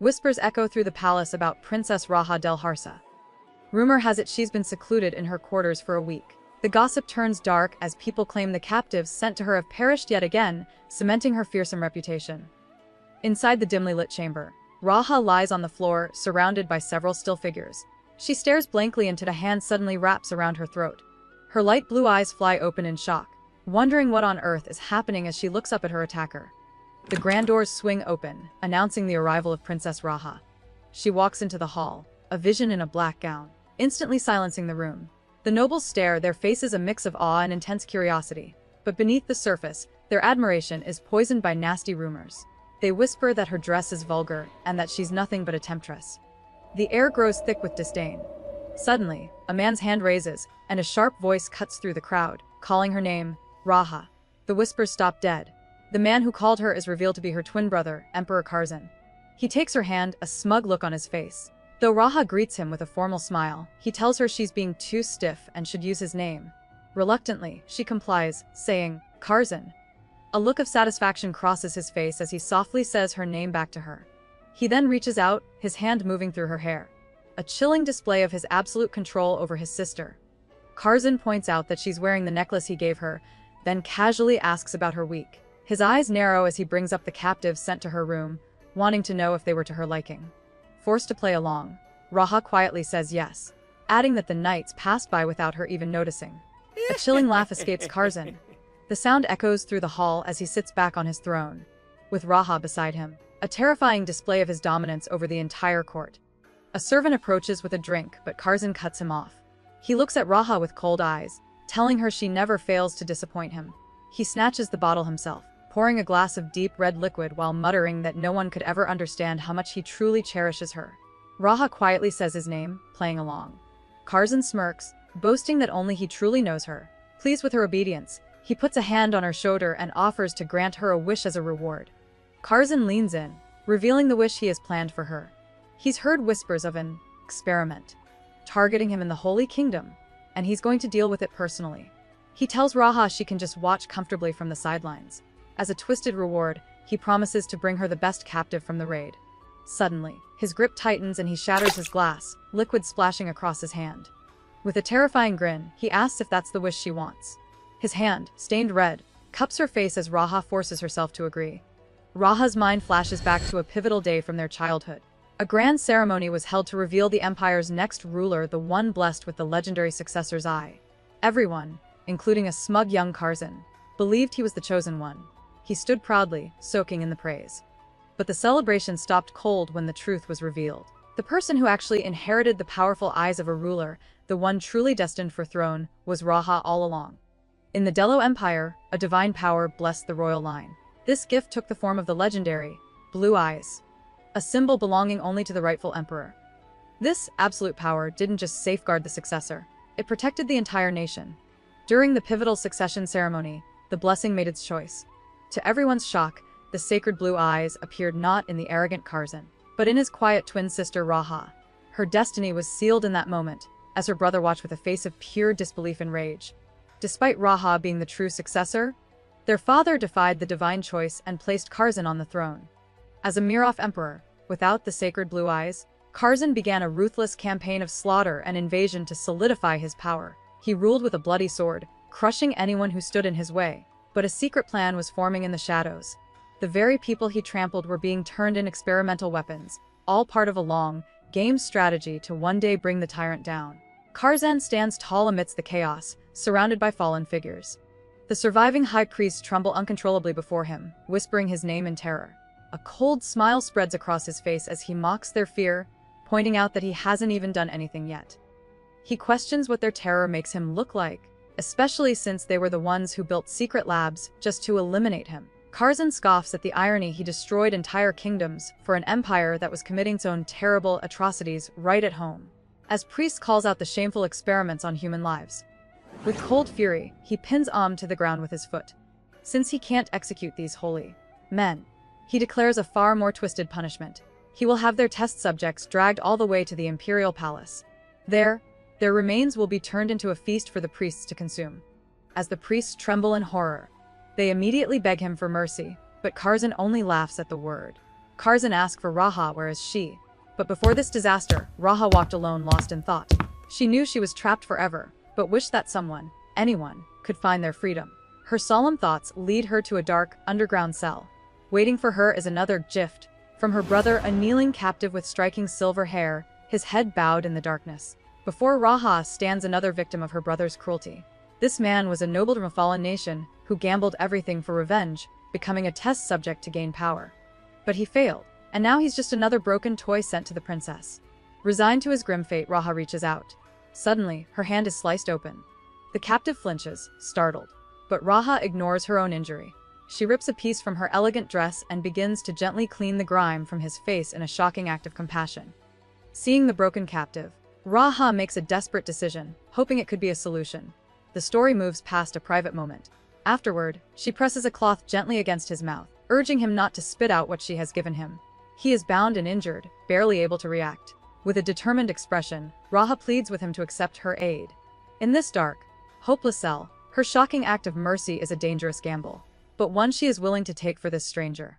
Whispers echo through the palace about Princess Raha del Harsa. Rumor has it she's been secluded in her quarters for a week. The gossip turns dark as people claim the captives sent to her have perished yet again, cementing her fearsome reputation. Inside the dimly lit chamber, Raha lies on the floor, surrounded by several still figures. She stares blankly until a hand suddenly wraps around her throat. Her light blue eyes fly open in shock, wondering what on earth is happening as she looks up at her attacker. The grand doors swing open, announcing the arrival of Princess Raha. She walks into the hall, a vision in a black gown, instantly silencing the room. The nobles stare, their faces a mix of awe and intense curiosity. But beneath the surface, their admiration is poisoned by nasty rumors. They whisper that her dress is vulgar and that she's nothing but a temptress. The air grows thick with disdain. Suddenly, a man's hand raises, and a sharp voice cuts through the crowd, calling her name, Raha. The whispers stop dead. The man who called her is revealed to be her twin brother, Emperor Kazan. He takes her hand, a smug look on his face. Though Raha greets him with a formal smile, he tells her she's being too stiff and should use his name. Reluctantly, she complies, saying, Kazan. A look of satisfaction crosses his face as he softly says her name back to her. He then reaches out, his hand moving through her hair. A chilling display of his absolute control over his sister. Kazan points out that she's wearing the necklace he gave her, then casually asks about her week. His eyes narrow as he brings up the captives sent to her room, wanting to know if they were to her liking. Forced to play along, Raha quietly says yes, adding that the nights passed by without her even noticing. A chilling laugh escapes Kazan. The sound echoes through the hall as he sits back on his throne, with Raha beside him, a terrifying display of his dominance over the entire court. A servant approaches with a drink, but Kazan cuts him off. He looks at Raha with cold eyes, telling her she never fails to disappoint him. He snatches the bottle himself, pouring a glass of deep red liquid while muttering that no one could ever understand how much he truly cherishes her. Raha quietly says his name, playing along. Kazan smirks, boasting that only he truly knows her. Pleased with her obedience, he puts a hand on her shoulder and offers to grant her a wish as a reward. Kazan leans in, revealing the wish he has planned for her. He's heard whispers of an experiment targeting him in the Holy Kingdom, and he's going to deal with it personally. He tells Raha she can just watch comfortably from the sidelines. As a twisted reward, he promises to bring her the best captive from the raid. Suddenly, his grip tightens and he shatters his glass, liquid splashing across his hand. With a terrifying grin, he asks if that's the wish she wants. His hand, stained red, cups her face as Raha forces herself to agree. Raha's mind flashes back to a pivotal day from their childhood. A grand ceremony was held to reveal the empire's next ruler, the one blessed with the legendary successor's eye. Everyone, including a smug young Kazan, believed he was the chosen one. He stood proudly, soaking in the praise. But the celebration stopped cold when the truth was revealed. The person who actually inherited the powerful eyes of a ruler, the one truly destined for throne, was Raha all along. In the Delo Empire, a divine power blessed the royal line. This gift took the form of the legendary blue eyes, a symbol belonging only to the rightful emperor. This absolute power didn't just safeguard the successor, it protected the entire nation. During the pivotal succession ceremony, the blessing made its choice. To everyone's shock, the sacred blue eyes appeared not in the arrogant Kazan, but in his quiet twin sister Raha. Her destiny was sealed in that moment, as her brother watched with a face of pure disbelief and rage. Despite Raha being the true successor, their father defied the divine choice and placed Kazan on the throne. As a Mirov emperor, without the sacred blue eyes, Kazan began a ruthless campaign of slaughter and invasion to solidify his power. He ruled with a bloody sword, crushing anyone who stood in his way. But a secret plan was forming in the shadows. The very people he trampled were being turned into experimental weapons, all part of a long, game strategy to one day bring the tyrant down. Kazan stands tall amidst the chaos, surrounded by fallen figures. The surviving high priests tremble uncontrollably before him, whispering his name in terror. A cold smile spreads across his face as he mocks their fear, pointing out that he hasn't even done anything yet. He questions what their terror makes him look like, especially since they were the ones who built secret labs just to eliminate him. Kazan scoffs at the irony he destroyed entire kingdoms for an empire that was committing its own terrible atrocities right at home. As Priest calls out the shameful experiments on human lives. With cold fury, he pins to the ground with his foot. Since he can't execute these holy men, he declares a far more twisted punishment. He will have their test subjects dragged all the way to the imperial palace. There, their remains will be turned into a feast for the priests to consume. As the priests tremble in horror, they immediately beg him for mercy, but Kazan only laughs at the word. Kazan asked for Raha, where is she? But before this disaster, Raha walked alone, lost in thought. She knew she was trapped forever, but wished that someone, anyone, could find their freedom. Her solemn thoughts lead her to a dark, underground cell. Waiting for her is another gift from her brother, a kneeling captive with striking silver hair, his head bowed in the darkness. Before Raha stands another victim of her brother's cruelty. This man was a noble from a fallen nation who gambled everything for revenge, becoming a test subject to gain power. But he failed, and now he's just another broken toy sent to the princess. Resigned to his grim fate, Raha reaches out. Suddenly, her hand is sliced open. The captive flinches, startled. But Raha ignores her own injury. She rips a piece from her elegant dress and begins to gently clean the grime from his face in a shocking act of compassion. Seeing the broken captive, Raha makes a desperate decision, hoping it could be a solution. The story moves past a private moment. Afterward, she presses a cloth gently against his mouth, urging him not to spit out what she has given him. He is bound and injured, barely able to react. With a determined expression, Raha pleads with him to accept her aid. In this dark, hopeless cell, her shocking act of mercy is a dangerous gamble, but one she is willing to take for this stranger.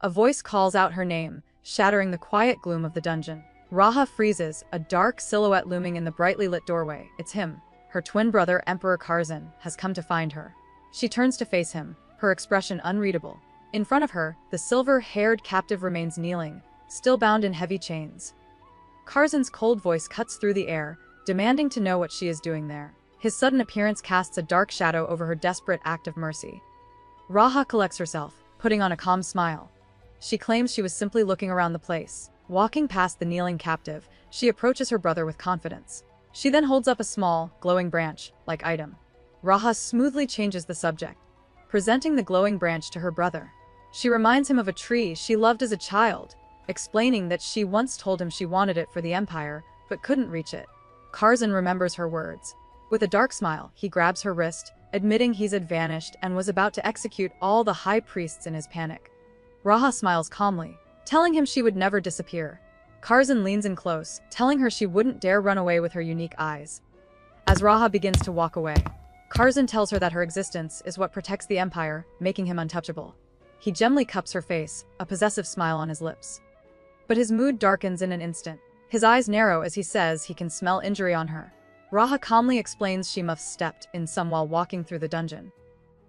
A voice calls out her name, shattering the quiet gloom of the dungeon. Raha freezes, a dark silhouette looming in the brightly lit doorway. It's him. Her twin brother, Emperor Kazan, has come to find her. She turns to face him, her expression unreadable. In front of her, the silver-haired captive remains kneeling, still bound in heavy chains. Kazan's cold voice cuts through the air, demanding to know what she is doing there. His sudden appearance casts a dark shadow over her desperate act of mercy. Raha collects herself, putting on a calm smile. She claims she was simply looking around the place. Walking past the kneeling captive, she approaches her brother with confidence. She then holds up a small, glowing branch-like item. Raha smoothly changes the subject, presenting the glowing branch to her brother. She reminds him of a tree she loved as a child, explaining that she once told him she wanted it for the empire, but couldn't reach it. Kazan remembers her words. With a dark smile, he grabs her wrist, admitting he's had vanished and was about to execute all the high priests in his panic. Raha smiles calmly, telling him she would never disappear. Kazan leans in close, telling her she wouldn't dare run away with her unique eyes. As Raha begins to walk away, Kazan tells her that her existence is what protects the empire, making him untouchable. He gently cups her face, a possessive smile on his lips. But his mood darkens in an instant. His eyes narrow as he says he can smell injury on her. Raha calmly explains she must have stepped in some while walking through the dungeon.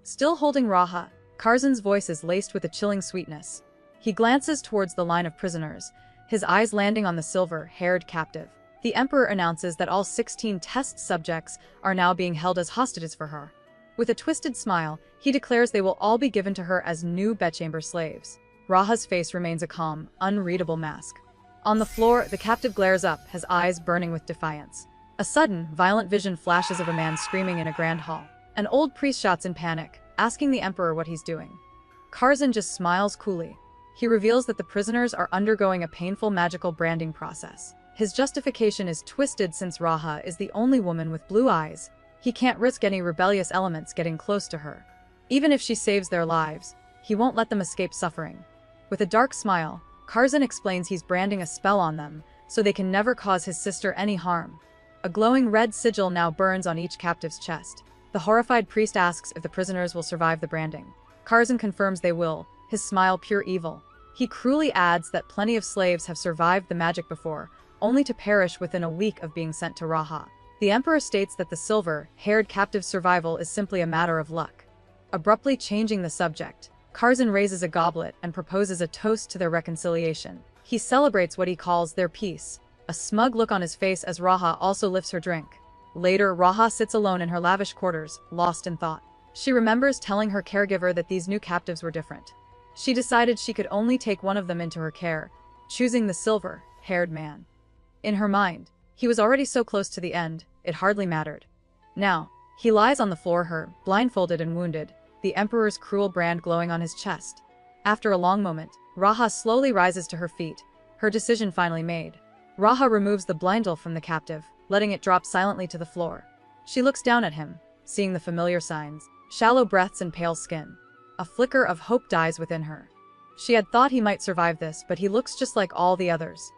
Still holding Raha, Kazan's voice is laced with a chilling sweetness. He glances towards the line of prisoners, his eyes landing on the silver-haired captive. The Emperor announces that all 16 test subjects are now being held as hostages for her. With a twisted smile, he declares they will all be given to her as new bedchamber slaves. Raha's face remains a calm, unreadable mask. On the floor, the captive glares up, his eyes burning with defiance. A sudden, violent vision flashes of a man screaming in a grand hall. An old priest shouts in panic, asking the Emperor what he's doing. Kazan just smiles coolly. He reveals that the prisoners are undergoing a painful magical branding process. His justification is twisted since Raha is the only woman with blue eyes. He can't risk any rebellious elements getting close to her. Even if she saves their lives, he won't let them escape suffering. With a dark smile, Kazan explains he's branding a spell on them, so they can never cause his sister any harm. A glowing red sigil now burns on each captive's chest. The horrified priest asks if the prisoners will survive the branding. Kazan confirms they will, his smile pure evil. He cruelly adds that plenty of slaves have survived the magic before, only to perish within a week of being sent to Raha. The Emperor states that the silver-haired captive's survival is simply a matter of luck. Abruptly changing the subject, Kazan raises a goblet and proposes a toast to their reconciliation. He celebrates what he calls their peace, a smug look on his face as Raha also lifts her drink. Later, Raha sits alone in her lavish quarters, lost in thought. She remembers telling her caregiver that these new captives were different. She decided she could only take one of them into her care, choosing the silver-haired man. In her mind, he was already so close to the end, it hardly mattered. Now, he lies on the floor, her, blindfolded and wounded, the Emperor's cruel brand glowing on his chest. After a long moment, Raha slowly rises to her feet, her decision finally made. Raha removes the blindel from the captive, letting it drop silently to the floor. She looks down at him, seeing the familiar signs, shallow breaths and pale skin. A flicker of hope dies within her. She had thought he might survive this, but he looks just like all the others.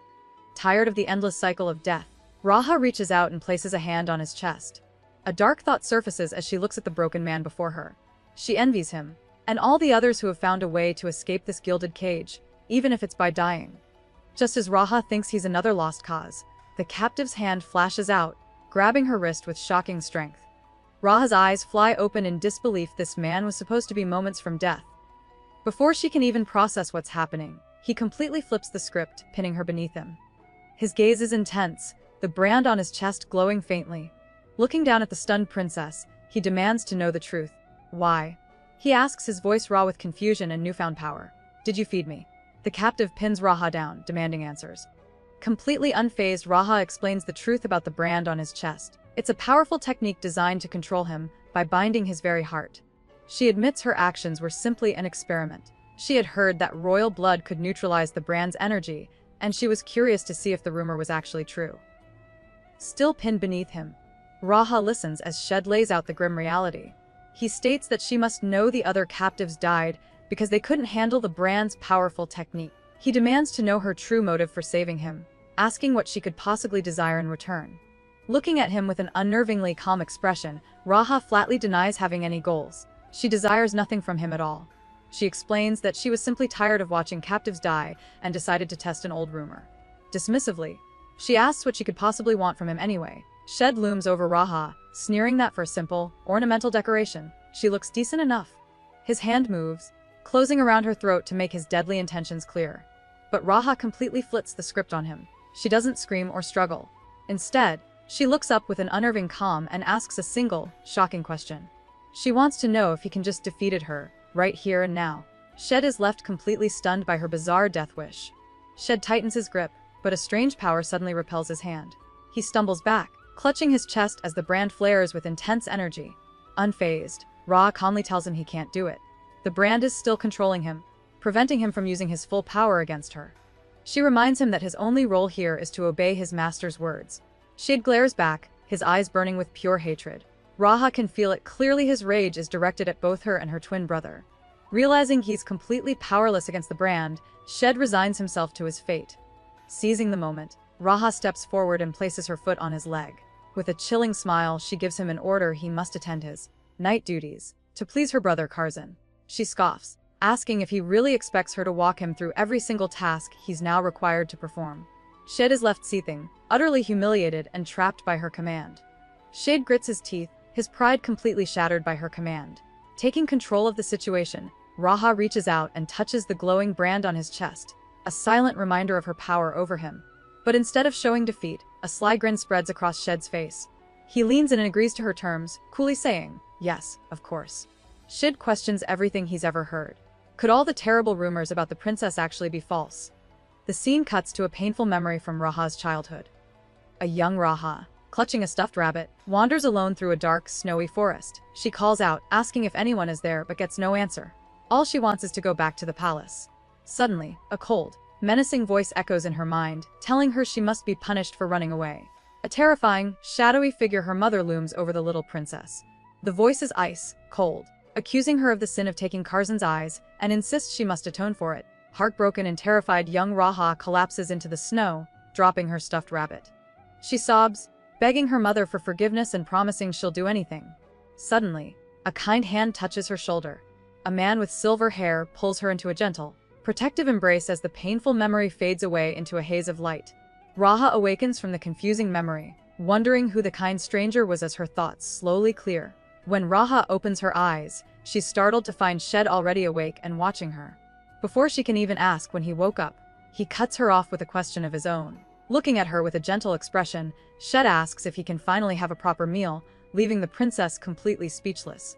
Tired of the endless cycle of death, Raha reaches out and places a hand on his chest. A dark thought surfaces as she looks at the broken man before her. She envies him, and all the others who have found a way to escape this gilded cage. even if it's by dying. Just as Raha thinks he's another lost cause, the captive's hand flashes out, grabbing her wrist with shocking strength. Raha's eyes fly open in disbelief. This man was supposed to be moments from death. Before she can even process what's happening, he completely flips the script, pinning her beneath him. His gaze is intense, the brand on his chest glowing faintly. Looking down at the stunned princess, he demands to know the truth. Why? He asks, his voice raw with confusion and newfound power. Did you feed me? The captive pins Raha down, demanding answers. Completely unfazed, Raha explains the truth about the brand on his chest. It's a powerful technique designed to control him by binding his very heart. She admits her actions were simply an experiment. She had heard that royal blood could neutralize the brand's energy, and she was curious to see if the rumor was actually true. Still pinned beneath him, Raha listens as Shed lays out the grim reality. He states that she must know the other captives died because they couldn't handle the brand's powerful technique. He demands to know her true motive for saving him, asking what she could possibly desire in return. Looking at him with an unnervingly calm expression, Raha flatly denies having any goals. She desires nothing from him at all. She explains that she was simply tired of watching captives die and decided to test an old rumor. Dismissively, she asks what she could possibly want from him anyway. Shed looms over Raha, sneering that for a simple, ornamental decoration, she looks decent enough. His hand moves, closing around her throat to make his deadly intentions clear. But Raha completely flips the script on him. She doesn't scream or struggle. Instead, she looks up with an unnerving calm and asks a single, shocking question. She wants to know if he can just defeat her, right here and now. Shed is left completely stunned by her bizarre death wish. Shed tightens his grip, but a strange power suddenly repels his hand. He stumbles back, clutching his chest as the brand flares with intense energy. Unfazed, Ra calmly tells him he can't do it. The brand is still controlling him, preventing him from using his full power against her. She reminds him that his only role here is to obey his master's words. Shade glares back, his eyes burning with pure hatred. Raha can feel it clearly. His rage is directed at both her and her twin brother. Realizing he's completely powerless against the brand, Shed resigns himself to his fate. Seizing the moment, Raha steps forward and places her foot on his leg. With a chilling smile, she gives him an order: he must attend his night duties, to please her brother Kazan. She scoffs, asking if he really expects her to walk him through every single task he's now required to perform. Shed is left seething, utterly humiliated and trapped by her command. Shade grits his teeth, his pride completely shattered by her command. Taking control of the situation, Raha reaches out and touches the glowing brand on his chest, a silent reminder of her power over him. But instead of showing defeat, a sly grin spreads across Shed's face. He leans in and agrees to her terms, coolly saying, "Yes, of course." Shed questions everything he's ever heard. Could all the terrible rumors about the princess actually be false? The scene cuts to a painful memory from Raha's childhood. A young Raha, clutching a stuffed rabbit, wanders alone through a dark, snowy forest. She calls out, asking if anyone is there, but gets no answer. All she wants is to go back to the palace. Suddenly, a cold, menacing voice echoes in her mind, telling her she must be punished for running away. A terrifying, shadowy figure, her mother, looms over the little princess. The voice is ice cold, accusing her of the sin of taking Kazan's eyes, and insists she must atone for it. Heartbroken and terrified, young Raha collapses into the snow, dropping her stuffed rabbit. She sobs, begging her mother for forgiveness and promising she'll do anything. Suddenly, a kind hand touches her shoulder. A man with silver hair pulls her into a gentle, protective embrace as the painful memory fades away into a haze of light. Raha awakens from the confusing memory, wondering who the kind stranger was as her thoughts slowly clear. When Raha opens her eyes, she's startled to find Shed already awake and watching her. Before she can even ask when he woke up, he cuts her off with a question of his own. Looking at her with a gentle expression, Shed asks if he can finally have a proper meal, leaving the princess completely speechless.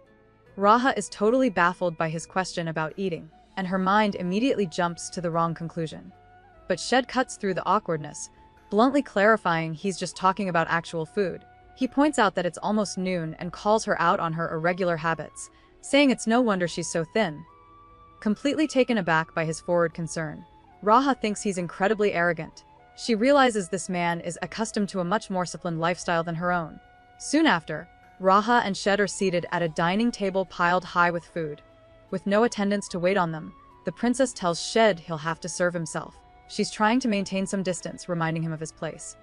Raha is totally baffled by his question about eating, and her mind immediately jumps to the wrong conclusion. But Shed cuts through the awkwardness, bluntly clarifying he's just talking about actual food. He points out that it's almost noon and calls her out on her irregular habits, saying it's no wonder she's so thin. Completely taken aback by his forward concern, Raha thinks he's incredibly arrogant. She realizes this man is accustomed to a much more disciplined lifestyle than her own. Soon after, Raha and Shed are seated at a dining table piled high with food. With no attendants to wait on them, the princess tells Shed he'll have to serve himself. She's trying to maintain some distance, reminding him of his place.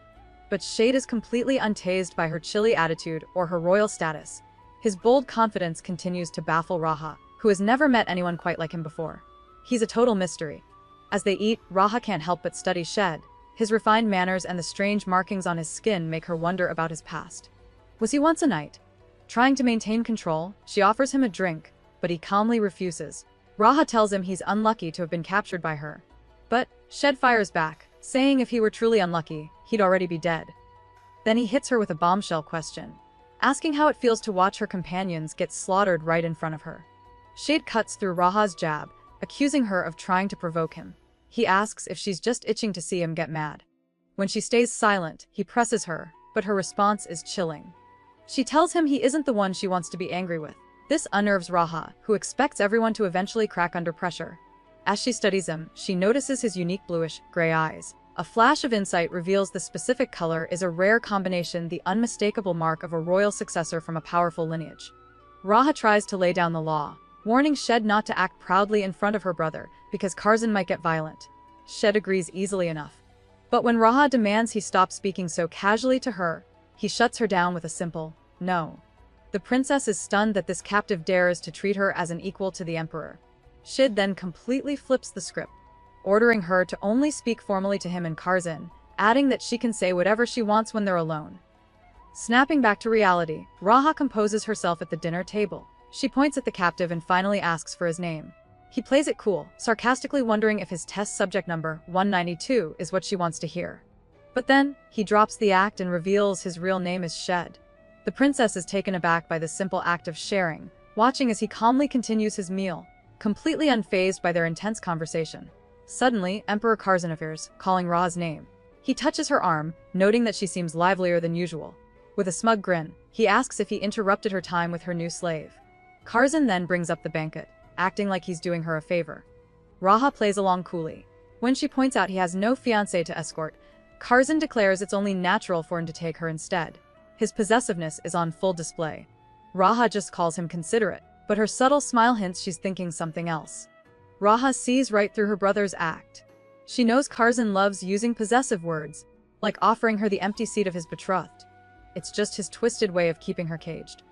But Shade is completely unfazed by her chilly attitude or her royal status. His bold confidence continues to baffle Raha, who has never met anyone quite like him before. He's a total mystery. As they eat, Raha can't help but study Shed. His refined manners and the strange markings on his skin make her wonder about his past. Was he once a knight? Trying to maintain control, she offers him a drink, but he calmly refuses. Raha tells him he's unlucky to have been captured by her. But Shed fires back, saying if he were truly unlucky, he'd already be dead. Then he hits her with a bombshell question, asking how it feels to watch her companions get slaughtered right in front of her. Shed cuts through Raha's jab, accusing her of trying to provoke him. He asks if she's just itching to see him get mad. When she stays silent, he presses her, but her response is chilling. She tells him he isn't the one she wants to be angry with. This unnerves Raha, who expects everyone to eventually crack under pressure. As she studies him, she notices his unique bluish-gray eyes. A flash of insight reveals the specific color is a rare combination, the unmistakable mark of a royal successor from a powerful lineage. Raha tries to lay down the law, warning Shed not to act proudly in front of her brother, because Kazan might get violent. Shed agrees easily enough. But when Raha demands he stop speaking so casually to her, he shuts her down with a simple, no. The princess is stunned that this captive dares to treat her as an equal to the emperor. Shed then completely flips the script, ordering her to only speak formally to him and Kazan, adding that she can say whatever she wants when they're alone. Snapping back to reality, Raha composes herself at the dinner table. She points at the captive and finally asks for his name. He plays it cool, sarcastically wondering if his test subject number, 192, is what she wants to hear. But then, he drops the act and reveals his real name is Shed. The princess is taken aback by this simple act of sharing, watching as he calmly continues his meal, completely unfazed by their intense conversation. Suddenly, Emperor Kazan appears, calling Ra's name. He touches her arm, noting that she seems livelier than usual. With a smug grin, he asks if he interrupted her time with her new slave. Kazan then brings up the banquet, acting like he's doing her a favor. Raha plays along coolly. When she points out he has no fiancée to escort, Kazan declares it's only natural for him to take her instead. His possessiveness is on full display. Raha just calls him considerate, but her subtle smile hints she's thinking something else. Raha sees right through her brother's act. She knows Kazan loves using possessive words, like offering her the empty seat of his betrothed. It's just his twisted way of keeping her caged.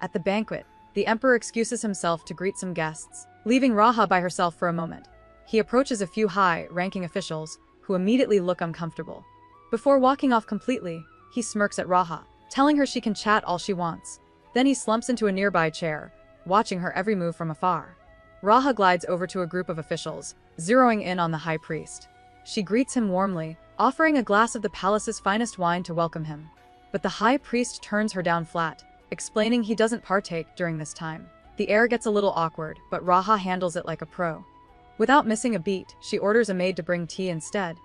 At the banquet, the emperor excuses himself to greet some guests, leaving Raha by herself for a moment. He approaches a few high-ranking officials, who immediately look uncomfortable. Before walking off completely, he smirks at Raha, telling her she can chat all she wants. Then he slumps into a nearby chair, watching her every move from afar. Raha glides over to a group of officials, zeroing in on the high priest. She greets him warmly, offering a glass of the palace's finest wine to welcome him. But the high priest turns her down flat, explaining he doesn't partake during this time. The air gets a little awkward, but Raha handles it like a pro. Without missing a beat, she orders a maid to bring tea instead.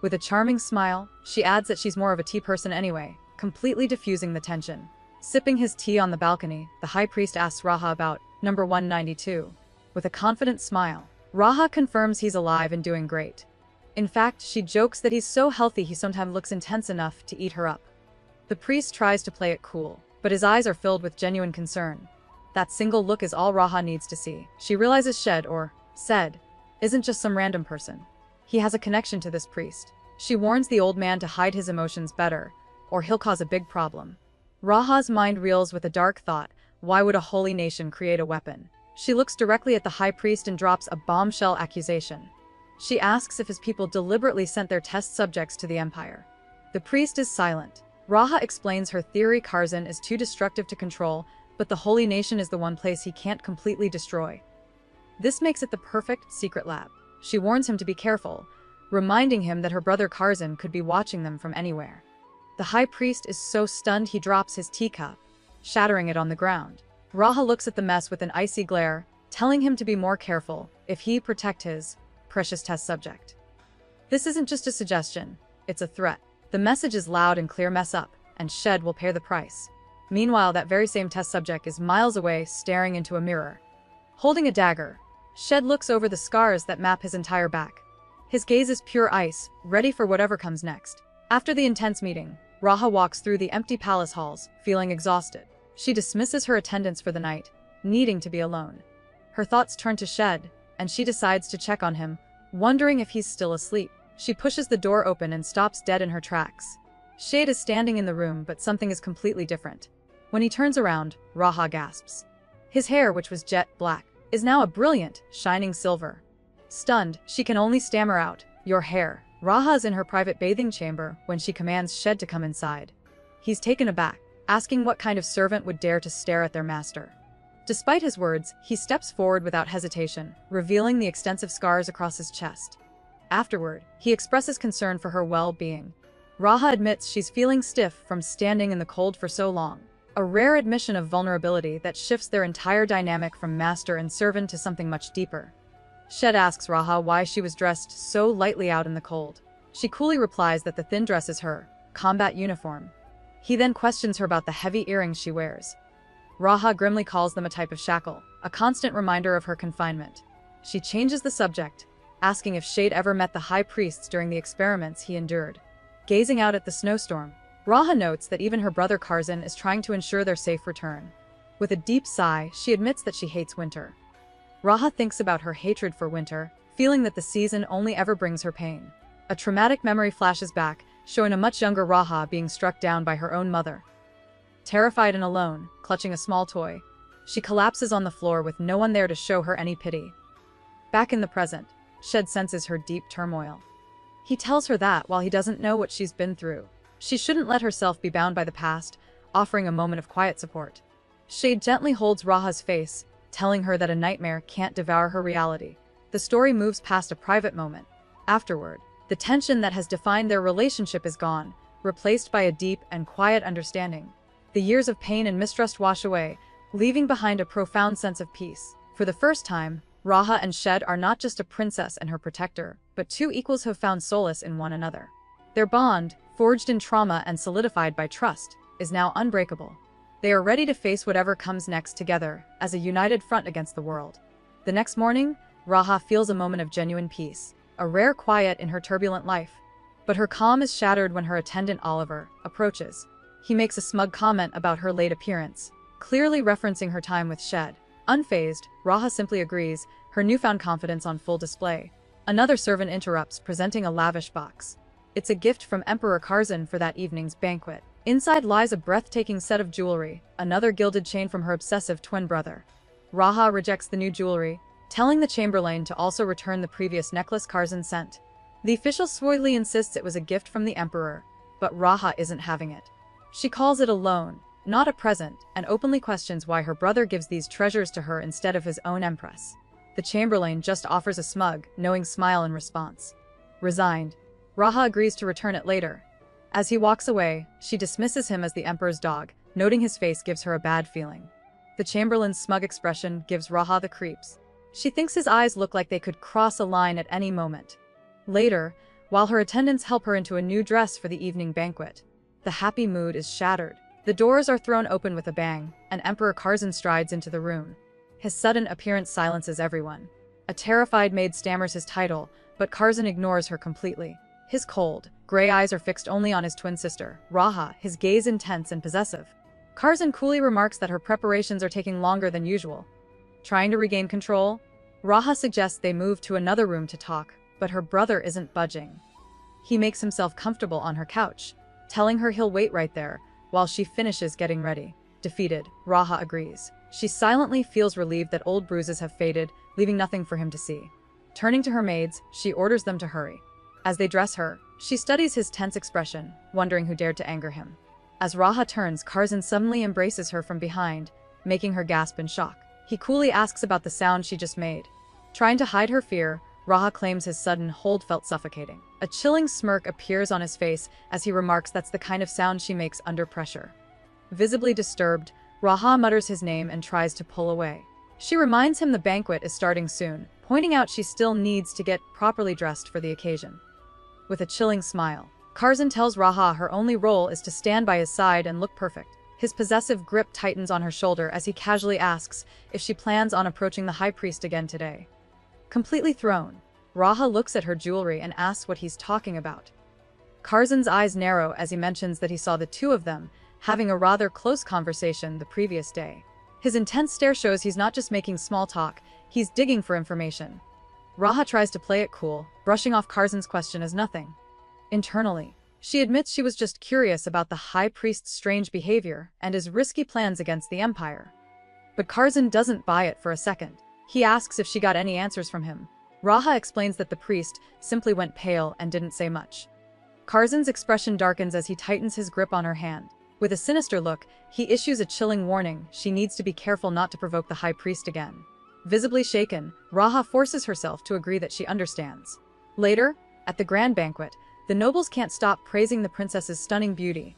With a charming smile, she adds that she's more of a tea person anyway, completely diffusing the tension. Sipping his tea on the balcony, the high priest asks Raha about number 192. With a confident smile, Raha confirms he's alive and doing great. In fact, she jokes that he's so healthy he sometimes looks intense enough to eat her up. The priest tries to play it cool, but his eyes are filled with genuine concern. That single look is all Raha needs to see. She realizes Shed, or Said, isn't just some random person. He has a connection to this priest. She warns the old man to hide his emotions better, or he'll cause a big problem. Raha's mind reels with a dark thought: why would a holy nation create a weapon? She looks directly at the high priest and drops a bombshell accusation. She asks if his people deliberately sent their test subjects to the empire. The priest is silent. Raha explains her theory: Kazan is too destructive to control, but the holy nation is the one place he can't completely destroy. This makes it the perfect secret lab. She warns him to be careful, reminding him that her brother Kazan could be watching them from anywhere. The high priest is so stunned he drops his teacup, shattering it on the ground. Raha looks at the mess with an icy glare, telling him to be more careful if he protect his precious test subject. This isn't just a suggestion, it's a threat. The message is loud and clear: mess up, and Shed will pay the price. Meanwhile, that very same test subject is miles away, staring into a mirror. Holding a dagger, Shed looks over the scars that map his entire back. His gaze is pure ice, ready for whatever comes next. After the intense meeting, Raha walks through the empty palace halls, feeling exhausted. She dismisses her attendance for the night, needing to be alone. Her thoughts turn to Shed, and she decides to check on him, wondering if he's still asleep. She pushes the door open and stops dead in her tracks. Shed is standing in the room, but something is completely different. When he turns around, Raha gasps. His hair, which was jet black, is now a brilliant, shining silver. Stunned, she can only stammer out, "Your hair." Raha is in her private bathing chamber when she commands Shed to come inside. He's taken aback, asking what kind of servant would dare to stare at their master. Despite his words, he steps forward without hesitation, revealing the extensive scars across his chest. Afterward, he expresses concern for her well-being. Raha admits she's feeling stiff from standing in the cold for so long, a rare admission of vulnerability that shifts their entire dynamic from master and servant to something much deeper. Shed asks Raha why she was dressed so lightly out in the cold. She coolly replies that the thin dress is her combat uniform. He then questions her about the heavy earrings she wears. Raha grimly calls them a type of shackle, a constant reminder of her confinement. She changes the subject, asking if Shade ever met the high priests during the experiments he endured. Gazing out at the snowstorm, Raha notes that even her brother Kazan is trying to ensure their safe return. With a deep sigh, she admits that she hates winter. Raha thinks about her hatred for winter, feeling that the season only ever brings her pain. A traumatic memory flashes back, showing a much younger Raha being struck down by her own mother. Terrified and alone, clutching a small toy, she collapses on the floor with no one there to show her any pity. Back in the present, Shed senses her deep turmoil. He tells her that, while he doesn't know what she's been through, she shouldn't let herself be bound by the past, offering a moment of quiet support. Shade gently holds Raha's face, telling her that a nightmare can't devour her reality. The story moves past a private moment. Afterward, the tension that has defined their relationship is gone, replaced by a deep and quiet understanding. The years of pain and mistrust wash away, leaving behind a profound sense of peace. For the first time, Raha and Shed are not just a princess and her protector, but two equals who have found solace in one another. Their bond, forged in trauma and solidified by trust, is now unbreakable. They are ready to face whatever comes next together, as a united front against the world. The next morning, Raha feels a moment of genuine peace, a rare quiet in her turbulent life. But her calm is shattered when her attendant Oliver approaches. He makes a smug comment about her late appearance, clearly referencing her time with Shed. Unfazed, Raha simply agrees, her newfound confidence on full display. Another servant interrupts, presenting a lavish box. It's a gift from Emperor Kazan for that evening's banquet. Inside lies a breathtaking set of jewelry, another gilded chain from her obsessive twin brother. Raha rejects the new jewelry, telling the chamberlain to also return the previous necklace Kazan sent. The official swiftly insists it was a gift from the emperor, but Raha isn't having it. She calls it a loan, not a present, and openly questions why her brother gives these treasures to her instead of his own empress. The chamberlain just offers a smug, knowing smile in response. Resigned, Raha agrees to return it later. As he walks away, she dismisses him as the emperor's dog, noting his face gives her a bad feeling. The chamberlain's smug expression gives Raha the creeps. She thinks his eyes look like they could cross a line at any moment. Later, while her attendants help her into a new dress for the evening banquet, the happy mood is shattered. The doors are thrown open with a bang, and Emperor Kazan strides into the room. His sudden appearance silences everyone. A terrified maid stammers his title, but Kazan ignores her completely. His cold, gray eyes are fixed only on his twin sister, Raha, his gaze intense and possessive. Kazan coolly remarks that her preparations are taking longer than usual. Trying to regain control, Raha suggests they move to another room to talk, but her brother isn't budging. He makes himself comfortable on her couch, telling her he'll wait right there, while she finishes getting ready. Defeated, Raha agrees. She silently feels relieved that old bruises have faded, leaving nothing for him to see. Turning to her maids, she orders them to hurry. As they dress her, she studies his tense expression, wondering who dared to anger him. As Raha turns, Kazan suddenly embraces her from behind, making her gasp in shock. He coolly asks about the sound she just made. Trying to hide her fear, Raha claims his sudden hold felt suffocating. A chilling smirk appears on his face as he remarks that's the kind of sound she makes under pressure. Visibly disturbed, Raha mutters his name and tries to pull away. She reminds him the banquet is starting soon, pointing out she still needs to get properly dressed for the occasion. With a chilling smile, Kazan tells Raha her only role is to stand by his side and look perfect. His possessive grip tightens on her shoulder as he casually asks if she plans on approaching the high priest again today. Completely thrown, Raha looks at her jewelry and asks what he's talking about. Kazan's eyes narrow as he mentions that he saw the two of them having a rather close conversation the previous day. His intense stare shows he's not just making small talk, he's digging for information. Raha tries to play it cool, brushing off Kazan's question as nothing. Internally, she admits she was just curious about the high priest's strange behavior and his risky plans against the empire. But Kazan doesn't buy it for a second. He asks if she got any answers from him. Raha explains that the priest simply went pale and didn't say much. Kazan's expression darkens as he tightens his grip on her hand. With a sinister look, he issues a chilling warning: she needs to be careful not to provoke the high priest again. Visibly shaken, Raha forces herself to agree that she understands. Later, at the grand banquet, the nobles can't stop praising the princess's stunning beauty.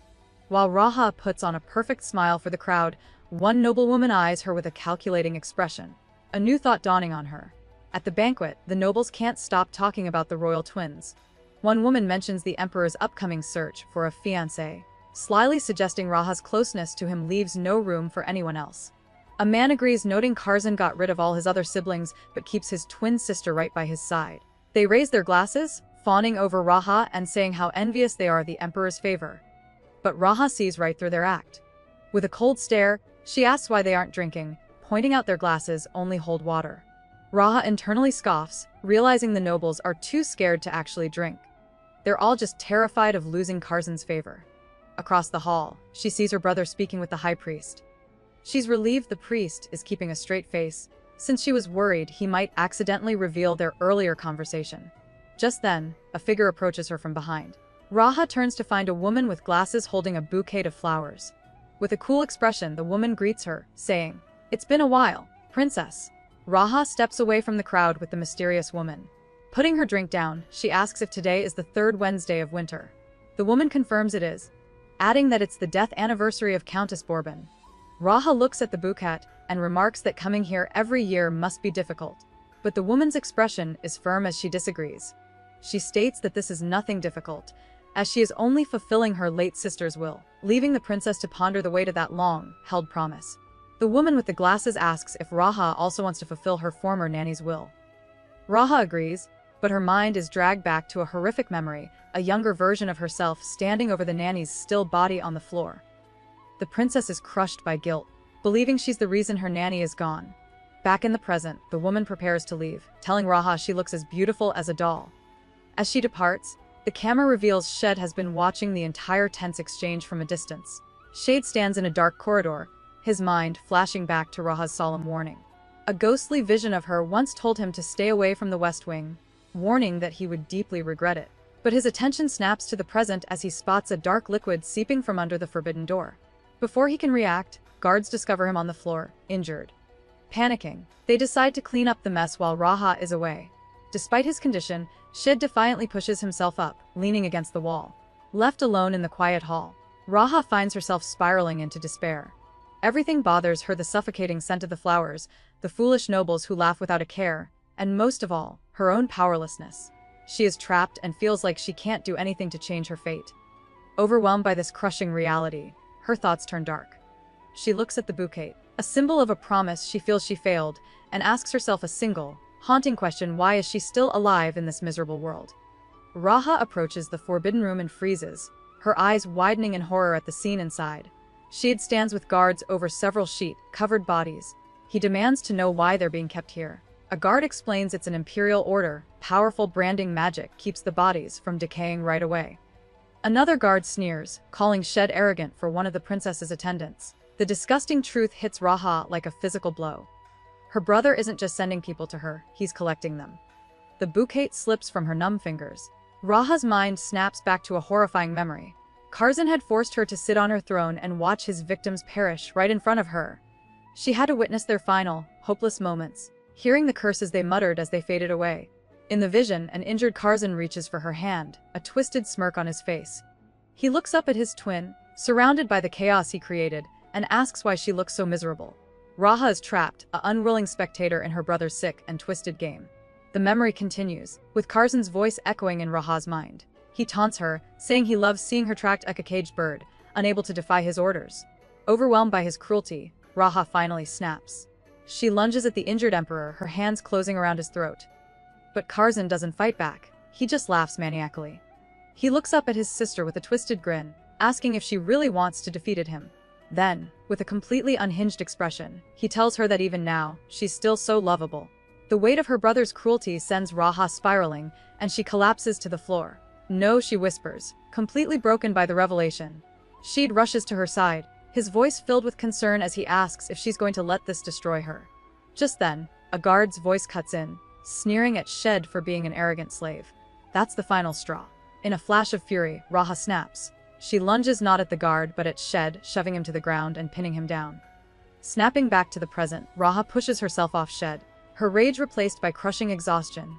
While Raha puts on a perfect smile for the crowd, one noblewoman eyes her with a calculating expression, a new thought dawning on her. At the banquet, the nobles can't stop talking about the royal twins. One woman mentions the emperor's upcoming search for a fiancé, slyly suggesting Raha's closeness to him leaves no room for anyone else. A man agrees, noting Kazan got rid of all his other siblings but keeps his twin sister right by his side. They raise their glasses, fawning over Raha and saying how envious they are of the emperor's favor. But Raha sees right through their act. With a cold stare, she asks why they aren't drinking, pointing out their glasses only hold water. Raha internally scoffs, realizing the nobles are too scared to actually drink. They're all just terrified of losing Kazan's favor. Across the hall, she sees her brother speaking with the high priest. She's relieved the priest is keeping a straight face, since she was worried he might accidentally reveal their earlier conversation. Just then, a figure approaches her from behind. Raha turns to find a woman with glasses holding a bouquet of flowers. With a cool expression, the woman greets her, saying, "It's been a while, princess." Raha steps away from the crowd with the mysterious woman. Putting her drink down, she asks if today is the third Wednesday of winter. The woman confirms it is, adding that it's the death anniversary of Countess Bourbon. Raha looks at the bouquet and remarks that coming here every year must be difficult. But the woman's expression is firm as she disagrees. She states that this is nothing difficult, as she is only fulfilling her late sister's will, leaving the princess to ponder the weight of that long-held promise. The woman with the glasses asks if Raha also wants to fulfill her former nanny's will. Raha agrees, but her mind is dragged back to a horrific memory, a younger version of herself standing over the nanny's still body on the floor. The princess is crushed by guilt, believing she's the reason her nanny is gone. Back in the present, the woman prepares to leave, telling Raha she looks as beautiful as a doll. As she departs, the camera reveals Shed has been watching the entire tense exchange from a distance. Shade stands in a dark corridor, his mind flashing back to Raha's solemn warning. A ghostly vision of her once told him to stay away from the West Wing, warning that he would deeply regret it. But his attention snaps to the present as he spots a dark liquid seeping from under the forbidden door. Before he can react, guards discover him on the floor, injured. Panicking, they decide to clean up the mess while Raha is away. Despite his condition, Shed defiantly pushes himself up, leaning against the wall. Left alone in the quiet hall, Raha finds herself spiraling into despair. Everything bothers her: the suffocating scent of the flowers, the foolish nobles who laugh without a care, and most of all, her own powerlessness. She is trapped and feels like she can't do anything to change her fate. Overwhelmed by this crushing reality, her thoughts turn dark. She looks at the bouquet, a symbol of a promise she feels she failed, and asks herself a single, haunting question: why is she still alive in this miserable world? Raha approaches the forbidden room and freezes, her eyes widening in horror at the scene inside. Sheed stands with guards over several sheet-covered bodies. He demands to know why they're being kept here. A guard explains it's an imperial order. Powerful branding magic keeps the bodies from decaying right away. Another guard sneers, calling Shed arrogant for one of the princess's attendants. The disgusting truth hits Raha like a physical blow. Her brother isn't just sending people to her, he's collecting them. The bouquet slips from her numb fingers. Raha's mind snaps back to a horrifying memory. Kazan had forced her to sit on her throne and watch his victims perish right in front of her. She had to witness their final, hopeless moments, hearing the curses they muttered as they faded away. In the vision, an injured Kazan reaches for her hand, a twisted smirk on his face. He looks up at his twin, surrounded by the chaos he created, and asks why she looks so miserable. Raha is trapped, an unwilling spectator in her brother's sick and twisted game. The memory continues, with Kazan's voice echoing in Raha's mind. He taunts her, saying he loves seeing her tracked like a caged bird, unable to defy his orders. Overwhelmed by his cruelty, Raha finally snaps. She lunges at the injured emperor, her hands closing around his throat. But Kazan doesn't fight back. He just laughs maniacally. He looks up at his sister with a twisted grin, asking if she really wants to defeat him. Then, with a completely unhinged expression, he tells her that even now, she's still so lovable. The weight of her brother's cruelty sends Raha spiraling, and she collapses to the floor. "No," she whispers, completely broken by the revelation. Sheed rushes to her side, his voice filled with concern as he asks if she's going to let this destroy her. Just then, a guard's voice cuts in, sneering at Shed for being an arrogant slave. That's the final straw. In a flash of fury, Raha snaps. She lunges not at the guard but at Shed, shoving him to the ground and pinning him down. Snapping back to the present, Raha pushes herself off Shed, her rage replaced by crushing exhaustion.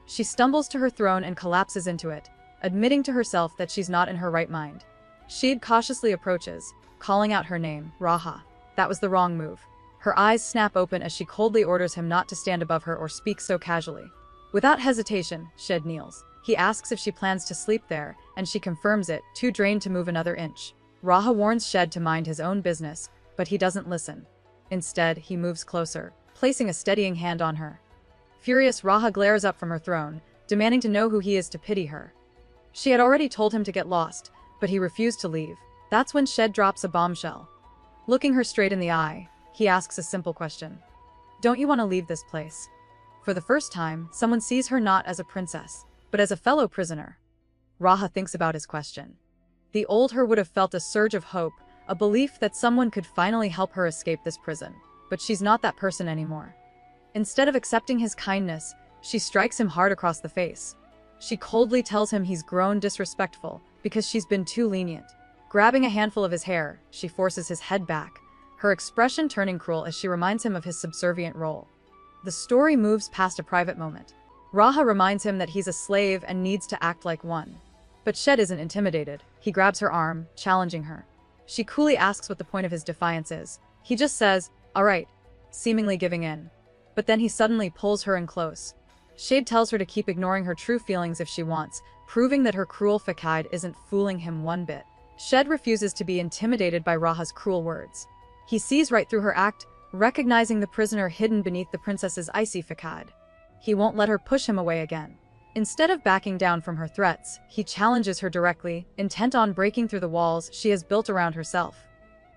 She stumbles to her throne and collapses into it, admitting to herself that she's not in her right mind. Shed cautiously approaches, calling out her name, Raha. That was the wrong move. Her eyes snap open as she coldly orders him not to stand above her or speak so casually. Without hesitation, Shed kneels. He asks if she plans to sleep there, and she confirms it, too drained to move another inch. Raha warns Shed to mind his own business, but he doesn't listen. Instead, he moves closer, placing a steadying hand on her. Furious, Raha glares up from her throne, demanding to know who he is to pity her. She had already told him to get lost, but he refused to leave. That's when Shed drops a bombshell. Looking her straight in the eye, he asks a simple question. Don't you want to leave this place? For the first time, someone sees her not as a princess, but as a fellow prisoner. Raha thinks about his question. The old her would have felt a surge of hope, a belief that someone could finally help her escape this prison. But she's not that person anymore. Instead of accepting his kindness, she strikes him hard across the face. She coldly tells him he's grown disrespectful because she's been too lenient. Grabbing a handful of his hair, she forces his head back, her expression turning cruel as she reminds him of his subservient role. The story moves past a private moment. Raha reminds him that he's a slave and needs to act like one. But Shed isn't intimidated. He grabs her arm, challenging her. She coolly asks what the point of his defiance is. He just says, "All right," seemingly giving in. But then he suddenly pulls her in close. Shed tells her to keep ignoring her true feelings if she wants, proving that her cruel facade isn't fooling him one bit. Shed refuses to be intimidated by Raha's cruel words. He sees right through her act, recognizing the prisoner hidden beneath the princess's icy facade. He won't let her push him away again. Instead of backing down from her threats, he challenges her directly, intent on breaking through the walls she has built around herself.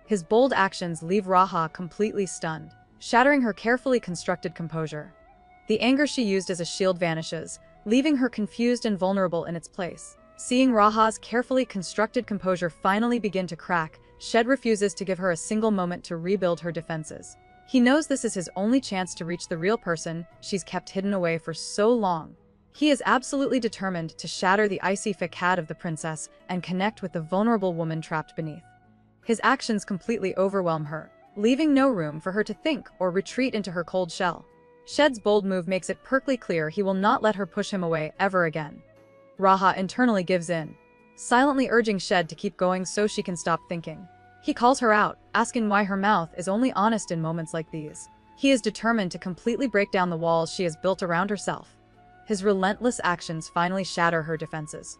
His bold actions leave Raha completely stunned, shattering her carefully constructed composure. The anger she used as a shield vanishes, leaving her confused and vulnerable in its place. Seeing Raha's carefully constructed composure finally begin to crack, Shed refuses to give her a single moment to rebuild her defenses. He knows this is his only chance to reach the real person she's kept hidden away for so long. He is absolutely determined to shatter the icy facade of the princess and connect with the vulnerable woman trapped beneath. His actions completely overwhelm her, leaving no room for her to think or retreat into her cold shell. Shed's bold move makes it perfectly clear he will not let her push him away ever again. Raha internally gives in, silently urging Shed to keep going so she can stop thinking. He calls her out, asking why her mouth is only honest in moments like these. He is determined to completely break down the walls she has built around herself. His relentless actions finally shatter her defenses.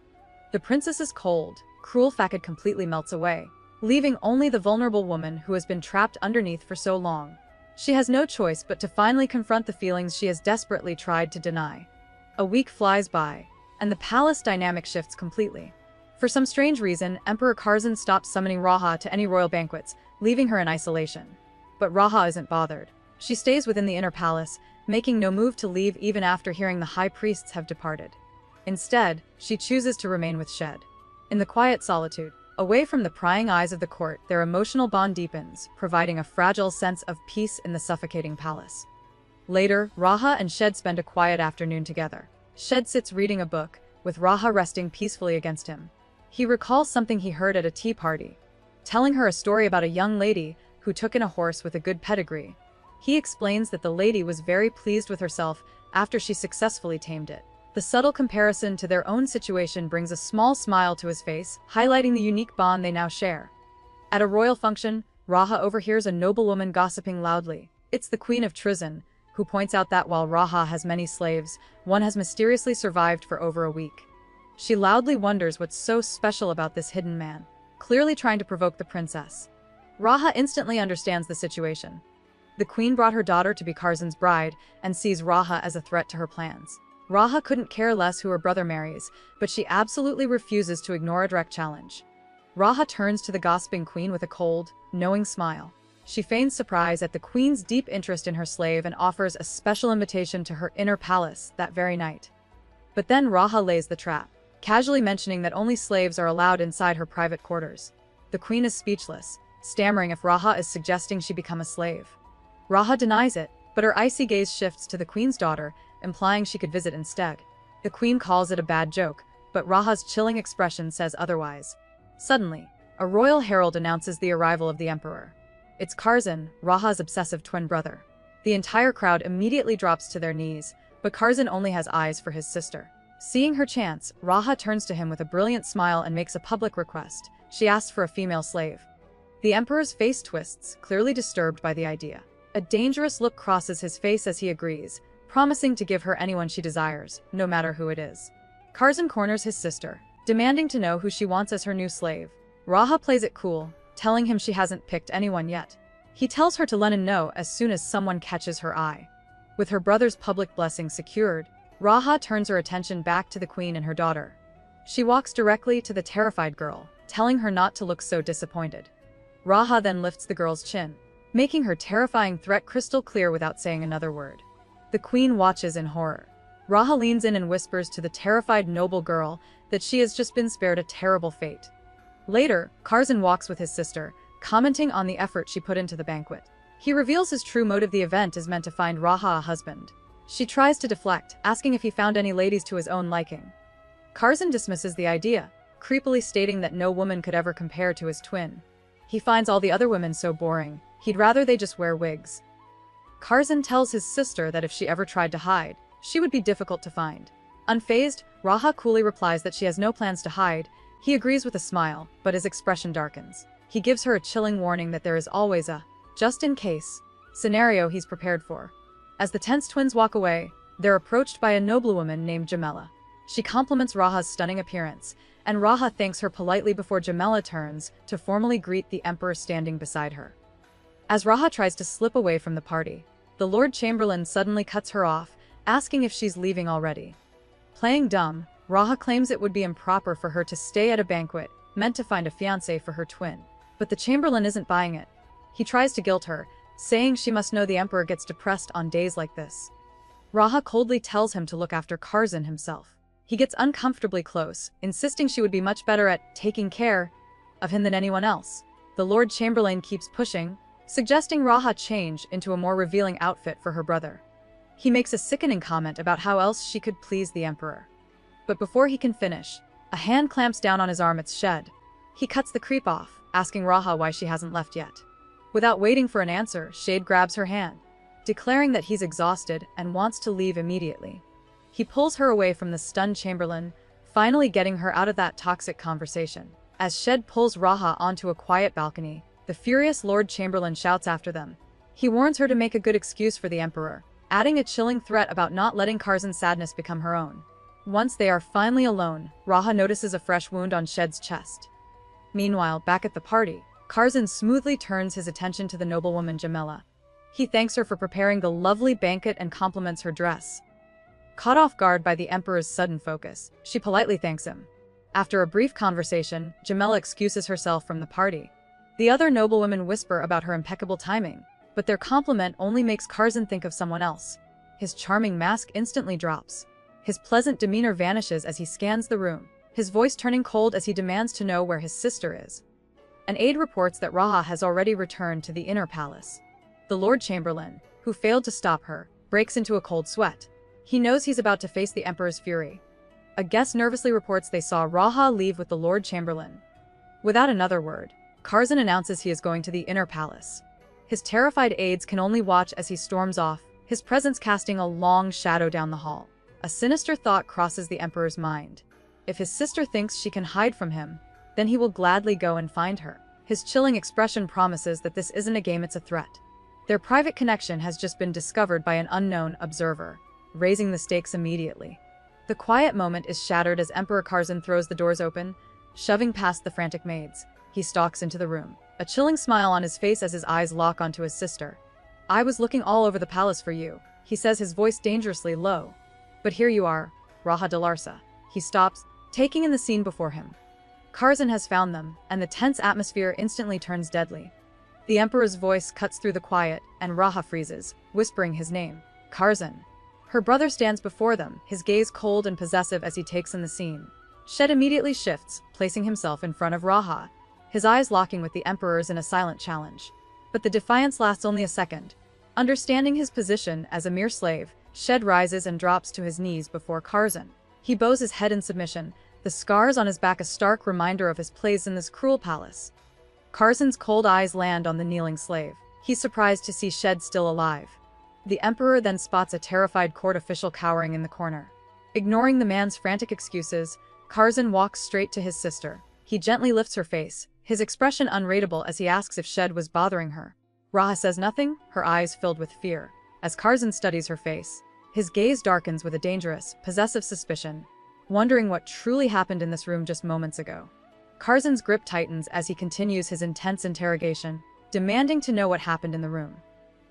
The princess's cold, cruel facade completely melts away, leaving only the vulnerable woman who has been trapped underneath for so long. She has no choice but to finally confront the feelings she has desperately tried to deny. A week flies by, and the palace dynamic shifts completely. For some strange reason, Emperor Kazan stops summoning Raha to any royal banquets, leaving her in isolation. But Raha isn't bothered. She stays within the inner palace, making no move to leave even after hearing the high priests have departed. Instead, she chooses to remain with Shed. In the quiet solitude, away from the prying eyes of the court, their emotional bond deepens, providing a fragile sense of peace in the suffocating palace. Later, Raha and Shed spend a quiet afternoon together. Shed sits reading a book, with Raha resting peacefully against him. He recalls something he heard at a tea party, telling her a story about a young lady who took in a horse with a good pedigree. He explains that the lady was very pleased with herself after she successfully tamed it. The subtle comparison to their own situation brings a small smile to his face, highlighting the unique bond they now share. At a royal function, Raha overhears a noblewoman gossiping loudly. It's the Queen of Trizon, who points out that while Raha has many slaves, one has mysteriously survived for over a week. She loudly wonders what's so special about this hidden man, clearly trying to provoke the princess. Raha instantly understands the situation. The queen brought her daughter to be Kazan's bride and sees Raha as a threat to her plans. Raha couldn't care less who her brother marries, but she absolutely refuses to ignore a direct challenge. Raha turns to the gossiping queen with a cold, knowing smile. She feigns surprise at the queen's deep interest in her slave and offers a special invitation to her inner palace that very night. But then Raha lays the trap, casually mentioning that only slaves are allowed inside her private quarters. The queen is speechless, stammering if Raha is suggesting she become a slave. Raha denies it, but her icy gaze shifts to the queen's daughter, implying she could visit instead. The queen calls it a bad joke, but Raha's chilling expression says otherwise. Suddenly, a royal herald announces the arrival of the emperor. It's Kazan, Raha's obsessive twin brother. The entire crowd immediately drops to their knees, but Kazan only has eyes for his sister. Seeing her chance, Raha turns to him with a brilliant smile and makes a public request. She asks for a female slave. The emperor's face twists, clearly disturbed by the idea. A dangerous look crosses his face as he agrees, promising to give her anyone she desires, no matter who it is. Kazan corners his sister, demanding to know who she wants as her new slave. Raha plays it cool, telling him she hasn't picked anyone yet. He tells her to let him know as soon as someone catches her eye. With her brother's public blessing secured, Raha turns her attention back to the queen and her daughter. She walks directly to the terrified girl, telling her not to look so disappointed. Raha then lifts the girl's chin, making her terrifying threat crystal clear without saying another word. The queen watches in horror. Raha leans in and whispers to the terrified noble girl that she has just been spared a terrible fate. Later, Kazan walks with his sister, commenting on the effort she put into the banquet. He reveals his true motive: the event is meant to find Raha a husband. She tries to deflect, asking if he found any ladies to his own liking. Kazan dismisses the idea, creepily stating that no woman could ever compare to his twin. He finds all the other women so boring, he'd rather they just wear wigs. Kazan tells his sister that if she ever tried to hide, she would be difficult to find. Unfazed, Raha coolly replies that she has no plans to hide. He agrees with a smile, but his expression darkens. He gives her a chilling warning that there is always a just-in-case scenario he's prepared for. As the tense twins walk away, they're approached by a noblewoman named Jamela. She compliments Raha's stunning appearance, and Raha thanks her politely before Jamela turns to formally greet the emperor standing beside her. As Raha tries to slip away from the party, the Lord Chamberlain suddenly cuts her off, asking if she's leaving already. Playing dumb, Raha claims it would be improper for her to stay at a banquet meant to find a fiancé for her twin. But the Chamberlain isn't buying it. He tries to guilt her, saying she must know the emperor gets depressed on days like this. Raha coldly tells him to look after Kazan himself. He gets uncomfortably close, insisting she would be much better at taking care of him than anyone else. The Lord Chamberlain keeps pushing, suggesting Raha change into a more revealing outfit for her brother. He makes a sickening comment about how else she could please the emperor. But before he can finish, a hand clamps down on his arm. It's Shed. He cuts the creep off, asking Raha why she hasn't left yet. Without waiting for an answer, Shade grabs her hand, declaring that he's exhausted and wants to leave immediately. He pulls her away from the stunned Chamberlain, finally getting her out of that toxic conversation. As Shed pulls Raha onto a quiet balcony, the furious Lord Chamberlain shouts after them. He warns her to make a good excuse for the emperor, adding a chilling threat about not letting Kazan's sadness become her own. Once they are finally alone, Raha notices a fresh wound on Shed's chest. Meanwhile, back at the party, Kazan smoothly turns his attention to the noblewoman Jamela. He thanks her for preparing the lovely banquet and compliments her dress. Caught off guard by the emperor's sudden focus, she politely thanks him. After a brief conversation, Jamela excuses herself from the party. The other noblewomen whisper about her impeccable timing, but their compliment only makes Kazan think of someone else. His charming mask instantly drops. His pleasant demeanor vanishes as he scans the room, his voice turning cold as he demands to know where his sister is. An aide reports that Raha has already returned to the inner palace. The Lord Chamberlain, who failed to stop her, breaks into a cold sweat. He knows he's about to face the emperor's fury. A guest nervously reports they saw Raha leave with the Lord Chamberlain. Without another word, Kazan announces he is going to the inner palace. His terrified aides can only watch as he storms off, his presence casting a long shadow down the hall. A sinister thought crosses the emperor's mind. If his sister thinks she can hide from him, then he will gladly go and find her. His chilling expression promises that this isn't a game, it's a threat. Their private connection has just been discovered by an unknown observer, raising the stakes immediately. The quiet moment is shattered as Emperor Kazan throws the doors open, shoving past the frantic maids. He stalks into the room, a chilling smile on his face as his eyes lock onto his sister. "I was looking all over the palace for you," he says, his voice dangerously low. "But here you are, Raha Delarsa." He stops, taking in the scene before him. Kazan has found them, and the tense atmosphere instantly turns deadly. The emperor's voice cuts through the quiet, and Raha freezes, whispering his name. Kazan. Her brother stands before them, his gaze cold and possessive as he takes in the scene. Shed immediately shifts, placing himself in front of Raha, his eyes locking with the emperor's in a silent challenge. But the defiance lasts only a second. Understanding his position as a mere slave, Shed rises and drops to his knees before Kazan. He bows his head in submission, the scars on his back a stark reminder of his place in this cruel palace. Kazan's cold eyes land on the kneeling slave. He's surprised to see Shed still alive. The emperor then spots a terrified court official cowering in the corner. Ignoring the man's frantic excuses, Kazan walks straight to his sister. He gently lifts her face, his expression unreadable as he asks if Shed was bothering her. Raha says nothing, her eyes filled with fear. As Kazan studies her face, his gaze darkens with a dangerous, possessive suspicion, wondering what truly happened in this room just moments ago. Kazan's grip tightens as he continues his intense interrogation, demanding to know what happened in the room.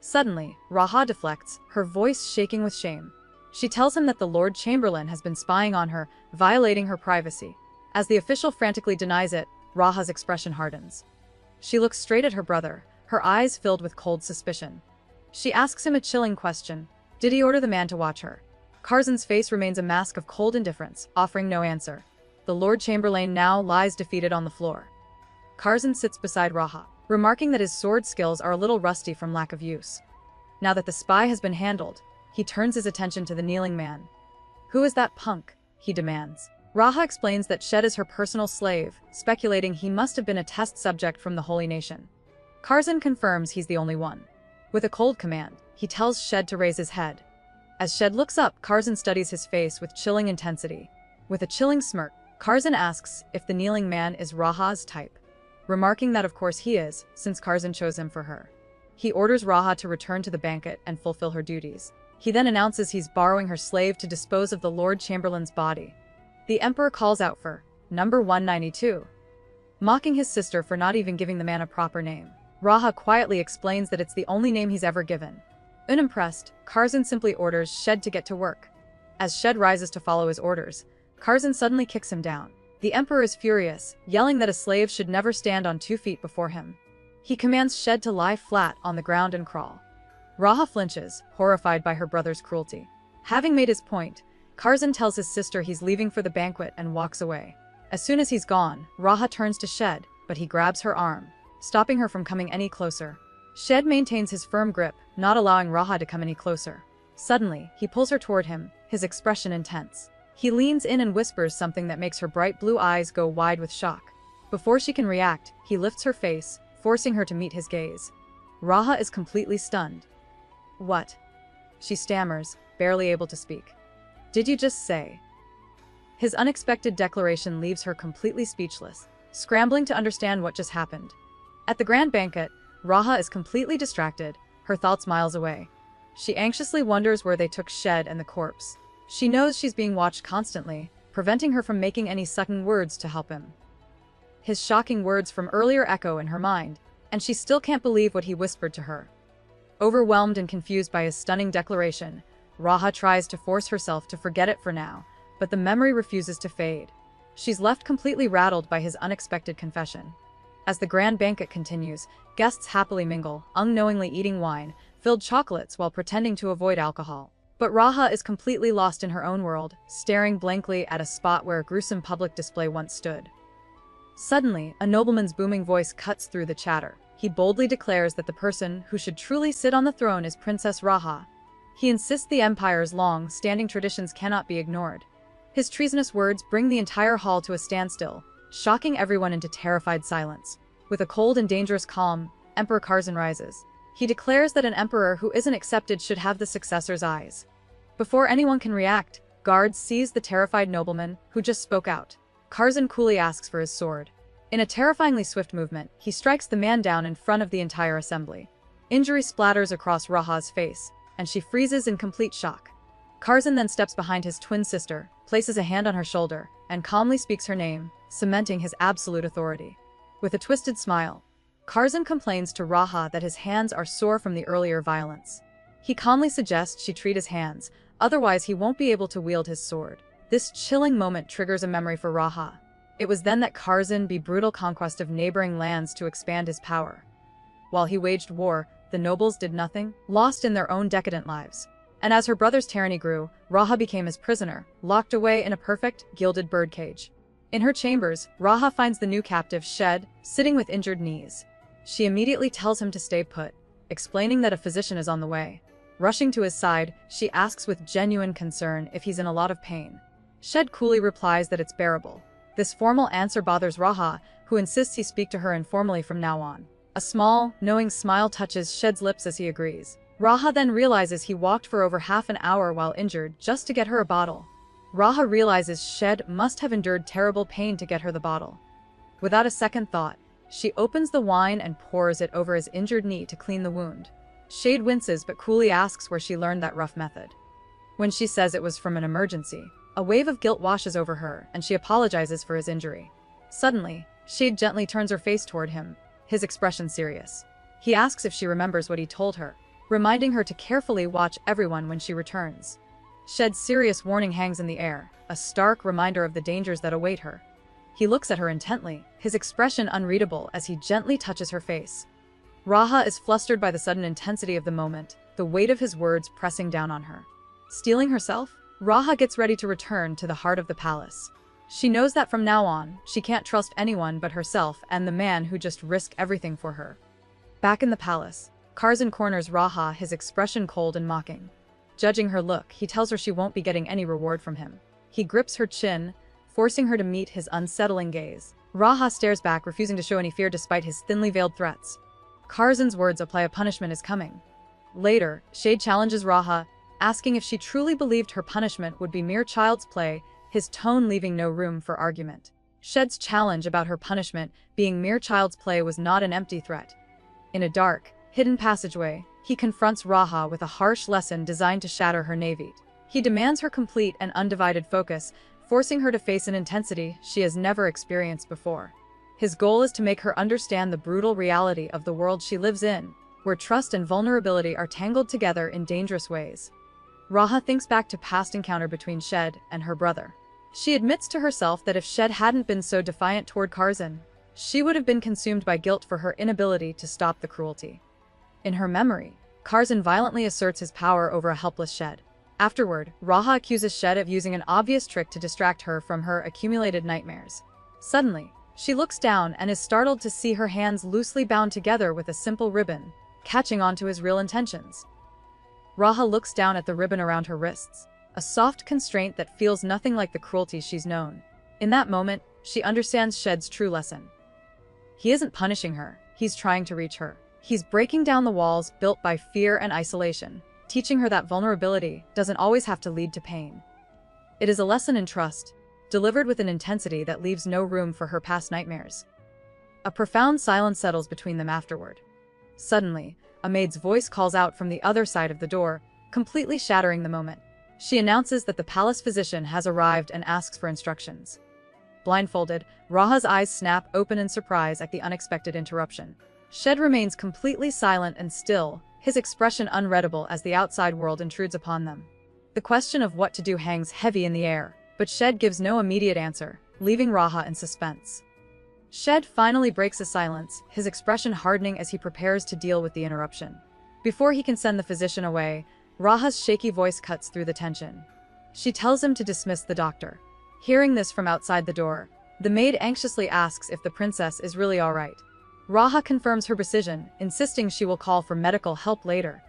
Suddenly, Raha deflects, her voice shaking with shame. She tells him that the Lord Chamberlain has been spying on her, violating her privacy. As the official frantically denies it, Raha's expression hardens. She looks straight at her brother, her eyes filled with cold suspicion. She asks him a chilling question. Did he order the man to watch her? Kazan's face remains a mask of cold indifference, offering no answer. The Lord Chamberlain now lies defeated on the floor. Kazan sits beside Raha, remarking that his sword skills are a little rusty from lack of use. Now that the spy has been handled, he turns his attention to the kneeling man. Who is that punk? He demands. Raha explains that Shed is her personal slave, speculating he must have been a test subject from the Holy Nation. Kazan confirms he's the only one. With a cold command, he tells Shed to raise his head. As Shed looks up, Kazan studies his face with chilling intensity. With a chilling smirk, Kazan asks if the kneeling man is Raha's type, remarking that of course he is, since Kazan chose him for her. He orders Raha to return to the banquet and fulfill her duties. He then announces he's borrowing her slave to dispose of the Lord Chamberlain's body. The emperor calls out for number 192, mocking his sister for not even giving the man a proper name. Raha quietly explains that it's the only name he's ever given. Unimpressed, Kazan simply orders Shed to get to work. As Shed rises to follow his orders, Kazan suddenly kicks him down. The emperor is furious, yelling that a slave should never stand on 2 feet before him. He commands Shed to lie flat on the ground and crawl. Raha flinches, horrified by her brother's cruelty. Having made his point, Kazan tells his sister he's leaving for the banquet and walks away. As soon as he's gone, Raha turns to Shed, but he grabs her arm, stopping her from coming any closer. Shed maintains his firm grip, not allowing Raha to come any closer. Suddenly, he pulls her toward him, his expression intense. He leans in and whispers something that makes her bright blue eyes go wide with shock. Before she can react, he lifts her face, forcing her to meet his gaze. Raha is completely stunned. What? She stammers, barely able to speak. Did you just say? His unexpected declaration leaves her completely speechless, scrambling to understand what just happened. At the grand banquet, Raha is completely distracted, her thoughts miles away. She anxiously wonders where they took Shed and the corpse. She knows she's being watched constantly, preventing her from making any sucking words to help him. His shocking words from earlier echo in her mind, and she still can't believe what he whispered to her. Overwhelmed and confused by his stunning declaration, Raha tries to force herself to forget it for now, but the memory refuses to fade. She's left completely rattled by his unexpected confession. As the grand banquet continues, guests happily mingle, unknowingly eating wine, filled chocolates while pretending to avoid alcohol. But Raha is completely lost in her own world, staring blankly at a spot where a gruesome public display once stood. Suddenly, a nobleman's booming voice cuts through the chatter. He boldly declares that the person who should truly sit on the throne is Princess Raha. He insists the empire's long-standing traditions cannot be ignored. His treasonous words bring the entire hall to a standstill, shocking everyone into terrified silence. With a cold and dangerous calm, Emperor Kazan rises. He declares that an emperor who isn't accepted should have the successor's eyes. Before anyone can react, guards seize the terrified nobleman who just spoke out. Kazan coolly asks for his sword. In a terrifyingly swift movement, he strikes the man down in front of the entire assembly. Injury splatters across Raha's face, and she freezes in complete shock. Kazan then steps behind his twin sister, places a hand on her shoulder, and calmly speaks her name, cementing his absolute authority. With a twisted smile, Kazan complains to Raha that his hands are sore from the earlier violence. He calmly suggests she treat his hands, otherwise he won't be able to wield his sword. This chilling moment triggers a memory for Raha. It was then that Kazan began brutal conquest of neighboring lands to expand his power. While he waged war, the nobles did nothing, lost in their own decadent lives. And as her brother's tyranny grew, Raha became his prisoner, locked away in a perfect, gilded birdcage. In her chambers, Raha finds the new captive, Shed, sitting with injured knees. She immediately tells him to stay put, explaining that a physician is on the way. Rushing to his side, she asks with genuine concern if he's in a lot of pain. Shed coolly replies that it's bearable. This formal answer bothers Raha, who insists he speak to her informally from now on. A small, knowing smile touches Shed's lips as he agrees. Raha then realizes he walked for over half an hour while injured just to get her a bottle. Raha realizes Shed must have endured terrible pain to get her the bottle. Without a second thought, she opens the wine and pours it over his injured knee to clean the wound. Shade winces but coolly asks where she learned that rough method. When she says it was from an emergency, a wave of guilt washes over her and she apologizes for his injury. Suddenly, Shade gently turns her face toward him, his expression serious. He asks if she remembers what he told her, reminding her to carefully watch everyone when she returns. Shed's serious warning hangs in the air, a stark reminder of the dangers that await her. He looks at her intently, his expression unreadable as he gently touches her face. Raha is flustered by the sudden intensity of the moment, the weight of his words pressing down on her. Steeling herself, Raha gets ready to return to the heart of the palace. She knows that from now on, she can't trust anyone but herself and the man who just risked everything for her. Back in the palace, Kazan corners Raha, his expression cold and mocking. Judging her look, he tells her she won't be getting any reward from him. He grips her chin, forcing her to meet his unsettling gaze. Raha stares back, refusing to show any fear despite his thinly veiled threats. Kazan's words imply a punishment is coming. Later, Shade challenges Raha, asking if she truly believed her punishment would be mere child's play, his tone leaving no room for argument. Shed's challenge about her punishment being mere child's play was not an empty threat. In a dark, hidden passageway, he confronts Raha with a harsh lesson designed to shatter her naivete. He demands her complete and undivided focus, forcing her to face an intensity she has never experienced before. His goal is to make her understand the brutal reality of the world she lives in, where trust and vulnerability are tangled together in dangerous ways. Raha thinks back to past encounter between Shed and her brother. She admits to herself that if Shed hadn't been so defiant toward Kazan, she would have been consumed by guilt for her inability to stop the cruelty. In her memory, Kazan violently asserts his power over a helpless Shed. Afterward, Raha accuses Shed of using an obvious trick to distract her from her accumulated nightmares. Suddenly, she looks down and is startled to see her hands loosely bound together with a simple ribbon, catching on to his real intentions. Raha looks down at the ribbon around her wrists, a soft constraint that feels nothing like the cruelty she's known. In that moment, she understands Shed's true lesson. He isn't punishing her, he's trying to reach her. He's breaking down the walls built by fear and isolation, teaching her that vulnerability doesn't always have to lead to pain. It is a lesson in trust, delivered with an intensity that leaves no room for her past nightmares. A profound silence settles between them afterward. Suddenly, a maid's voice calls out from the other side of the door, completely shattering the moment. She announces that the palace physician has arrived and asks for instructions. Blindfolded, Raha's eyes snap open in surprise at the unexpected interruption. Shed remains completely silent and still, his expression unreadable as the outside world intrudes upon them. The question of what to do hangs heavy in the air, but Shed gives no immediate answer, leaving Raha in suspense. Shed finally breaks the silence, his expression hardening as he prepares to deal with the interruption. Before he can send the physician away, Raha's shaky voice cuts through the tension. She tells him to dismiss the doctor. Hearing this from outside the door, the maid anxiously asks if the princess is really all right. Raha confirms her precision, insisting she will call for medical help later.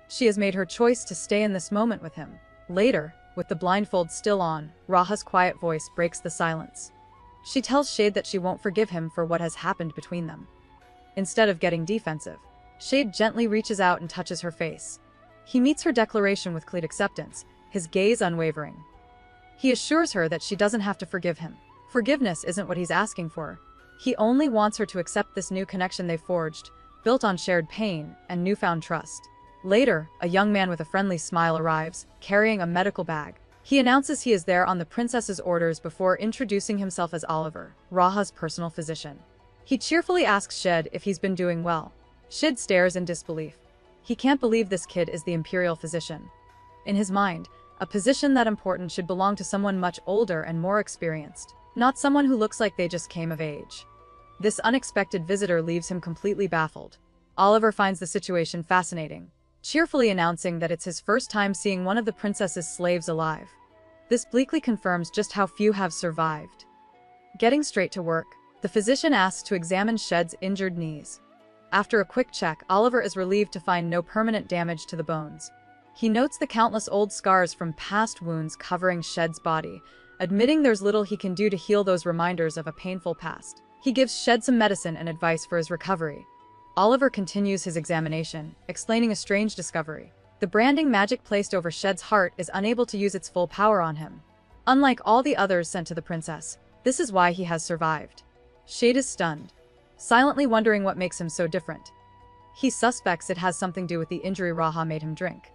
She has made her choice to stay in this moment with him. Later, with the blindfold still on, Raha's quiet voice breaks the silence. She tells Shade that she won't forgive him for what has happened between them. Instead of getting defensive, Shade gently reaches out and touches her face. He meets her declaration with complete acceptance, his gaze unwavering. He assures her that she doesn't have to forgive him. Forgiveness isn't what he's asking for. He only wants her to accept this new connection they forged, built on shared pain and newfound trust. Later, a young man with a friendly smile arrives, carrying a medical bag. He announces he is there on the princess's orders before introducing himself as Oliver, Raha's personal physician. He cheerfully asks Shed if he's been doing well. Shed stares in disbelief. He can't believe this kid is the imperial physician. In his mind, a position that important should belong to someone much older and more experienced, not someone who looks like they just came of age. This unexpected visitor leaves him completely baffled. Oliver finds the situation fascinating, cheerfully announcing that it's his first time seeing one of the princess's slaves alive. This bleakly confirms just how few have survived. Getting straight to work, the physician asks to examine Shed's injured knees. After a quick check, Oliver is relieved to find no permanent damage to the bones. He notes the countless old scars from past wounds covering Shed's body, admitting there's little he can do to heal those reminders of a painful past. He gives Shed some medicine and advice for his recovery. Oliver continues his examination, explaining a strange discovery. The branding magic placed over Shed's heart is unable to use its full power on him. Unlike all the others sent to the princess, this is why he has survived. Shade is stunned, silently wondering what makes him so different. He suspects it has something to do with the injury Raha made him drink.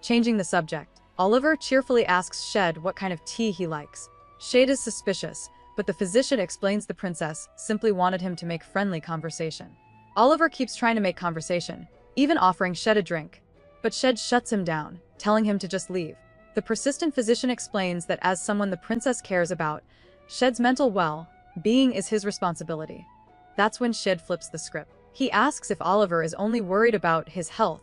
Changing the subject, Oliver cheerfully asks Shed what kind of tea he likes. Shade is suspicious, but the physician explains the princess simply wanted him to make friendly conversation. Oliver keeps trying to make conversation, even offering Shed a drink. But Shed shuts him down, telling him to just leave. The persistent physician explains that as someone the princess cares about, Shed's mental well-being is his responsibility. That's when Shed flips the script. He asks if Oliver is only worried about his health,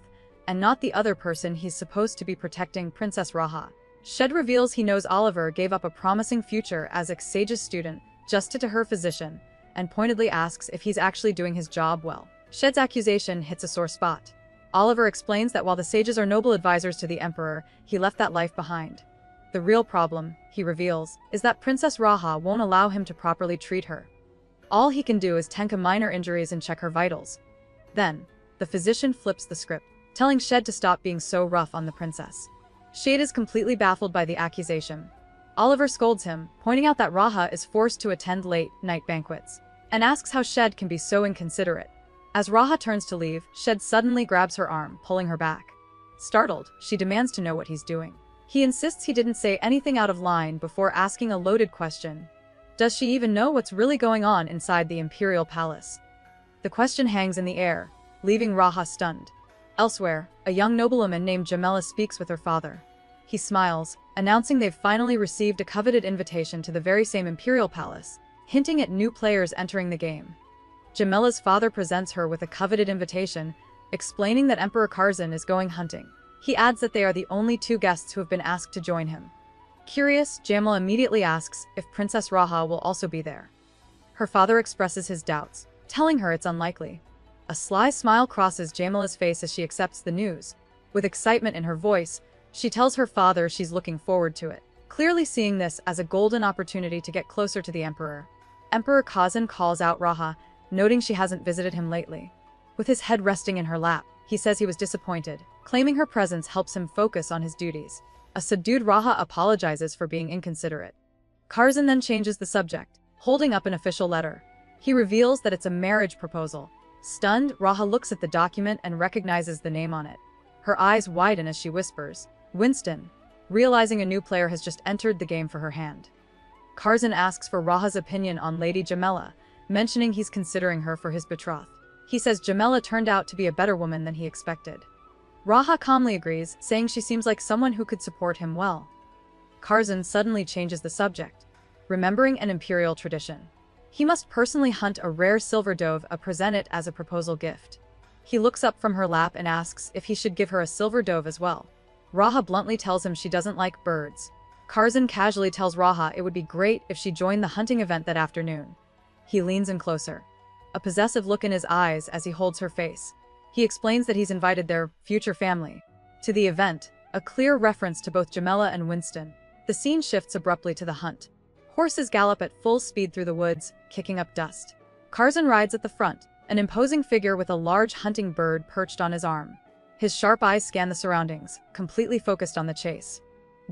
and not the other person he's supposed to be protecting, Princess Raha. Shed reveals he knows Oliver gave up a promising future as a Sage's student just to her physician, and pointedly asks if he's actually doing his job well. Shed's accusation hits a sore spot. Oliver explains that while the sages are noble advisors to the Emperor, he left that life behind. The real problem, he reveals, is that Princess Raha won't allow him to properly treat her. All he can do is tend to minor injuries and check her vitals. Then, the physician flips the script, telling Shed to stop being so rough on the princess. Shade is completely baffled by the accusation. Oliver scolds him, pointing out that Raha is forced to attend late-night banquets, and asks how Shed can be so inconsiderate. As Raha turns to leave, Shed suddenly grabs her arm, pulling her back. Startled, she demands to know what he's doing. He insists he didn't say anything out of line before asking a loaded question. Does she even know what's really going on inside the Imperial Palace? The question hangs in the air, leaving Raha stunned. Elsewhere, a young noblewoman named Jamela speaks with her father. He smiles, announcing they've finally received a coveted invitation to the very same Imperial Palace, hinting at new players entering the game. Jamela's father presents her with a coveted invitation, explaining that Emperor Kazan is going hunting. He adds that they are the only two guests who have been asked to join him. Curious, Jamela immediately asks if Princess Raha will also be there. Her father expresses his doubts, telling her it's unlikely. A sly smile crosses Jamela's face as she accepts the news. With excitement in her voice, she tells her father she's looking forward to it, clearly seeing this as a golden opportunity to get closer to the Emperor. Emperor Kazan calls out Raha, noting she hasn't visited him lately. With his head resting in her lap, he says he was disappointed, claiming her presence helps him focus on his duties. A subdued Raha apologizes for being inconsiderate. Kazan then changes the subject, holding up an official letter. He reveals that it's a marriage proposal. Stunned, Raha looks at the document and recognizes the name on it. Her eyes widen as she whispers, "Winston," realizing a new player has just entered the game for her hand. Kazan asks for Raha's opinion on Lady Jamela, mentioning he's considering her for his betrothed. He says Jamela turned out to be a better woman than he expected. Raha calmly agrees, saying she seems like someone who could support him well. Kazan suddenly changes the subject, remembering an imperial tradition. He must personally hunt a rare silver dove and present it as a proposal gift. He looks up from her lap and asks if he should give her a silver dove as well. Raha bluntly tells him she doesn't like birds. Kazan casually tells Raha it would be great if she joined the hunting event that afternoon. He leans in closer, a possessive look in his eyes as he holds her face. He explains that he's invited their future family to the event, a clear reference to both Jamela and Winston. The scene shifts abruptly to the hunt. Horses gallop at full speed through the woods, kicking up dust. Kazan rides at the front, an imposing figure with a large hunting bird perched on his arm. His sharp eyes scan the surroundings, completely focused on the chase.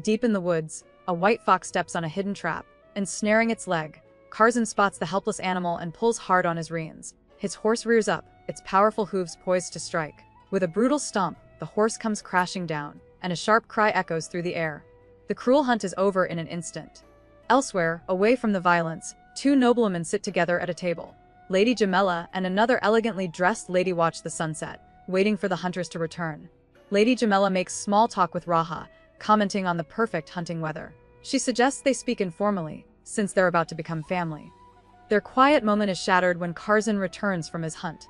Deep in the woods, a white fox steps on a hidden trap, ensnaring its leg. Kazan spots the helpless animal and pulls hard on his reins. His horse rears up, its powerful hooves poised to strike. With a brutal stomp, the horse comes crashing down, and a sharp cry echoes through the air. The cruel hunt is over in an instant. Elsewhere, away from the violence, two noblewomen sit together at a table. Lady Jamela and another elegantly dressed lady watch the sunset, waiting for the hunters to return. Lady Jamela makes small talk with Raha, commenting on the perfect hunting weather. She suggests they speak informally, since they're about to become family. Their quiet moment is shattered when Kazan returns from his hunt.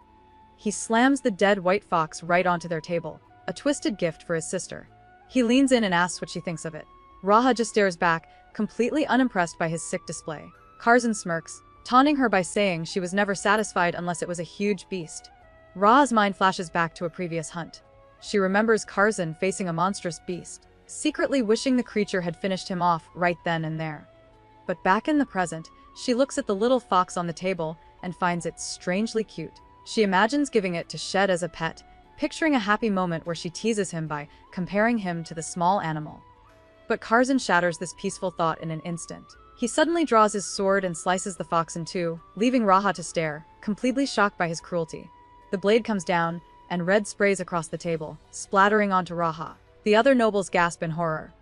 He slams the dead white fox right onto their table, a twisted gift for his sister. He leans in and asks what she thinks of it. Raha just stares back, completely unimpressed by his sick display. Kazan smirks, taunting her by saying she was never satisfied unless it was a huge beast. Ra's mind flashes back to a previous hunt. She remembers Kazan facing a monstrous beast, secretly wishing the creature had finished him off right then and there. But back in the present, she looks at the little fox on the table and finds it strangely cute. She imagines giving it to Shed as a pet, picturing a happy moment where she teases him by comparing him to the small animal. But Kazan shatters this peaceful thought in an instant. He suddenly draws his sword and slices the fox in two, leaving Raha to stare, completely shocked by his cruelty. The blade comes down, and red sprays across the table, splattering onto Raha. The other nobles gasp in horror.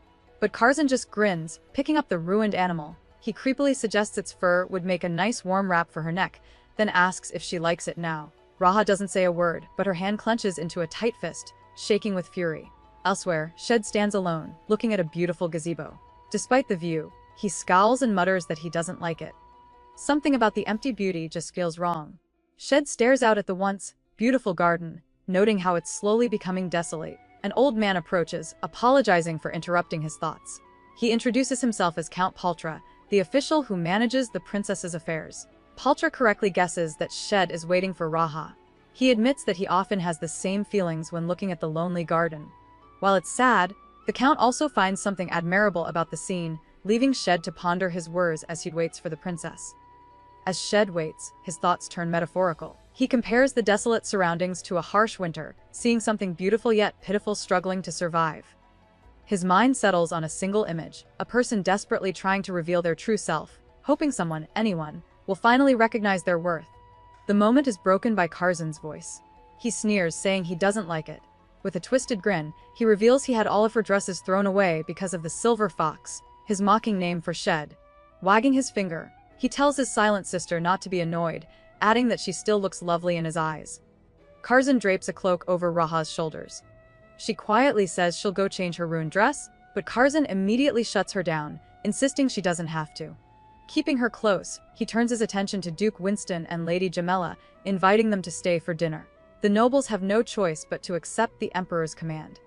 But Kazan just grins, picking up the ruined animal. He creepily suggests its fur would make a nice warm wrap for her neck, then asks if she likes it now. Raha doesn't say a word, but her hand clenches into a tight fist, shaking with fury. Elsewhere, Shed stands alone, looking at a beautiful gazebo. Despite the view, he scowls and mutters that he doesn't like it. Something about the empty beauty just feels wrong. Shed stares out at the once beautiful garden, noting how it's slowly becoming desolate. An old man approaches, apologizing for interrupting his thoughts. He introduces himself as Count Paltra, the official who manages the princess's affairs. Paltra correctly guesses that Shed is waiting for Raha. He admits that he often has the same feelings when looking at the lonely garden. While it's sad, the Count also finds something admirable about the scene, leaving Shed to ponder his words as he waits for the princess. As Shed waits, his thoughts turn metaphorical. He compares the desolate surroundings to a harsh winter, seeing something beautiful yet pitiful struggling to survive. His mind settles on a single image, a person desperately trying to reveal their true self, hoping someone, anyone, will finally recognize their worth. The moment is broken by Kazan's voice. He sneers, saying he doesn't like it. With a twisted grin, he reveals he had all of her dresses thrown away because of the silver fox, his mocking name for Shed. Wagging his finger, he tells his silent sister not to be annoyed, adding that she still looks lovely in his eyes. Kazan drapes a cloak over Raha's shoulders. She quietly says she'll go change her ruined dress, but Kazan immediately shuts her down, insisting she doesn't have to. Keeping her close, he turns his attention to Duke Winston and Lady Jamela, inviting them to stay for dinner. The nobles have no choice but to accept the emperor's command.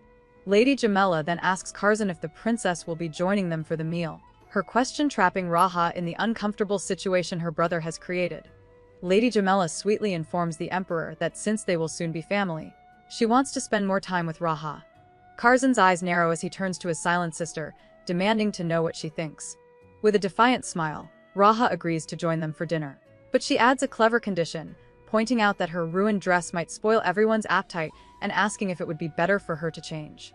Lady Jamela then asks Kazan if the princess will be joining them for the meal, her question trapping Raha in the uncomfortable situation her brother has created. Lady Jamela sweetly informs the emperor that since they will soon be family, she wants to spend more time with Raha. Kazan's eyes narrow as he turns to his silent sister, demanding to know what she thinks. With a defiant smile, Raha agrees to join them for dinner. But she adds a clever condition, pointing out that her ruined dress might spoil everyone's appetite and asking if it would be better for her to change.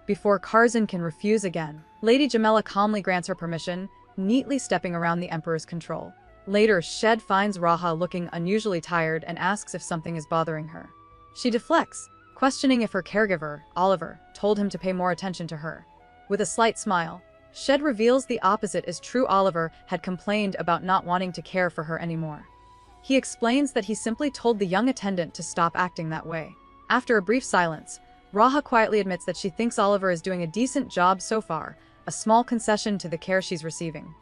Before Kazan can refuse again, Lady Jamela calmly grants her permission, neatly stepping around the emperor's control. Later, Shed finds Raha looking unusually tired and asks if something is bothering her. She deflects, questioning if her caregiver, Oliver, told him to pay more attention to her. With a slight smile, Shed reveals the opposite, as true Oliver had complained about not wanting to care for her anymore. He explains that he simply told the young attendant to stop acting that way. After a brief silence, Raha quietly admits that she thinks Oliver is doing a decent job so far, a small concession to the care she's receiving.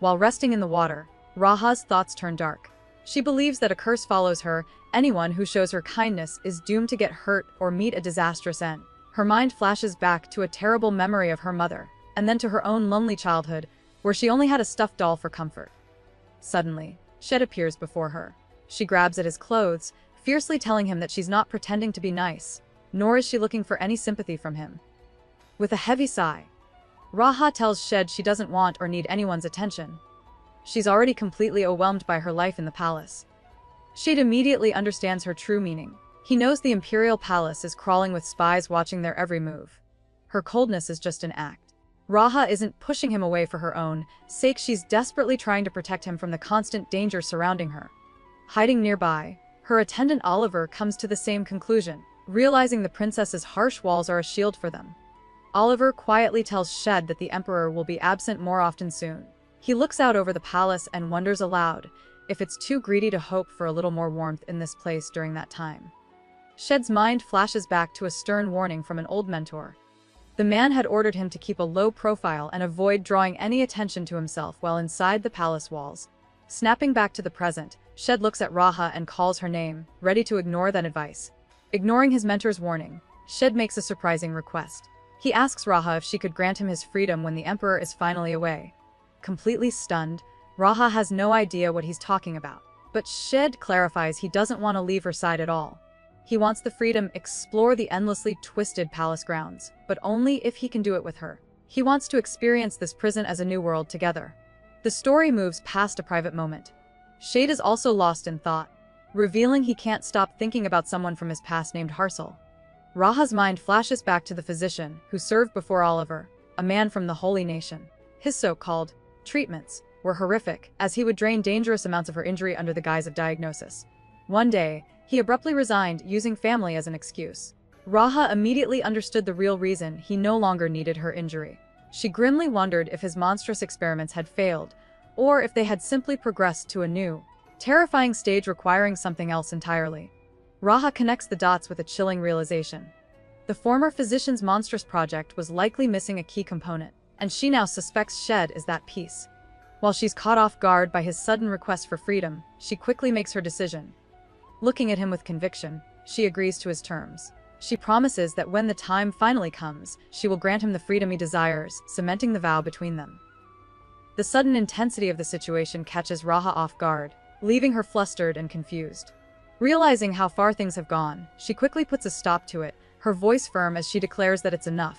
While resting in the water, Raha's thoughts turn dark. She believes that a curse follows her. Anyone who shows her kindness is doomed to get hurt or meet a disastrous end. Her mind flashes back to a terrible memory of her mother, and then to her own lonely childhood, where she only had a stuffed doll for comfort. Suddenly, Shed appears before her. She grabs at his clothes, fiercely telling him that she's not pretending to be nice, nor is she looking for any sympathy from him. With a heavy sigh, Raha tells Shed she doesn't want or need anyone's attention. She's already completely overwhelmed by her life in the palace. Shed immediately understands her true meaning. He knows the imperial palace is crawling with spies watching their every move. Her coldness is just an act. Raha isn't pushing him away for her own sake, she's desperately trying to protect him from the constant danger surrounding her. Hiding nearby, her attendant Oliver comes to the same conclusion, realizing the princess's harsh walls are a shield for them. Oliver quietly tells Shed that the emperor will be absent more often soon. He looks out over the palace and wonders aloud if it's too greedy to hope for a little more warmth in this place during that time. Shed's mind flashes back to a stern warning from an old mentor. The man had ordered him to keep a low profile and avoid drawing any attention to himself while inside the palace walls. Snapping back to the present, Shed looks at Raha and calls her name, ready to ignore that advice. Ignoring his mentor's warning, Shed makes a surprising request. He asks Raha if she could grant him his freedom when the emperor is finally away. Completely stunned, Raha has no idea what he's talking about, but Shed clarifies he doesn't want to leave her side at all. He wants the freedom to explore the endlessly twisted palace grounds, but only if he can do it with her. He wants to experience this prison as a new world together. The story moves past a private moment. Shade is also lost in thought, revealing he can't stop thinking about someone from his past named Harsel. Raha's mind flashes back to the physician who served before Oliver, a man from the Holy Nation. His so-called treatments were horrific, as he would drain dangerous amounts of her injury under the guise of diagnosis. One day, he abruptly resigned, using family as an excuse. Raha immediately understood the real reason he no longer needed her injury. She grimly wondered if his monstrous experiments had failed, or if they had simply progressed to a new, terrifying stage requiring something else entirely. Raha connects the dots with a chilling realization. The former physician's monstrous project was likely missing a key component, and she now suspects Shed is that piece. While she's caught off guard by his sudden request for freedom, she quickly makes her decision. Looking at him with conviction, she agrees to his terms. She promises that when the time finally comes, she will grant him the freedom he desires, cementing the vow between them. The sudden intensity of the situation catches Raha off guard, leaving her flustered and confused. Realizing how far things have gone, she quickly puts a stop to it, her voice firm as she declares that it's enough.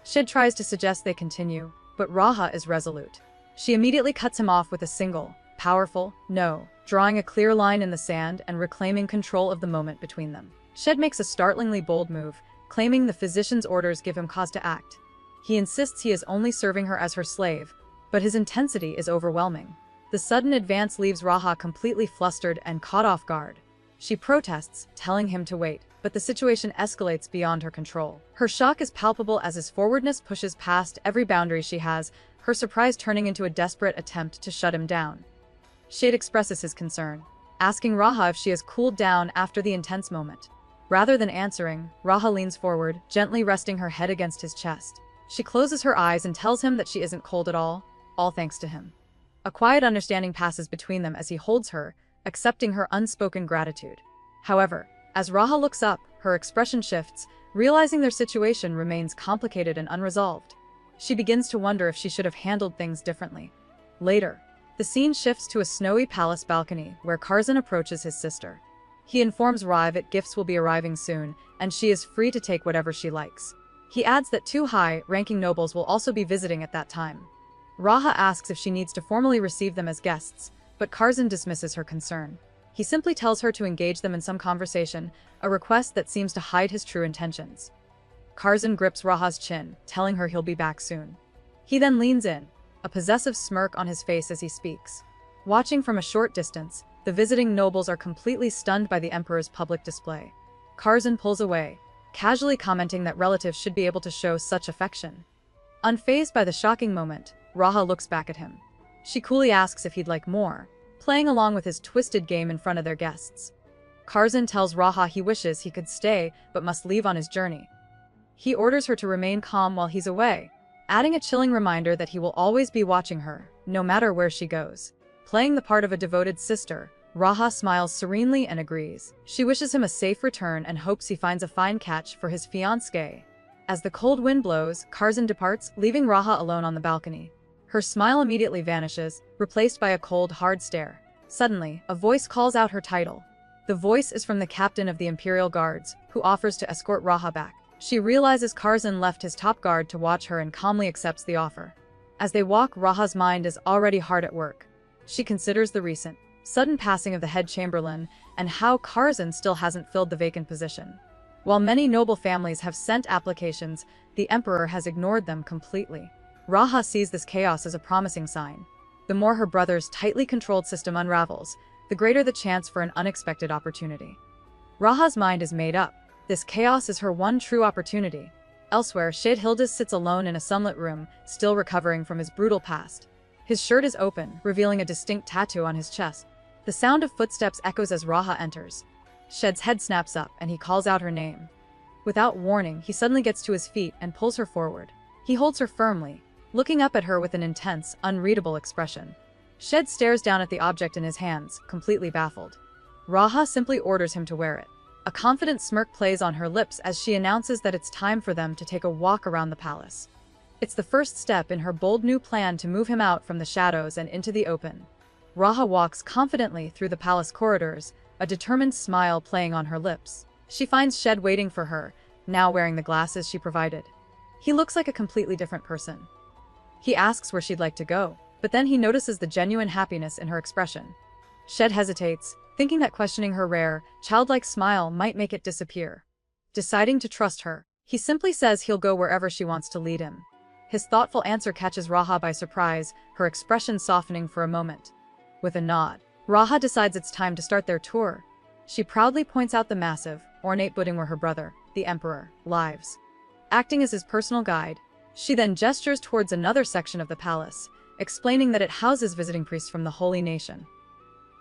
Shed tries to suggest they continue, but Raha is resolute. She immediately cuts him off with a single, powerful no, drawing a clear line in the sand and reclaiming control of the moment between them. Shed makes a startlingly bold move, claiming the physician's orders give him cause to act. He insists he is only serving her as her slave, but his intensity is overwhelming. The sudden advance leaves Raha completely flustered and caught off guard. She protests, telling him to wait, but the situation escalates beyond her control. Her shock is palpable as his forwardness pushes past every boundary she has, her surprise turning into a desperate attempt to shut him down. Shade expresses his concern, asking Raha if she has cooled down after the intense moment. Rather than answering, Raha leans forward, gently resting her head against his chest. She closes her eyes and tells him that she isn't cold at all thanks to him. A quiet understanding passes between them as he holds her, accepting her unspoken gratitude. However, as Raha looks up, her expression shifts, realizing their situation remains complicated and unresolved. She begins to wonder if she should have handled things differently. Later, the scene shifts to a snowy palace balcony where Kazan approaches his sister. He informs Rive that gifts will be arriving soon, and she is free to take whatever she likes. He adds that two high-ranking nobles will also be visiting at that time. Raha asks if she needs to formally receive them as guests, but Kazan dismisses her concern. He simply tells her to engage them in some conversation, a request that seems to hide his true intentions. Kazan grips Raha's chin, telling her he'll be back soon. He then leans in, a possessive smirk on his face as he speaks. Watching from a short distance, the visiting nobles are completely stunned by the Emperor's public display. Kazan pulls away, casually commenting that relatives should be able to show such affection. Unfazed by the shocking moment, Raha looks back at him. She coolly asks if he'd like more, playing along with his twisted game in front of their guests. Kazan tells Raha he wishes he could stay but must leave on his journey. He orders her to remain calm while he's away, adding a chilling reminder that he will always be watching her, no matter where she goes. Playing the part of a devoted sister, Raha smiles serenely and agrees. She wishes him a safe return and hopes he finds a fine catch for his fiancée. As the cold wind blows, Kazan departs, leaving Raha alone on the balcony. Her smile immediately vanishes, replaced by a cold, hard stare. Suddenly, a voice calls out her title. The voice is from the captain of the Imperial Guards, who offers to escort Raha back. She realizes Kazan left his top guard to watch her and calmly accepts the offer. As they walk, Raha's mind is already hard at work. She considers the recent, sudden passing of the head chamberlain and how Kazan still hasn't filled the vacant position. While many noble families have sent applications, the Emperor has ignored them completely. Raha sees this chaos as a promising sign. The more her brother's tightly controlled system unravels, the greater the chance for an unexpected opportunity. Raha's mind is made up. This chaos is her one true opportunity. Elsewhere, Shade Hildas sits alone in a sunlit room, still recovering from his brutal past. His shirt is open, revealing a distinct tattoo on his chest. The sound of footsteps echoes as Raha enters. Shed's head snaps up, and he calls out her name. Without warning, he suddenly gets to his feet and pulls her forward. He holds her firmly, looking up at her with an intense, unreadable expression. Shed stares down at the object in his hands, completely baffled. Raha simply orders him to wear it. A confident smirk plays on her lips as she announces that it's time for them to take a walk around the palace. It's the first step in her bold new plan to move him out from the shadows and into the open. Raha walks confidently through the palace corridors, a determined smile playing on her lips. She finds Shed waiting for her, now wearing the glasses she provided. He looks like a completely different person. He asks where she'd like to go, but then he notices the genuine happiness in her expression. Shed hesitates, thinking that questioning her rare, childlike smile might make it disappear. Deciding to trust her, he simply says he'll go wherever she wants to lead him. His thoughtful answer catches Raha by surprise, her expression softening for a moment. With a nod, Raha decides it's time to start their tour. She proudly points out the massive, ornate building where her brother, the Emperor, lives. Acting as his personal guide, she then gestures towards another section of the palace, explaining that it houses visiting priests from the Holy Nation.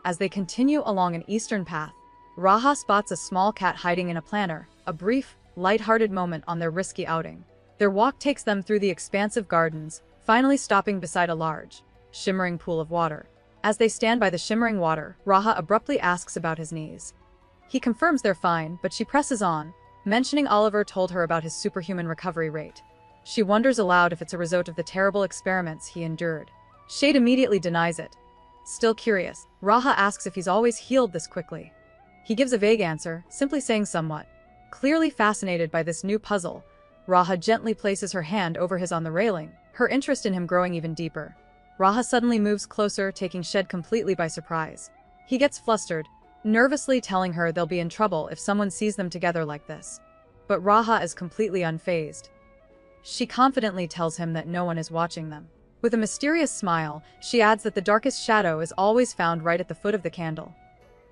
As they continue along an eastern path, Raha spots a small cat hiding in a planter, a brief, light-hearted moment on their risky outing. Their walk takes them through the expansive gardens, finally stopping beside a large, shimmering pool of water. As they stand by the shimmering water, Raha abruptly asks about his knees. He confirms they're fine, but she presses on, mentioning Oliver told her about his superhuman recovery rate. She wonders aloud if it's a result of the terrible experiments he endured. Shade immediately denies it. Still curious, Raha asks if he's always healed this quickly. He gives a vague answer, simply saying somewhat. Clearly fascinated by this new puzzle, Raha gently places her hand over his on the railing, her interest in him growing even deeper. Raha suddenly moves closer, taking Shed completely by surprise. He gets flustered, nervously telling her they'll be in trouble if someone sees them together like this. But Raha is completely unfazed. She confidently tells him that no one is watching them. With a mysterious smile, she adds that the darkest shadow is always found right at the foot of the candle.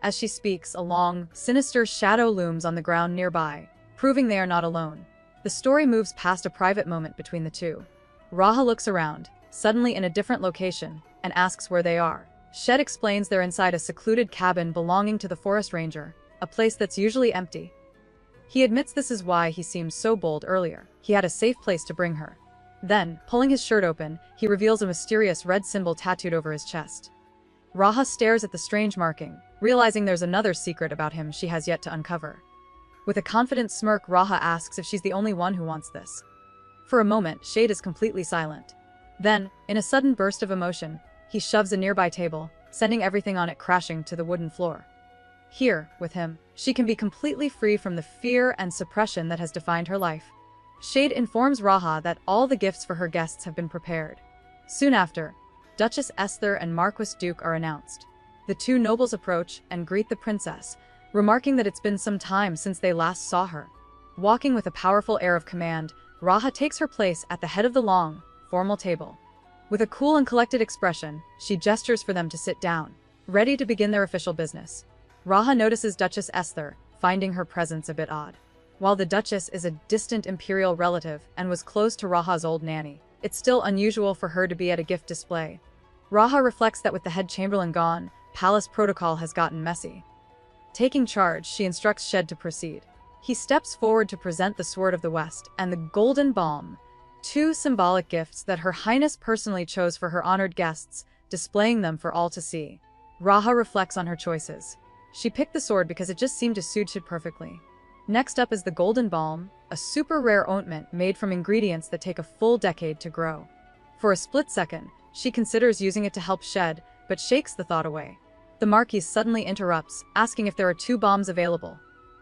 As she speaks, a long, sinister shadow looms on the ground nearby, proving they are not alone. The story moves past a private moment between the two. Raha looks around, suddenly in a different location, and asks where they are. Shed explains they're inside a secluded cabin belonging to the forest ranger, a place that's usually empty. He admits this is why he seemed so bold earlier. He had a safe place to bring her. Then, pulling his shirt open, he reveals a mysterious red symbol tattooed over his chest. Raha stares at the strange marking, realizing there's another secret about him she has yet to uncover. With a confident smirk, Raha asks if she's the only one who wants this. For a moment, Shade is completely silent. Then, in a sudden burst of emotion, he shoves a nearby table, sending everything on it crashing to the wooden floor. Here, with him, she can be completely free from the fear and suppression that has defined her life. Shade informs Raha that all the gifts for her guests have been prepared. Soon after, Duchess Esther and Marquis Duke are announced. The two nobles approach and greet the princess, remarking that it's been some time since they last saw her. Walking with a powerful air of command, Raha takes her place at the head of the long, formal table. With a cool and collected expression, she gestures for them to sit down, ready to begin their official business. Raha notices Duchess Esther, finding her presence a bit odd. While the Duchess is a distant imperial relative and was close to Raha's old nanny, it's still unusual for her to be at a gift display. Raha reflects that with the head chamberlain gone, palace protocol has gotten messy. Taking charge, she instructs Shed to proceed. He steps forward to present the Sword of the West and the Golden Balm, two symbolic gifts that Her Highness personally chose for her honored guests, displaying them for all to see. Raha reflects on her choices. She picked the sword because it just seemed to suit Shed perfectly. Next up is the Golden Balm, a super rare ointment made from ingredients that take a full decade to grow. For a split second, she considers using it to help Shed, but shakes the thought away. The Marquis suddenly interrupts, asking if there are 2 bombs available.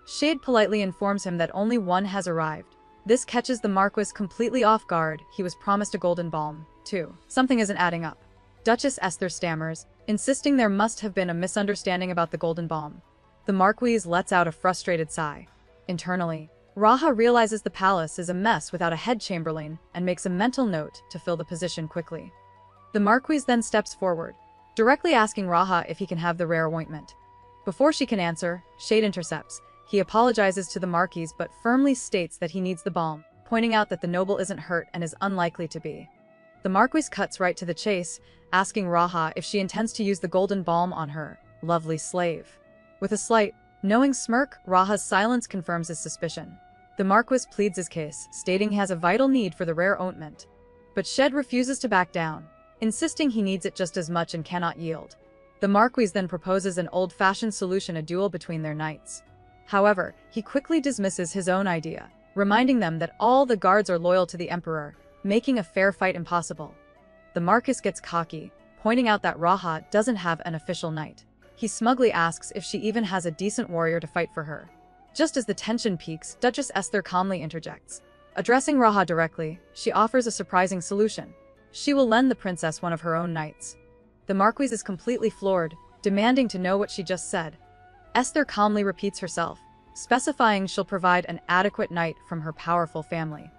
Shade politely informs him that only one has arrived. This catches the Marquis completely off guard. He was promised a golden balm, too. Something isn't adding up. Duchess Esther stammers, insisting there must have been a misunderstanding about the golden balm. The Marquis lets out a frustrated sigh. Internally, Raha realizes the palace is a mess without a head chamberlain and makes a mental note to fill the position quickly. The Marquis then steps forward, directly asking Raha if he can have the rare ointment. Before she can answer, Shade intercepts. He apologizes to the Marquis but firmly states that he needs the balm, pointing out that the noble isn't hurt and is unlikely to be. The Marquis cuts right to the chase, asking Raha if she intends to use the golden balm on her lovely slave. With a slight, knowing smirk, Raha's silence confirms his suspicion. The Marquis pleads his case, stating he has a vital need for the rare ointment. But Shed refuses to back down, insisting he needs it just as much and cannot yield. The Marquis then proposes an old-fashioned solution, a duel between their knights. However, he quickly dismisses his own idea, reminding them that all the guards are loyal to the Emperor, making a fair fight impossible. The Marquis gets cocky, pointing out that Raha doesn't have an official knight. He smugly asks if she even has a decent warrior to fight for her. Just as the tension peaks, Duchess Esther calmly interjects. Addressing Raha directly, she offers a surprising solution. She will lend the princess one of her own knights. The Marquise is completely floored, demanding to know what she just said. Esther calmly repeats herself, specifying she'll provide an adequate knight from her powerful family.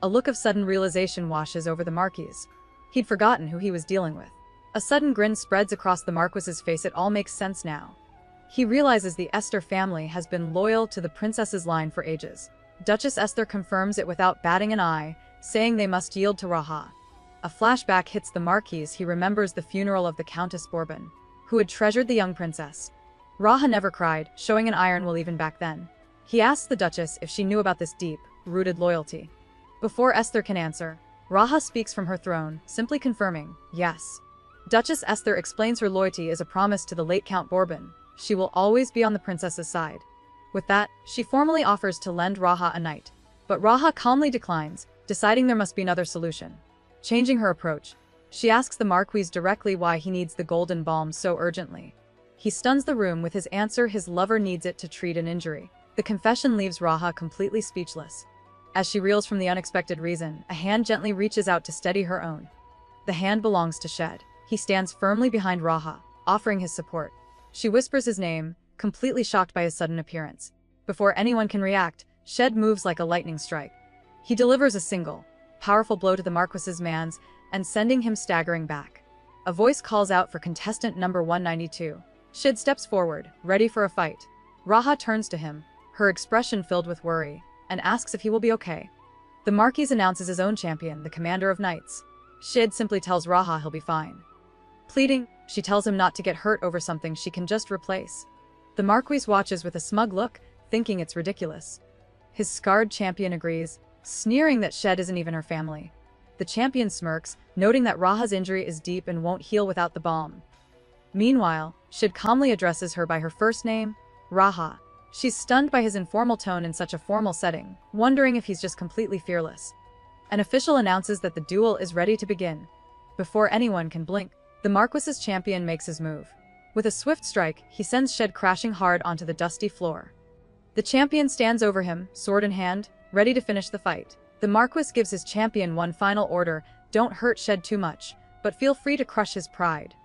A look of sudden realization washes over the Marquise. He'd forgotten who he was dealing with. A sudden grin spreads across the Marquis's face. It all makes sense now. He realizes the Esther family has been loyal to the princess's line for ages. Duchess Esther confirms it without batting an eye, saying they must yield to Raha. A flashback hits the Marquise. He remembers the funeral of the Countess Bourbon, who had treasured the young princess. Raha never cried, showing an iron will even back then. He asks the Duchess if she knew about this deep-rooted loyalty. Before Esther can answer, Raha speaks from her throne, simply confirming, yes. Duchess Esther explains her loyalty is a promise to the late Count Bourbon. She will always be on the princess's side. With that, she formally offers to lend Raha a knight. But Raha calmly declines, deciding there must be another solution. Changing her approach, she asks the Marquise directly why he needs the golden balm so urgently. He stuns the room with his answer. His lover needs it to treat an injury. The confession leaves Raha completely speechless. As she reels from the unexpected reason, a hand gently reaches out to steady her own. The hand belongs to Shed. He stands firmly behind Raha, offering his support. She whispers his name, completely shocked by his sudden appearance. Before anyone can react, Shed moves like a lightning strike. He delivers a single, powerful blow to the Marquis's man's, and sending him staggering back. A voice calls out for contestant number 192. Shed steps forward, ready for a fight. Raha turns to him, her expression filled with worry, and asks if he will be okay. The Marquis announces his own champion, the commander of knights. Shed simply tells Raha he'll be fine. Pleading, she tells him not to get hurt over something she can just replace. The Marquis watches with a smug look, thinking it's ridiculous. His scarred champion agrees, sneering that Shed isn't even her family. The champion smirks, noting that Raha's injury is deep and won't heal without the balm. Meanwhile, Shed calmly addresses her by her first name, Raha. She's stunned by his informal tone in such a formal setting, wondering if he's just completely fearless. An official announces that the duel is ready to begin. Before anyone can blink, the Marquis's champion makes his move. With a swift strike, he sends Shed crashing hard onto the dusty floor. The champion stands over him, sword in hand, ready to finish the fight. The Marquis gives his champion one final order: don't hurt Shed too much, but feel free to crush his pride.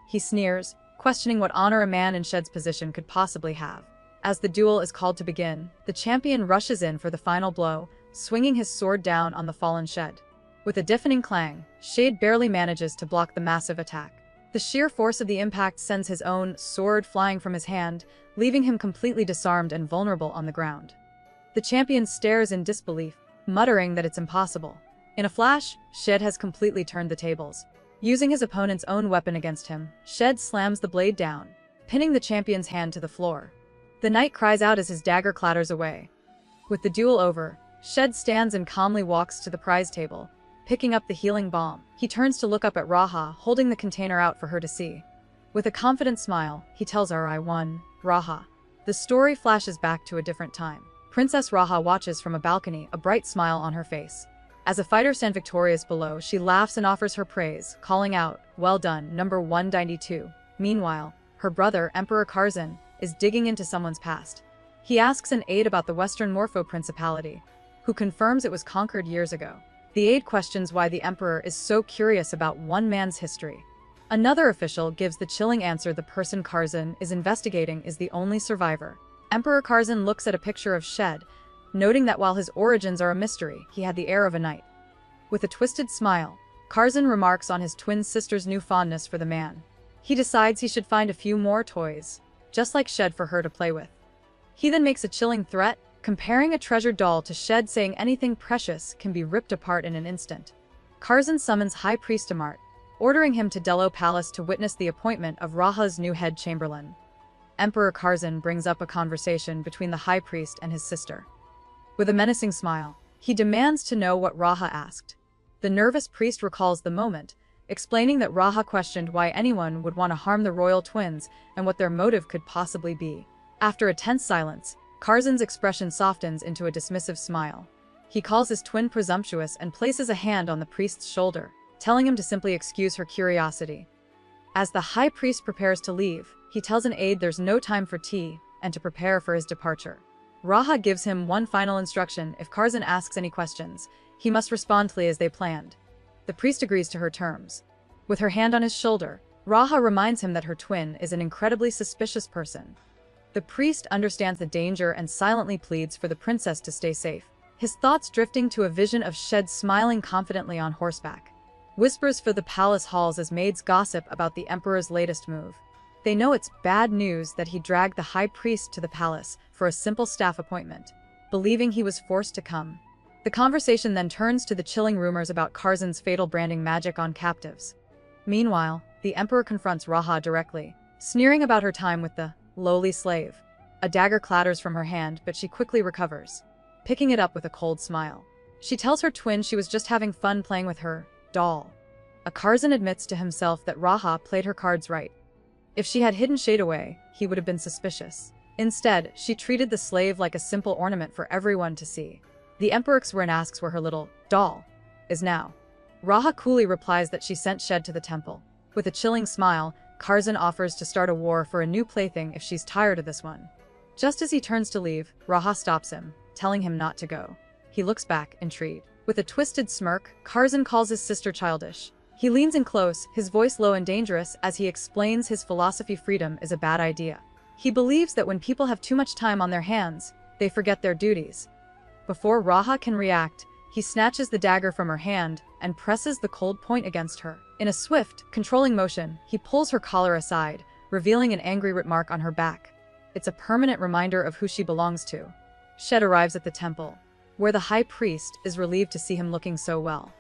He sneers, questioning what honor a man in Shed's position could possibly have. As the duel is called to begin, the champion rushes in for the final blow, swinging his sword down on the fallen Shed. With a deafening clang, Shed barely manages to block the massive attack. The sheer force of the impact sends his own sword flying from his hand, leaving him completely disarmed and vulnerable on the ground. The champion stares in disbelief, muttering that it's impossible. In a flash, Shed has completely turned the tables. Using his opponent's own weapon against him, Shed slams the blade down, pinning the champion's hand to the floor. The knight cries out as his dagger clatters away. With the duel over, Shed stands and calmly walks to the prize table, picking up the healing balm. He turns to look up at Raha, holding the container out for her to see. With a confident smile, he tells her, "I won, Raha." The story flashes back to a different time. Princess Raha watches from a balcony, a bright smile on her face. As a fighter stands victorious below, she laughs and offers her praise, calling out, "Well done, number 192. Meanwhile, her brother, Emperor Kazan, is digging into someone's past. He asks an aide about the Western Morpho Principality, who confirms it was conquered years ago. The aide questions why the emperor is so curious about one man's history. Another official gives the chilling answer: the person Kazan is investigating is the only survivor. Emperor Kazan looks at a picture of Shed, noting that while his origins are a mystery, he had the air of a knight. With a twisted smile, Kazan remarks on his twin sister's new fondness for the man. He decides he should find a few more toys, just like Shed, for her to play with. He then makes a chilling threat, comparing a treasured doll to Shed, saying anything precious can be ripped apart in an instant. Kazan summons High Priest Amart, ordering him to Dello Palace to witness the appointment of Raha's new head chamberlain. Emperor Kazan brings up a conversation between the High Priest and his sister. With a menacing smile, he demands to know what Raha asked. The nervous priest recalls the moment, explaining that Raha questioned why anyone would want to harm the royal twins and what their motive could possibly be. After a tense silence, Kazan's expression softens into a dismissive smile. He calls his twin presumptuous and places a hand on the priest's shoulder, telling him to simply excuse her curiosity. As the high priest prepares to leave, he tells an aide there's no time for tea and to prepare for his departure. Raha gives him one final instruction: if Kazan asks any questions, he must respond as they planned. The priest agrees to her terms. With her hand on his shoulder, Raha reminds him that her twin is an incredibly suspicious person. The priest understands the danger and silently pleads for the princess to stay safe, his thoughts drifting to a vision of Shed smiling confidently on horseback. Whispers fill the palace halls as maids gossip about the emperor's latest move. They know it's bad news that he dragged the high priest to the palace for a simple staff appointment, believing he was forced to come. The conversation then turns to the chilling rumors about Kazan's fatal branding magic on captives. Meanwhile, the emperor confronts Raha directly, sneering about her time with the lowly slave. A dagger clatters from her hand, but she quickly recovers, picking it up with a cold smile. She tells her twin she was just having fun playing with her doll. Kazan admits to himself that Raha played her cards right. If she had hidden Shade away, he would have been suspicious. Instead, she treated the slave like a simple ornament for everyone to see. The emperor asks where her little doll is now. Raha coolly replies that she sent Shed to the temple. With a chilling smile, Kazan offers to start a war for a new plaything if she's tired of this one. Just as he turns to leave, Raha stops him, telling him not to go. He looks back, intrigued. With a twisted smirk, Kazan calls his sister childish. He leans in close, his voice low and dangerous, as he explains his philosophy: freedom is a bad idea. He believes that when people have too much time on their hands, they forget their duties. Before Raha can react, he snatches the dagger from her hand and presses the cold point against her. In a swift, controlling motion, he pulls her collar aside, revealing an angry red mark on her back. It's a permanent reminder of who she belongs to. Shed arrives at the temple, where the high priest is relieved to see him looking so well.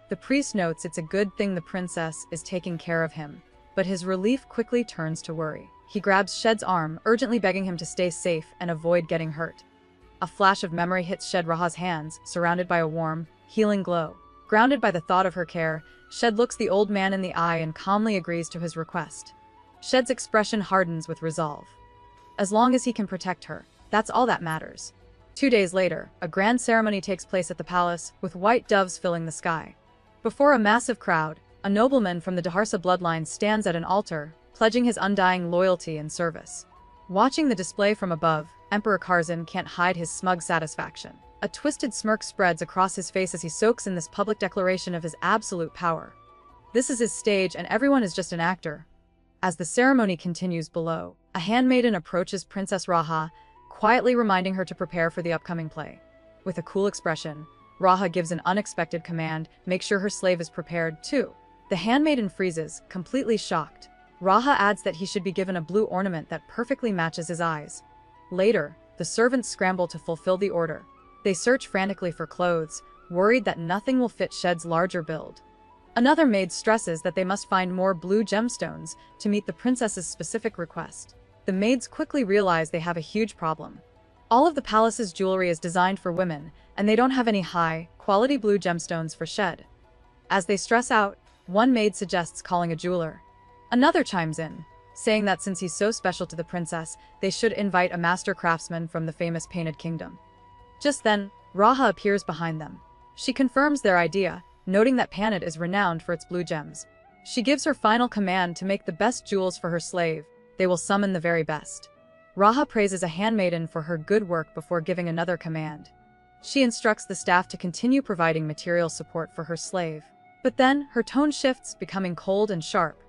The priest notes it's a good thing the princess is taking care of him, but his relief quickly turns to worry. He grabs Shed's arm, urgently begging him to stay safe and avoid getting hurt. A flash of memory hits Shed Raha's hands, surrounded by a warm, healing glow. Grounded by the thought of her care, Shed looks the old man in the eye and calmly agrees to his request. Shed's expression hardens with resolve. As long as he can protect her, that's all that matters. 2 days later, a grand ceremony takes place at the palace, with white doves filling the sky. Before a massive crowd, a nobleman from the Daharsa bloodline stands at an altar, pledging his undying loyalty and service. Watching the display from above, Emperor Kazan can't hide his smug satisfaction. A twisted smirk spreads across his face as he soaks in this public declaration of his absolute power. This is his stage and everyone is just an actor. As the ceremony continues below, a handmaiden approaches Princess Raha, quietly reminding her to prepare for the upcoming play. With a cool expression, Raha gives an unexpected command: make sure her slave is prepared, too. The handmaiden freezes, completely shocked. Raha adds that he should be given a blue ornament that perfectly matches his eyes. Later, the servants scramble to fulfill the order. They search frantically for clothes, worried that nothing will fit Shed's larger build. Another maid stresses that they must find more blue gemstones to meet the princess's specific request. The maids quickly realize they have a huge problem. All of the palace's jewelry is designed for women, and they don't have any high-quality blue gemstones for Shed. As they stress out, one maid suggests calling a jeweler. Another chimes in, saying that since he's so special to the princess, they should invite a master craftsman from the famous Painted Kingdom. Just then, Raha appears behind them. She confirms their idea, noting that Painted is renowned for its blue gems. She gives her final command to make the best jewels for her slave. They will summon the very best. Raha praises a handmaiden for her good work before giving another command. She instructs the staff to continue providing material support for her slave. But then, her tone shifts, becoming cold and sharp.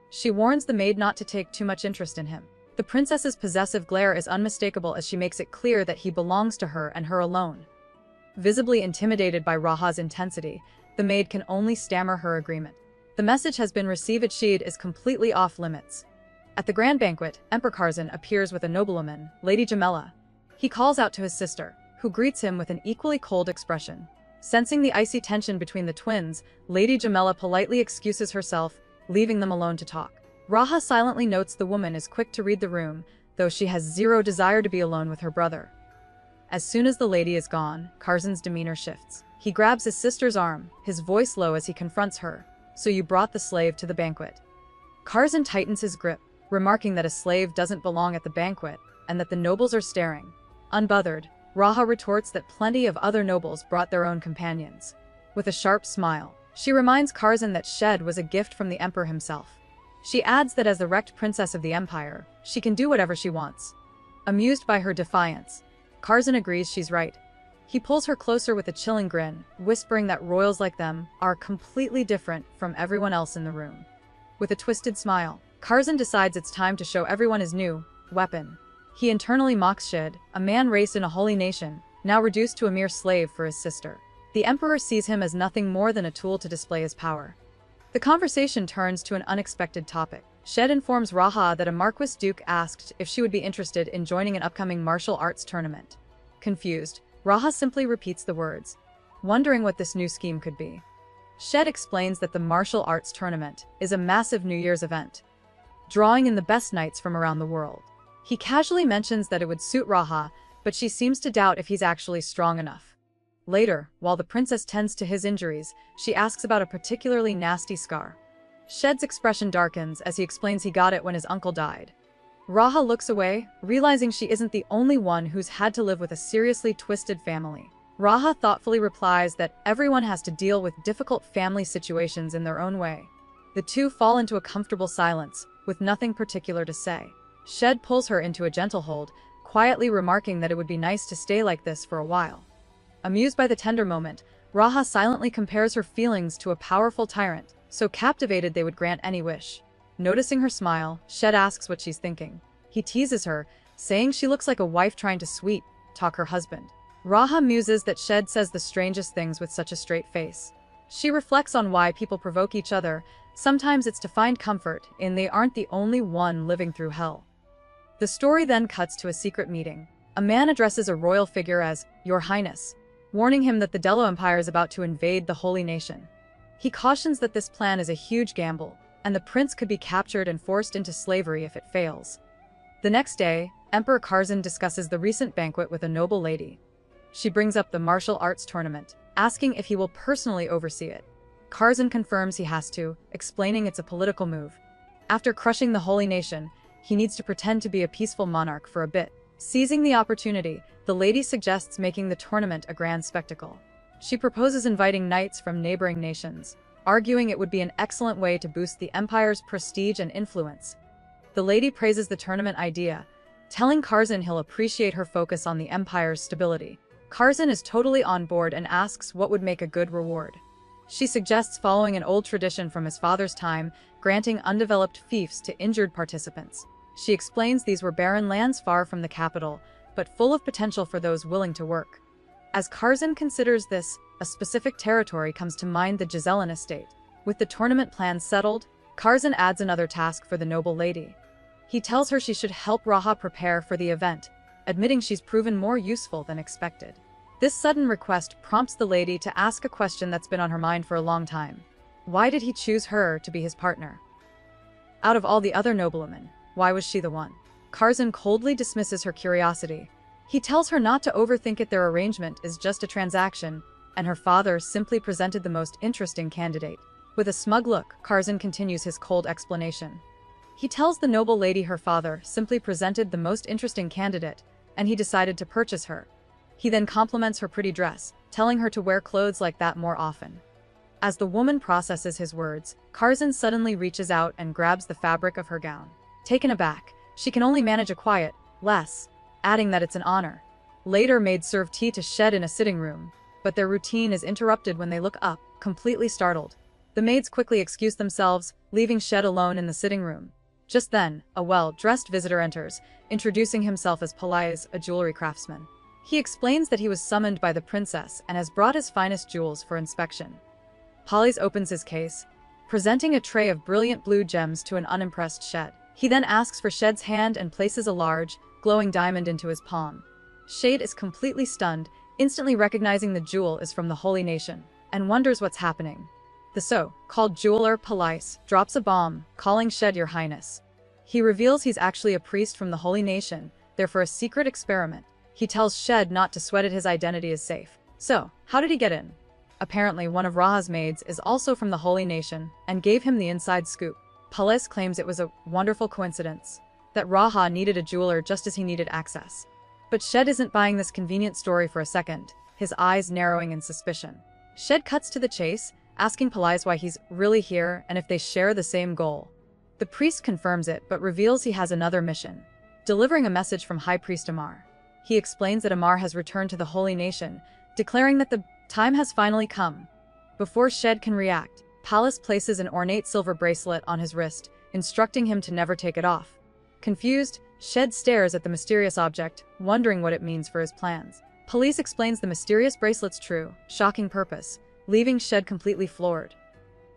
She warns the maid not to take too much interest in him. The princess's possessive glare is unmistakable as she makes it clear that he belongs to her and her alone. Visibly intimidated by Raha's intensity, the maid can only stammer her agreement. The message has been received. Sheed is completely off limits. At the grand banquet, Emperor Kazan appears with a noblewoman, Lady Jamila. He calls out to his sister, who greets him with an equally cold expression. Sensing the icy tension between the twins, Lady Jamila politely excuses herself, leaving them alone to talk. Raha silently notes the woman is quick to read the room, though she has zero desire to be alone with her brother. As soon as the lady is gone, Kazan's demeanor shifts. He grabs his sister's arm, his voice low as he confronts her. So you brought the slave to the banquet. Kazan tightens his grip, remarking that a slave doesn't belong at the banquet, and that the nobles are staring. Unbothered, Raha retorts that plenty of other nobles brought their own companions. With a sharp smile, she reminds Kazan that Shed was a gift from the emperor himself. She adds that as the wrecked princess of the empire, she can do whatever she wants. Amused by her defiance, Kazan agrees she's right. He pulls her closer with a chilling grin, whispering that royals like them are completely different from everyone else in the room. With a twisted smile, Kazan decides it's time to show everyone his new weapon. He internally mocks Shid, a man raised in a holy nation, now reduced to a mere slave for his sister. The emperor sees him as nothing more than a tool to display his power. The conversation turns to an unexpected topic. Shid informs Raha that a Marquis Duke asked if she would be interested in joining an upcoming martial arts tournament. Confused, Raha simply repeats the words, wondering what this new scheme could be. Shid explains that the martial arts tournament is a massive New Year's event, drawing in the best knights from around the world. He casually mentions that it would suit Raha, but she seems to doubt if he's actually strong enough. Later, while the princess tends to his injuries, she asks about a particularly nasty scar. Shid's expression darkens as he explains he got it when his uncle died. Raha looks away, realizing she isn't the only one who's had to live with a seriously twisted family. Raha thoughtfully replies that everyone has to deal with difficult family situations in their own way. The two fall into a comfortable silence, with nothing particular to say. Shid pulls her into a gentle hold, quietly remarking that it would be nice to stay like this for a while. Amused by the tender moment, Raha silently compares her feelings to a powerful tyrant, so captivated they would grant any wish. Noticing her smile, Shid asks what she's thinking. He teases her, saying she looks like a wife trying to sweet-talk her husband. Raha muses that Shid says the strangest things with such a straight face. She reflects on why people provoke each other. Sometimes it's to find comfort in they aren't the only one living through hell. The story then cuts to a secret meeting. A man addresses a royal figure as Your Highness, warning him that the Delo Empire is about to invade the holy nation. He cautions that this plan is a huge gamble, and the prince could be captured and forced into slavery if it fails. The next day, Emperor Kazan discusses the recent banquet with a noble lady. She brings up the martial arts tournament, asking if he will personally oversee it. Kazan confirms he has to, explaining it's a political move. After crushing the holy nation, he needs to pretend to be a peaceful monarch for a bit. Seizing the opportunity, the lady suggests making the tournament a grand spectacle. She proposes inviting knights from neighboring nations, arguing it would be an excellent way to boost the empire's prestige and influence. The lady praises the tournament idea, telling Kazan he'll appreciate her focus on the empire's stability. Kazan is totally on board and asks what would make a good reward. She suggests following an old tradition from his father's time, granting undeveloped fiefs to injured participants. She explains these were barren lands far from the capital, but full of potential for those willing to work. As Kazan considers this, a specific territory comes to mind: the Gisellan estate. With the tournament plans settled, Kazan adds another task for the noble lady. He tells her she should help Raha prepare for the event, admitting she's proven more useful than expected. This sudden request prompts the lady to ask a question that's been on her mind for a long time. Why did he choose her to be his partner? Out of all the other noblewomen, why was she the one? Kazan coldly dismisses her curiosity. He tells her not to overthink it. Their arrangement is just a transaction, and her father simply presented the most interesting candidate. With a smug look, Kazan continues his cold explanation. He tells the noble lady her father simply presented the most interesting candidate, and he decided to purchase her. He then compliments her pretty dress, telling her to wear clothes like that more often. As the woman processes his words, Kazan suddenly reaches out and grabs the fabric of her gown. Taken aback, she can only manage a quiet "less," adding that it's an honor. Later, maids serve tea to Shid in a sitting room, but their routine is interrupted when they look up, completely startled. The maids quickly excuse themselves, leaving Shid alone in the sitting room. Just then, a well-dressed visitor enters, introducing himself as Possessive, a jewelry craftsman. He explains that he was summoned by the princess and has brought his finest jewels for inspection. Possessive opens his case, presenting a tray of brilliant blue gems to an unimpressed Shid. He then asks for Shid's hand and places a large, glowing diamond into his palm. Shid is completely stunned, instantly recognizing the jewel is from the holy nation, and wonders what's happening. The so-called jeweler Possessive drops a bomb, calling Shid Your Highness. He reveals he's actually a priest from the holy nation, there for a secret experiment. He tells Shid not to sweat it, his identity is safe. So, how did he get in? Apparently, one of Raha's maids is also from the holy nation, and gave him the inside scoop. Possessive claims it was a wonderful coincidence, that Raha needed a jeweler just as he needed access. But Shid isn't buying this convenient story for a second, his eyes narrowing in suspicion. Shid cuts to the chase, asking Possessive why he's really here and if they share the same goal. The priest confirms it but reveals he has another mission, delivering a message from High Priest Amar. He explains that Amar has returned to the Holy Nation, declaring that the time has finally come. Before Shed can react, Palace places an ornate silver bracelet on his wrist, instructing him to never take it off. Confused, Shed stares at the mysterious object, wondering what it means for his plans. Police explains the mysterious bracelet's true, shocking purpose, leaving Shed completely floored.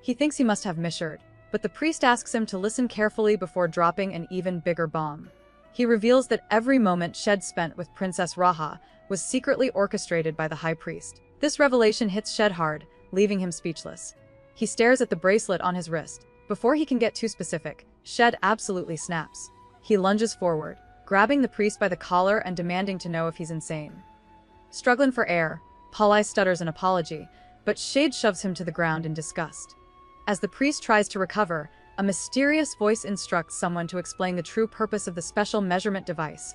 He thinks he must have misheard, but the priest asks him to listen carefully before dropping an even bigger bomb. He reveals that every moment Shed spent with Princess Raha was secretly orchestrated by the High Priest. This revelation hits Shed hard, leaving him speechless. He stares at the bracelet on his wrist. Before he can get too specific, Shed absolutely snaps. He lunges forward, grabbing the priest by the collar and demanding to know if he's insane. Struggling for air, Palai stutters an apology, but Shed shoves him to the ground in disgust. As the priest tries to recover, a mysterious voice instructs someone to explain the true purpose of the special measurement device.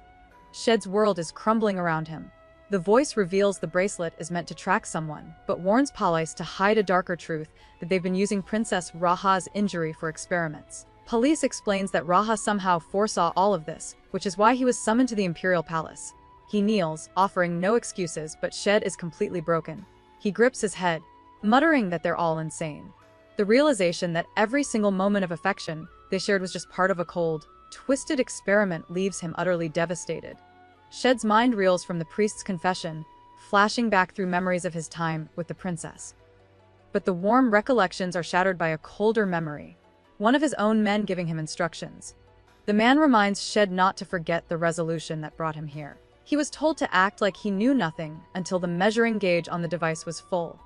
Shed's world is crumbling around him. The voice reveals the bracelet is meant to track someone, but warns Palais to hide a darker truth that they've been using Princess Raha's injury for experiments. Police explains that Raha somehow foresaw all of this, which is why he was summoned to the Imperial Palace. He kneels, offering no excuses, but Shed is completely broken. He grips his head, muttering that they're all insane. The realization that every single moment of affection they shared was just part of a cold, twisted experiment leaves him utterly devastated. Shed's mind reels from the priest's confession, flashing back through memories of his time with the princess. But the warm recollections are shattered by a colder memory, one of his own men giving him instructions. The man reminds Shed not to forget the resolution that brought him here. He was told to act like he knew nothing until the measuring gauge on the device was full.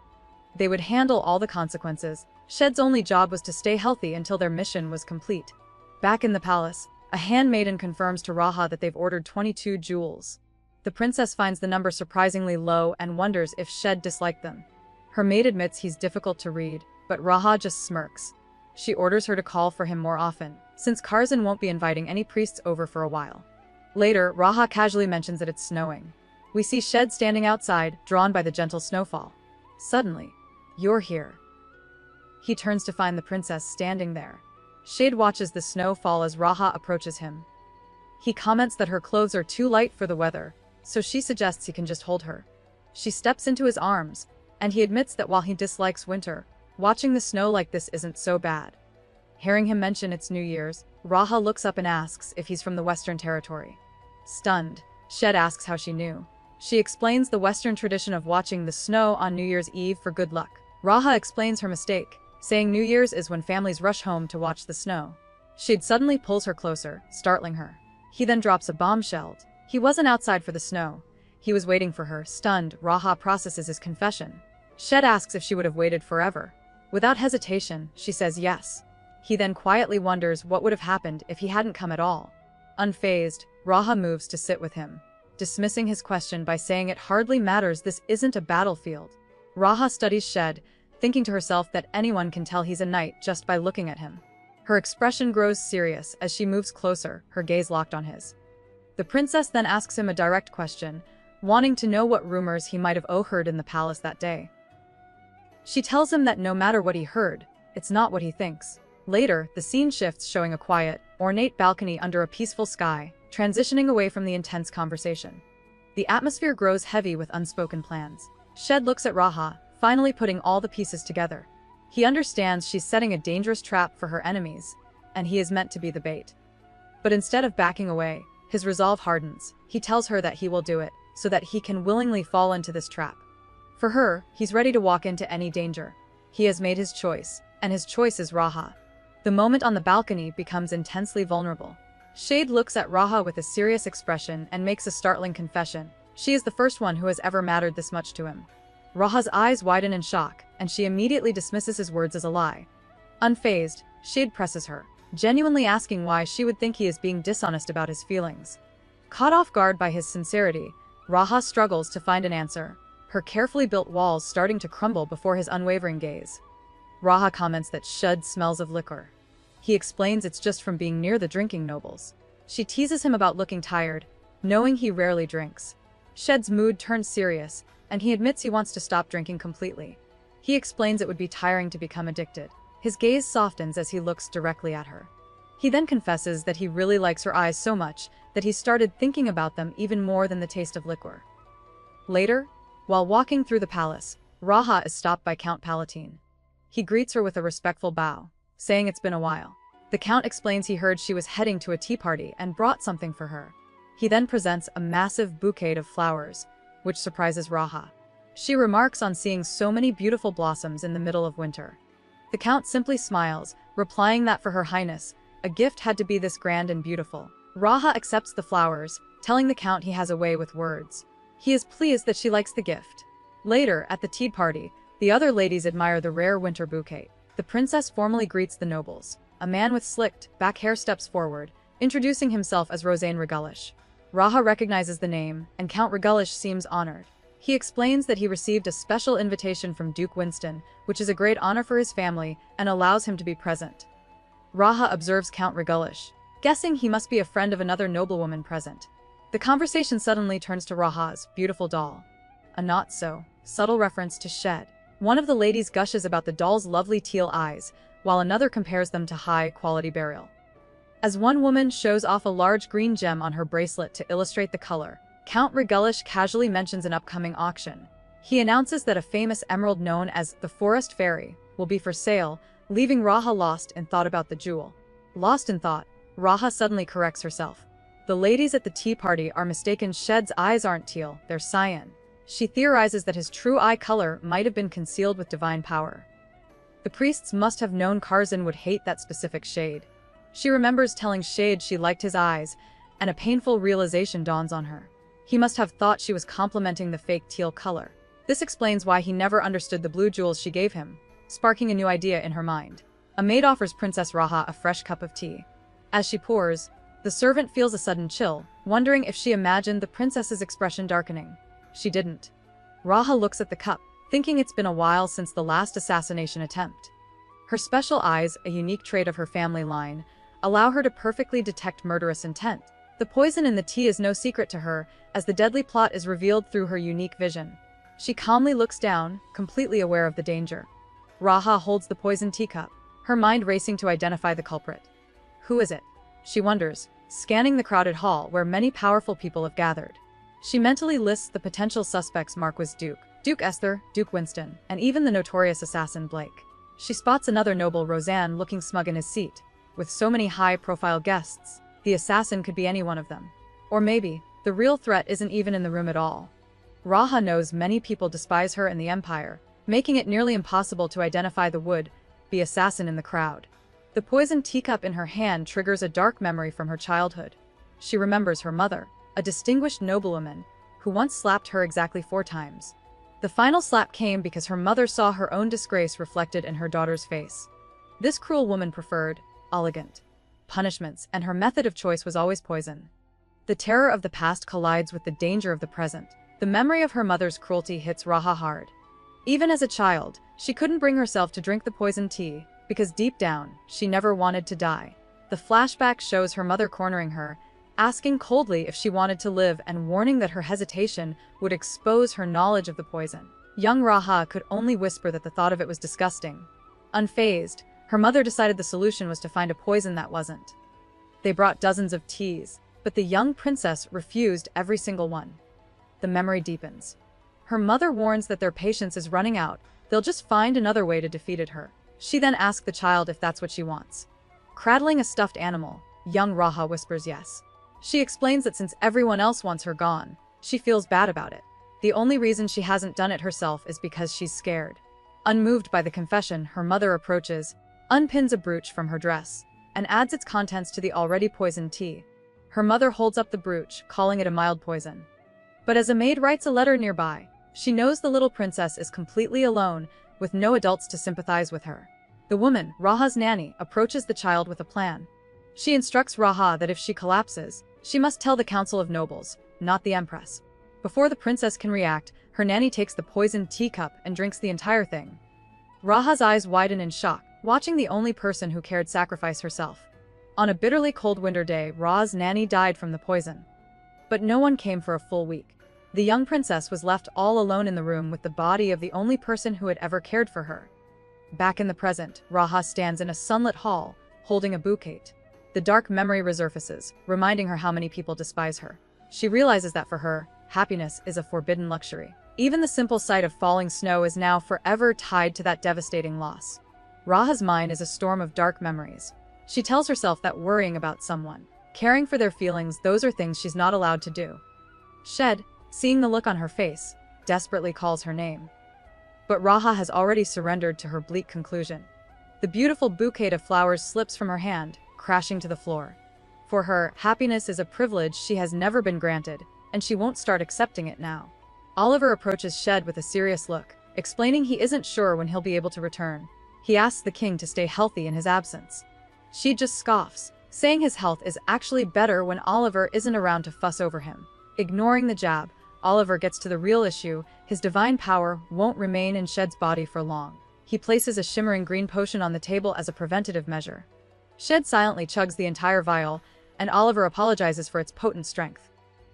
They would handle all the consequences. Shed's only job was to stay healthy until their mission was complete. Back in the palace, a handmaiden confirms to Raha that they've ordered 22 jewels. The princess finds the number surprisingly low and wonders if Shed disliked them. Her maid admits he's difficult to read, but Raha just smirks. She orders her to call for him more often, since Kazan won't be inviting any priests over for a while. Later, Raha casually mentions that it's snowing. We see Shed standing outside, drawn by the gentle snowfall. Suddenly, "You're here." He turns to find the princess standing there. Shed watches the snow fall as Raha approaches him. He comments that her clothes are too light for the weather, so she suggests he can just hold her. She steps into his arms, and he admits that while he dislikes winter, watching the snow like this isn't so bad. Hearing him mention it's New Year's, Raha looks up and asks if he's from the Western Territory. Stunned, Shed asks how she knew. She explains the Western tradition of watching the snow on New Year's Eve for good luck. Raha explains her mistake, saying New Year's is when families rush home to watch the snow. Shed suddenly pulls her closer, startling her. He then drops a bombshell. He wasn't outside for the snow. He was waiting for her. Stunned, Raha processes his confession. Shed asks if she would have waited forever. Without hesitation, she says yes. He then quietly wonders what would have happened if he hadn't come at all. Unfazed, Raha moves to sit with him, dismissing his question by saying it hardly matters, this isn't a battlefield. Raha studies Shed, thinking to herself that anyone can tell he's a knight just by looking at him. Her expression grows serious as she moves closer, her gaze locked on his. The princess then asks him a direct question, wanting to know what rumors he might have overheard in the palace that day. She tells him that no matter what he heard, it's not what he thinks. Later, the scene shifts, showing a quiet, ornate balcony under a peaceful sky, transitioning away from the intense conversation. The atmosphere grows heavy with unspoken plans. Shed looks at Raha, finally putting all the pieces together. He understands she's setting a dangerous trap for her enemies, and he is meant to be the bait. But instead of backing away, his resolve hardens. He tells her that he will do it, so that he can willingly fall into this trap. For her, he's ready to walk into any danger. He has made his choice, and his choice is Raha. The moment on the balcony becomes intensely vulnerable. Shed looks at Raha with a serious expression and makes a startling confession. She is the first one who has ever mattered this much to him. Raha's eyes widen in shock, and she immediately dismisses his words as a lie. Unfazed, Shed presses her, genuinely asking why she would think he is being dishonest about his feelings. Caught off guard by his sincerity, Raha struggles to find an answer, her carefully built walls starting to crumble before his unwavering gaze. Raha comments that Shed smells of liquor. He explains it's just from being near the drinking nobles. She teases him about looking tired, knowing he rarely drinks. Shed's mood turns serious, and he admits he wants to stop drinking completely. He explains it would be tiring to become addicted. His gaze softens as he looks directly at her. He then confesses that he really likes her eyes so much that he started thinking about them even more than the taste of liquor. Later, while walking through the palace, Raha is stopped by Count Palatine. He greets her with a respectful bow, saying it's been a while. The Count explains he heard she was heading to a tea party and brought something for her. He then presents a massive bouquet of flowers, which surprises Raha. She remarks on seeing so many beautiful blossoms in the middle of winter. The Count simply smiles, replying that for Her Highness, a gift had to be this grand and beautiful. Raha accepts the flowers, telling the Count he has a way with words. He is pleased that she likes the gift. Later, at the tea party, the other ladies admire the rare winter bouquet. The princess formally greets the nobles. A man with slicked back hair steps forward, introducing himself as Romain Regalish. Raha recognizes the name, and Count Regalish seems honored. He explains that he received a special invitation from Duke Winston, which is a great honor for his family, and allows him to be present. Raha observes Count Regalish, guessing he must be a friend of another noblewoman present. The conversation suddenly turns to Raha's beautiful doll. A not-so-subtle reference to Shed. One of the ladies gushes about the doll's lovely teal eyes, while another compares them to high-quality beryl. As one woman shows off a large green gem on her bracelet to illustrate the color, Count Regalish casually mentions an upcoming auction. He announces that a famous emerald known as the Forest Fairy will be for sale, leaving Raha lost in thought about the jewel. Lost in thought, Raha suddenly corrects herself. The ladies at the tea party are mistaken. Shed's eyes aren't teal, they're cyan. She theorizes that his true eye color might have been concealed with divine power. The priests must have known Kazan would hate that specific shade. She remembers telling Shade she liked his eyes, and a painful realization dawns on her. He must have thought she was complimenting the fake teal color. This explains why he never understood the blue jewels she gave him, sparking a new idea in her mind. A maid offers Princess Raha a fresh cup of tea. As she pours, the servant feels a sudden chill, wondering if she imagined the princess's expression darkening. She didn't. Raha looks at the cup, thinking it's been a while since the last assassination attempt. Her special eyes, a unique trait of her family line, allow her to perfectly detect murderous intent. The poison in the tea is no secret to her, as the deadly plot is revealed through her unique vision. She calmly looks down, completely aware of the danger. Raha holds the poisoned teacup, her mind racing to identify the culprit. Who is it? She wonders, scanning the crowded hall where many powerful people have gathered. She mentally lists the potential suspects: Marquis Duke Esther, Duke Winston, and even the notorious assassin Blake. She spots another noble, Roseanne, looking smug in his seat. With so many high-profile guests, the assassin could be any one of them. Or maybe, the real threat isn't even in the room at all. Raha knows many people despise her and the Empire, making it nearly impossible to identify the would-be assassin in the crowd. The poisoned teacup in her hand triggers a dark memory from her childhood. She remembers her mother, a distinguished noblewoman, who once slapped her exactly 4 times. The final slap came because her mother saw her own disgrace reflected in her daughter's face. This cruel woman preferred elegant punishments, and her method of choice was always poison. The terror of the past collides with the danger of the present. The memory of her mother's cruelty hits Raha hard. Even as a child, she couldn't bring herself to drink the poisoned tea, because deep down, she never wanted to die. The flashback shows her mother cornering her, asking coldly if she wanted to live and warning that her hesitation would expose her knowledge of the poison. Young Raha could only whisper that the thought of it was disgusting. Unfazed, her mother decided the solution was to find a poison that wasn't. They brought dozens of teas, but the young princess refused every single one. The memory deepens. Her mother warns that their patience is running out, they'll just find another way to defeat her. She then asks the child if that's what she wants. Cradling a stuffed animal, young Raha whispers yes. She explains that since everyone else wants her gone, she feels bad about it. The only reason she hasn't done it herself is because she's scared. Unmoved by the confession, her mother approaches, unpins a brooch from her dress, and adds its contents to the already poisoned tea. Her mother holds up the brooch, calling it a mild poison. But as a maid writes a letter nearby, she knows the little princess is completely alone, with no adults to sympathize with her. The woman, Raha's nanny, approaches the child with a plan. She instructs Raha that if she collapses, she must tell the Council of Nobles, not the Empress. Before the princess can react, her nanny takes the poisoned teacup and drinks the entire thing. Raha's eyes widen in shock, watching the only person who cared sacrifice herself. On a bitterly cold winter day, Ra's nanny died from the poison. But no one came for a full week. The young princess was left all alone in the room with the body of the only person who had ever cared for her. Back in the present, Raha stands in a sunlit hall, holding a bouquet. the dark memory resurfaces, reminding her how many people despise her. She realizes that for her, happiness is a forbidden luxury. Even the simple sight of falling snow is now forever tied to that devastating loss. Raha's mind is a storm of dark memories. She tells herself that worrying about someone, caring for their feelings, those are things she's not allowed to do. Shed, seeing the look on her face, desperately calls her name. But Raha has already surrendered to her bleak conclusion. The beautiful bouquet of flowers slips from her hand, crashing to the floor. For her, happiness is a privilege she has never been granted, and she won't start accepting it now. Oliver approaches Shed with a serious look, explaining he isn't sure when he'll be able to return. He asks the king to stay healthy in his absence. She just scoffs, saying his health is actually better when Oliver isn't around to fuss over him. Ignoring the jab, Oliver gets to the real issue. His divine power won't remain in Shed's body for long. He places a shimmering green potion on the table as a preventative measure. Shed silently chugs the entire vial, and Oliver apologizes for its potent strength.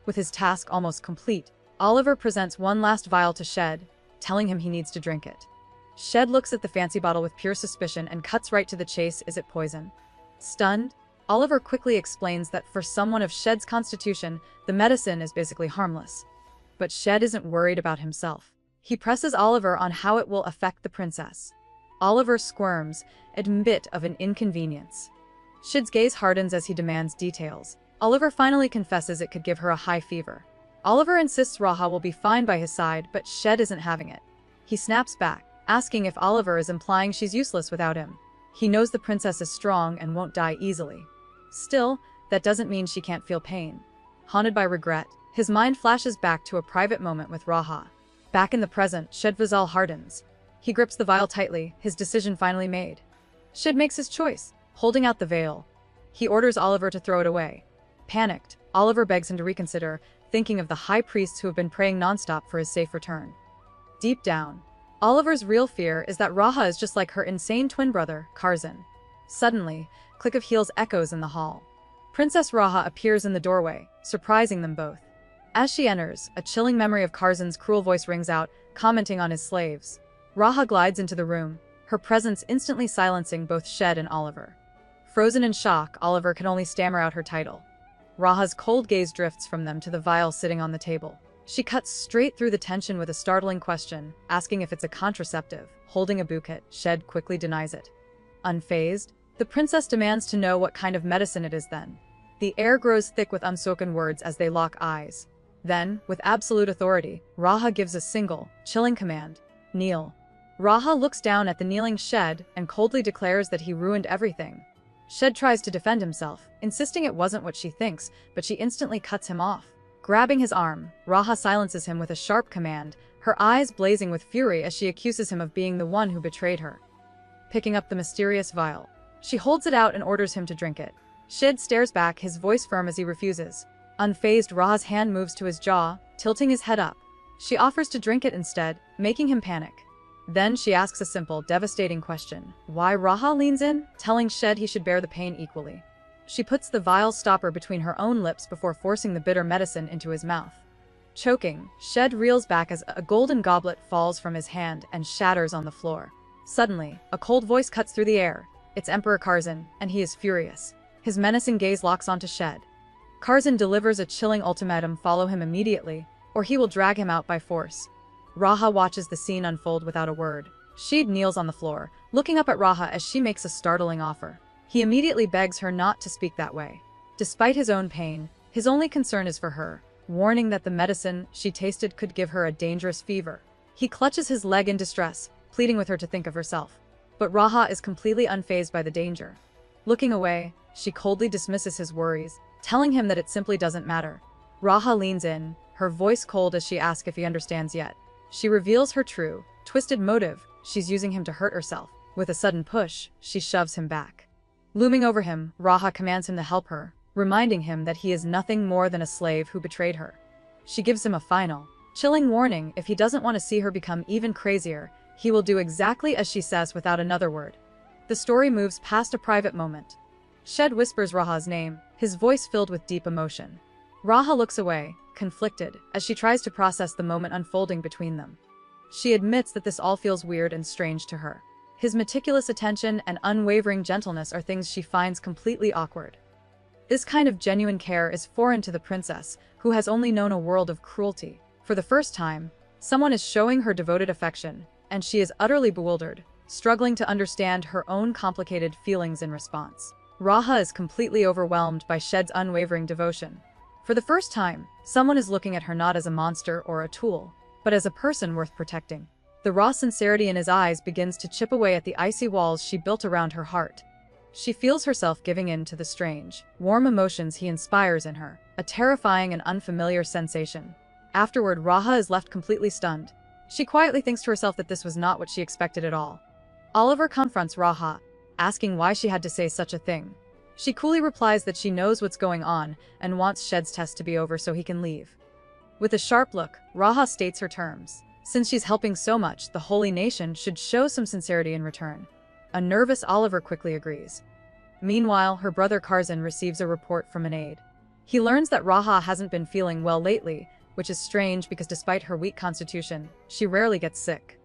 With his task almost complete, Oliver presents one last vial to Shed, telling him he needs to drink it. Shed looks at the fancy bottle with pure suspicion and cuts right to the chase. Is it poison? Stunned, Oliver quickly explains that for someone of Shed's constitution, the medicine is basically harmless. But Shed isn't worried about himself. He presses Oliver on how it will affect the princess. Oliver squirms, a bit of an inconvenience. Shed's gaze hardens as he demands details. Oliver finally confesses it could give her a high fever. Oliver insists Raha will be fine by his side, but Shed isn't having it. He snaps back, asking if Oliver is implying she's useless without him. He knows the princess is strong and won't die easily. Still, that doesn't mean she can't feel pain. Haunted by regret, his mind flashes back to a private moment with Raha. Back in the present, Shed Vizal hardens. He grips the vial tightly, his decision finally made. Shed makes his choice, holding out the veil. He orders Oliver to throw it away. Panicked, Oliver begs him to reconsider, thinking of the high priests who have been praying nonstop for his safe return. Deep down, Oliver's real fear is that Raha is just like her insane twin brother, Kazan. Suddenly, click of heels echoes in the hall. Princess Raha appears in the doorway, surprising them both. As she enters, a chilling memory of Kazan's cruel voice rings out, commenting on his slaves. Raha glides into the room, her presence instantly silencing both Shed and Oliver. Frozen in shock, Oliver can only stammer out her title. Raha's cold gaze drifts from them to the vial sitting on the table. She cuts straight through the tension with a startling question, asking if it's a contraceptive. Holding a bouquet, Shed quickly denies it. Unfazed, the princess demands to know what kind of medicine it is then. The air grows thick with unspoken words as they lock eyes. Then, with absolute authority, Raha gives a single, chilling command. Kneel. Raha looks down at the kneeling Shed and coldly declares that he ruined everything. Shed tries to defend himself, insisting it wasn't what she thinks, but she instantly cuts him off. Grabbing his arm, Raha silences him with a sharp command, her eyes blazing with fury as she accuses him of being the one who betrayed her. Picking up the mysterious vial, she holds it out and orders him to drink it. Shed stares back, his voice firm as he refuses. Unfazed, Raha's hand moves to his jaw, tilting his head up. She offers to drink it instead, making him panic. Then she asks a simple, devastating question. Why? Raha leans in, telling Shed he should bear the pain equally. She puts the vial stopper between her own lips before forcing the bitter medicine into his mouth. Choking, Shed reels back as a golden goblet falls from his hand and shatters on the floor. Suddenly, a cold voice cuts through the air. It's Emperor Kazan, and he is furious. His menacing gaze locks onto Shed. Kazan delivers a chilling ultimatum: follow him immediately, or he will drag him out by force. Raha watches the scene unfold without a word. Shed kneels on the floor, looking up at Raha as she makes a startling offer. He immediately begs her not to speak that way. Despite his own pain, his only concern is for her, warning that the medicine she tasted could give her a dangerous fever. He clutches his leg in distress, pleading with her to think of herself. But Raha is completely unfazed by the danger. Looking away, she coldly dismisses his worries, telling him that it simply doesn't matter. Raha leans in, her voice cold as she asks if he understands yet. She reveals her true, twisted motive: she's using him to hurt herself. With a sudden push, she shoves him back. Looming over him, Raha commands him to help her, reminding him that he is nothing more than a slave who betrayed her. She gives him a final, chilling warning: if he doesn't want to see her become even crazier, he will do exactly as she says without another word. The story moves past a private moment. Shed whispers Raha's name, his voice filled with deep emotion. Raha looks away, conflicted, as she tries to process the moment unfolding between them. She admits that this all feels weird and strange to her. His meticulous attention and unwavering gentleness are things she finds completely awkward. This kind of genuine care is foreign to the princess, who has only known a world of cruelty. For the first time, someone is showing her devoted affection, and she is utterly bewildered, struggling to understand her own complicated feelings in response. Raha is completely overwhelmed by Shed's unwavering devotion. For the first time, someone is looking at her not as a monster or a tool, but as a person worth protecting. The raw sincerity in his eyes begins to chip away at the icy walls she built around her heart. She feels herself giving in to the strange, warm emotions he inspires in her, a terrifying and unfamiliar sensation. Afterward, Raha is left completely stunned. She quietly thinks to herself that this was not what she expected at all. Oliver confronts Raha, asking why she had to say such a thing. She coolly replies that she knows what's going on and wants Shed's test to be over so he can leave. With a sharp look, Raha states her terms. Since she's helping so much, the holy nation should show some sincerity in return. A nervous Oliver quickly agrees. Meanwhile, her brother Kazan receives a report from an aide. He learns that Raha hasn't been feeling well lately, which is strange because despite her weak constitution, she rarely gets sick.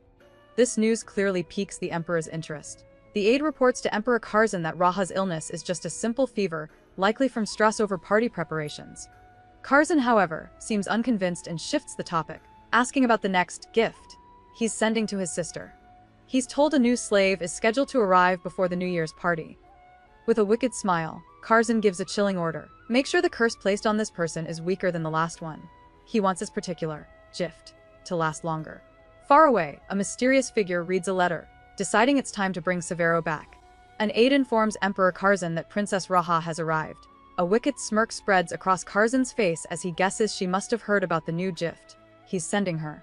This news clearly piques the Emperor's interest. The aide reports to Emperor Kazan that Raha's illness is just a simple fever, likely from stress over party preparations. Kazan, however, seems unconvinced and shifts the topic, asking about the next gift he's sending to his sister. He's told a new slave is scheduled to arrive before the New Year's party. With a wicked smile, Kazan gives a chilling order. Make sure the curse placed on this person is weaker than the last one. He wants his particular gift to last longer. Far away, a mysterious figure reads a letter, deciding it's time to bring Severo back. An aide informs Emperor Kazan that Princess Raha has arrived. A wicked smirk spreads across Kazan's face as he guesses she must have heard about the new gift he's sending her.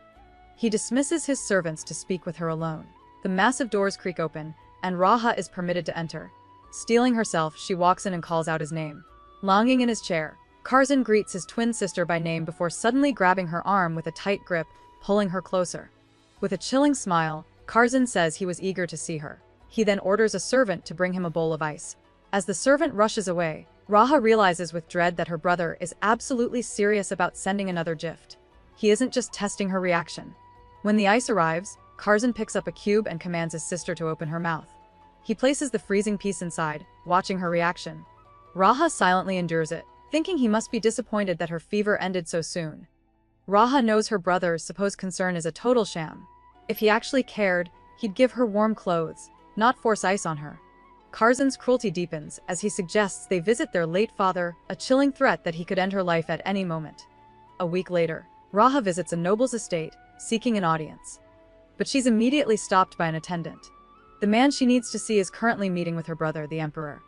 He dismisses his servants to speak with her alone. The massive doors creak open, and Raha is permitted to enter. Steeling herself, she walks in and calls out his name. Lounging in his chair, Kazan greets his twin sister by name before suddenly grabbing her arm with a tight grip, pulling her closer. With a chilling smile, Kazan says he was eager to see her. He then orders a servant to bring him a bowl of ice. As the servant rushes away, Raha realizes with dread that her brother is absolutely serious about sending another gift. He isn't just testing her reaction. When the ice arrives, Kazan picks up a cube and commands his sister to open her mouth. He places the freezing piece inside, watching her reaction. Raha silently endures it, thinking he must be disappointed that her fever ended so soon. Raha knows her brother's supposed concern is a total sham. If he actually cared, he'd give her warm clothes, not force ice on her. Kazan's cruelty deepens as he suggests they visit their late father, a chilling threat that he could end her life at any moment. A week later, Raha visits a noble's estate, seeking an audience. But she's immediately stopped by an attendant. The man she needs to see is currently meeting with her brother, the Emperor.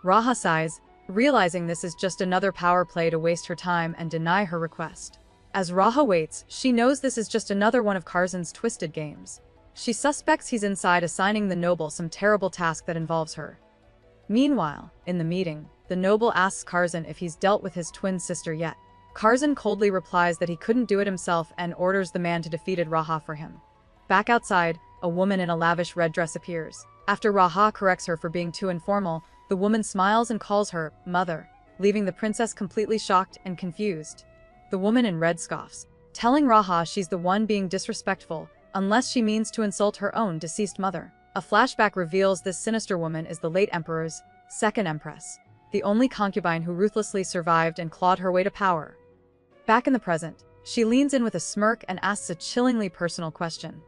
Raha sighs, realizing this is just another power play to waste her time and deny her request. As Raha waits, she knows this is just another one of Kazan's twisted games. She suspects he's inside assigning the noble some terrible task that involves her. Meanwhile, in the meeting, the noble asks Kazan if he's dealt with his twin sister yet. Kazan coldly replies that he couldn't do it himself and orders the man to defeat Raha for him. Back outside, a woman in a lavish red dress appears. After Raha corrects her for being too informal, the woman smiles and calls her mother, leaving the princess completely shocked and confused. The woman in red scoffs, telling Raha she's the one being disrespectful, unless she means to insult her own deceased mother. A flashback reveals this sinister woman is the late emperor's second empress, the only concubine who ruthlessly survived and clawed her way to power. Back in the present, she leans in with a smirk and asks a chillingly personal question.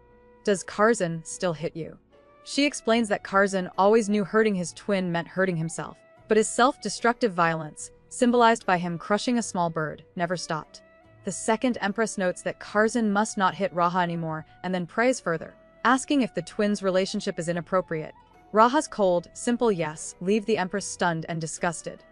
Does Kazan still hit you? She explains that Kazan always knew hurting his twin meant hurting himself, but his self-destructive violence, symbolized by him crushing a small bird, never stopped. The second empress notes that Kazan must not hit Raha anymore and then prays further, asking if the twins' relationship is inappropriate. Raha's cold, simple yes leave the empress stunned and disgusted.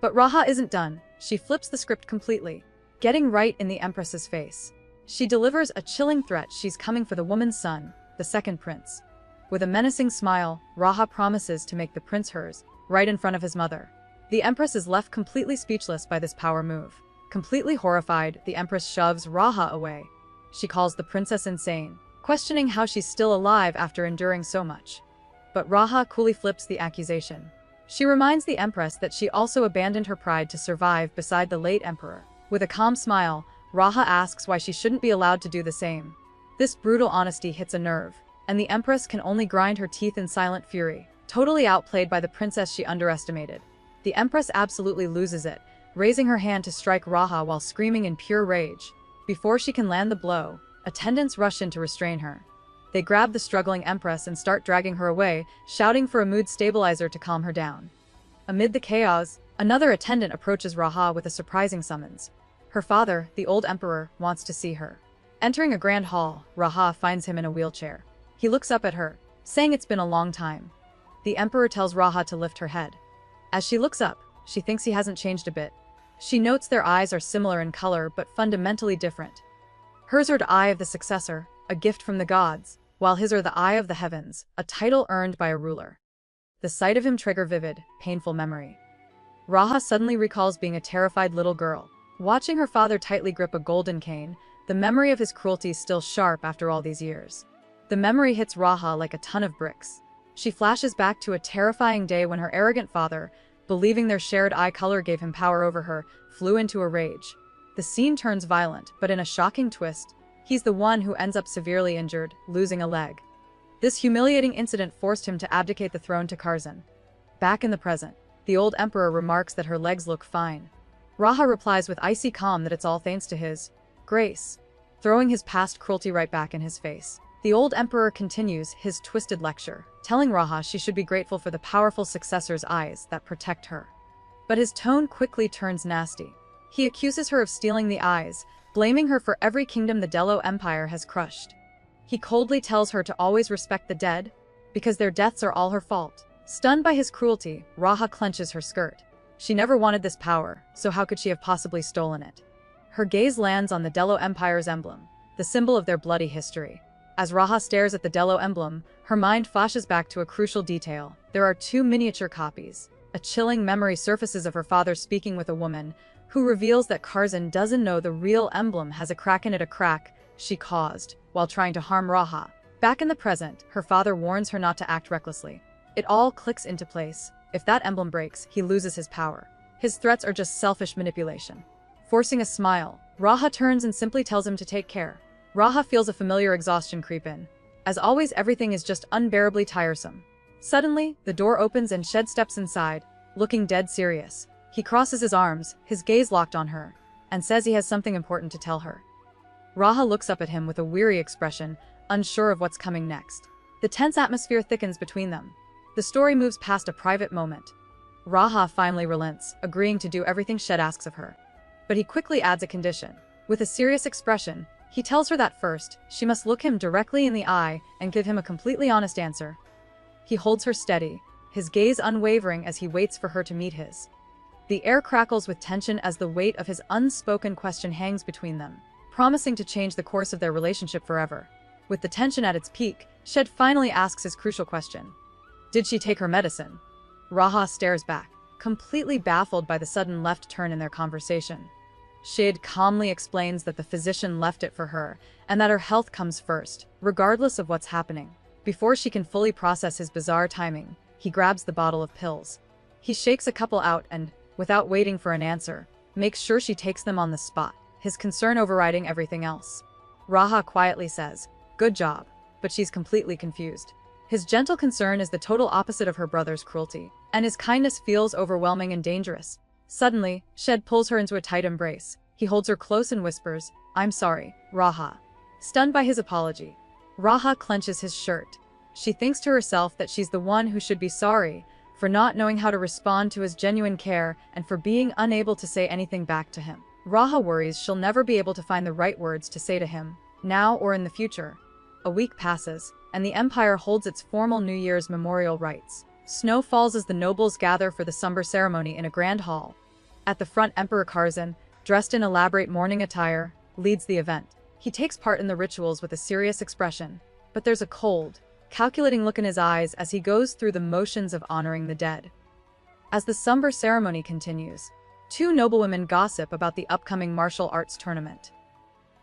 But Raha isn't done. She flips the script completely, getting right in the empress's face. She delivers a chilling threat she's coming for the woman's son, the second prince. With a menacing smile, Raha promises to make the prince hers, right in front of his mother. The empress is left completely speechless by this power move. Completely horrified, the empress shoves Raha away. She calls the princess insane, questioning how she's still alive after enduring so much. But Raha coolly flips the accusation. She reminds the empress that she also abandoned her pride to survive beside the late emperor. With a calm smile, Raha asks why she shouldn't be allowed to do the same. This brutal honesty hits a nerve, and the empress can only grind her teeth in silent fury, totally outplayed by the princess she underestimated. The Empress absolutely loses it, raising her hand to strike Raha while screaming in pure rage. Before she can land the blow, attendants rush in to restrain her. They grab the struggling Empress and start dragging her away, shouting for a mood stabilizer to calm her down. Amid the chaos, another attendant approaches Raha with a surprising summons. Her father, the old emperor, wants to see her. Entering a grand hall, Raha finds him in a wheelchair. He looks up at her, saying it's been a long time. The emperor tells Raha to lift her head. As she looks up, she thinks he hasn't changed a bit. She notes their eyes are similar in color but fundamentally different. Hers are the eye of the successor, a gift from the gods, while his are the eye of the heavens, a title earned by a ruler. The sight of him triggers vivid, painful memory. Raha suddenly recalls being a terrified little girl. Watching her father tightly grip a golden cane, the memory of his cruelty still sharp after all these years. The memory hits Raha like a ton of bricks. She flashes back to a terrifying day when her arrogant father, believing their shared eye color gave him power over her, flew into a rage. The scene turns violent, but in a shocking twist, he's the one who ends up severely injured, losing a leg. This humiliating incident forced him to abdicate the throne to Kazan. Back in the present, the old emperor remarks that her legs look fine. Raha replies with icy calm that it's all thanks to his grace, throwing his past cruelty right back in his face. The old emperor continues his twisted lecture, telling Raha she should be grateful for the powerful successor's eyes that protect her. But his tone quickly turns nasty. He accuses her of stealing the eyes, blaming her for every kingdom the Delo Empire has crushed. He coldly tells her to always respect the dead, because their deaths are all her fault. Stunned by his cruelty, Raha clenches her skirt. She never wanted this power, so how could she have possibly stolen it? Her gaze lands on the Delo Empire's emblem, the symbol of their bloody history. As Raha stares at the Delo emblem, her mind flashes back to a crucial detail. There are two miniature copies. A chilling memory surfaces of her father speaking with a woman, who reveals that Kazan doesn't know the real emblem has a crack in it, a crack she caused while trying to harm Raha. Back in the present, her father warns her not to act recklessly. It all clicks into place. If that emblem breaks, he loses his power. His threats are just selfish manipulation. Forcing a smile, Raha turns and simply tells him to take care. Raha feels a familiar exhaustion creep in. As always, everything is just unbearably tiresome. Suddenly, the door opens and Shed steps inside, looking dead serious. He crosses his arms, his gaze locked on her, and says he has something important to tell her. Raha looks up at him with a weary expression, unsure of what's coming next. The tense atmosphere thickens between them. The story moves past a private moment. Raha finally relents, agreeing to do everything Shed asks of her. But he quickly adds a condition. With a serious expression, he tells her that first, she must look him directly in the eye and give him a completely honest answer. He holds her steady, his gaze unwavering as he waits for her to meet his. The air crackles with tension as the weight of his unspoken question hangs between them, promising to change the course of their relationship forever. With the tension at its peak, Shed finally asks his crucial question. Did she take her medicine? Raha stares back, completely baffled by the sudden left turn in their conversation. Shed calmly explains that the physician left it for her, and that her health comes first, regardless of what's happening. Before she can fully process his bizarre timing, he grabs the bottle of pills. He shakes a couple out and, without waiting for an answer, makes sure she takes them on the spot, his concern overriding everything else. Raha quietly says, "Good job," but she's completely confused. His gentle concern is the total opposite of her brother's cruelty, and his kindness feels overwhelming and dangerous. Suddenly, Shed pulls her into a tight embrace. He holds her close and whispers, "I'm sorry, Raha." Stunned by his apology, Raha clenches his shirt. She thinks to herself that she's the one who should be sorry, for not knowing how to respond to his genuine care and for being unable to say anything back to him. Raha worries she'll never be able to find the right words to say to him, now or in the future. A week passes, and the Empire holds its formal New Year's memorial rites. Snow falls as the nobles gather for the somber ceremony in a grand hall. At the front, Emperor Kazan, dressed in elaborate mourning attire, leads the event. He takes part in the rituals with a serious expression, but there's a cold, calculating look in his eyes as he goes through the motions of honoring the dead. As the somber ceremony continues, two noblewomen gossip about the upcoming martial arts tournament.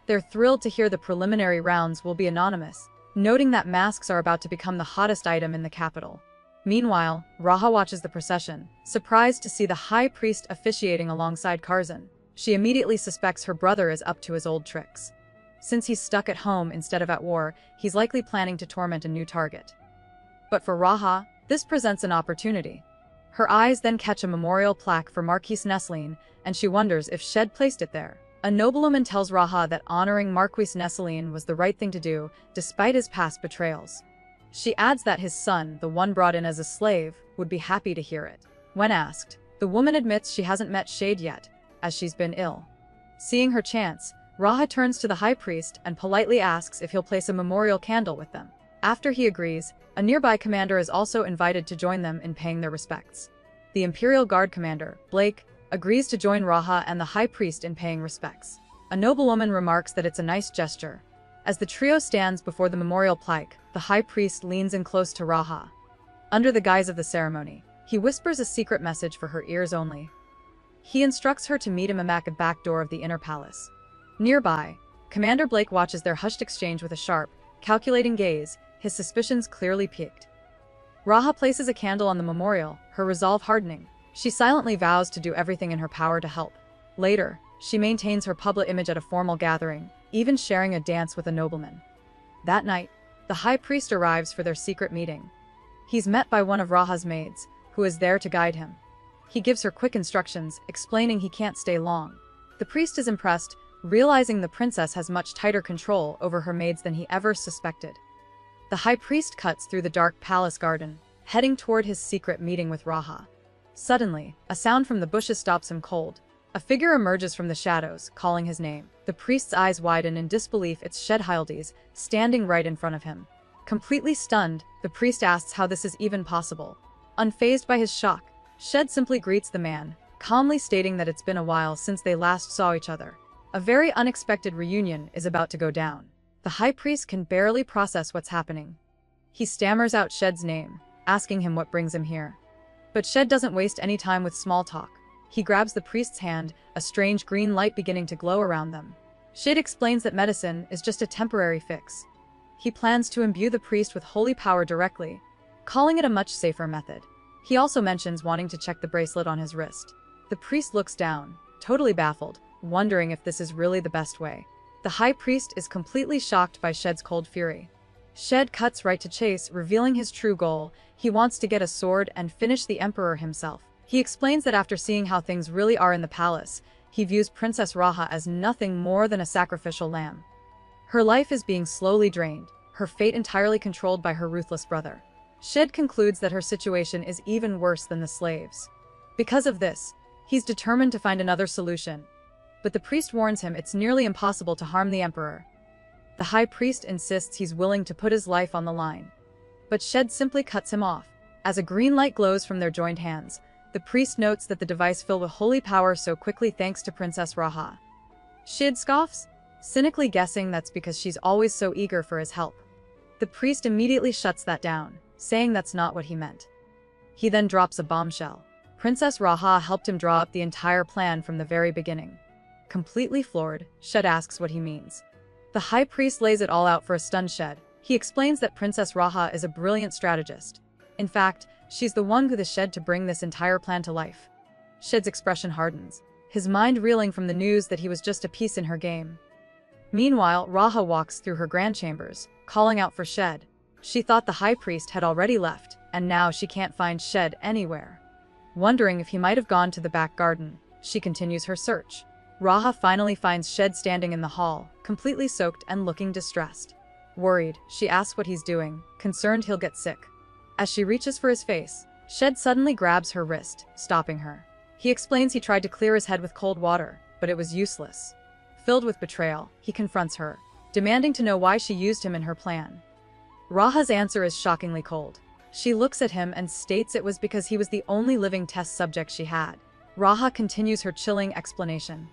They're thrilled to hear the preliminary rounds will be anonymous, noting that masks are about to become the hottest item in the capital. Meanwhile, Raha watches the procession, surprised to see the high priest officiating alongside Kazan. She immediately suspects her brother is up to his old tricks. Since he's stuck at home instead of at war, he's likely planning to torment a new target. But for Raha, this presents an opportunity. Her eyes then catch a memorial plaque for Marquise Nesseline, and she wonders if Shed placed it there. A noblewoman tells Raha that honoring Marquise Nesseline was the right thing to do, despite his past betrayals. She adds that his son, the one brought in as a slave, would be happy to hear it. When asked, the woman admits she hasn't met Shade yet, as she's been ill. Seeing her chance, Raha turns to the high priest and politely asks if he'll place a memorial candle with them. After he agrees, a nearby commander is also invited to join them in paying their respects. The Imperial Guard commander, Blake, agrees to join Raha and the high priest in paying respects. A noblewoman remarks that it's a nice gesture. As the trio stands before the memorial plaque, the high priest leans in close to Raha. Under the guise of the ceremony, he whispers a secret message for her ears only. He instructs her to meet him at the back door of the inner palace. Nearby, Commander Blake watches their hushed exchange with a sharp, calculating gaze, his suspicions clearly piqued. Raha places a candle on the memorial, her resolve hardening. She silently vows to do everything in her power to help. Later, she maintains her public image at a formal gathering, even sharing a dance with a nobleman. That night, the high priest arrives for their secret meeting. He's met by one of Raha's maids, who is there to guide him. He gives her quick instructions, explaining he can't stay long. The priest is impressed, realizing the princess has much tighter control over her maids than he ever suspected. The high priest cuts through the dark palace garden, heading toward his secret meeting with Raha. Suddenly, a sound from the bushes stops him cold. A figure emerges from the shadows, calling his name. The priest's eyes widen in disbelief. It's Shed Hildes, standing right in front of him. Completely stunned, the priest asks how this is even possible. Unfazed by his shock, Shed simply greets the man, calmly stating that it's been a while since they last saw each other. A very unexpected reunion is about to go down. The high priest can barely process what's happening. He stammers out Shed's name, asking him what brings him here. But Shed doesn't waste any time with small talk. He grabs the priest's hand, a strange green light beginning to glow around them. Shed explains that medicine is just a temporary fix. He plans to imbue the priest with holy power directly, calling it a much safer method. He also mentions wanting to check the bracelet on his wrist. The priest looks down, totally baffled, wondering if this is really the best way. The high priest is completely shocked by Shed's cold fury. Shed cuts right to chase, revealing his true goal. He wants to get a sword and finish the emperor himself. He explains that after seeing how things really are in the palace, he views Princess Raha as nothing more than a sacrificial lamb. Her life is being slowly drained, her fate entirely controlled by her ruthless brother. Shed concludes that her situation is even worse than the slaves. Because of this, he's determined to find another solution. But the priest warns him it's nearly impossible to harm the emperor. The high priest insists he's willing to put his life on the line. But Shed simply cuts him off. As a green light glows from their joined hands, the priest notes that the device filled with holy power so quickly thanks to Princess Raha. Shed scoffs, cynically guessing that's because she's always so eager for his help. The priest immediately shuts that down, saying that's not what he meant. He then drops a bombshell. Princess Raha helped him draw up the entire plan from the very beginning. Completely floored, Shed asks what he means. The high priest lays it all out for a stunned Shed. He explains that Princess Raha is a brilliant strategist. In fact, she's the one who the Shed to bring this entire plan to life. Shed's expression hardens, his mind reeling from the news that he was just a piece in her game. Meanwhile, Raha walks through her grand chambers, calling out for Shed. She thought the high priest had already left, and now she can't find Shed anywhere. Wondering if he might have gone to the back garden, she continues her search. Raha finally finds Shed standing in the hall, completely soaked and looking distressed. Worried, she asks what he's doing, concerned he'll get sick. As she reaches for his face, Shed suddenly grabs her wrist, stopping her. He explains he tried to clear his head with cold water, but it was useless. Filled with betrayal, he confronts her, demanding to know why she used him in her plan. Raha's answer is shockingly cold. She looks at him and states it was because he was the only living test subject she had. Raha continues her chilling explanation.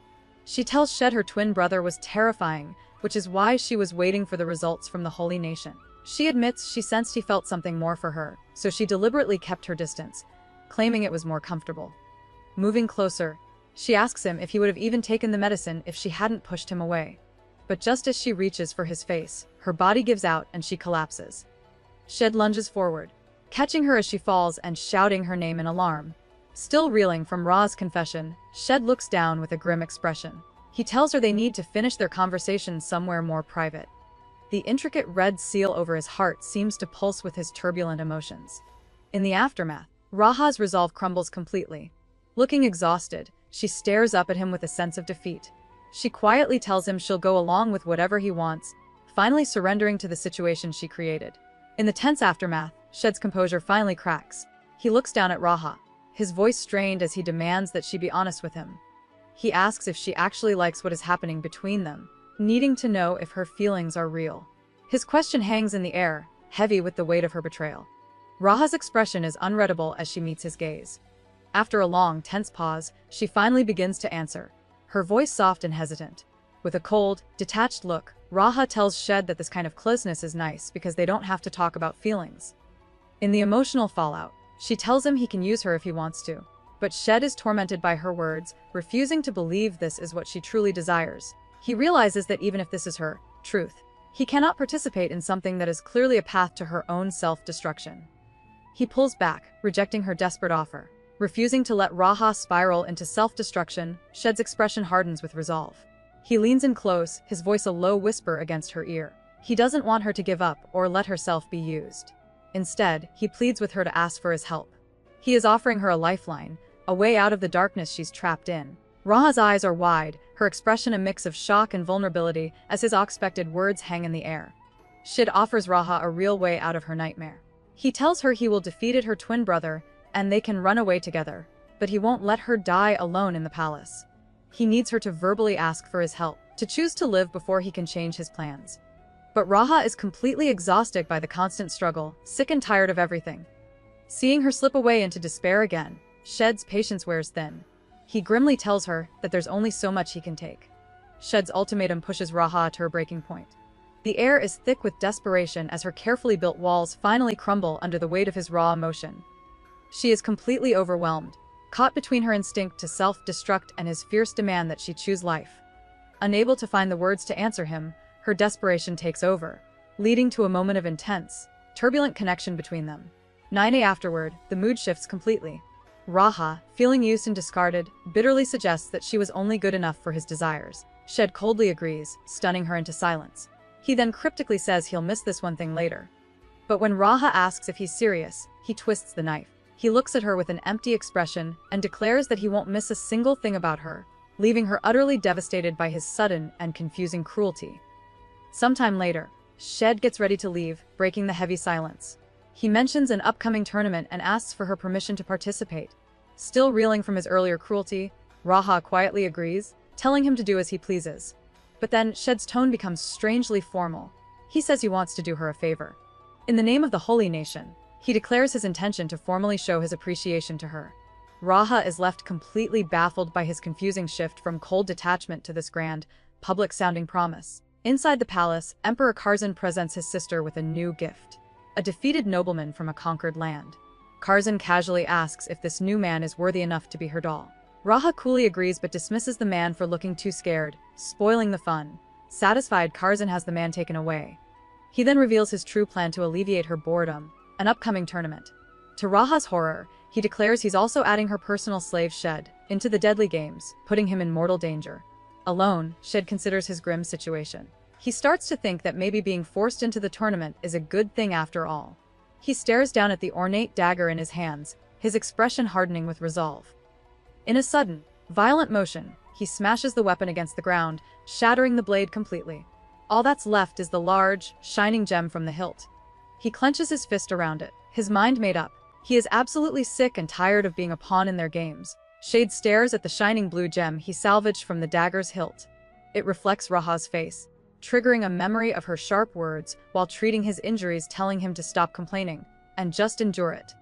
She tells Shed her twin brother was terrifying, which is why she was waiting for the results from the Holy Nation. She admits she sensed he felt something more for her, so she deliberately kept her distance, claiming it was more comfortable. Moving closer, she asks him if he would have even taken the medicine if she hadn't pushed him away. But just as she reaches for his face, her body gives out and she collapses. Shed lunges forward, catching her as she falls and shouting her name in alarm. Still reeling from Ra's confession, Shed looks down with a grim expression. He tells her they need to finish their conversation somewhere more private. The intricate red seal over his heart seems to pulse with his turbulent emotions. In the aftermath, Raha's resolve crumbles completely. Looking exhausted, she stares up at him with a sense of defeat. She quietly tells him she'll go along with whatever he wants, finally surrendering to the situation she created. In the tense aftermath, Shed's composure finally cracks. He looks down at Raha, his voice strained as he demands that she be honest with him. He asks if she actually likes what is happening between them, needing to know if her feelings are real. His question hangs in the air, heavy with the weight of her betrayal. Raha's expression is unreadable as she meets his gaze. After a long, tense pause, she finally begins to answer, her voice soft and hesitant. With a cold, detached look, Raha tells Shed that this kind of closeness is nice because they don't have to talk about feelings. In the emotional fallout, she tells him he can use her if he wants to. But Shed is tormented by her words, refusing to believe this is what she truly desires. He realizes that even if this is her truth, he cannot participate in something that is clearly a path to her own self-destruction. He pulls back, rejecting her desperate offer. Refusing to let Raha spiral into self-destruction, Shed's expression hardens with resolve. He leans in close, his voice a low whisper against her ear. He doesn't want her to give up or let herself be used. Instead, he pleads with her to ask for his help. He is offering her a lifeline, a way out of the darkness she's trapped in. Raha's eyes are wide, her expression a mix of shock and vulnerability as his unexpected words hang in the air. Shed offers Raha a real way out of her nightmare. He tells her he will defeat her twin brother, and they can run away together, but he won't let her die alone in the palace. He needs her to verbally ask for his help, to choose to live before he can change his plans. But Raha is completely exhausted by the constant struggle, sick and tired of everything. Seeing her slip away into despair again, Shed's patience wears thin. He grimly tells her that there's only so much he can take. Shed's ultimatum pushes Raha to her breaking point. The air is thick with desperation as her carefully built walls finally crumble under the weight of his raw emotion. She is completely overwhelmed, caught between her instinct to self-destruct and his fierce demand that she choose life. Unable to find the words to answer him, her desperation takes over, leading to a moment of intense, turbulent connection between them. 9 days afterward, the mood shifts completely. Raha, feeling used and discarded, bitterly suggests that she was only good enough for his desires. Shed coldly agrees, stunning her into silence. He then cryptically says he'll miss this one thing later. But when Raha asks if he's serious, he twists the knife. He looks at her with an empty expression and declares that he won't miss a single thing about her, leaving her utterly devastated by his sudden and confusing cruelty. Sometime later, Shed gets ready to leave, breaking the heavy silence. He mentions an upcoming tournament and asks for her permission to participate. Still reeling from his earlier cruelty, Raha quietly agrees, telling him to do as he pleases. But then Shed's tone becomes strangely formal. He says he wants to do her a favor. In the name of the holy nation, he declares his intention to formally show his appreciation to her. Raha is left completely baffled by his confusing shift from cold detachment to this grand, public-sounding promise. Inside the palace, Emperor Kazan presents his sister with a new gift. A defeated nobleman from a conquered land. Kazan casually asks if this new man is worthy enough to be her doll. Raha coolly agrees but dismisses the man for looking too scared, spoiling the fun. Satisfied, Kazan has the man taken away. He then reveals his true plan to alleviate her boredom, an upcoming tournament. To Raha's horror, he declares he's also adding her personal slave Shed into the deadly games, putting him in mortal danger. Alone, Shed considers his grim situation. He starts to think that maybe being forced into the tournament is a good thing after all. He stares down at the ornate dagger in his hands, his expression hardening with resolve. In a sudden, violent motion, he smashes the weapon against the ground, shattering the blade completely. All that's left is the large, shining gem from the hilt. He clenches his fist around it, his mind made up. He is absolutely sick and tired of being a pawn in their games. Shade stares at the shining blue gem he salvaged from the dagger's hilt. It reflects Raha's face, triggering a memory of her sharp words while treating his injuries, telling him to stop complaining and just endure it.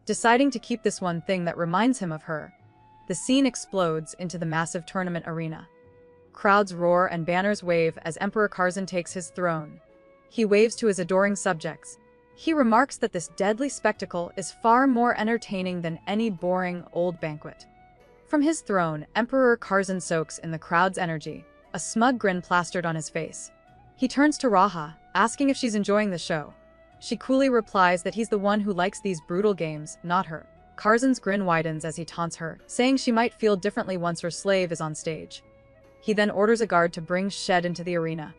Deciding to keep this one thing that reminds him of her, the scene explodes into the massive tournament arena. Crowds roar and banners wave as Emperor Kazan takes his throne. He waves to his adoring subjects. He remarks that this deadly spectacle is far more entertaining than any boring old banquet. From his throne, Emperor Kazan soaks in the crowd's energy, a smug grin plastered on his face. He turns to Raha, asking if she's enjoying the show. She coolly replies that he's the one who likes these brutal games, not her. Kazan's grin widens as he taunts her, saying she might feel differently once her slave is on stage. He then orders a guard to bring Shed into the arena.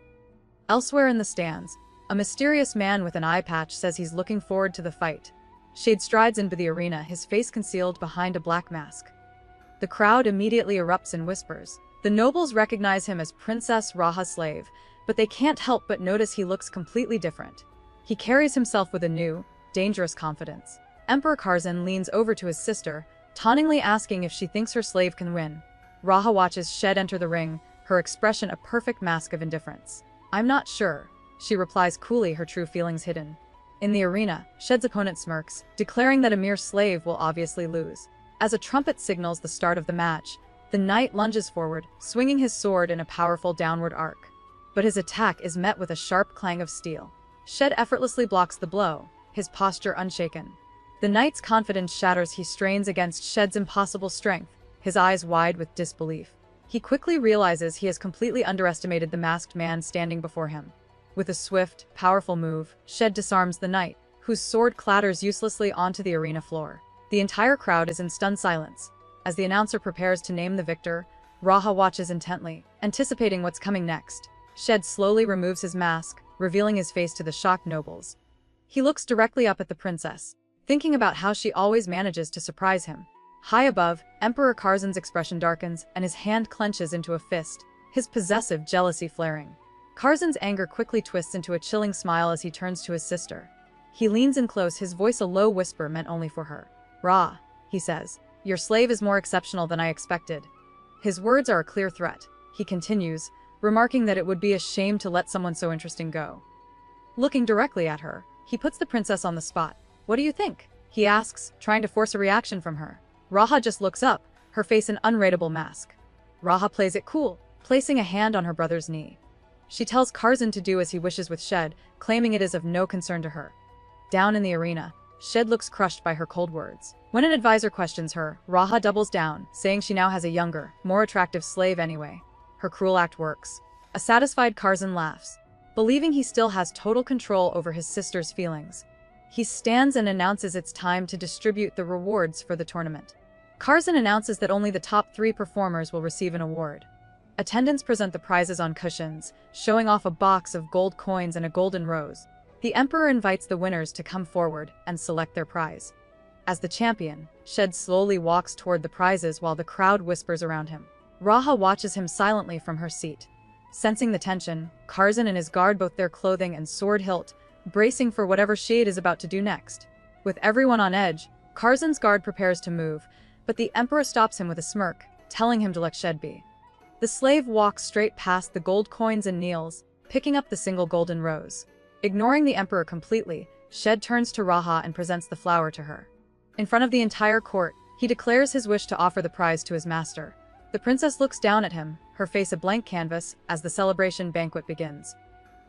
Elsewhere in the stands, a mysterious man with an eye patch says he's looking forward to the fight. Shade strides into the arena, his face concealed behind a black mask. The crowd immediately erupts in whispers. The nobles recognize him as Princess Raha's slave, but they can't help but notice he looks completely different. He carries himself with a new, dangerous confidence. Emperor Kazan leans over to his sister, tauntingly asking if she thinks her slave can win. Raha watches Shed enter the ring, her expression a perfect mask of indifference. "I'm not sure," she replies coolly, her true feelings hidden. In the arena, Shed's opponent smirks, declaring that a mere slave will obviously lose. As a trumpet signals the start of the match, the knight lunges forward, swinging his sword in a powerful downward arc. But his attack is met with a sharp clang of steel. Shed effortlessly blocks the blow, his posture unshaken. The knight's confidence shatters. He strains against Shed's impossible strength, his eyes wide with disbelief. He quickly realizes he has completely underestimated the masked man standing before him. With a swift, powerful move, Shed disarms the knight, whose sword clatters uselessly onto the arena floor. The entire crowd is in stunned silence. As the announcer prepares to name the victor, Raha watches intently, anticipating what's coming next. Shed slowly removes his mask, revealing his face to the shocked nobles. He looks directly up at the princess, thinking about how she always manages to surprise him. High above, Emperor Kazan's expression darkens, and his hand clenches into a fist, his possessive jealousy flaring. Kazan's anger quickly twists into a chilling smile as he turns to his sister. He leans in close, his voice a low whisper meant only for her. "Ra," he says, "your slave is more exceptional than I expected." His words are a clear threat. He continues, remarking that it would be a shame to let someone so interesting go. Looking directly at her, he puts the princess on the spot. "What do you think?" he asks, trying to force a reaction from her. Raha just looks up, her face an unreadable mask. Raha plays it cool, placing a hand on her brother's knee. She tells Kazan to do as he wishes with Shed, claiming it is of no concern to her. Down in the arena, Shed looks crushed by her cold words. When an advisor questions her, Raha doubles down, saying she now has a younger, more attractive slave anyway. Her cruel act works. A satisfied Kazan laughs, believing he still has total control over his sister's feelings. He stands and announces it's time to distribute the rewards for the tournament. Kazan announces that only the top 3 performers will receive an award. Attendants present the prizes on cushions, showing off a box of gold coins and a golden rose. The emperor invites the winners to come forward and select their prize. As the champion, Shed slowly walks toward the prizes while the crowd whispers around him. Raha watches him silently from her seat. Sensing the tension, Kazan and his guard both their clothing and sword hilt, bracing for whatever Shade is about to do next. With everyone on edge, Kazan's guard prepares to move, but the emperor stops him with a smirk, telling him to let Shed be. The slave walks straight past the gold coins and kneels, picking up the single golden rose. Ignoring the emperor completely, Shed turns to Raha and presents the flower to her. In front of the entire court, he declares his wish to offer the prize to his master. The princess looks down at him, her face a blank canvas, as the celebration banquet begins.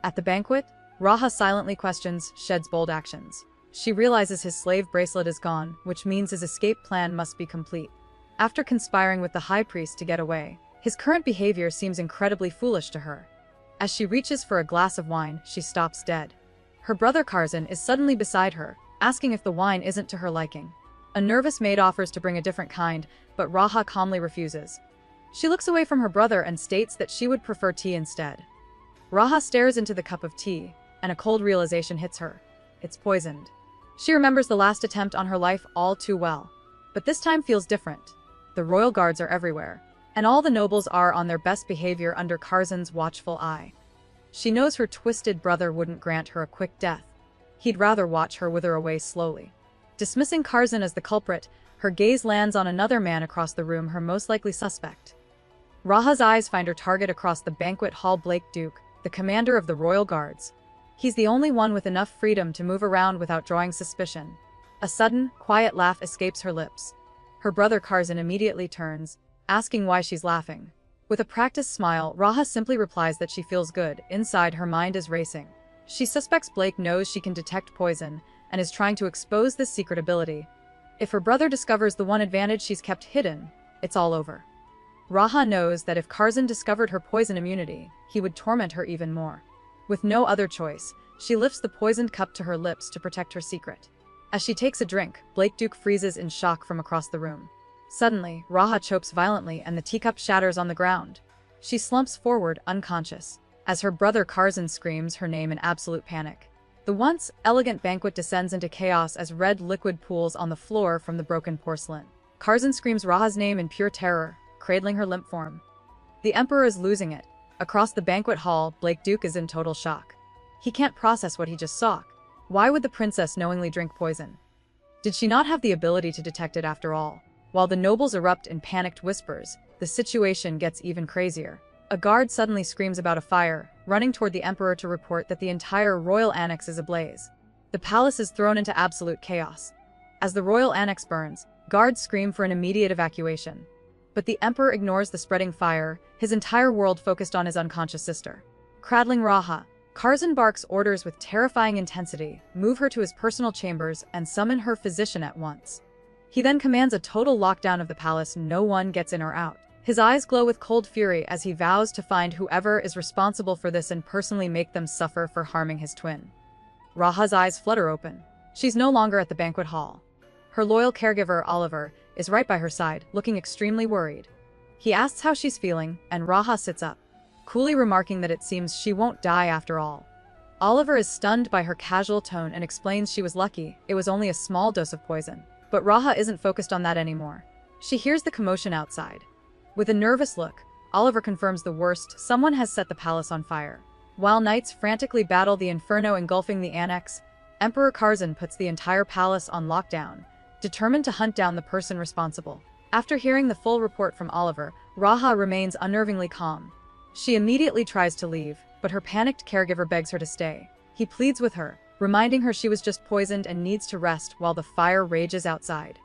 At the banquet, Raha silently questions Shed's bold actions. She realizes his slave bracelet is gone, which means his escape plan must be complete. After conspiring with the high priest to get away, his current behavior seems incredibly foolish to her. As she reaches for a glass of wine, she stops dead. Her brother Kazan is suddenly beside her, asking if the wine isn't to her liking. A nervous maid offers to bring a different kind, but Raha calmly refuses. She looks away from her brother and states that she would prefer tea instead. Raha stares into the cup of tea, and a cold realization hits her. It's poisoned. She remembers the last attempt on her life all too well. But this time feels different. The royal guards are everywhere, and all the nobles are on their best behavior under Kazan's watchful eye. She knows her twisted brother wouldn't grant her a quick death. He'd rather watch her wither away slowly. Dismissing Kazan as the culprit, her gaze lands on another man across the room, her most likely suspect. Raha's eyes find her target across the banquet hall, Blake Duke, the commander of the royal guards. He's the only one with enough freedom to move around without drawing suspicion. A sudden, quiet laugh escapes her lips. Her brother Kazan immediately turns, asking why she's laughing. With a practiced smile, Raha simply replies that she feels good. Inside, her mind is racing. She suspects Blake knows she can detect poison, and is trying to expose this secret ability. If her brother discovers the one advantage she's kept hidden, it's all over. Raha knows that if Kazan discovered her poison immunity, he would torment her even more. With no other choice, she lifts the poisoned cup to her lips to protect her secret. As she takes a drink, Blake Duke freezes in shock from across the room. Suddenly, Raha chokes violently and the teacup shatters on the ground. She slumps forward, unconscious, as her brother Kazan screams her name in absolute panic. The once elegant banquet descends into chaos as red liquid pools on the floor from the broken porcelain. Kazan screams Raha's name in pure terror, cradling her limp form. The Emperor is losing it. Across the banquet hall, Blake Duke is in total shock. He can't process what he just saw. Why would the princess knowingly drink poison? Did she not have the ability to detect it after all? While the nobles erupt in panicked whispers, the situation gets even crazier. A guard suddenly screams about a fire, running toward the Emperor to report that the entire royal annex is ablaze. The palace is thrown into absolute chaos. As the royal annex burns, guards scream for an immediate evacuation. But the Emperor ignores the spreading fire, his entire world focused on his unconscious sister. Cradling Raha, Kazan barks orders with terrifying intensity, move her to his personal chambers, and summon her physician at once. He then commands a total lockdown of the palace, no one gets in or out. His eyes glow with cold fury as he vows to find whoever is responsible for this and personally make them suffer for harming his twin. Raha's eyes flutter open. She's no longer at the banquet hall. Her loyal caregiver, Oliver, is right by her side, looking extremely worried. He asks how she's feeling, and Raha sits up, coolly remarking that it seems she won't die after all. Oliver is stunned by her casual tone and explains she was lucky, it was only a small dose of poison. But Raha isn't focused on that anymore. She hears the commotion outside. With a nervous look, Oliver confirms the worst, someone has set the palace on fire. While knights frantically battle the inferno engulfing the annex, Emperor Kazan puts the entire palace on lockdown, determined to hunt down the person responsible. After hearing the full report from Oliver, Raha remains unnervingly calm. She immediately tries to leave, but her panicked caregiver begs her to stay. He pleads with her, reminding her she was just poisoned and needs to rest while the fire rages outside.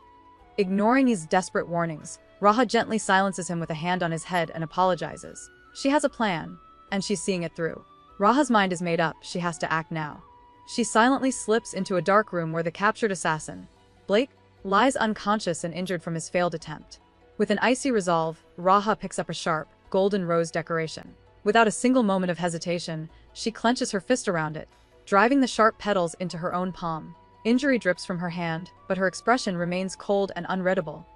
Ignoring his desperate warnings, Raha gently silences him with a hand on his head and apologizes. She has a plan, and she's seeing it through. Raha's mind is made up, she has to act now. She silently slips into a dark room where the captured assassin, Blake, lies unconscious and injured from his failed attempt. With an icy resolve, Raha picks up a sharp, golden rose decoration. Without a single moment of hesitation, she clenches her fist around it, driving the sharp petals into her own palm. Injury drips from her hand, but her expression remains cold and unreadable.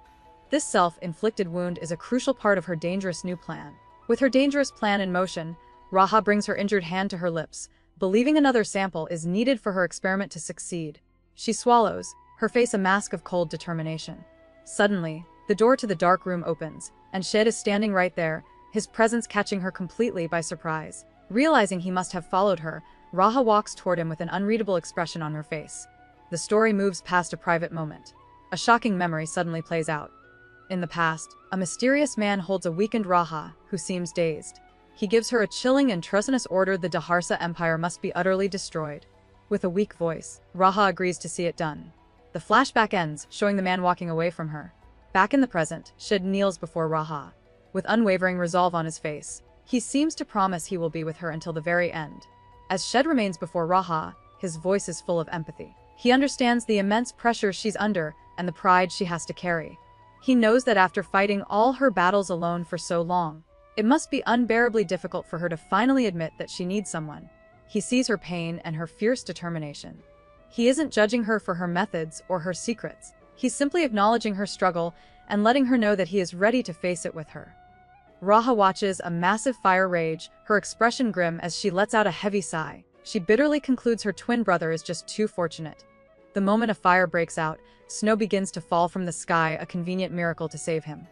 This self-inflicted wound is a crucial part of her dangerous new plan. With her dangerous plan in motion, Raha brings her injured hand to her lips, believing another sample is needed for her experiment to succeed. She swallows, her face a mask of cold determination. Suddenly, the door to the dark room opens, and Shed is standing right there, his presence catching her completely by surprise. Realizing he must have followed her, Raha walks toward him with an unreadable expression on her face. The story moves past a private moment. A shocking memory suddenly plays out. In the past, a mysterious man holds a weakened Raha, who seems dazed. He gives her a chilling and treasonous order: the Daharsa Empire must be utterly destroyed. With a weak voice, Raha agrees to see it done. The flashback ends, showing the man walking away from her. Back in the present, Shed kneels before Raha. With unwavering resolve on his face, he seems to promise he will be with her until the very end. As Shed remains before Raha, his voice is full of empathy. He understands the immense pressure she's under and the pride she has to carry. He knows that after fighting all her battles alone for so long, it must be unbearably difficult for her to finally admit that she needs someone. He sees her pain and her fierce determination. He isn't judging her for her methods or her secrets. He's simply acknowledging her struggle and letting her know that he is ready to face it with her. Raha watches a massive fire rage, her expression grim as she lets out a heavy sigh. She bitterly concludes her twin brother is just too fortunate. The moment a fire breaks out, snow begins to fall from the sky, a convenient miracle to save him.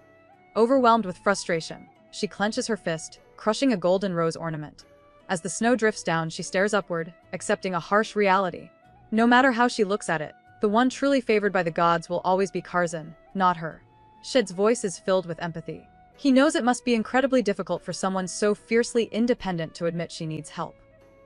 Overwhelmed with frustration, she clenches her fist, crushing a golden rose ornament. As the snow drifts down, she stares upward, accepting a harsh reality. No matter how she looks at it, the one truly favored by the gods will always be Kazan, not her. Shed's voice is filled with empathy. He knows it must be incredibly difficult for someone so fiercely independent to admit she needs help.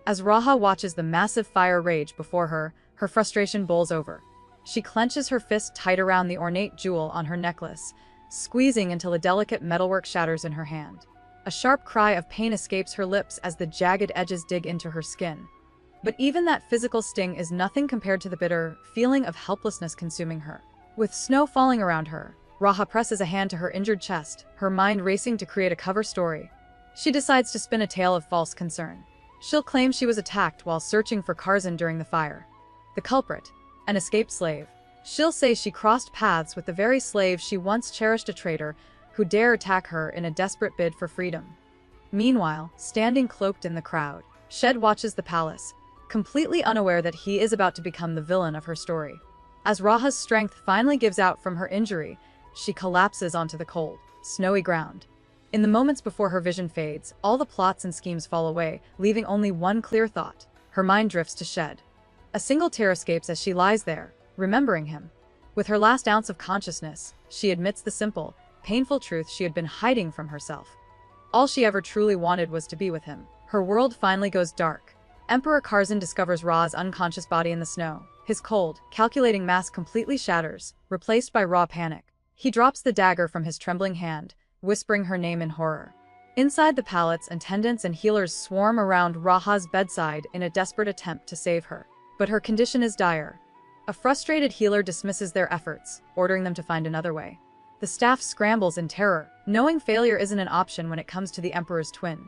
As Raha watches the massive fire rage before her, her frustration boils over. She clenches her fist tight around the ornate jewel on her necklace, squeezing until a delicate metalwork shatters in her hand. A sharp cry of pain escapes her lips as the jagged edges dig into her skin. But even that physical sting is nothing compared to the bitter feeling of helplessness consuming her. With snow falling around her, Raha presses a hand to her injured chest, her mind racing to create a cover story. She decides to spin a tale of false concern. She'll claim she was attacked while searching for Kazan during the fire. The culprit, an escaped slave. She'll say she crossed paths with the very slave she once cherished, a traitor who dare attack her in a desperate bid for freedom. Meanwhile, standing cloaked in the crowd, Shed watches the palace, completely unaware that he is about to become the villain of her story. As Raha's strength finally gives out from her injury, she collapses onto the cold, snowy ground. In the moments before her vision fades, all the plots and schemes fall away, leaving only one clear thought. Her mind drifts to Shed. A single tear escapes as she lies there, remembering him. With her last ounce of consciousness, she admits the simple, painful truth she had been hiding from herself. All she ever truly wanted was to be with him. Her world finally goes dark. Emperor Kazan discovers Ra's unconscious body in the snow. His cold, calculating mask completely shatters, replaced by raw panic. He drops the dagger from his trembling hand, whispering her name in horror. Inside, the pallets, attendants, and healers swarm around Raha's bedside in a desperate attempt to save her. But her condition is dire. A frustrated healer dismisses their efforts, ordering them to find another way. The staff scrambles in terror, knowing failure isn't an option when it comes to the Emperor's twin.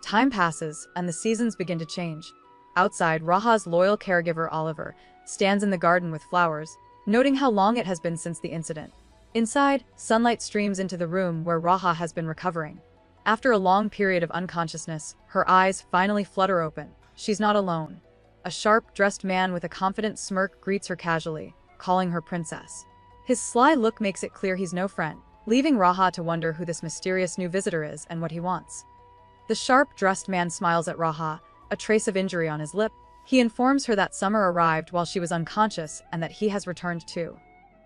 Time passes, and the seasons begin to change. Outside, Raha's loyal caregiver, Oliver, stands in the garden with flowers, noting how long it has been since the incident. Inside, sunlight streams into the room where Raha has been recovering. After a long period of unconsciousness, her eyes finally flutter open. She's not alone. A sharp-dressed man with a confident smirk greets her casually, calling her princess. His sly look makes it clear he's no friend, leaving Raha to wonder who this mysterious new visitor is and what he wants. The sharp-dressed man smiles at Raha, a trace of injury on his lip. He informs her that summer arrived while she was unconscious and that he has returned too.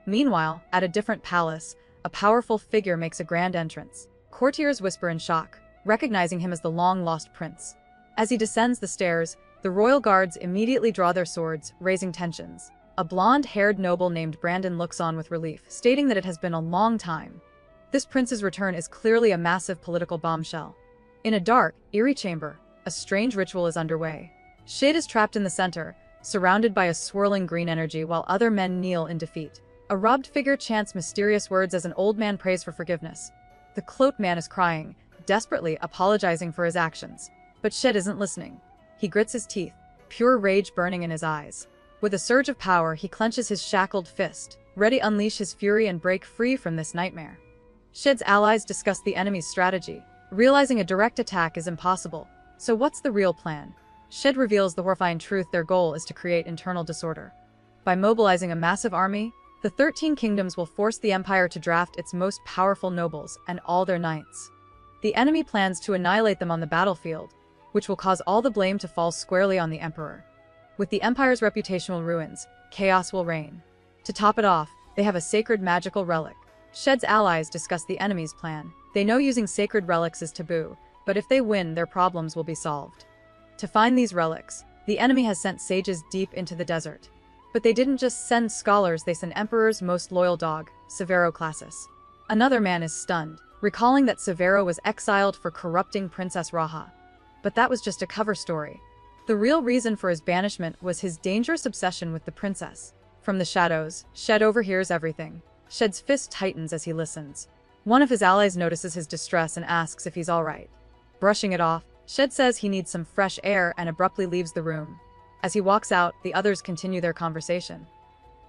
Meanwhile, at a different palace, a powerful figure makes a grand entrance. Courtiers whisper in shock, recognizing him as the long-lost prince. As he descends the stairs, the royal guards immediately draw their swords, raising tensions. A blonde-haired noble named Brandon looks on with relief, stating that it has been a long time. This prince's return is clearly a massive political bombshell. In a dark, eerie chamber, a strange ritual is underway. Shade is trapped in the center, surrounded by a swirling green energy while other men kneel in defeat. A robbed figure chants mysterious words as an old man prays for forgiveness. The cloaked man is crying, desperately apologizing for his actions. But Shed isn't listening. He grits his teeth, pure rage burning in his eyes. With a surge of power, he clenches his shackled fist, ready to unleash his fury and break free from this nightmare. Shed's allies discuss the enemy's strategy, realizing a direct attack is impossible. So what's the real plan? Shed reveals the horrifying truth: their goal is to create internal disorder. By mobilizing a massive army, the 13 kingdoms will force the empire to draft its most powerful nobles and all their knights. The enemy plans to annihilate them on the battlefield, which will cause all the blame to fall squarely on the emperor. With the empire's reputational ruins, chaos will reign. To top it off, they have a sacred magical relic. Shed's allies discuss the enemy's plan. They know using sacred relics is taboo, but if they win, their problems will be solved. To find these relics, the enemy has sent sages deep into the desert. But they didn't just send scholars, they sent Emperor's most loyal dog, Severo Classis. Another man is stunned, recalling that Severo was exiled for corrupting Princess Raha. But that was just a cover story. The real reason for his banishment was his dangerous obsession with the princess. From the shadows, Shed overhears everything. Shed's fist tightens as he listens. One of his allies notices his distress and asks if he's alright. Brushing it off, Shed says he needs some fresh air and abruptly leaves the room. As he walks out, the others continue their conversation.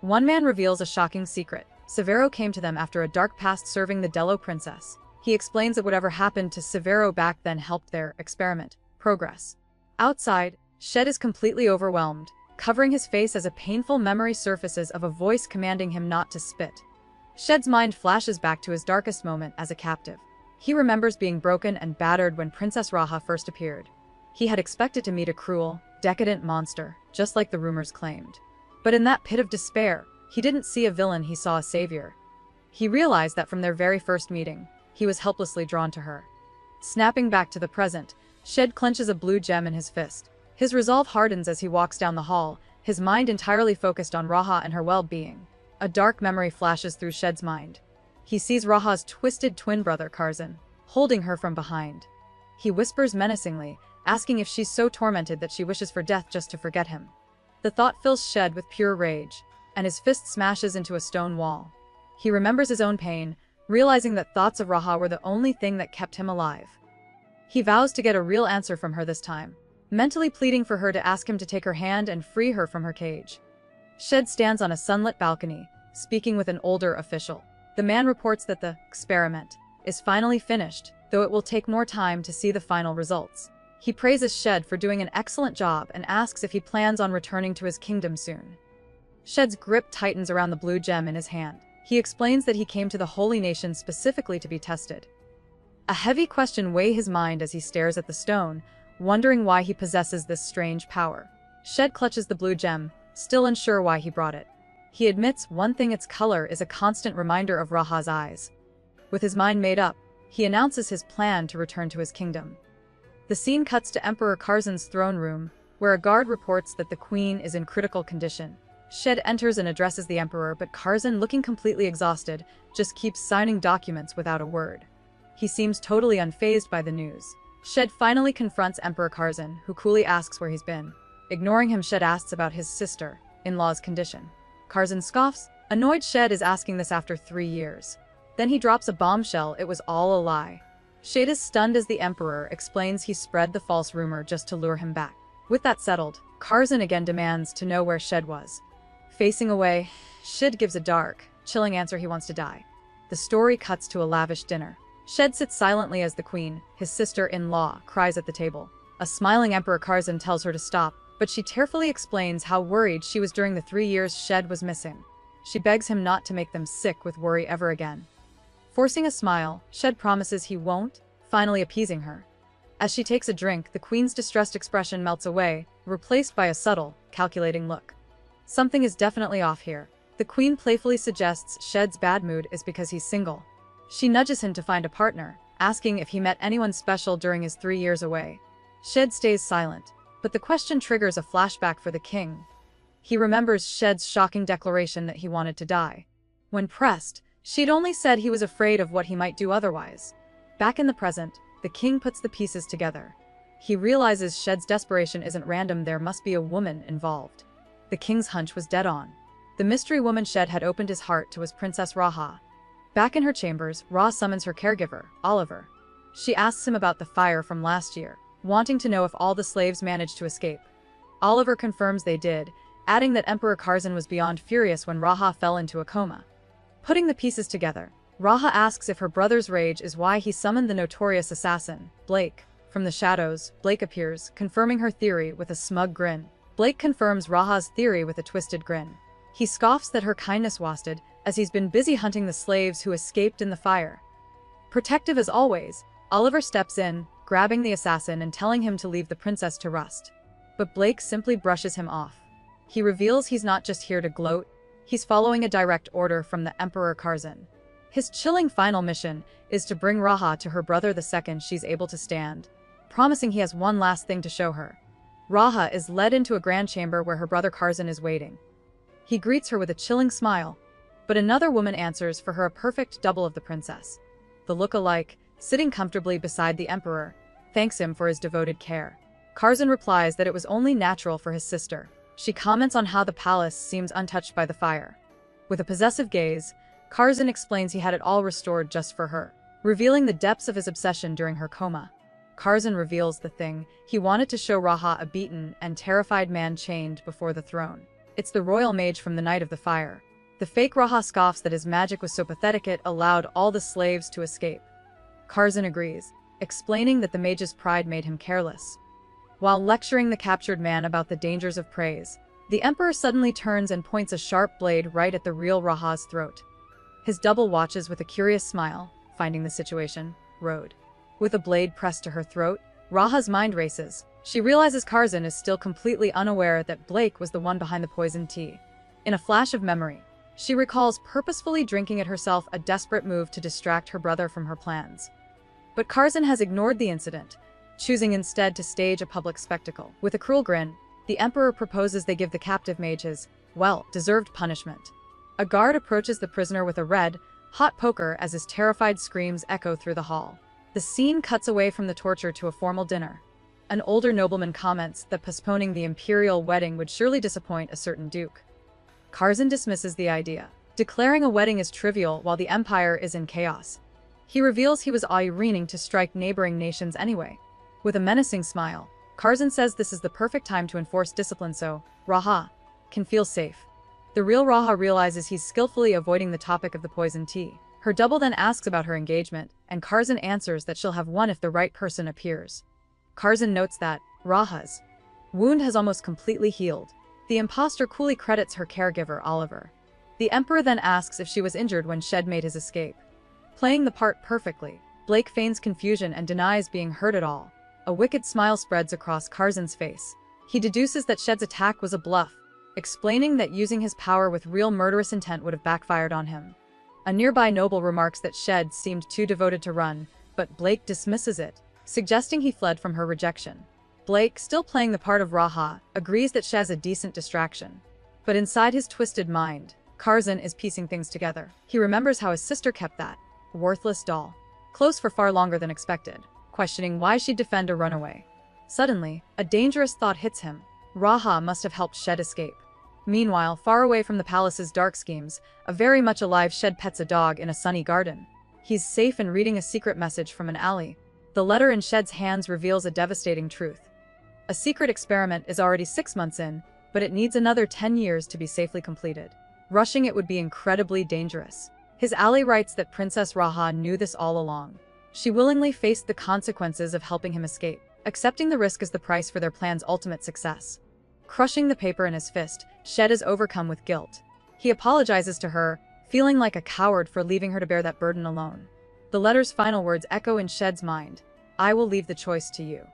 One man reveals a shocking secret. Severo came to them after a dark past serving the Dello princess. He explains that whatever happened to Severo back then helped their experiment progress. Outside, Shed is completely overwhelmed, covering his face as a painful memory surfaces of a voice commanding him not to spit. Shed's mind flashes back to his darkest moment as a captive. He remembers being broken and battered when Princess Raha first appeared. He had expected to meet a cruel, decadent monster, just like the rumors claimed. But in that pit of despair, he didn't see a villain, he saw a savior. He realized that from their very first meeting, he was helplessly drawn to her. Snapping back to the present, Shed clenches a blue gem in his fist. His resolve hardens as he walks down the hall, his mind entirely focused on Raha and her well-being. A dark memory flashes through Shed's mind. He sees Raha's twisted twin brother Kazan, holding her from behind. He whispers menacingly, asking if she's so tormented that she wishes for death just to forget him. The thought fills Shed with pure rage, and his fist smashes into a stone wall. He remembers his own pain, realizing that thoughts of Raha were the only thing that kept him alive. He vows to get a real answer from her this time, mentally pleading for her to ask him to take her hand and free her from her cage. Shed stands on a sunlit balcony, speaking with an older official. The man reports that the experiment is finally finished, though it will take more time to see the final results. He praises Shed for doing an excellent job and asks if he plans on returning to his kingdom soon. Shed's grip tightens around the blue gem in his hand. He explains that he came to the Holy Nation specifically to be tested. A heavy question weighs his mind as he stares at the stone, wondering why he possesses this strange power. Shed clutches the blue gem, still unsure why he brought it. He admits one thing: its color is a constant reminder of Raha's eyes. With his mind made up, he announces his plan to return to his kingdom. The scene cuts to Emperor Kazan's throne room, where a guard reports that the queen is in critical condition. Shed enters and addresses the emperor, but Kazan, looking completely exhausted, just keeps signing documents without a word. He seems totally unfazed by the news. Shed finally confronts Emperor Kazan, who coolly asks where he's been. Ignoring him, Shed asks about his sister-in-law's condition. Kazan scoffs. Annoyed, Shed is asking this after 3 years. Then he drops a bombshell: it was all a lie. Shed is stunned as the emperor explains he spread the false rumor just to lure him back. With that settled, Kazan again demands to know where Shed was. Facing away, Shed gives a dark, chilling answer: he wants to die. The story cuts to a lavish dinner. Shed sits silently as the queen, his sister-in-law, cries at the table. A smiling Emperor Kazan tells her to stop, but she tearfully explains how worried she was during the 3 years Shed was missing. She begs him not to make them sick with worry ever again. Forcing a smile, Shed promises he won't, finally appeasing her. As she takes a drink, the queen's distressed expression melts away, replaced by a subtle, calculating look. Something is definitely off here. The queen playfully suggests Shed's bad mood is because he's single. She nudges him to find a partner, asking if he met anyone special during his 3 years away. Shed stays silent, but the question triggers a flashback for the king. He remembers Shed's shocking declaration that he wanted to die. When pressed, she'd only said he was afraid of what he might do otherwise. Back in the present, the king puts the pieces together. He realizes Shed's desperation isn't random: there must be a woman involved. The king's hunch was dead on. The mystery woman Shed had opened his heart to was Princess Raha. Back in her chambers, Ra summons her caregiver, Oliver. She asks him about the fire from last year, wanting to know if all the slaves managed to escape. Oliver confirms they did, adding that Emperor Kazan was beyond furious when Raha fell into a coma. Putting the pieces together, Raha asks if her brother's rage is why he summoned the notorious assassin, Blake. From the shadows, Blake appears, confirming her theory with a smug grin. Blake confirms Raha's theory with a twisted grin. He scoffs that her kindness wasted, as he's been busy hunting the slaves who escaped in the fire. Protective as always, Oliver steps in, grabbing the assassin and telling him to leave the princess to rust. But Blake simply brushes him off. He reveals he's not just here to gloat, he's following a direct order from the Emperor Kazan. His chilling final mission is to bring Raha to her brother the second she's able to stand, promising he has one last thing to show her. Raha is led into a grand chamber where her brother Kazan is waiting. He greets her with a chilling smile, but another woman answers for her, a perfect double of the princess. The look-alike, sitting comfortably beside the emperor, thanks him for his devoted care. Kazan replies that it was only natural for his sister. She comments on how the palace seems untouched by the fire. With a possessive gaze, Kazan explains he had it all restored just for her, revealing the depths of his obsession during her coma. Kazan reveals the thing: he wanted to show Raha a beaten and terrified man chained before the throne. It's the royal mage from the night of the fire. The fake Raha scoffs that his magic was so pathetic it allowed all the slaves to escape. Kazan agrees, explaining that the mage's pride made him careless. While lecturing the captured man about the dangers of praise, the emperor suddenly turns and points a sharp blade right at the real Raha's throat. His double watches with a curious smile, finding the situation, rode. With a blade pressed to her throat, Raha's mind races. She realizes Kazan is still completely unaware that Blake was the one behind the poisoned tea. In a flash of memory, she recalls purposefully drinking it herself, a desperate move to distract her brother from her plans. But Kazan has ignored the incident, choosing instead to stage a public spectacle. With a cruel grin, the emperor proposes they give the captive mage his, deserved punishment. A guard approaches the prisoner with a red, hot poker as his terrified screams echo through the hall. The scene cuts away from the torture to a formal dinner. An older nobleman comments that postponing the imperial wedding would surely disappoint a certain duke. Kazan dismisses the idea, declaring a wedding is trivial while the empire is in chaos. He reveals he was ironing to strike neighboring nations anyway. With a menacing smile, Kazan says this is the perfect time to enforce discipline so Raha can feel safe. The real Raha realizes he's skillfully avoiding the topic of the poisoned tea. Her double then asks about her engagement, and Kazan answers that she'll have one if the right person appears. Kazan notes that Raha's wound has almost completely healed. The imposter coolly credits her caregiver, Oliver. The Emperor then asks if she was injured when Shed made his escape. Playing the part perfectly, Blake feigns confusion and denies being hurt at all. A wicked smile spreads across Kazan's face. He deduces that Shed's attack was a bluff, explaining that using his power with real murderous intent would have backfired on him. A nearby noble remarks that Shed seemed too devoted to run, but Blake dismisses it, suggesting he fled from her rejection. Blake, still playing the part of Raha, agrees that Shed's a decent distraction. But inside his twisted mind, Kazan is piecing things together. He remembers how his sister kept that worthless doll close for far longer than expected, questioning why she'd defend a runaway. Suddenly, a dangerous thought hits him. Raha must have helped Shed escape. Meanwhile, far away from the palace's dark schemes, a very much alive Shed pets a dog in a sunny garden. He's safe and reading a secret message from an alley. The letter in Shed's hands reveals a devastating truth. A secret experiment is already 6 months in, but it needs another 10 years to be safely completed. Rushing it would be incredibly dangerous. His ally writes that Princess Raha knew this all along. She willingly faced the consequences of helping him escape, accepting the risk as the price for their plan's ultimate success. Crushing the paper in his fist, Shed is overcome with guilt. He apologizes to her, feeling like a coward for leaving her to bear that burden alone. The letter's final words echo in Shed's mind. "I will leave the choice to you."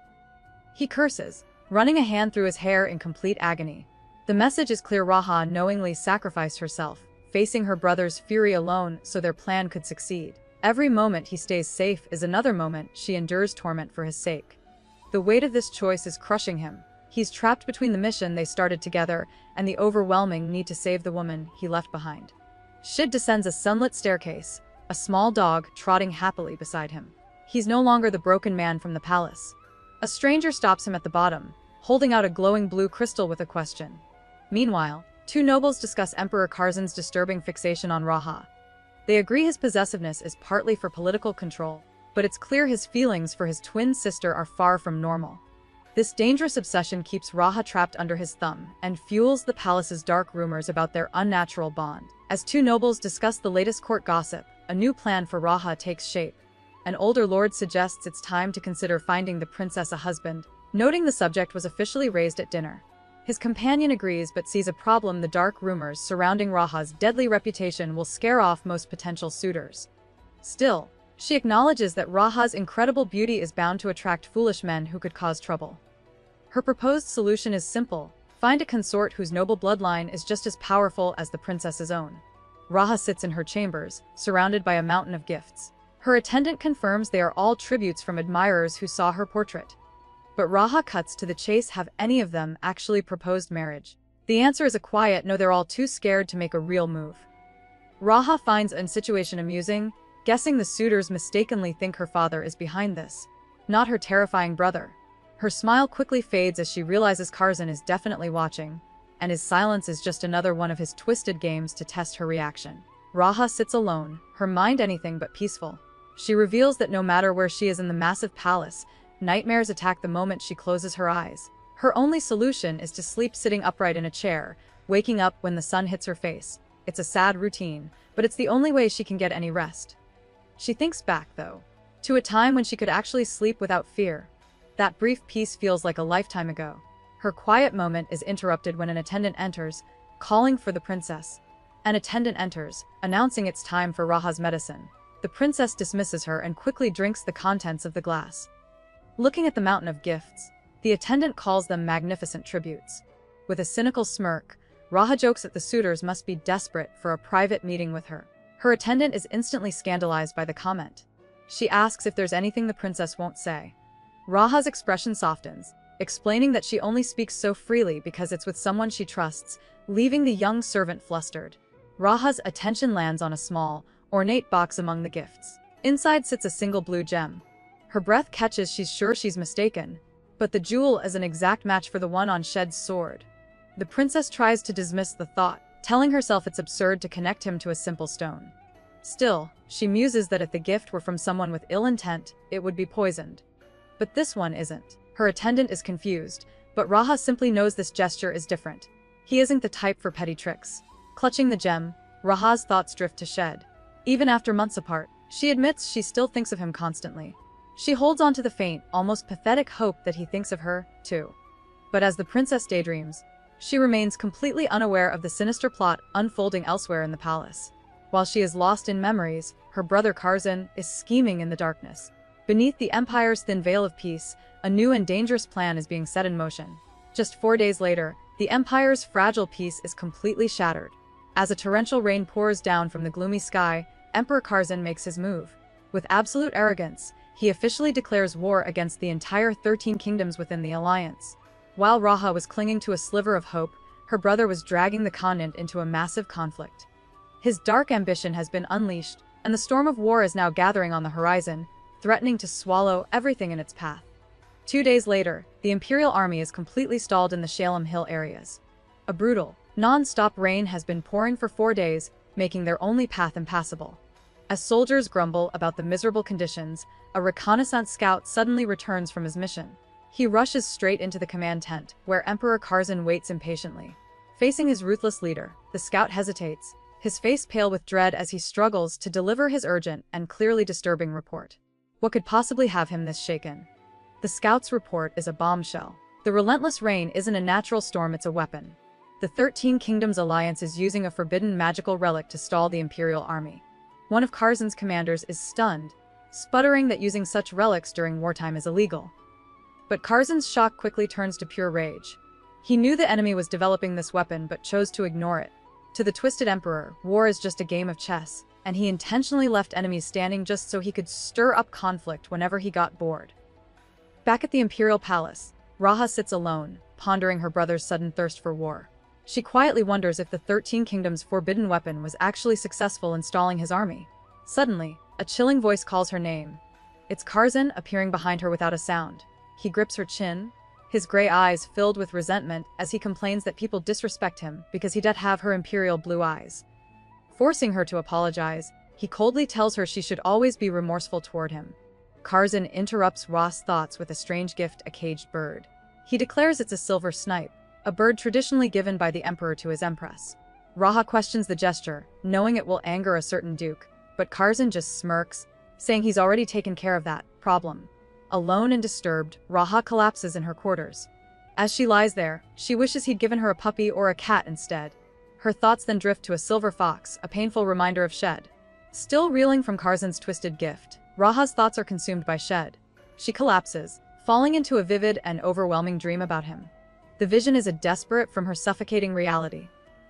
He curses, running a hand through his hair in complete agony. The message is clear: Raha knowingly sacrificed herself, facing her brother's fury alone so their plan could succeed. Every moment he stays safe is another moment she endures torment for his sake. The weight of this choice is crushing him. He's trapped between the mission they started together and the overwhelming need to save the woman he left behind. Shed descends a sunlit staircase, a small dog trotting happily beside him. He's no longer the broken man from the palace. A stranger stops him at the bottom, holding out a glowing blue crystal with a question. Meanwhile, two nobles discuss Emperor Kazan's disturbing fixation on Raha. They agree his possessiveness is partly for political control, but it's clear his feelings for his twin sister are far from normal. This dangerous obsession keeps Raha trapped under his thumb and fuels the palace's dark rumors about their unnatural bond. As two nobles discuss the latest court gossip, a new plan for Raha takes shape. An older lord suggests it's time to consider finding the princess a husband, noting the subject was officially raised at dinner. His companion agrees but sees a problem: the dark rumors surrounding Raha's deadly reputation will scare off most potential suitors. Still, she acknowledges that Raha's incredible beauty is bound to attract foolish men who could cause trouble. Her proposed solution is simple: find a consort whose noble bloodline is just as powerful as the princess's own. Raha sits in her chambers, surrounded by a mountain of gifts. Her attendant confirms they are all tributes from admirers who saw her portrait. But Raha cuts to the chase: have any of them actually proposed marriage? The answer is a quiet no, they're all too scared to make a real move. Raha finds a situation amusing, guessing the suitors mistakenly think her father is behind this, not her terrifying brother. Her smile quickly fades as she realizes Kazan is definitely watching, and his silence is just another one of his twisted games to test her reaction. Raha sits alone, her mind anything but peaceful. She reveals that no matter where she is in the massive palace, nightmares attack the moment she closes her eyes. Her only solution is to sleep sitting upright in a chair, waking up when the sun hits her face. It's a sad routine, but it's the only way she can get any rest. She thinks back, though, to a time when she could actually sleep without fear. That brief peace feels like a lifetime ago. Her quiet moment is interrupted when an attendant enters, calling for the princess. An attendant enters, announcing it's time for Raha's medicine. The princess dismisses her and quickly drinks the contents of the glass. Looking at the mountain of gifts, the attendant calls them magnificent tributes. With a cynical smirk, Raha jokes that the suitors must be desperate for a private meeting with her. Her attendant is instantly scandalized by the comment. She asks if there's anything the princess won't say. Raha's expression softens, explaining that she only speaks so freely because it's with someone she trusts, leaving the young servant flustered. Raha's attention lands on a small, ornate box among the gifts. Inside sits a single blue gem. Her breath catches. She's sure she's mistaken, but the jewel is an exact match for the one on Shed's sword. The princess tries to dismiss the thought, telling herself it's absurd to connect him to a simple stone. Still, she muses that if the gift were from someone with ill intent, it would be poisoned. But this one isn't. Her attendant is confused, but Raha simply knows this gesture is different. He isn't the type for petty tricks. Clutching the gem, Raha's thoughts drift to Shed. Even after months apart, she admits she still thinks of him constantly. She holds on to the faint, almost pathetic hope that he thinks of her, too. But as the princess daydreams, she remains completely unaware of the sinister plot unfolding elsewhere in the palace. While she is lost in memories, her brother Kazan is scheming in the darkness. Beneath the Empire's thin veil of peace, a new and dangerous plan is being set in motion. Just 4 days later, the Empire's fragile peace is completely shattered. As a torrential rain pours down from the gloomy sky, Emperor Kazan makes his move. With absolute arrogance, he officially declares war against the entire 13 kingdoms within the alliance. While Raha was clinging to a sliver of hope, her brother was dragging the continent into a massive conflict. His dark ambition has been unleashed, and the storm of war is now gathering on the horizon, threatening to swallow everything in its path. 2 days later, the Imperial army is completely stalled in the Shalem Hill areas. A brutal, non-stop rain has been pouring for 4 days, making their only path impassable. As soldiers grumble about the miserable conditions, a reconnaissance scout suddenly returns from his mission. He rushes straight into the command tent, where Emperor Kazan waits impatiently. Facing his ruthless leader, the scout hesitates, his face pale with dread as he struggles to deliver his urgent and clearly disturbing report. What could possibly have him this shaken? The scout's report is a bombshell. The relentless rain isn't a natural storm, it's a weapon. The 13 Kingdoms Alliance is using a forbidden magical relic to stall the Imperial army. One of Kazan's commanders is stunned, sputtering that using such relics during wartime is illegal. But Kazan's shock quickly turns to pure rage. He knew the enemy was developing this weapon but chose to ignore it. To the twisted emperor, war is just a game of chess, and he intentionally left enemies standing just so he could stir up conflict whenever he got bored. Back at the Imperial Palace, Raha sits alone, pondering her brother's sudden thirst for war. She quietly wonders if the 13 Kingdoms' forbidden weapon was actually successful in stalling his army. Suddenly, a chilling voice calls her name. It's Kazan appearing behind her without a sound. He grips her chin, his gray eyes filled with resentment as he complains that people disrespect him because he doesn't have her imperial blue eyes. Forcing her to apologize, he coldly tells her she should always be remorseful toward him. Kazan interrupts Ra's thoughts with a strange gift, a caged bird. He declares it's a silver snipe, a bird traditionally given by the emperor to his empress. Raha questions the gesture, knowing it will anger a certain duke, but Kazan just smirks, saying he's already taken care of that problem. Alone and disturbed, Raha collapses in her quarters. As she lies there, she wishes he'd given her a puppy or a cat instead. Her thoughts then drift to a silver fox, a painful reminder of Shed. Still reeling from Kazan's twisted gift, Raha's thoughts are consumed by Shed. She collapses, falling into a vivid and overwhelming dream about him. The vision is a desperate from her suffocating reality.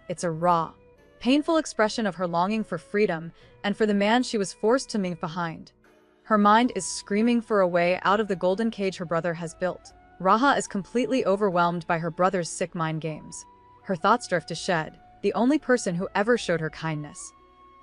It's a raw, painful expression of her longing for freedom and for the man she was forced to leave behind. Her mind is screaming for a way out of the golden cage her brother has built. Raha is completely overwhelmed by her brother's sick mind games. Her thoughts drift to Shed, the only person who ever showed her kindness.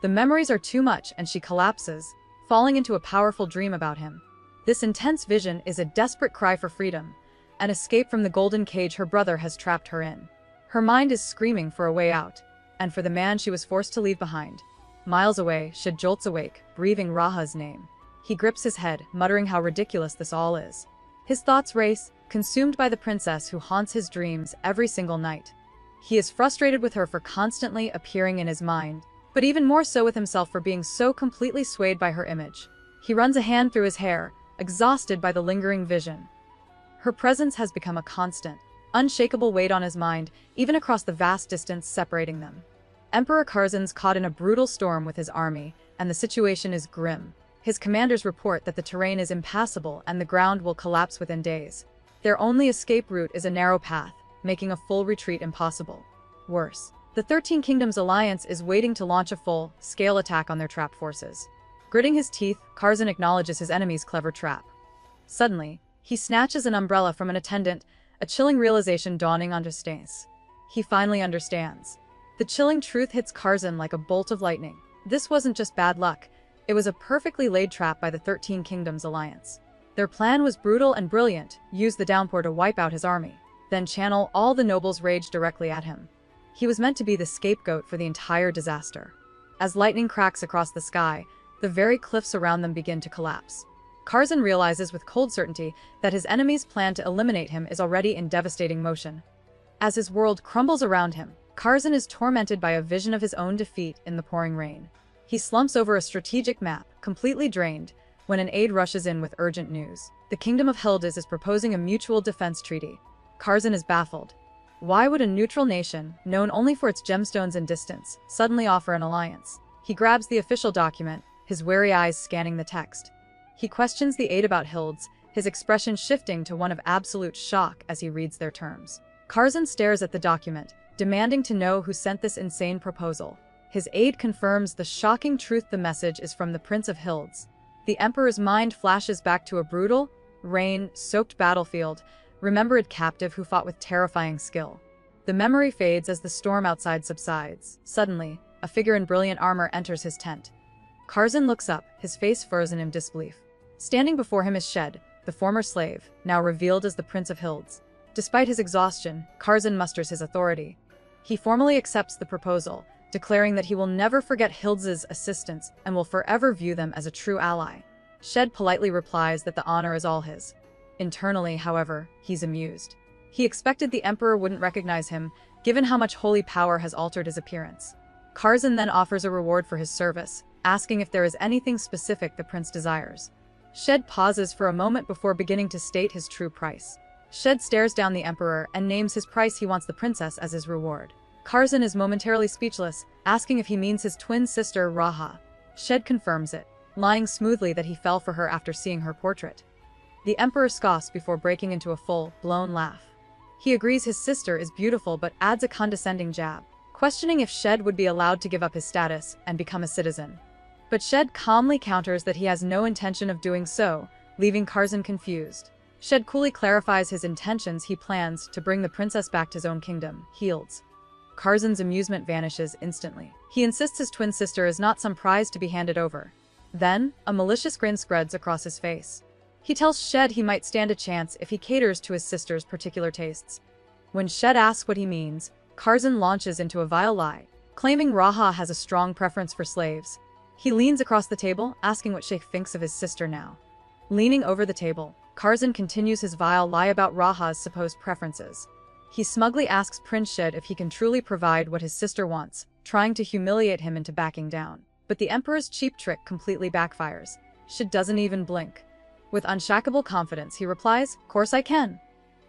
The memories are too much and she collapses, falling into a powerful dream about him. This intense vision is a desperate cry for freedom, an escape from the golden cage her brother has trapped her in. Her mind is screaming for a way out, and for the man she was forced to leave behind. Miles away, Shed jolts awake, breathing Raha's name. He grips his head, muttering how ridiculous this all is. His thoughts race, consumed by the princess who haunts his dreams every single night. He is frustrated with her for constantly appearing in his mind, but even more so with himself for being so completely swayed by her image. He runs a hand through his hair, exhausted by the lingering vision. Her presence has become a constant, unshakable weight on his mind, even across the vast distance separating them. Emperor Kazan's caught in a brutal storm with his army, and the situation is grim. His commanders report that the terrain is impassable and the ground will collapse within days. Their only escape route is a narrow path, making a full retreat impossible. Worse, the 13 Kingdoms Alliance is waiting to launch a full-scale attack on their trapped forces. Gritting his teeth, Kazan acknowledges his enemy's clever trap. Suddenly, he snatches an umbrella from an attendant, a chilling realization dawning on Stace. He finally understands. The chilling truth hits Kazan like a bolt of lightning. This wasn't just bad luck. It was a perfectly laid trap by the 13 Kingdoms Alliance. Their plan was brutal and brilliant, use the downpour to wipe out his army, then channel all the nobles' rage directly at him. He was meant to be the scapegoat for the entire disaster. As lightning cracks across the sky, the very cliffs around them begin to collapse. Kazan realizes with cold certainty that his enemy's plan to eliminate him is already in devastating motion. As his world crumbles around him, Kazan is tormented by a vision of his own defeat in the pouring rain. He slumps over a strategic map, completely drained, when an aide rushes in with urgent news. The Kingdom of Hildes is proposing a mutual defense treaty. Kazan is baffled. Why would a neutral nation, known only for its gemstones and distance, suddenly offer an alliance? He grabs the official document, his wary eyes scanning the text. He questions the aide about Hildes, his expression shifting to one of absolute shock as he reads their terms. Kazan stares at the document, demanding to know who sent this insane proposal. His aide confirms the shocking truth: the message is from the Prince of Hildes. The Emperor's mind flashes back to a brutal, rain-soaked battlefield, remembered captive who fought with terrifying skill. The memory fades as the storm outside subsides. Suddenly, a figure in brilliant armor enters his tent. Kazan looks up, his face frozen in disbelief. Standing before him is Shed, the former slave, now revealed as the Prince of Hildes. Despite his exhaustion, Kazan musters his authority. He formally accepts the proposal, declaring that he will never forget Hildes' assistance and will forever view them as a true ally. Shed politely replies that the honor is all his. Internally, however, he's amused. He expected the Emperor wouldn't recognize him, given how much holy power has altered his appearance. Kazan then offers a reward for his service, asking if there is anything specific the prince desires. Shed pauses for a moment before beginning to state his true price. Shed stares down the Emperor and names his price. He wants the princess as his reward. Kazan is momentarily speechless, asking if he means his twin sister Raha. Shed confirms it, lying smoothly that he fell for her after seeing her portrait. The Emperor scoffs before breaking into a full-blown laugh. He agrees his sister is beautiful but adds a condescending jab, questioning if Shed would be allowed to give up his status and become a citizen. But Shed calmly counters that he has no intention of doing so, leaving Kazan confused. Shed coolly clarifies his intentions. He plans to bring the princess back to his own kingdom, Hildes. Kazan's amusement vanishes instantly. He insists his twin sister is not some prize to be handed over. Then, a malicious grin spreads across his face. He tells Shed he might stand a chance if he caters to his sister's particular tastes. When Shed asks what he means, Kazan launches into a vile lie, claiming Raha has a strong preference for slaves. He leans across the table, asking what Sheikh thinks of his sister now. Leaning over the table, Kazan continues his vile lie about Raha's supposed preferences. He smugly asks Prince Shed if he can truly provide what his sister wants, trying to humiliate him into backing down. But the Emperor's cheap trick completely backfires. Shed doesn't even blink. With unshakable confidence, he replies, "Course I can."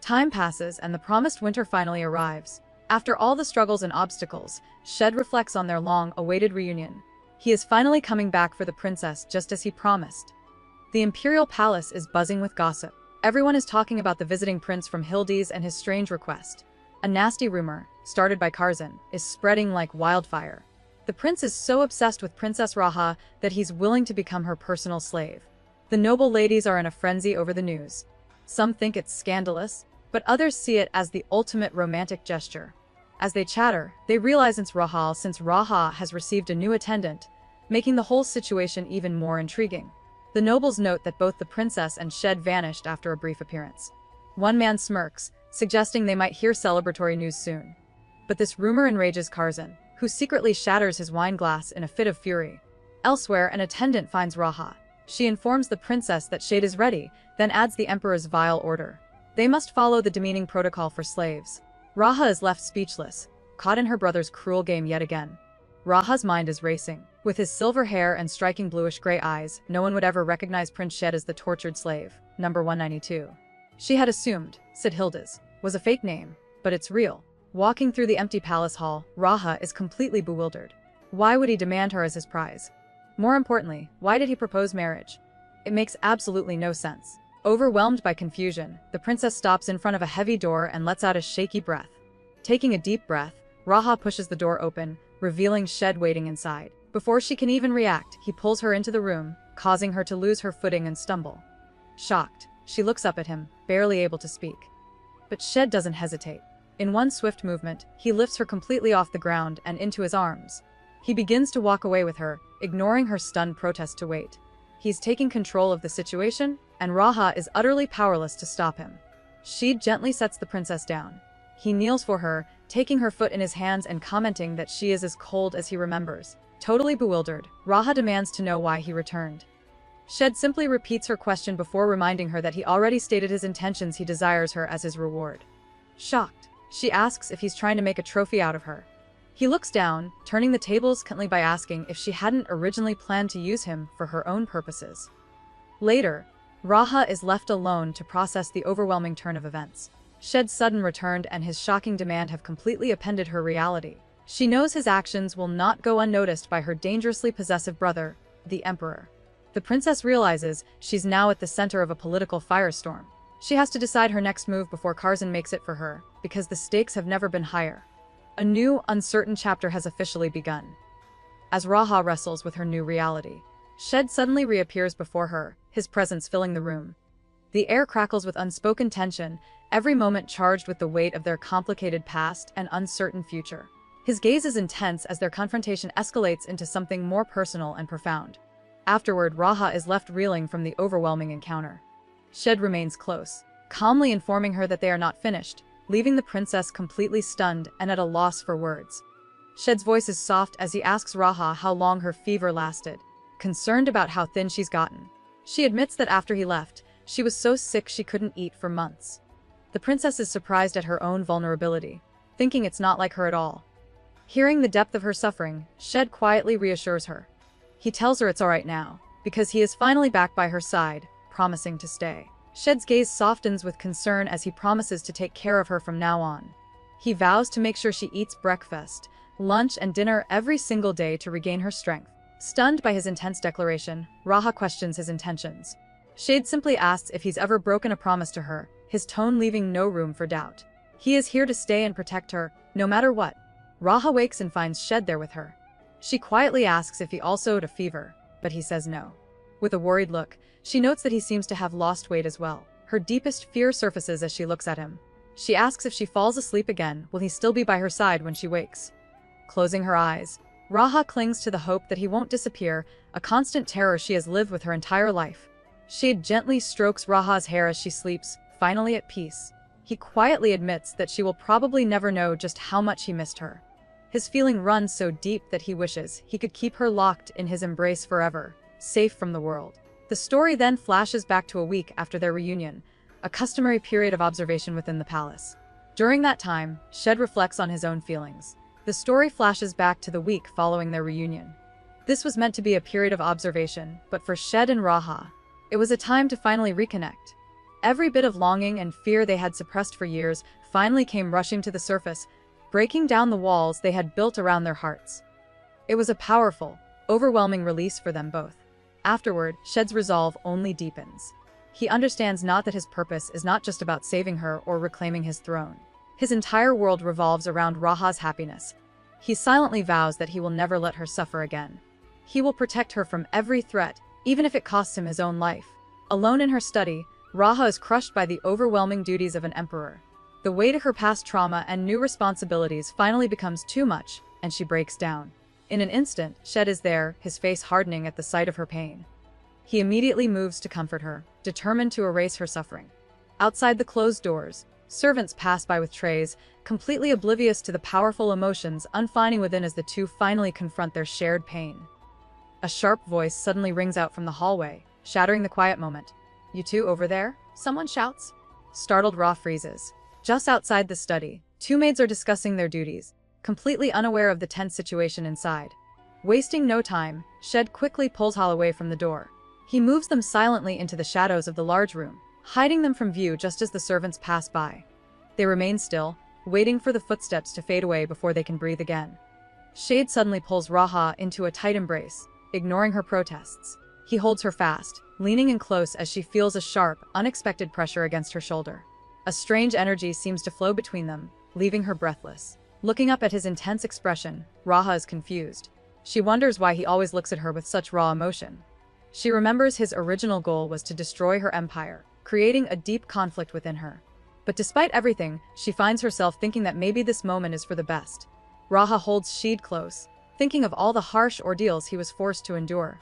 Time passes and the promised winter finally arrives. After all the struggles and obstacles, Shed reflects on their long-awaited reunion. He is finally coming back for the princess just as he promised. The imperial palace is buzzing with gossip. Everyone is talking about the visiting prince from Hildes and his strange request. A nasty rumor, started by Kazan, is spreading like wildfire. The prince is so obsessed with Princess Raha that he's willing to become her personal slave. The noble ladies are in a frenzy over the news. Some think it's scandalous, but others see it as the ultimate romantic gesture. As they chatter, they realize it's Rahal, since Raha has received a new attendant, making the whole situation even more intriguing. The nobles note that both the princess and Shed vanished after a brief appearance. One man smirks, suggesting they might hear celebratory news soon. But this rumor enrages Kazan, who secretly shatters his wine glass in a fit of fury. Elsewhere, an attendant finds Raha. She informs the princess that Shed is ready, then adds the Emperor's vile order. They must follow the demeaning protocol for slaves. Raha is left speechless, caught in her brother's cruel game yet again. Raha's mind is racing. With his silver hair and striking bluish-gray eyes, no one would ever recognize Prince Shed as the tortured slave. Number 192. She had assumed, said Hildes, was a fake name, but it's real. Walking through the empty palace hall, Raha is completely bewildered. Why would he demand her as his prize? More importantly, why did he propose marriage? It makes absolutely no sense. Overwhelmed by confusion, the princess stops in front of a heavy door and lets out a shaky breath. Taking a deep breath, Raha pushes the door open, revealing Shed waiting inside. Before she can even react, he pulls her into the room, causing her to lose her footing and stumble. Shocked, she looks up at him, barely able to speak. But Shed doesn't hesitate. In one swift movement, he lifts her completely off the ground and into his arms. He begins to walk away with her, ignoring her stunned protest to wait. He's taking control of the situation, and Raha is utterly powerless to stop him. Shed gently sets the princess down. He kneels for her, taking her foot in his hands and commenting that she is as cold as he remembers. Totally bewildered, Raha demands to know why he returned. Shed simply repeats her question before reminding her that he already stated his intentions. He desires her as his reward. Shocked, she asks if he's trying to make a trophy out of her. He looks down, turning the tables kindly by asking if she hadn't originally planned to use him for her own purposes. Later, Raha is left alone to process the overwhelming turn of events. Shed's sudden return and his shocking demand have completely upended her reality. She knows his actions will not go unnoticed by her dangerously possessive brother, the Emperor. The princess realizes she's now at the center of a political firestorm. She has to decide her next move before Kazan makes it for her, because the stakes have never been higher. A new, uncertain chapter has officially begun. As Raha wrestles with her new reality, Shed suddenly reappears before her, his presence filling the room. The air crackles with unspoken tension, every moment charged with the weight of their complicated past and uncertain future. His gaze is intense as their confrontation escalates into something more personal and profound. Afterward, Raha is left reeling from the overwhelming encounter. Shed remains close, calmly informing her that they are not finished, leaving the princess completely stunned and at a loss for words. Shed's voice is soft as he asks Raha how long her fever lasted, concerned about how thin she's gotten. She admits that after he left, she was so sick she couldn't eat for months. The princess is surprised at her own vulnerability, thinking it's not like her at all. Hearing the depth of her suffering, Shed quietly reassures her. He tells her it's alright now, because he is finally back by her side, promising to stay. Shed's gaze softens with concern as he promises to take care of her from now on. He vows to make sure she eats breakfast, lunch, and dinner every single day to regain her strength. Stunned by his intense declaration, Raha questions his intentions. Shed simply asks if he's ever broken a promise to her, his tone leaving no room for doubt. He is here to stay and protect her, no matter what. Raha wakes and finds Shed there with her. She quietly asks if he also had a fever, but he says no. With a worried look, she notes that he seems to have lost weight as well. Her deepest fear surfaces as she looks at him. She asks if she falls asleep again, will he still be by her side when she wakes? Closing her eyes, Raha clings to the hope that he won't disappear, a constant terror she has lived with her entire life. Shade gently strokes Raha's hair as she sleeps, finally at peace. He quietly admits that she will probably never know just how much he missed her. His feeling runs so deep that he wishes he could keep her locked in his embrace forever, safe from the world. The story then flashes back to a week after their reunion, a customary period of observation within the palace. During that time, Shed reflects on his own feelings. The story flashes back to the week following their reunion. This was meant to be a period of observation, but for Shed and Raha, it was a time to finally reconnect. Every bit of longing and fear they had suppressed for years finally came rushing to the surface, breaking down the walls they had built around their hearts. It was a powerful, overwhelming release for them both. Afterward, Shed's resolve only deepens. He understands not that his purpose is not just about saving her or reclaiming his throne. His entire world revolves around Raha's happiness. He silently vows that he will never let her suffer again. He will protect her from every threat, even if it costs him his own life. Alone in her study, Raha is crushed by the overwhelming duties of an emperor. The weight of her past trauma and new responsibilities finally becomes too much, and she breaks down. In an instant, Shed is there, his face hardening at the sight of her pain. He immediately moves to comfort her, determined to erase her suffering. Outside the closed doors, servants pass by with trays, completely oblivious to the powerful emotions unfolding within as the two finally confront their shared pain. A sharp voice suddenly rings out from the hallway, shattering the quiet moment. "You two over there?" someone shouts. Startled, Ra freezes. Just outside the study, two maids are discussing their duties, completely unaware of the tense situation inside. Wasting no time, Shed quickly pulls Hal away from the door. He moves them silently into the shadows of the large room, hiding them from view just as the servants pass by. They remain still, waiting for the footsteps to fade away before they can breathe again. Shade suddenly pulls Raha into a tight embrace, ignoring her protests. He holds her fast, leaning in close as she feels a sharp, unexpected pressure against her shoulder. A strange energy seems to flow between them, leaving her breathless. Looking up at his intense expression, Raha is confused. She wonders why he always looks at her with such raw emotion. She remembers his original goal was to destroy her empire, creating a deep conflict within her. But despite everything, she finds herself thinking that maybe this moment is for the best. Raha holds Shed close, thinking of all the harsh ordeals he was forced to endure.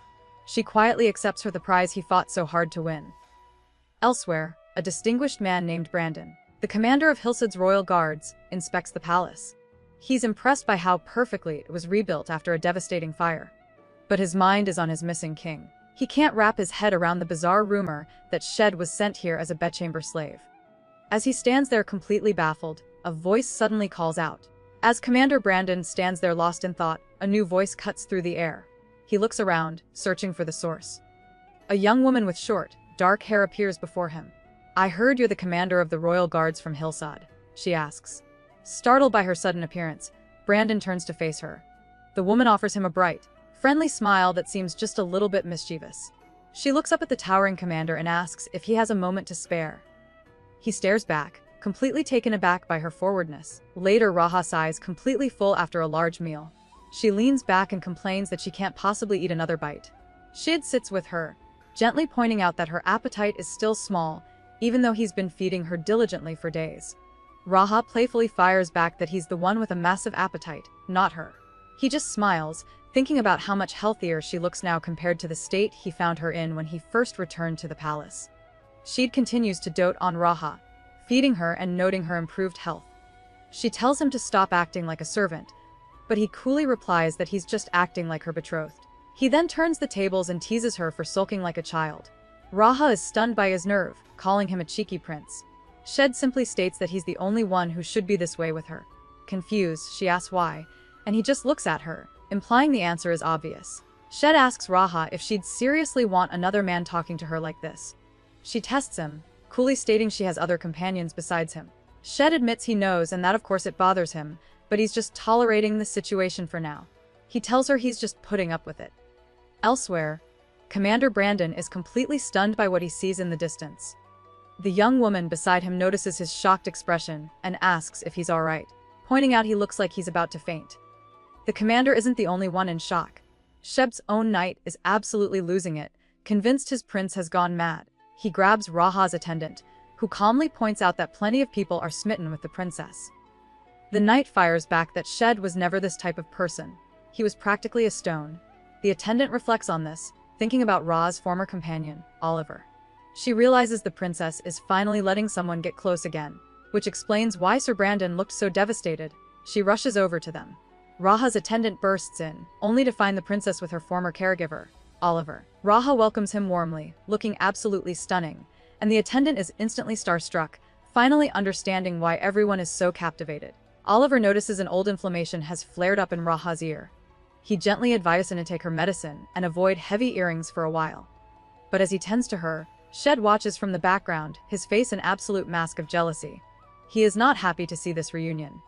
She quietly accepts her the prize he fought so hard to win. Elsewhere, a distinguished man named Brandon, the commander of Hilsad's royal guards, inspects the palace. He's impressed by how perfectly it was rebuilt after a devastating fire. But his mind is on his missing king. He can't wrap his head around the bizarre rumor that Shed was sent here as a bedchamber slave. As he stands there completely baffled, a voice suddenly calls out. As Commander Brandon stands there lost in thought, a new voice cuts through the air. He looks around, searching for the source. A young woman with short, dark hair appears before him. "I heard you're the commander of the royal guards from Hillside," she asks. Startled by her sudden appearance, Brandon turns to face her. The woman offers him a bright, friendly smile that seems just a little bit mischievous. She looks up at the towering commander and asks if he has a moment to spare. He stares back, completely taken aback by her forwardness. Later, Raha sighs, completely full after a large meal. She leans back and complains that she can't possibly eat another bite. Shid sits with her, gently pointing out that her appetite is still small, even though he's been feeding her diligently for days. Raha playfully fires back that he's the one with a massive appetite, not her. He just smiles, thinking about how much healthier she looks now compared to the state he found her in when he first returned to the palace. Shid continues to dote on Raha, feeding her and noting her improved health. She tells him to stop acting like a servant, but he coolly replies that he's just acting like her betrothed. He then turns the tables and teases her for sulking like a child. Raha is stunned by his nerve, calling him a cheeky prince. Shed simply states that he's the only one who should be this way with her. Confused, she asks why, and he just looks at her, implying the answer is obvious. Shed asks Raha if she'd seriously want another man talking to her like this. She tests him, coolly stating she has other companions besides him. Shed admits he knows and that of course it bothers him, but he's just tolerating the situation for now. He tells her he's just putting up with it. Elsewhere, Commander Brandon is completely stunned by what he sees in the distance. The young woman beside him notices his shocked expression and asks if he's alright, pointing out he looks like he's about to faint. The commander isn't the only one in shock. Sheb's own knight is absolutely losing it, convinced his prince has gone mad. He grabs Raha's attendant, who calmly points out that plenty of people are smitten with the princess. The knight fires back that Shed was never this type of person. He was practically a stone. The attendant reflects on this, thinking about Ra's former companion, Oliver. She realizes the princess is finally letting someone get close again, which explains why Sir Brandon looked so devastated. She rushes over to them. Raha's attendant bursts in, only to find the princess with her former caregiver, Oliver. Raha welcomes him warmly, looking absolutely stunning, and the attendant is instantly starstruck, finally understanding why everyone is so captivated. Oliver notices an old inflammation has flared up in Raha's ear. He gently advises her to take her medicine and avoid heavy earrings for a while. But as he tends to her, Shed watches from the background, his face an absolute mask of jealousy. He is not happy to see this reunion.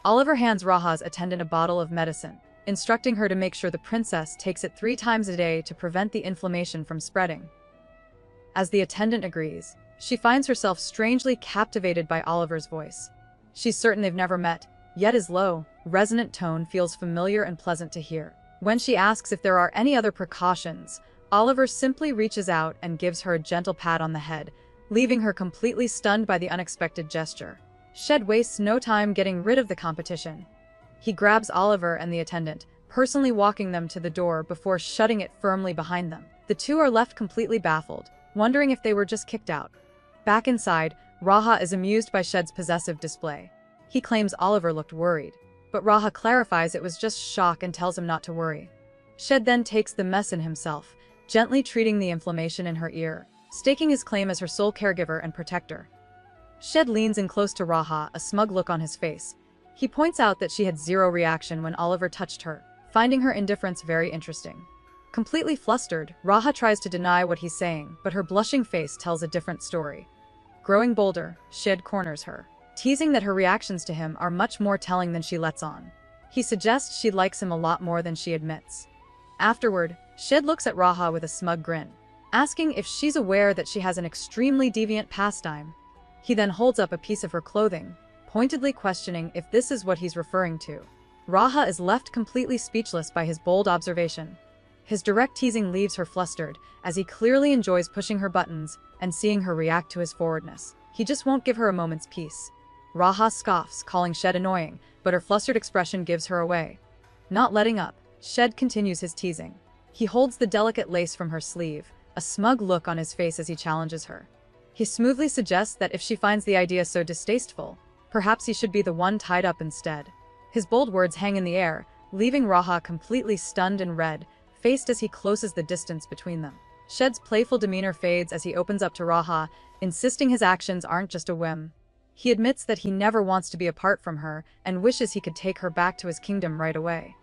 Oliver hands Raha's attendant a bottle of medicine, instructing her to make sure the princess takes it 3 times a day to prevent the inflammation from spreading. As the attendant agrees, she finds herself strangely captivated by Oliver's voice. She's certain they've never met, yet his low, resonant tone feels familiar and pleasant to hear. When she asks if there are any other precautions, Oliver simply reaches out and gives her a gentle pat on the head, leaving her completely stunned by the unexpected gesture. Shed wastes no time getting rid of the competition. He grabs Oliver and the attendant, personally walking them to the door before shutting it firmly behind them. The two are left completely baffled, wondering if they were just kicked out. Back inside, Raha is amused by Shed's possessive display. He claims Oliver looked worried, but Raha clarifies it was just shock and tells him not to worry. Shed then takes the mess in himself, gently treating the inflammation in her ear, staking his claim as her sole caregiver and protector. Shed leans in close to Raha, a smug look on his face. He points out that she had zero reaction when Oliver touched her, finding her indifference very interesting. Completely flustered, Raha tries to deny what he's saying, but her blushing face tells a different story. Growing bolder, Shed corners her, teasing that her reactions to him are much more telling than she lets on. He suggests she likes him a lot more than she admits. Afterward, Shed looks at Raha with a smug grin, asking if she's aware that she has an extremely deviant pastime. He then holds up a piece of her clothing, pointedly questioning if this is what he's referring to. Raha is left completely speechless by his bold observation. His direct teasing leaves her flustered, as he clearly enjoys pushing her buttons and seeing her react to his forwardness. He just won't give her a moment's peace. Raha scoffs, calling Shed annoying, but her flustered expression gives her away. Not letting up, Shed continues his teasing. He holds the delicate lace from her sleeve, a smug look on his face as he challenges her. He smoothly suggests that if she finds the idea so distasteful, perhaps he should be the one tied up instead. His bold words hang in the air, leaving Raha completely stunned and red-faced as he closes the distance between them. Shed's playful demeanor fades as he opens up to Raha, insisting his actions aren't just a whim. He admits that he never wants to be apart from her and wishes he could take her back to his kingdom right away.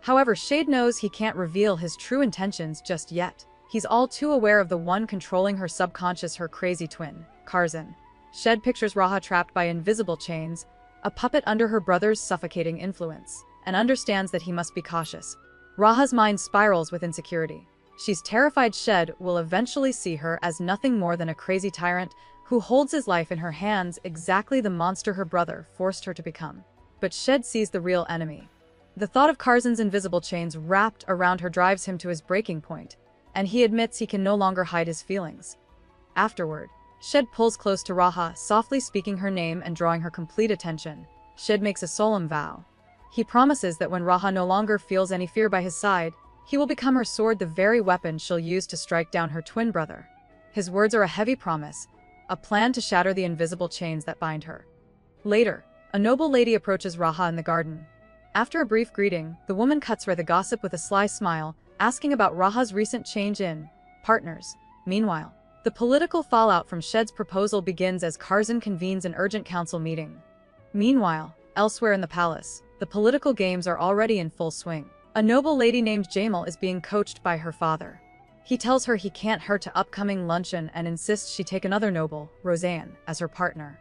However, Shed knows he can't reveal his true intentions just yet. He's all too aware of the one controlling her subconscious, her crazy twin, Kazan. Shed pictures Raha trapped by invisible chains, a puppet under her brother's suffocating influence, and understands that he must be cautious. Raha's mind spirals with insecurity. She's terrified Shed will eventually see her as nothing more than a crazy tyrant who holds his life in her hands, exactly the monster her brother forced her to become. But Shed sees the real enemy. The thought of Kazan's invisible chains wrapped around her drives him to his breaking point, and he admits he can no longer hide his feelings. Afterward, Shed pulls close to Raha, softly speaking her name and drawing her complete attention. Shed makes a solemn vow. He promises that when Raha no longer feels any fear by his side, he will become her sword, the very weapon she'll use to strike down her twin brother. His words are a heavy promise, a plan to shatter the invisible chains that bind her. Later, a noble lady approaches Raha in the garden. After a brief greeting, the woman cuts through the gossip with a sly smile, asking about Raha's recent change in partners. Meanwhile, the political fallout from Shed's proposal begins as Kazan convenes an urgent council meeting. Meanwhile, elsewhere in the palace, the political games are already in full swing. A noble lady named Jamal is being coached by her father. He tells her he can't hurt to upcoming luncheon and insists she take another noble, Roseanne, as her partner.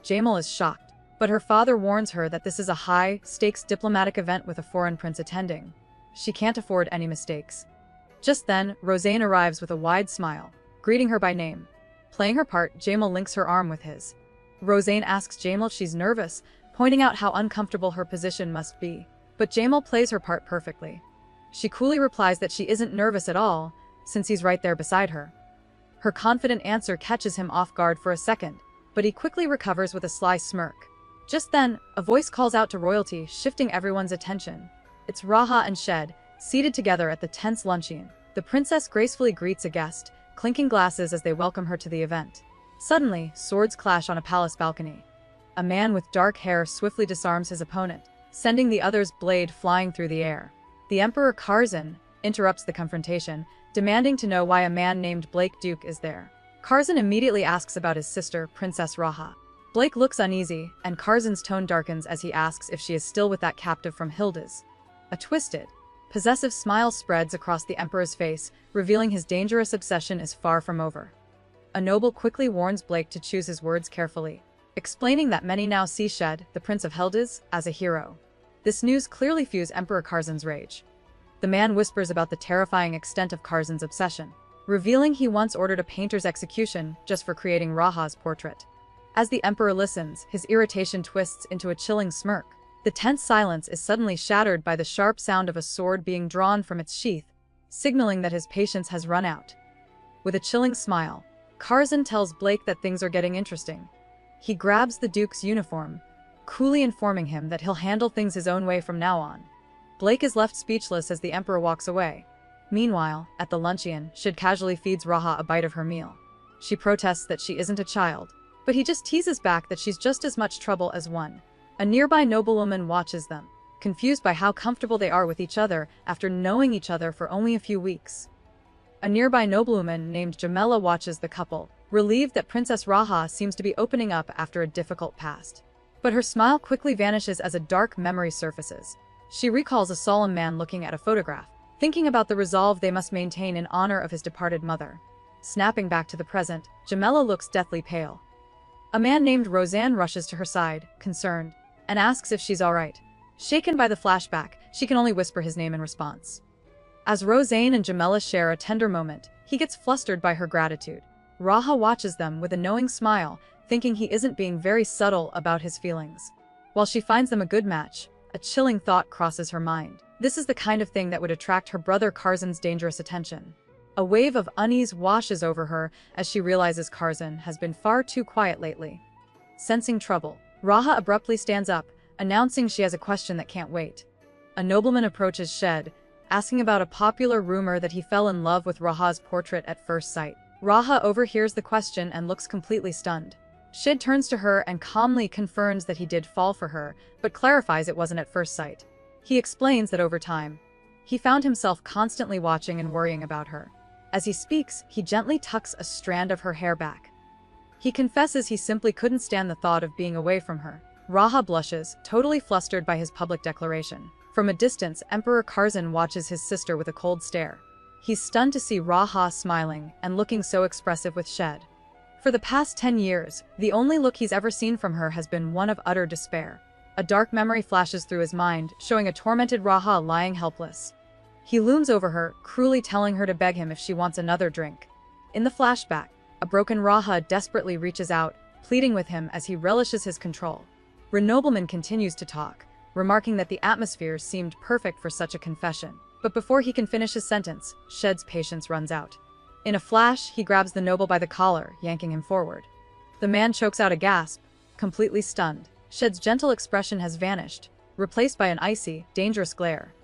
Jamal is shocked, but her father warns her that this is a high-stakes diplomatic event with a foreign prince attending. She can't afford any mistakes. Just then, Roseanne arrives with a wide smile, greeting her by name. Playing her part, Jamal links her arm with his. Roseanne asks Jamal if she's nervous, pointing out how uncomfortable her position must be. But Jamal plays her part perfectly. She coolly replies that she isn't nervous at all, since he's right there beside her. Her confident answer catches him off guard for a second, but he quickly recovers with a sly smirk. Just then, a voice calls out to royalty, shifting everyone's attention. It's Raha and Shed, seated together at the tense luncheon. The princess gracefully greets a guest, clinking glasses as they welcome her to the event. Suddenly, swords clash on a palace balcony. A man with dark hair swiftly disarms his opponent, sending the other's blade flying through the air. The Emperor Kazan interrupts the confrontation, demanding to know why a man named Blake Duke is there. Kazan immediately asks about his sister, Princess Raha. Blake looks uneasy, and Kazan's tone darkens as he asks if she is still with that captive from Hilda's. A twisted, possessive smile spreads across the Emperor's face, revealing his dangerous obsession is far from over. A noble quickly warns Blake to choose his words carefully, explaining that many now see Shed, the Prince of Hilda's, as a hero. This news clearly fuels Emperor Kazan's rage. The man whispers about the terrifying extent of Kazan's obsession, revealing he once ordered a painter's execution just for creating Raha's portrait. As the Emperor listens, his irritation twists into a chilling smirk. The tense silence is suddenly shattered by the sharp sound of a sword being drawn from its sheath, signaling that his patience has run out. With a chilling smile, Kazan tells Blake that things are getting interesting. He grabs the Duke's uniform, coolly informing him that he'll handle things his own way from now on. Blake is left speechless as the Emperor walks away. Meanwhile, at the luncheon, Shed casually feeds Raha a bite of her meal. She protests that she isn't a child, but he just teases back that she's just as much trouble as one. A nearby noblewoman watches them, confused by how comfortable they are with each other after knowing each other for only a few weeks. A nearby noblewoman named Jamela watches the couple, relieved that Princess Raha seems to be opening up after a difficult past. But her smile quickly vanishes as a dark memory surfaces. She recalls a solemn man looking at a photograph, thinking about the resolve they must maintain in honor of his departed mother. Snapping back to the present, Jamela looks deathly pale. A man named Roseanne rushes to her side, concerned, and asks if she's alright. Shaken by the flashback, she can only whisper his name in response. As Roseanne and Jamela share a tender moment, he gets flustered by her gratitude. Raha watches them with a knowing smile, thinking he isn't being very subtle about his feelings. While she finds them a good match, a chilling thought crosses her mind. This is the kind of thing that would attract her brother Kazan's dangerous attention. A wave of unease washes over her as she realizes Kazan has been far too quiet lately. Sensing trouble, Raha abruptly stands up, announcing she has a question that can't wait. A nobleman approaches Shed, asking about a popular rumor that he fell in love with Raha's portrait at first sight. Raha overhears the question and looks completely stunned. Shed turns to her and calmly confirms that he did fall for her, but clarifies it wasn't at first sight. He explains that over time, he found himself constantly watching and worrying about her. As he speaks, he gently tucks a strand of her hair back. He confesses he simply couldn't stand the thought of being away from her. Raha blushes, totally flustered by his public declaration. From a distance, Emperor Kazan watches his sister with a cold stare. He's stunned to see Raha smiling and looking so expressive with Shed. For the past 10 years, the only look he's ever seen from her has been one of utter despair. A dark memory flashes through his mind, showing a tormented Raha lying helpless. He looms over her, cruelly telling her to beg him if she wants another drink. In the flashback, a broken Raha desperately reaches out, pleading with him as he relishes his control. Renobleman continues to talk, remarking that the atmosphere seemed perfect for such a confession. But before he can finish his sentence, Shed's patience runs out. In a flash, he grabs the noble by the collar, yanking him forward. The man chokes out a gasp, completely stunned. Shed's gentle expression has vanished, replaced by an icy, dangerous glare.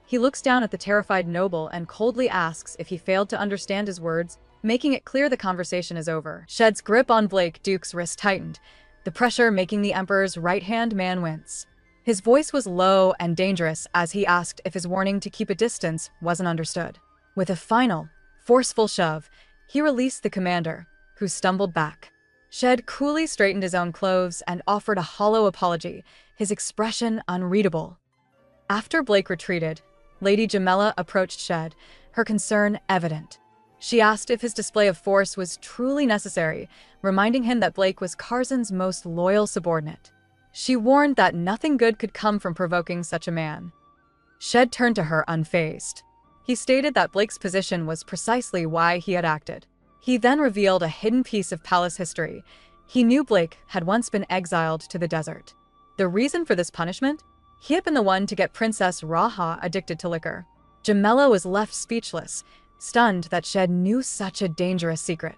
He looks down at the terrified noble and coldly asks if he failed to understand his words, making it clear the conversation is over. Shed's grip on Blake Duke's wrist tightened, the pressure making the Emperor's right-hand man wince. His voice was low and dangerous as he asked if his warning to keep a distance wasn't understood. With a final, forceful shove, he released the commander, who stumbled back. Shed coolly straightened his own clothes and offered a hollow apology, his expression unreadable. After Blake retreated, Lady Jamela approached Shed, her concern evident. She asked if his display of force was truly necessary, reminding him that Blake was Kazan's most loyal subordinate. She warned that nothing good could come from provoking such a man. Shed turned to her unfazed. He stated that Blake's position was precisely why he had acted. He then revealed a hidden piece of palace history. He knew Blake had once been exiled to the desert. The reason for this punishment? He had been the one to get Princess Raha addicted to liquor. Jamela was left speechless, stunned that Shed knew such a dangerous secret.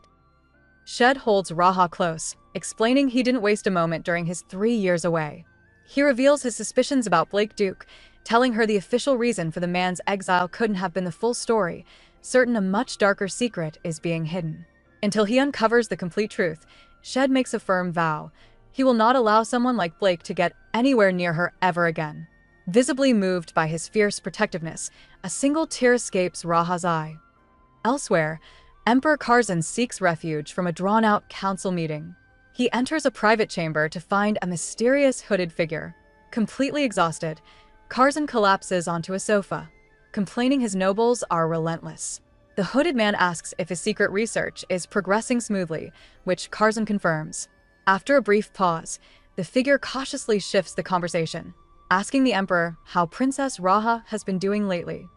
Shed holds Raha close, explaining he didn't waste a moment during his 3 years away. He reveals his suspicions about Blake Duke, telling her the official reason for the man's exile couldn't have been the full story, certain a much darker secret is being hidden. Until he uncovers the complete truth, Shed makes a firm vow. He will not allow someone like Blake to get anywhere near her ever again. Visibly moved by his fierce protectiveness, a single tear escapes Raha's eye. Elsewhere, Emperor Kazan seeks refuge from a drawn-out council meeting. He enters a private chamber to find a mysterious hooded figure. Completely exhausted, Kazan collapses onto a sofa, complaining his nobles are relentless. The hooded man asks if his secret research is progressing smoothly, which Kazan confirms. After a brief pause, the figure cautiously shifts the conversation, asking the Emperor how Princess Raha has been doing lately.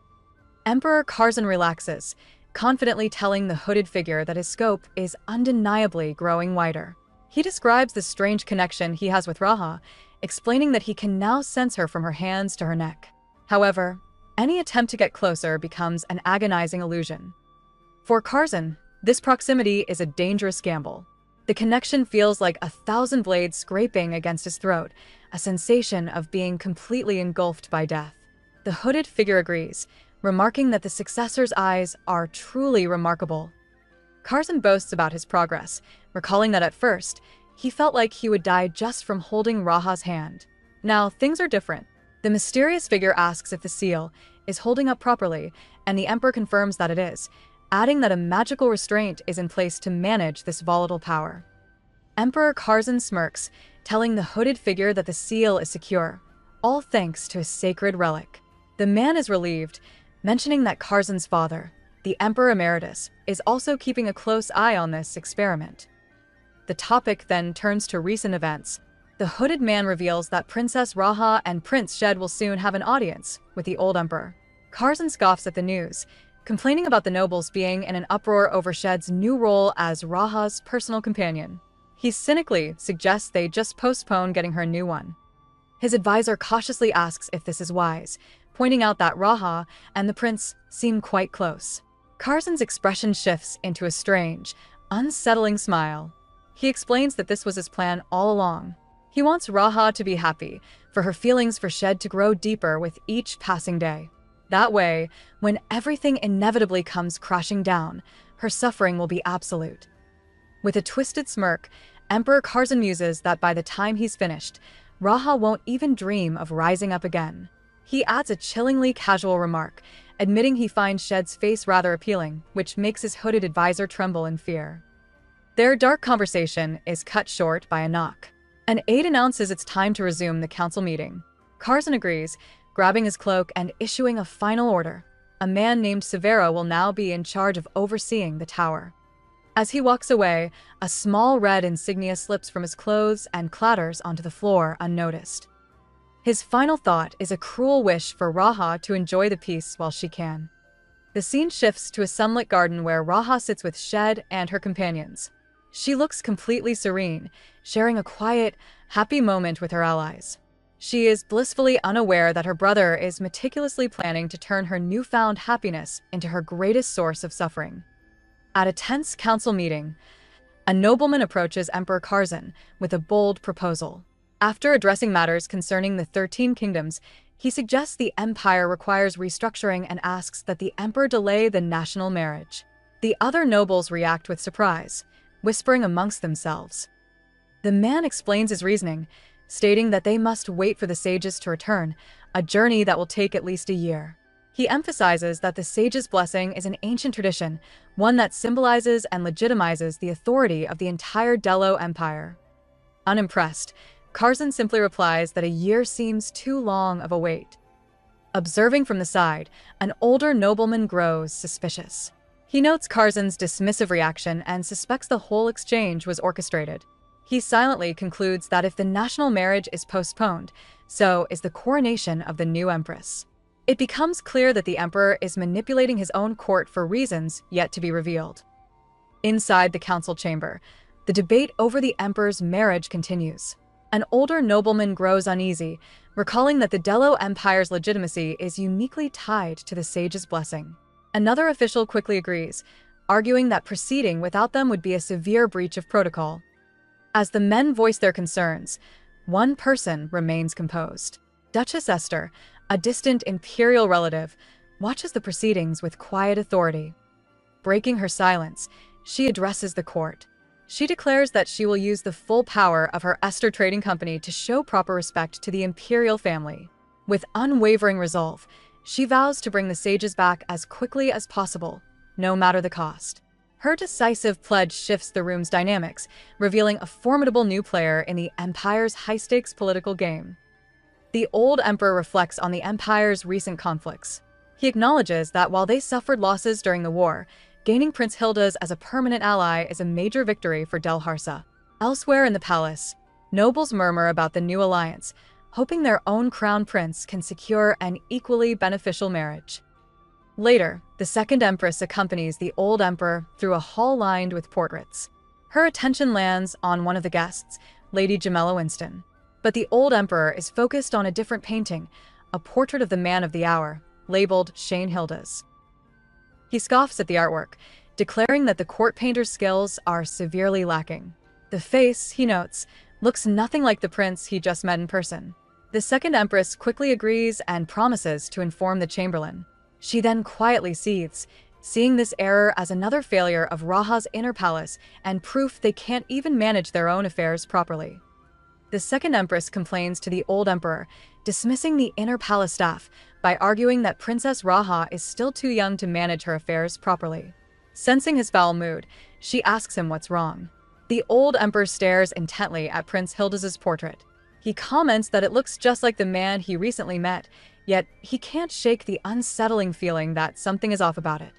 Emperor Kazan relaxes, confidently telling the hooded figure that his scope is undeniably growing wider. He describes the strange connection he has with Raha, explaining that he can now sense her from her hands to her neck. However, any attempt to get closer becomes an agonizing illusion. For Kazan, this proximity is a dangerous gamble. The connection feels like 1,000 blades scraping against his throat, a sensation of being completely engulfed by death. The hooded figure agrees, remarking that the successor's eyes are truly remarkable. Kazan boasts about his progress, recalling that at first, he felt like he would die just from holding Raha's hand. Now, things are different. The mysterious figure asks if the seal is holding up properly, and the Emperor confirms that it is, adding that a magical restraint is in place to manage this volatile power. Emperor Kazan smirks, telling the hooded figure that the seal is secure, all thanks to a sacred relic. The man is relieved, mentioning that Kazan's father, the Emperor Emeritus, is also keeping a close eye on this experiment. The topic then turns to recent events. The hooded man reveals that Princess Raha and Prince Shed will soon have an audience with the old emperor. Kazan scoffs at the news, complaining about the nobles being in an uproar over Shed's new role as Raha's personal companion. He cynically suggests they just postpone getting her a new one. His advisor cautiously asks if this is wise, pointing out that Raha and the prince seem quite close. Kazan's expression shifts into a strange, unsettling smile. He explains that this was his plan all along. He wants Raha to be happy, for her feelings for Shed to grow deeper with each passing day. That way, when everything inevitably comes crashing down, her suffering will be absolute. With a twisted smirk, Emperor Kazan muses that by the time he's finished, Raha won't even dream of rising up again. He adds a chillingly casual remark, admitting he finds Shed's face rather appealing, which makes his hooded advisor tremble in fear. Their dark conversation is cut short by a knock. An aide announces it's time to resume the council meeting. Kazan agrees, grabbing his cloak and issuing a final order. a man named Severo will now be in charge of overseeing the tower. As he walks away, a small red insignia slips from his clothes and clatters onto the floor unnoticed. His final thought is a cruel wish for Raha to enjoy the peace while she can. The scene shifts to a sunlit garden where Raha sits with Shed and her companions. She looks completely serene, sharing a quiet, happy moment with her allies. She is blissfully unaware that her brother is meticulously planning to turn her newfound happiness into her greatest source of suffering. At a tense council meeting, a nobleman approaches Emperor Kazan with a bold proposal. After addressing matters concerning the 13 kingdoms, he suggests the empire requires restructuring and asks that the emperor delay the national marriage. The other nobles react with surprise, whispering amongst themselves. The man explains his reasoning, stating that they must wait for the sages to return, a journey that will take at least a year. He emphasizes that the sage's blessing is an ancient tradition, one that symbolizes and legitimizes the authority of the entire Delo Empire. Unimpressed, Kazan simply replies that a year seems too long of a wait. Observing from the side, an older nobleman grows suspicious. He notes Kazan's dismissive reaction and suspects the whole exchange was orchestrated. He silently concludes that if the national marriage is postponed, so is the coronation of the new empress. It becomes clear that the emperor is manipulating his own court for reasons yet to be revealed. Inside the council chamber, the debate over the emperor's marriage continues. An older nobleman grows uneasy, recalling that the Delo Empire's legitimacy is uniquely tied to the sage's blessing. Another official quickly agrees, arguing that proceeding without them would be a severe breach of protocol. As the men voice their concerns, one person remains composed. Duchess Esther, a distant imperial relative, watches the proceedings with quiet authority. Breaking her silence, she addresses the court. She declares that she will use the full power of her Esther Trading Company to show proper respect to the imperial family. With unwavering resolve, she vows to bring the sages back as quickly as possible, no matter the cost. Her decisive pledge shifts the room's dynamics, revealing a formidable new player in the empire's high-stakes political game. The old emperor reflects on the empire's recent conflicts. He acknowledges that while they suffered losses during the war, gaining Prince Hilda's as a permanent ally is a major victory for Delharsa. Elsewhere in the palace, nobles murmur about the new alliance, hoping their own crown prince can secure an equally beneficial marriage. Later, the second empress accompanies the old emperor through a hall lined with portraits. Her attention lands on one of the guests, Lady Jamila Winston. But the old emperor is focused on a different painting, a portrait of the man of the hour, labeled Shane Hilda's. He scoffs at the artwork, declaring that the court painter's skills are severely lacking. The face, he notes, looks nothing like the prince he just met in person. The second empress quickly agrees and promises to inform the chamberlain. She then quietly seethes, seeing this error as another failure of Raha's inner palace and proof they can't even manage their own affairs properly. The second empress complains to the old emperor, dismissing the inner palace staff by arguing that Princess Raha is still too young to manage her affairs properly. Sensing his foul mood, she asks him what's wrong. The old emperor stares intently at Prince Hilda's portrait. He comments that it looks just like the man he recently met, yet he can't shake the unsettling feeling that something is off about it.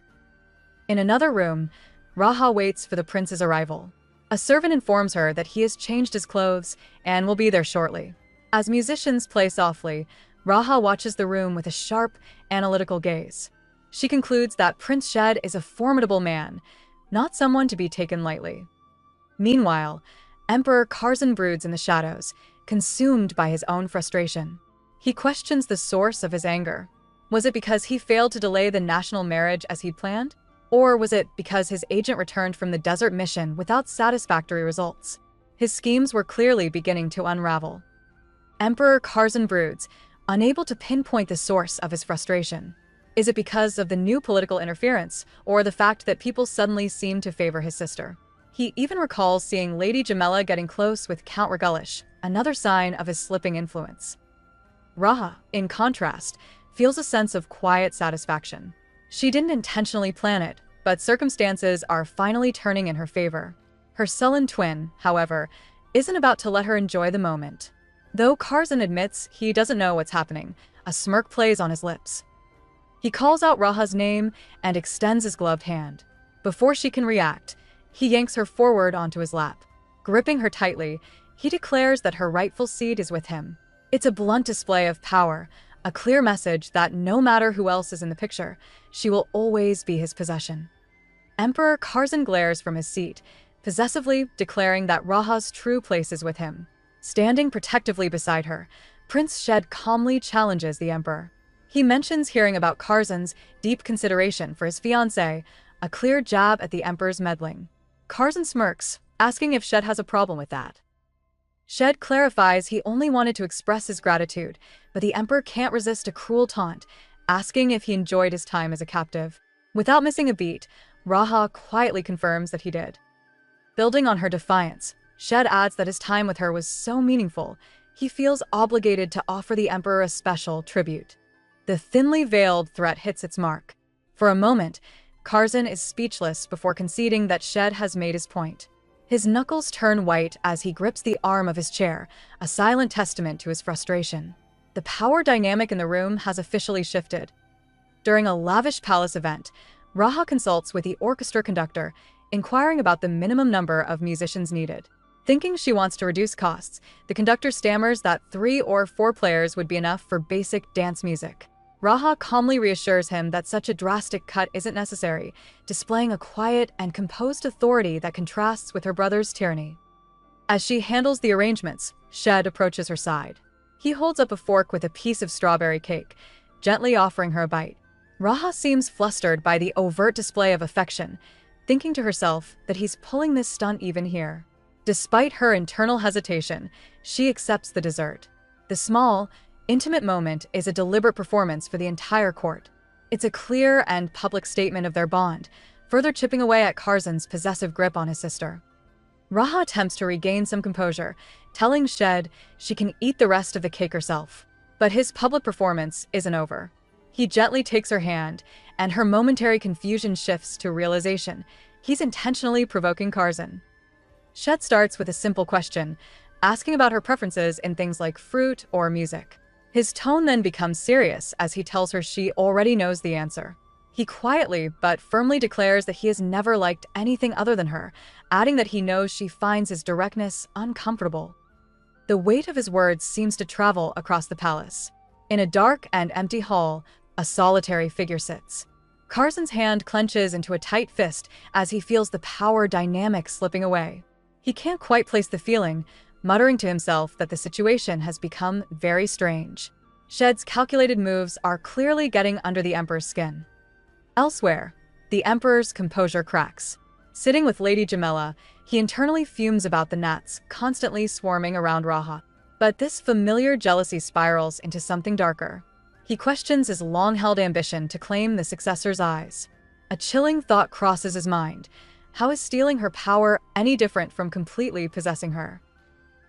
In another room, Raha waits for the prince's arrival. A servant informs her that he has changed his clothes and will be there shortly. As musicians play softly, Raha watches the room with a sharp, analytical gaze. She concludes that Prince Shed is a formidable man, not someone to be taken lightly. Meanwhile, Emperor Kazan broods in the shadows, consumed by his own frustration. He questions the source of his anger. Was it because he failed to delay the national marriage as he'd planned? Or was it because his agent returned from the desert mission without satisfactory results? His schemes were clearly beginning to unravel. Emperor Kazan broods, unable to pinpoint the source of his frustration. Is it because of the new political interference, or the fact that people suddenly seem to favor his sister? He even recalls seeing Lady Jamila getting close with Count Regalish, another sign of his slipping influence. Raha, in contrast, feels a sense of quiet satisfaction. She didn't intentionally plan it, but circumstances are finally turning in her favor. Her sullen twin, however, isn't about to let her enjoy the moment. Though Kazan admits he doesn't know what's happening, a smirk plays on his lips. He calls out Raha's name and extends his gloved hand. Before she can react, he yanks her forward onto his lap. Gripping her tightly, he declares that her rightful seat is with him. It's a blunt display of power, a clear message that no matter who else is in the picture, she will always be his possession. Emperor Kazan glares from his seat, possessively declaring that Raha's true place is with him. Standing protectively beside her, Prince Shed calmly challenges the emperor. He mentions hearing about Kazan's deep consideration for his fiancée, a clear jab at the emperor's meddling. Kazan smirks, asking if Shed has a problem with that. Shed clarifies he only wanted to express his gratitude, but the emperor can't resist a cruel taunt, asking if he enjoyed his time as a captive. Without missing a beat, Raha quietly confirms that he did. Building on her defiance, Shed adds that his time with her was so meaningful, he feels obligated to offer the emperor a special tribute. The thinly veiled threat hits its mark. For a moment, Kazan is speechless before conceding that Shed has made his point. His knuckles turn white as he grips the arm of his chair, a silent testament to his frustration. The power dynamic in the room has officially shifted. During a lavish palace event, Raha consults with the orchestra conductor, inquiring about the minimum number of musicians needed. Thinking she wants to reduce costs, the conductor stammers that 3 or 4 players would be enough for basic dance music. Raha calmly reassures him that such a drastic cut isn't necessary, displaying a quiet and composed authority that contrasts with her brother's tyranny. As she handles the arrangements, Shed approaches her side. He holds up a fork with a piece of strawberry cake, gently offering her a bite. Raha seems flustered by the overt display of affection, thinking to herself that he's pulling this stunt even here. Despite her internal hesitation, she accepts the dessert. The small, intimate moment is a deliberate performance for the entire court. It's a clear and public statement of their bond, further chipping away at Kazan's possessive grip on his sister. Raha attempts to regain some composure, telling Shed she can eat the rest of the cake herself. But his public performance isn't over. He gently takes her hand, and her momentary confusion shifts to realization. He's intentionally provoking Kazan. Shed starts with a simple question, asking about her preferences in things like fruit or music. His tone then becomes serious as he tells her she already knows the answer. He quietly but firmly declares that he has never liked anything other than her, adding that he knows she finds his directness uncomfortable. The weight of his words seems to travel across the palace. In a dark and empty hall, a solitary figure sits. Kazan's hand clenches into a tight fist as he feels the power dynamic slipping away. He can't quite place the feeling, muttering to himself that the situation has become very strange. Shed's calculated moves are clearly getting under the emperor's skin. Elsewhere, the emperor's composure cracks. Sitting with Lady Jamila, he internally fumes about the gnats constantly swarming around Raha. But this familiar jealousy spirals into something darker. He questions his long-held ambition to claim the successor's eyes. A chilling thought crosses his mind. How is stealing her power any different from completely possessing her?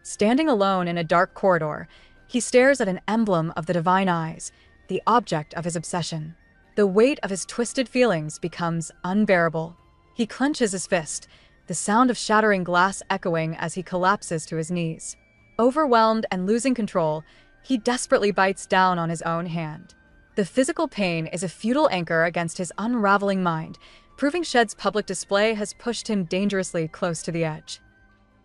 Standing alone in a dark corridor, he stares at an emblem of the divine eyes, the object of his obsession. The weight of his twisted feelings becomes unbearable. He clenches his fist, the sound of shattering glass echoing as he collapses to his knees. Overwhelmed and losing control, he desperately bites down on his own hand. The physical pain is a futile anchor against his unraveling mind, proving Shed's public display has pushed him dangerously close to the edge.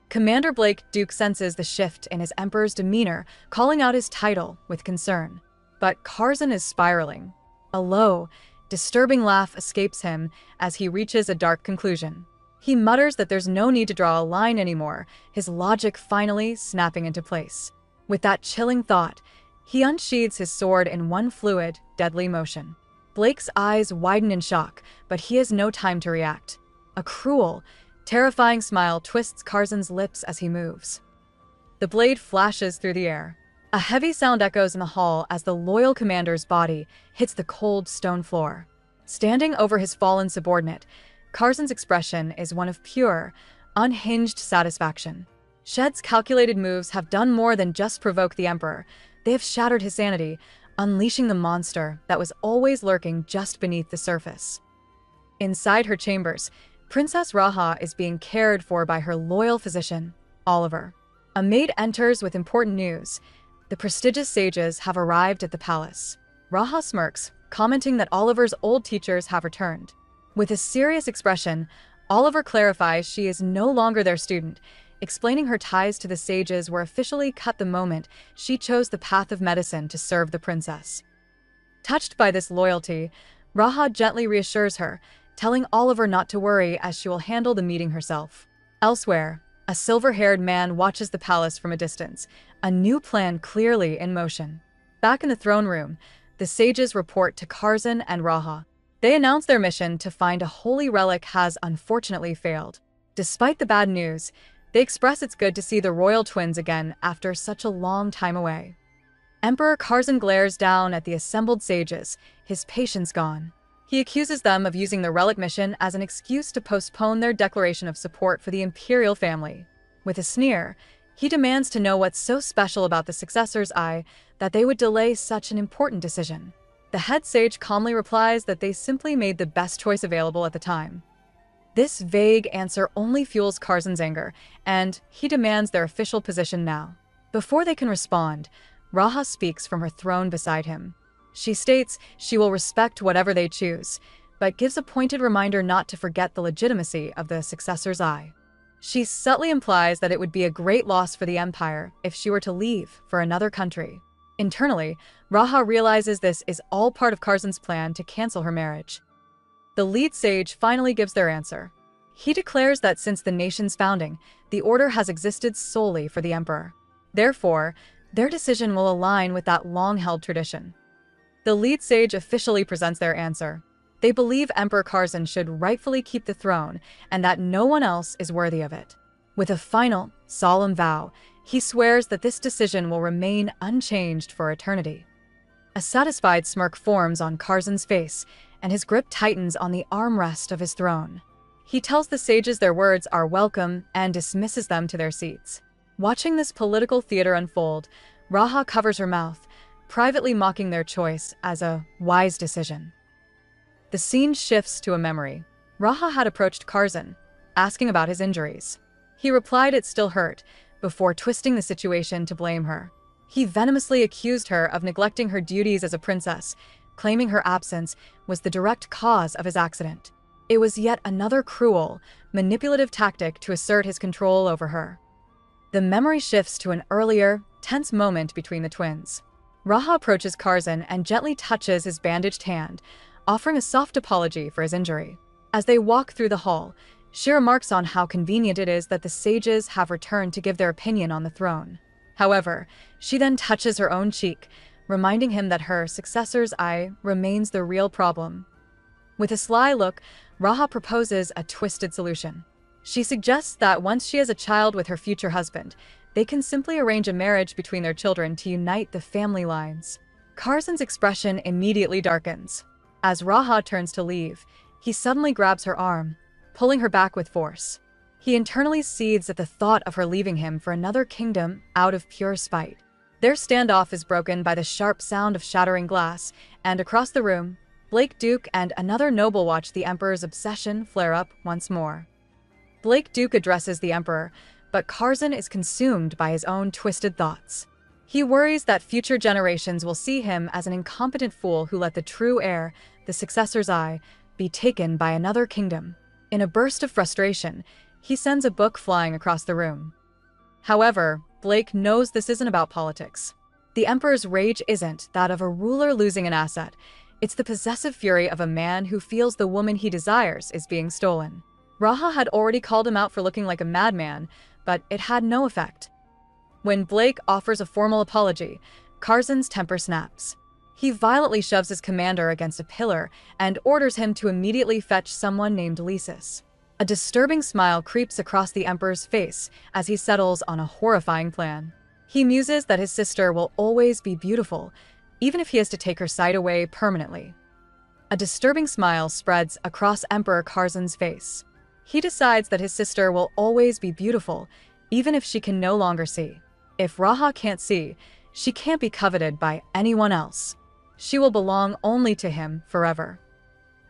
Commander Blake Duke senses the shift in his emperor's demeanor, calling out his title with concern. But Kazan is spiraling. A low, disturbing laugh escapes him as he reaches a dark conclusion. He mutters that there's no need to draw a line anymore, his logic finally snapping into place. With that chilling thought, he unsheathes his sword in one fluid, deadly motion. Blake's eyes widen in shock, but he has no time to react. A cruel, terrifying smile twists Kazan's lips as he moves. The blade flashes through the air. A heavy sound echoes in the hall as the loyal commander's body hits the cold stone floor. Standing over his fallen subordinate, Kazan's expression is one of pure, unhinged satisfaction. Shed's calculated moves have done more than just provoke the emperor. They have shattered his sanity, unleashing the monster that was always lurking just beneath the surface. Inside her chambers, Princess Raha is being cared for by her loyal physician, Oliver. A maid enters with important news. The prestigious sages have arrived at the palace. Raha smirks, commenting that Oliver's old teachers have returned. With a serious expression, Oliver clarifies she is no longer their student, explaining her ties to the sages were officially cut the moment she chose the path of medicine to serve the princess. Touched by this loyalty, Raha gently reassures her, telling Oliver not to worry as she will handle the meeting herself. Elsewhere, a silver-haired man watches the palace from a distance, a new plan clearly in motion. Back in the throne room, the sages report to Kazan and Raha. They announce their mission to find a holy relic has unfortunately failed. Despite the bad news, they express it's good to see the royal twins again after such a long time away. Emperor Kazan glares down at the assembled sages, his patience gone. He accuses them of using the relic mission as an excuse to postpone their declaration of support for the imperial family. With a sneer, he demands to know what's so special about the successor's eye that they would delay such an important decision. The head sage calmly replies that they simply made the best choice available at the time. This vague answer only fuels Kazan's anger, and he demands their official position now. Before they can respond, Raha speaks from her throne beside him. She states she will respect whatever they choose, but gives a pointed reminder not to forget the legitimacy of the successor's eye. She subtly implies that it would be a great loss for the empire if she were to leave for another country. Internally, Raha realizes this is all part of Kazan's plan to cancel her marriage. The lead sage finally gives their answer. He declares that since the nation's founding, the order has existed solely for the emperor. Therefore, their decision will align with that long-held tradition. The lead sage officially presents their answer. They believe Emperor Kazan should rightfully keep the throne and that no one else is worthy of it. With a final, solemn vow, he swears that this decision will remain unchanged for eternity. A satisfied smirk forms on Kazan's face, and his grip tightens on the armrest of his throne. He tells the sages their words are welcome and dismisses them to their seats. Watching this political theater unfold, Raha covers her mouth, privately mocking their choice as a wise decision. The scene shifts to a memory. Raha had approached Kazan, asking about his injuries. He replied it still hurt, before twisting the situation to blame her. He venomously accused her of neglecting her duties as a princess, claiming her absence was the direct cause of his accident. It was yet another cruel, manipulative tactic to assert his control over her. The memory shifts to an earlier, tense moment between the twins. Raha approaches Kazan and gently touches his bandaged hand, offering a soft apology for his injury. As they walk through the hall, she remarks on how convenient it is that the sages have returned to give their opinion on the throne. However, she then touches her own cheek, reminding him that her successor's eye remains the real problem. With a sly look, Raha proposes a twisted solution. She suggests that once she has a child with her future husband, they can simply arrange a marriage between their children to unite the family lines. Kazan's expression immediately darkens. As Raha turns to leave, he suddenly grabs her arm, pulling her back with force. He internally seethes at the thought of her leaving him for another kingdom out of pure spite. Their standoff is broken by the sharp sound of shattering glass, and across the room, Blake Duke and another noble watch the Emperor's obsession flare up once more. Blake Duke addresses the Emperor, but Kazan is consumed by his own twisted thoughts. He worries that future generations will see him as an incompetent fool who let the true heir, the successor's eye, be taken by another kingdom. In a burst of frustration, he sends a book flying across the room. However, Blake knows this isn't about politics. The Emperor's rage isn't that of a ruler losing an asset. It's the possessive fury of a man who feels the woman he desires is being stolen. Raha had already called him out for looking like a madman, but it had no effect. When Blake offers a formal apology, Kazan's temper snaps. He violently shoves his commander against a pillar and orders him to immediately fetch someone named Lysis. A disturbing smile creeps across the Emperor's face as he settles on a horrifying plan. He muses that his sister will always be beautiful, even if he has to take her sight away permanently. A disturbing smile spreads across Emperor Kazan's face. He decides that his sister will always be beautiful, even if she can no longer see. If Raha can't see, she can't be coveted by anyone else. She will belong only to him forever.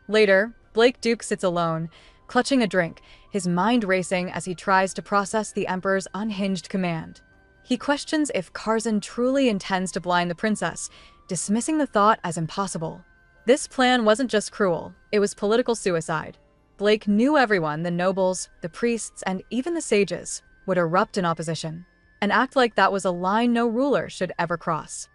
Later, Blake Duke sits alone, clutching a drink, his mind racing as he tries to process the Emperor's unhinged command. He questions if Kazan truly intends to blind the princess, dismissing the thought as impossible. This plan wasn't just cruel, it was political suicide. Blake knew everyone, the nobles, the priests, and even the sages, would erupt in opposition. An act like that was a line no ruler should ever cross.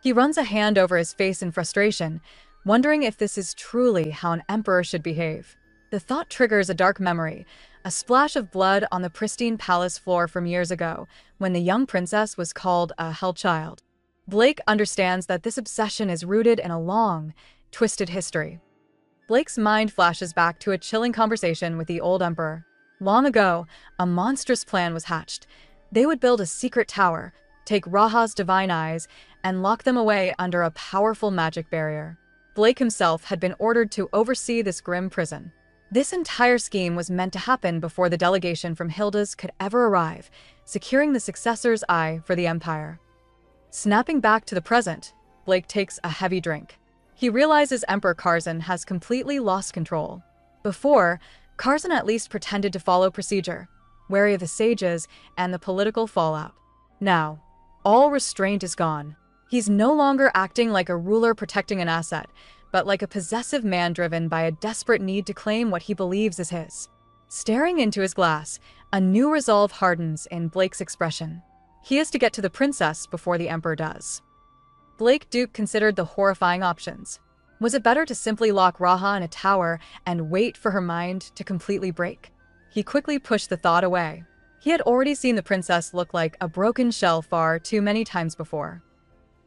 He runs a hand over his face in frustration, wondering if this is truly how an emperor should behave. The thought triggers a dark memory, a splash of blood on the pristine palace floor from years ago, when the young princess was called a hell child. Blake understands that this obsession is rooted in a long, twisted history. Blake's mind flashes back to a chilling conversation with the old emperor. Long ago, a monstrous plan was hatched. They would build a secret tower, take Raha's divine eyes, and lock them away under a powerful magic barrier. Blake himself had been ordered to oversee this grim prison. This entire scheme was meant to happen before the delegation from Hilda's could ever arrive, securing the successor's eye for the empire. Snapping back to the present, Blake takes a heavy drink. He realizes Emperor Kazan has completely lost control. Before, Kazan at least pretended to follow procedure, wary of the sages and the political fallout. Now, all restraint is gone. He's no longer acting like a ruler protecting an asset, but like a possessive man driven by a desperate need to claim what he believes is his. Staring into his glass, a new resolve hardens in Blake's expression. He is to get to the princess before the emperor does. Blake Duke considered the horrifying options. Was it better to simply lock Raha in a tower and wait for her mind to completely break? He quickly pushed the thought away. He had already seen the princess look like a broken shell far too many times before.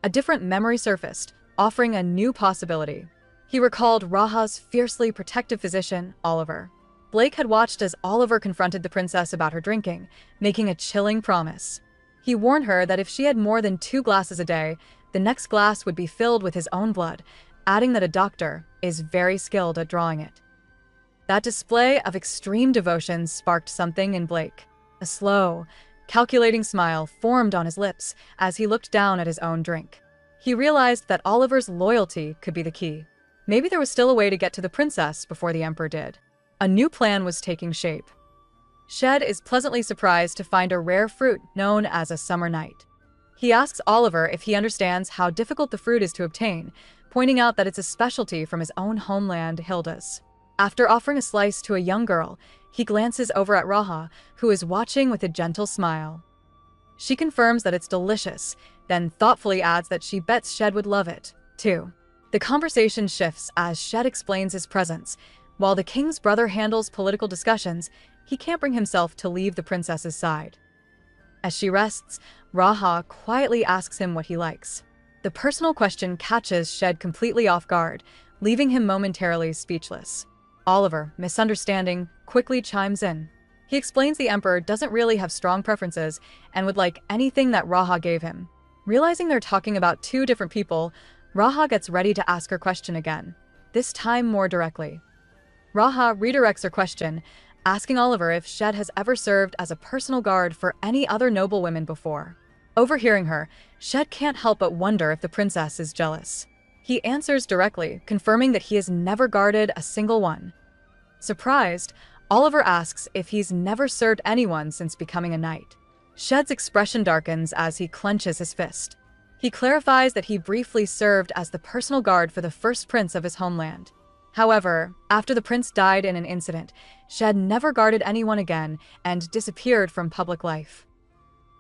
A different memory surfaced, offering a new possibility. He recalled Raha's fiercely protective physician, Oliver. Blake had watched as Oliver confronted the princess about her drinking, making a chilling promise. He warned her that if she had more than 2 glasses a day, the next glass would be filled with his own blood, adding that a doctor is very skilled at drawing it. That display of extreme devotion sparked something in Blake. A slow, calculating smile formed on his lips as he looked down at his own drink. He realized that Oliver's loyalty could be the key. Maybe there was still a way to get to the princess before the emperor did. A new plan was taking shape. Shed is pleasantly surprised to find a rare fruit known as a summer night. He asks Oliver if he understands how difficult the fruit is to obtain, pointing out that it's a specialty from his own homeland, Hilda's. After offering a slice to a young girl, he glances over at Raha, who is watching with a gentle smile. She confirms that it's delicious, then thoughtfully adds that she bets Shed would love it, too. The conversation shifts as Shed explains his presence. While the king's brother handles political discussions, he can't bring himself to leave the princess's side. As she rests, Raha quietly asks him what he likes. The personal question catches Shed completely off guard, leaving him momentarily speechless. Oliver, misunderstanding, quickly chimes in. He explains the emperor doesn't really have strong preferences and would like anything that Raha gave him. Realizing they're talking about 2 different people, Raha gets ready to ask her question again, this time more directly. Raha redirects her question, asking Oliver if Shed has ever served as a personal guard for any other noblewomen before. Overhearing her, Shed can't help but wonder if the princess is jealous. He answers directly, confirming that he has never guarded a single one. Surprised, Oliver asks if he's never served anyone since becoming a knight. Shed's expression darkens as he clenches his fist. He clarifies that he briefly served as the personal guard for the first prince of his homeland. However, after the prince died in an incident, Shed never guarded anyone again and disappeared from public life.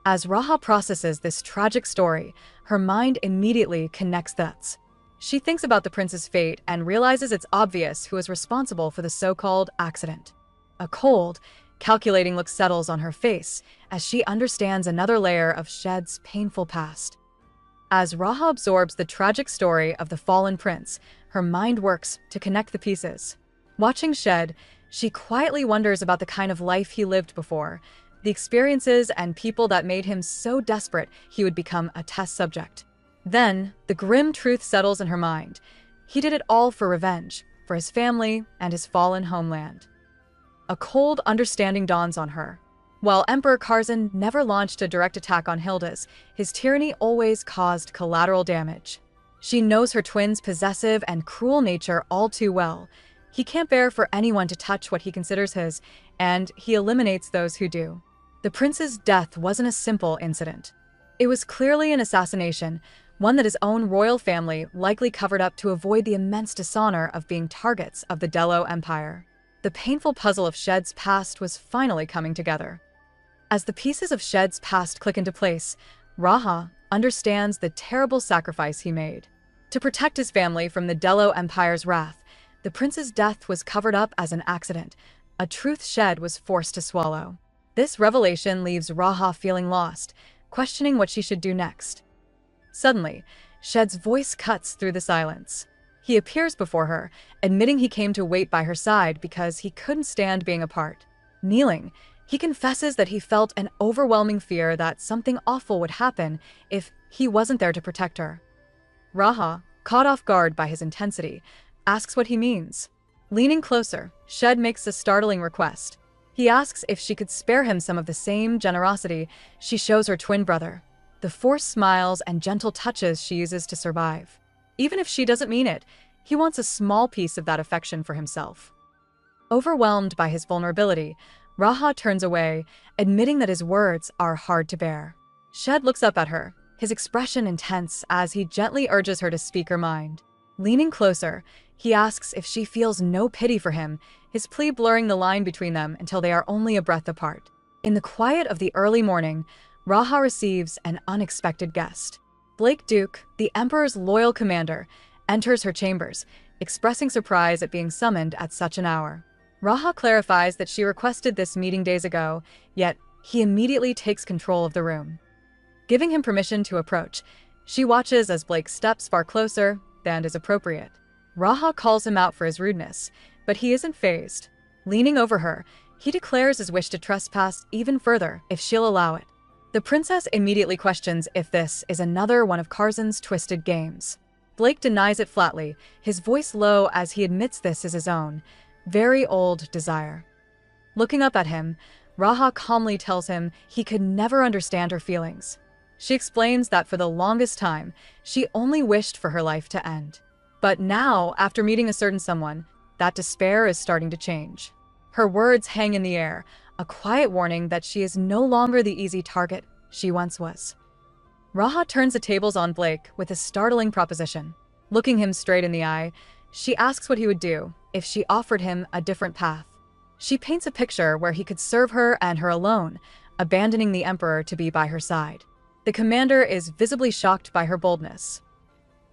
As Raha processes this tragic story, her mind immediately connects dots. She thinks about the prince's fate and realizes it's obvious who is responsible for the so-called accident. A cold, calculating look settles on her face as she understands another layer of Shed's painful past. As Raha absorbs the tragic story of the fallen prince, her mind works to connect the pieces. Watching Shed, she quietly wonders about the kind of life he lived before, the experiences and people that made him so desperate he would become a test subject. Then, the grim truth settles in her mind. He did it all for revenge, for his family and his fallen homeland. A cold understanding dawns on her. While Emperor Kazan never launched a direct attack on Hilda's, his tyranny always caused collateral damage. She knows her twin's possessive and cruel nature all too well. He can't bear for anyone to touch what he considers his, and he eliminates those who do. The prince's death wasn't a simple incident. It was clearly an assassination, one that his own royal family likely covered up to avoid the immense dishonor of being targets of the Delo Empire. The painful puzzle of Shed's past was finally coming together. As the pieces of Shed's past click into place, Raha understands the terrible sacrifice he made. To protect his family from the Delo Empire's wrath, the prince's death was covered up as an accident, a truth Shed was forced to swallow. This revelation leaves Raha feeling lost, questioning what she should do next. Suddenly, Shed's voice cuts through the silence. He appears before her, admitting he came to wait by her side because he couldn't stand being apart. Kneeling, he confesses that he felt an overwhelming fear that something awful would happen if he wasn't there to protect her. Raha, caught off guard by his intensity, asks what he means. Leaning closer, Shed makes a startling request. He asks if she could spare him some of the same generosity she shows her twin brother, the forced smiles and gentle touches she uses to survive. Even if she doesn't mean it, he wants a small piece of that affection for himself. Overwhelmed by his vulnerability, Raha turns away, admitting that his words are hard to bear. Shed looks up at her, his expression intense as he gently urges her to speak her mind. Leaning closer, he asks if she feels no pity for him, his plea blurring the line between them until they are only a breath apart. In the quiet of the early morning, Raha receives an unexpected guest. Blake Duke, the Emperor's loyal commander, enters her chambers, expressing surprise at being summoned at such an hour. Raha clarifies that she requested this meeting days ago, yet he immediately takes control of the room. Giving him permission to approach, she watches as Blake steps far closer than is appropriate. Raha calls him out for his rudeness, but he isn't fazed. Leaning over her, he declares his wish to trespass even further if she'll allow it. The princess immediately questions if this is another one of Kazan's twisted games. Blake denies it flatly, his voice low as he admits this is his own, very old desire. Looking up at him, Raha calmly tells him he could never understand her feelings. She explains that for the longest time, she only wished for her life to end. But now, after meeting a certain someone, that despair is starting to change. Her words hang in the air, a quiet warning that she is no longer the easy target she once was. Raha turns the tables on Blake with a startling proposition. Looking him straight in the eye, she asks what he would do if she offered him a different path. She paints a picture where he could serve her and her alone, abandoning the Emperor to be by her side. The commander is visibly shocked by her boldness.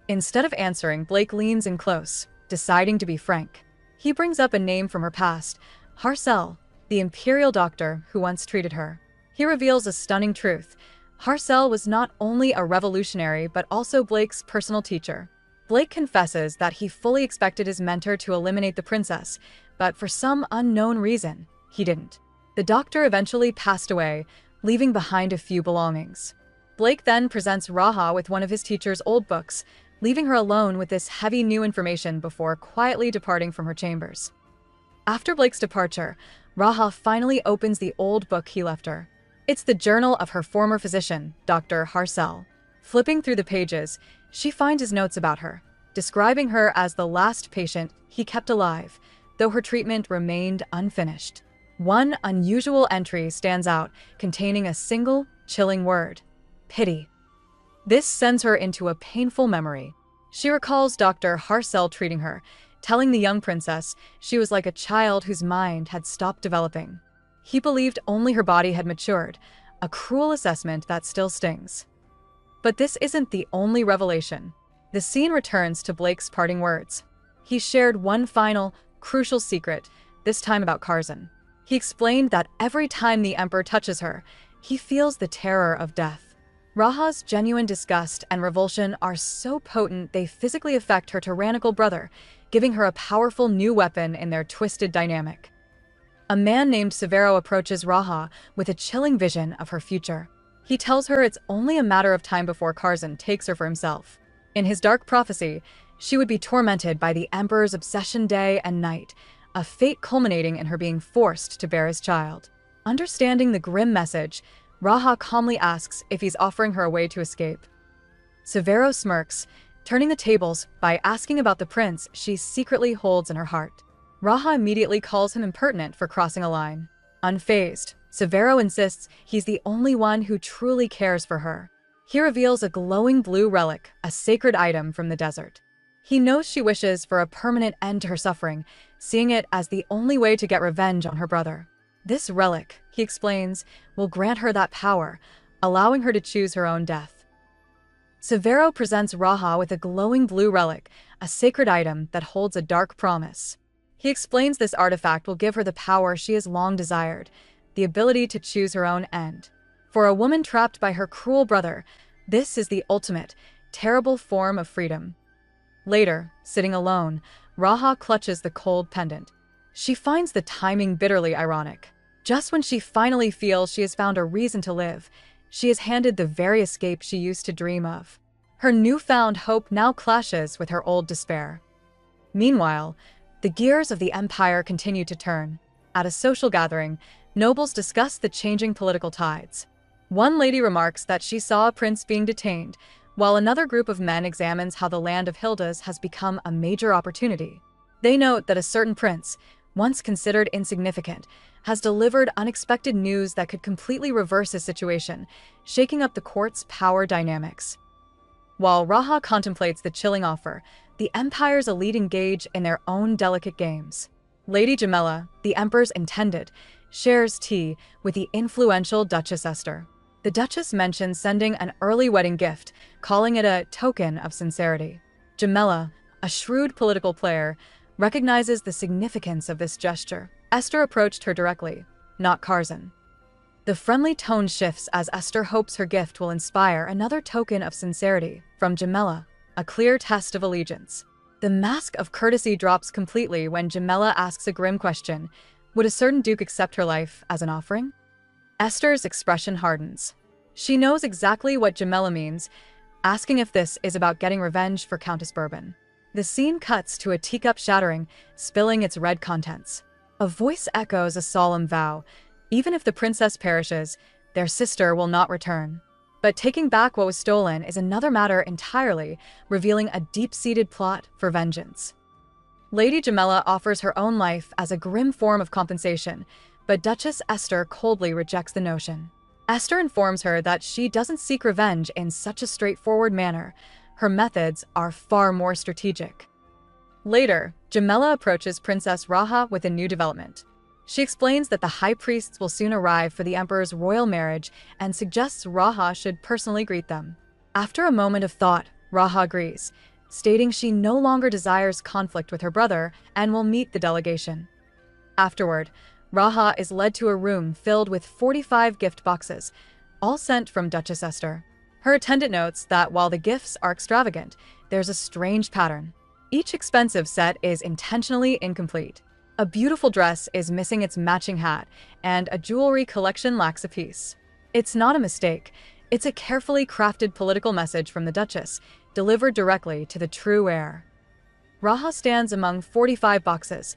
Instead of answering, Blake leans in close, deciding to be frank. He brings up a name from her past, Harcel, the imperial doctor who once treated her. He reveals a stunning truth. Harcel was not only a revolutionary but also Blake's personal teacher. Blake confesses that he fully expected his mentor to eliminate the princess, but for some unknown reason, he didn't. The doctor eventually passed away, leaving behind a few belongings. Blake then presents Raha with one of his teacher's old books, leaving her alone with this heavy new information before quietly departing from her chambers. After Blake's departure, Raha finally opens the old book he left her. It's the journal of her former physician, Dr. Harcel. Flipping through the pages, she finds his notes about her, describing her as the last patient he kept alive, though her treatment remained unfinished. One unusual entry stands out, containing a single, chilling word: pity. This sends her into a painful memory. She recalls Dr. Harcel treating her, telling the young princess she was like a child whose mind had stopped developing. He believed only her body had matured, a cruel assessment that still stings. But this isn't the only revelation. The scene returns to Blake's parting words. He shared one final, crucial secret, this time about Kazan. He explained that every time the Emperor touches her, he feels the terror of death. Raha's genuine disgust and revulsion are so potent they physically affect her tyrannical brother, giving her a powerful new weapon in their twisted dynamic. A man named Severo approaches Raha with a chilling vision of her future. He tells her it's only a matter of time before Kazan takes her for himself. In his dark prophecy, she would be tormented by the Emperor's obsession day and night, a fate culminating in her being forced to bear his child. Understanding the grim message, Raha calmly asks if he's offering her a way to escape. Severo smirks, turning the tables by asking about the prince she secretly holds in her heart. Raha immediately calls him impertinent for crossing a line. Unfazed, Severo insists he's the only one who truly cares for her. He reveals a glowing blue relic, a sacred item from the desert. He knows she wishes for a permanent end to her suffering, seeing it as the only way to get revenge on her brother. This relic, he explains, will grant her that power, allowing her to choose her own death. Severo presents Raha with a glowing blue relic, a sacred item that holds a dark promise. He explains this artifact will give her the power she has long desired, the ability to choose her own end. For a woman trapped by her cruel brother, this is the ultimate, terrible form of freedom. Later, sitting alone, Raha clutches the cold pendant. She finds the timing bitterly ironic. Just when she finally feels she has found a reason to live, she is handed the very escape she used to dream of. Her newfound hope now clashes with her old despair. Meanwhile, the gears of the empire continue to turn. At a social gathering, nobles discuss the changing political tides. One lady remarks that she saw a prince being detained, while another group of men examines how the land of Hildas has become a major opportunity. They note that a certain prince, once considered insignificant, has delivered unexpected news that could completely reverse his situation, shaking up the court's power dynamics. While Raha contemplates the chilling offer, the Empire's elite engage in their own delicate games. Lady Jamila, the Emperor's intended, shares tea with the influential Duchess Esther. The Duchess mentions sending an early wedding gift, calling it a token of sincerity. Jamila, a shrewd political player, recognizes the significance of this gesture. Esther approached her directly, not Kazan. The friendly tone shifts as Esther hopes her gift will inspire another token of sincerity from Jamila, a clear test of allegiance. The mask of courtesy drops completely when Jamila asks a grim question: would a certain duke accept her life as an offering? Esther's expression hardens. She knows exactly what Jamila means, asking if this is about getting revenge for Countess Bourbon. The scene cuts to a teacup shattering, spilling its red contents. A voice echoes a solemn vow: even if the princess perishes, their sister will not return. But taking back what was stolen is another matter entirely, revealing a deep-seated plot for vengeance. Lady Jamila offers her own life as a grim form of compensation, but Duchess Esther coldly rejects the notion. Esther informs her that she doesn't seek revenge in such a straightforward manner. Her methods are far more strategic. Later, Jamila approaches Princess Raha with a new development. She explains that the high priests will soon arrive for the Emperor's royal marriage and suggests Raha should personally greet them. After a moment of thought, Raha agrees, stating she no longer desires conflict with her brother and will meet the delegation. Afterward, Raha is led to a room filled with 45 gift boxes, all sent from Duchess Esther. Her attendant notes that while the gifts are extravagant, there's a strange pattern. Each expensive set is intentionally incomplete. A beautiful dress is missing its matching hat, and a jewelry collection lacks a piece. It's not a mistake. It's a carefully crafted political message from the Duchess, delivered directly to the true heir. Raha stands among 45 boxes,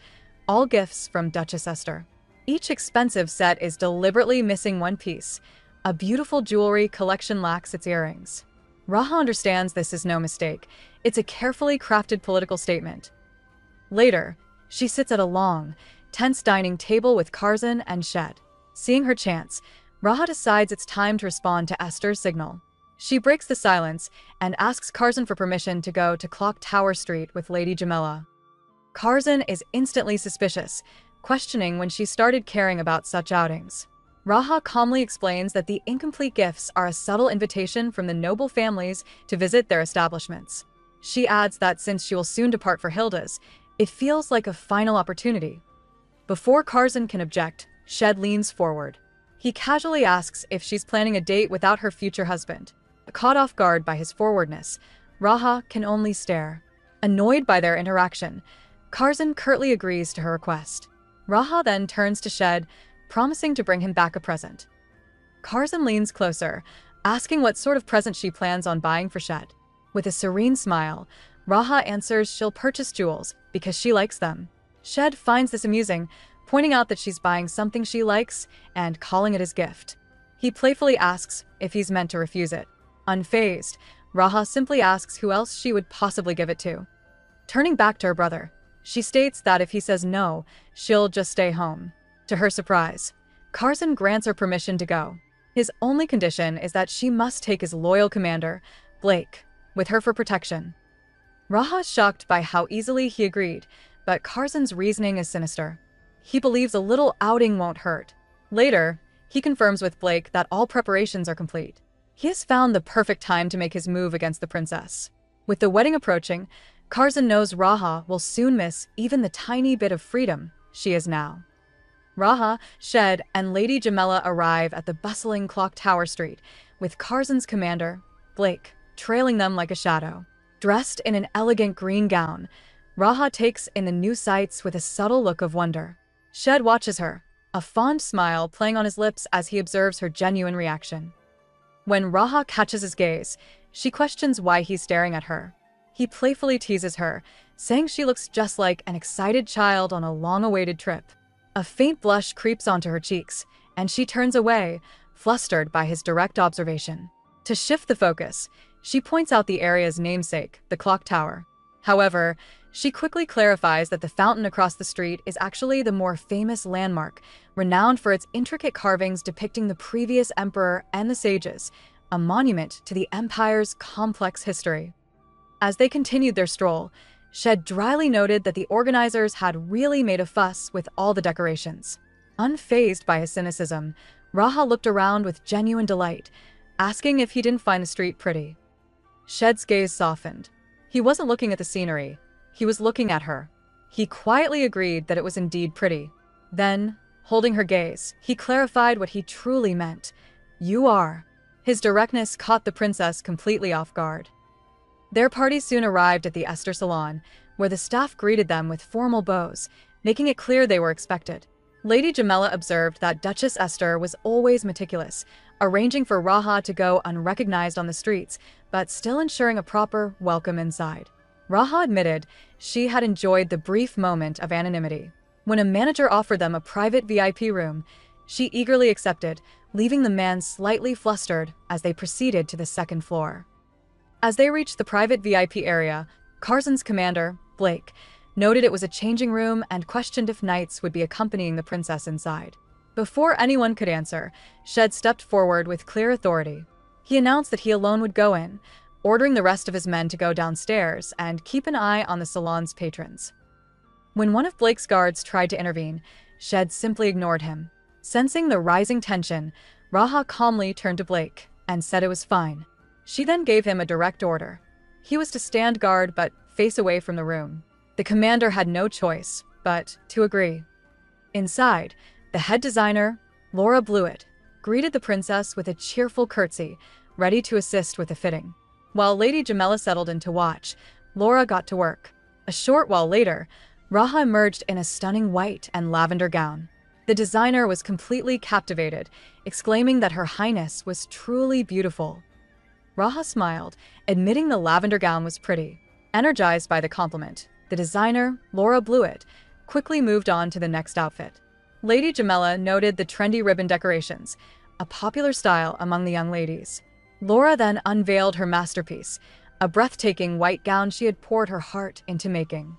all gifts from Duchess Esther. Each expensive set is deliberately missing one piece. A beautiful jewelry collection lacks its earrings. Raha understands this is no mistake. It's a carefully crafted political statement. Later, she sits at a long, tense dining table with Kazan and Shed. Seeing her chance, Raha decides it's time to respond to Esther's signal. She breaks the silence and asks Kazan for permission to go to Clock Tower Street with Lady Jamila. Kazan is instantly suspicious, questioning when she started caring about such outings. Raha calmly explains that the incomplete gifts are a subtle invitation from the noble families to visit their establishments. She adds that since she will soon depart for Hilda's, it feels like a final opportunity. Before Kazan can object, Shed leans forward. He casually asks if she's planning a date without her future husband. Caught off guard by his forwardness, Raha can only stare. Annoyed by their interaction, Kazan curtly agrees to her request. Raha then turns to Shed, promising to bring him back a present. Kazan leans closer, asking what sort of present she plans on buying for Shed. With a serene smile, Raha answers she'll purchase jewels because she likes them. Shed finds this amusing, pointing out that she's buying something she likes and calling it his gift. He playfully asks if he's meant to refuse it. Unfazed, Raha simply asks who else she would possibly give it to. Turning back to her brother, she states that if he says no, she'll just stay home. To her surprise, Kazan grants her permission to go. His only condition is that she must take his loyal commander, Blake, with her for protection. Raha is shocked by how easily he agreed, but Kazan's reasoning is sinister. He believes a little outing won't hurt. Later, he confirms with Blake that all preparations are complete. He has found the perfect time to make his move against the princess. With the wedding approaching, Kazan knows Raha will soon miss even the tiny bit of freedom she is now. Raha, Shed, and Lady Jamela arrive at the bustling Clock Tower Street, with Kazan's commander, Blake, trailing them like a shadow. Dressed in an elegant green gown, Raha takes in the new sights with a subtle look of wonder. Shed watches her, a fond smile playing on his lips as he observes her genuine reaction. When Raha catches his gaze, she questions why he's staring at her. He playfully teases her, saying she looks just like an excited child on a long-awaited trip. A faint blush creeps onto her cheeks, and she turns away, flustered by his direct observation. To shift the focus, she points out the area's namesake, the clock tower. However, she quickly clarifies that the fountain across the street is actually the more famous landmark, renowned for its intricate carvings depicting the previous emperor and the sages, a monument to the empire's complex history. As they continued their stroll, Shed dryly noted that the organizers had really made a fuss with all the decorations. Unfazed by his cynicism, Raha looked around with genuine delight, asking if he didn't find the street pretty. Shed's gaze softened. He wasn't looking at the scenery. He was looking at her. He quietly agreed that it was indeed pretty. Then, holding her gaze, he clarified what he truly meant. "You are." His directness caught the princess completely off guard. Their party soon arrived at the Esther Salon, where the staff greeted them with formal bows, making it clear they were expected. Lady Jamela observed that Duchess Esther was always meticulous, arranging for Raha to go unrecognized on the streets, but still ensuring a proper welcome inside. Raha admitted she had enjoyed the brief moment of anonymity. When a manager offered them a private VIP room, she eagerly accepted, leaving the man slightly flustered as they proceeded to the second floor. As they reached the private VIP area, Kazan's commander, Blake, noted it was a changing room and questioned if knights would be accompanying the princess inside. Before anyone could answer, Shed stepped forward with clear authority. He announced that he alone would go in, ordering the rest of his men to go downstairs and keep an eye on the salon's patrons. When one of Blake's guards tried to intervene, Shed simply ignored him. Sensing the rising tension, Raha calmly turned to Blake and said it was fine. She then gave him a direct order. He was to stand guard but face away from the room. The commander had no choice but to agree. Inside, the head designer, Laura Blewett, greeted the princess with a cheerful curtsy, ready to assist with the fitting. While Lady Jamela settled in to watch, Laura got to work. A short while later, Raha emerged in a stunning white and lavender gown. The designer was completely captivated, exclaiming that Her Highness was truly beautiful. Raha smiled, admitting the lavender gown was pretty. Energized by the compliment, the designer, Laura Blewett, quickly moved on to the next outfit. Lady Jamela noted the trendy ribbon decorations, a popular style among the young ladies. Laura then unveiled her masterpiece, a breathtaking white gown she had poured her heart into making.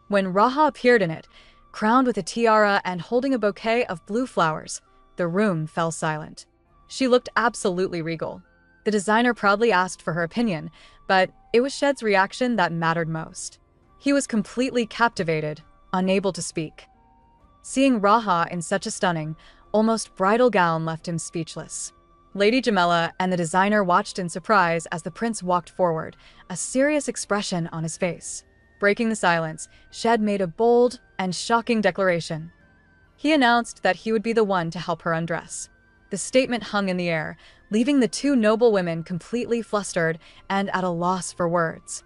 When Raha appeared in it, crowned with a tiara and holding a bouquet of blue flowers, the room fell silent. She looked absolutely regal. The designer proudly asked for her opinion, but it was Shed's reaction that mattered most. He was completely captivated, unable to speak. Seeing Raha in such a stunning, almost bridal gown left him speechless. Lady Jamela and the designer watched in surprise as the prince walked forward, a serious expression on his face. Breaking the silence, Shed made a bold and shocking declaration. He announced that he would be the one to help her undress. The statement hung in the air, leaving the two noble women completely flustered and at a loss for words.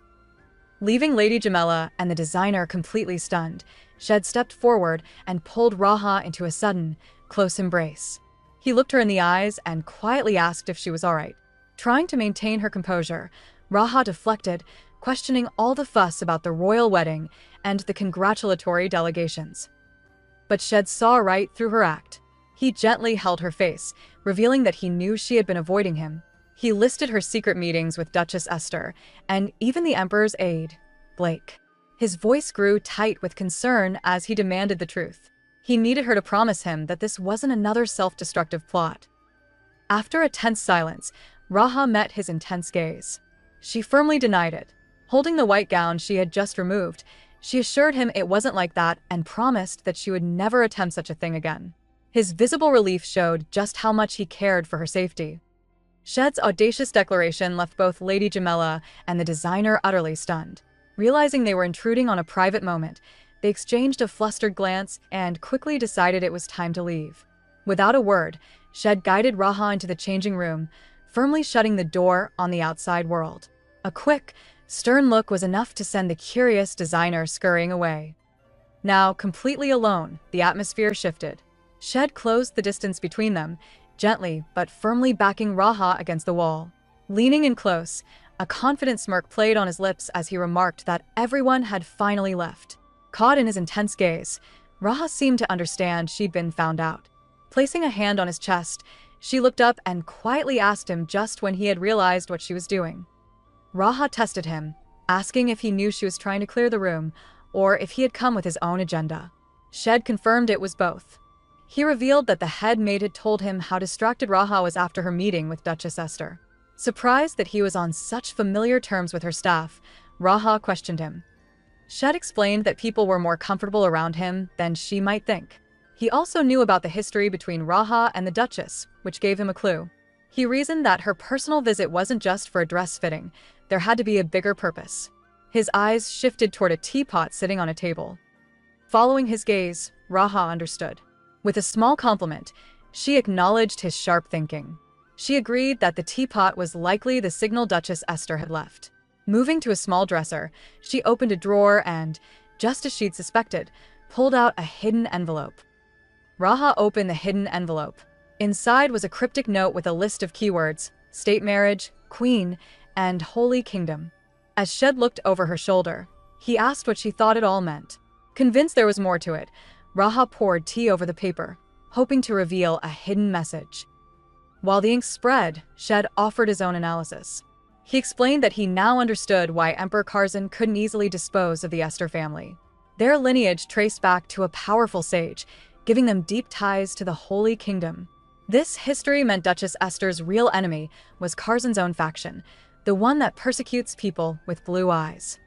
Leaving Lady Jamela and the designer completely stunned, Shed stepped forward and pulled Raha into a sudden, close embrace. He looked her in the eyes and quietly asked if she was all right. Trying to maintain her composure, Raha deflected, questioning all the fuss about the royal wedding and the congratulatory delegations. But Shed saw right through her act. He gently held her face, revealing that he knew she had been avoiding him. He listed her secret meetings with Duchess Esther, and even the Emperor's aide, Blake. His voice grew tight with concern as he demanded the truth. He needed her to promise him that this wasn't another self-destructive plot. After a tense silence, Raha met his intense gaze. She firmly denied it. Holding the white gown she had just removed, she assured him it wasn't like that and promised that she would never attempt such a thing again. His visible relief showed just how much he cared for her safety. Shed's audacious declaration left both Lady Jamila and the designer utterly stunned. Realizing they were intruding on a private moment, they exchanged a flustered glance and quickly decided it was time to leave. Without a word, Shed guided Raha into the changing room, firmly shutting the door on the outside world. A quick, stern look was enough to send the curious designer scurrying away. Now, completely alone, the atmosphere shifted. Shed closed the distance between them, gently but firmly backing Raha against the wall. Leaning in close, a confident smirk played on his lips as he remarked that everyone had finally left. Caught in his intense gaze, Raha seemed to understand she'd been found out. Placing a hand on his chest, she looked up and quietly asked him just when he had realized what she was doing. Raha tested him, asking if he knew she was trying to clear the room, or if he had come with his own agenda. Shed confirmed it was both. He revealed that the head maid had told him how distracted Raha was after her meeting with Duchess Esther. Surprised that he was on such familiar terms with her staff, Raha questioned him. Shed explained that people were more comfortable around him than she might think. He also knew about the history between Raha and the Duchess, which gave him a clue. He reasoned that her personal visit wasn't just for a dress fitting, there had to be a bigger purpose. His eyes shifted toward a teapot sitting on a table. Following his gaze, Raha understood. With a small compliment, she acknowledged his sharp thinking. She agreed that the teapot was likely the signal Duchess Esther had left. Moving to a small dresser, she opened a drawer and, just as she'd suspected, pulled out a hidden envelope. Raha opened the hidden envelope. Inside was a cryptic note with a list of keywords: state marriage, queen, and holy kingdom. As Shed looked over her shoulder, he asked what she thought it all meant. Convinced there was more to it, Raha poured tea over the paper, hoping to reveal a hidden message. While the ink spread, Shed offered his own analysis. He explained that he now understood why Emperor Kazan couldn't easily dispose of the Esther family. Their lineage traced back to a powerful sage, giving them deep ties to the Holy Kingdom. This history meant Duchess Esther's real enemy was Kazan's own faction, the one that persecutes people with blue eyes.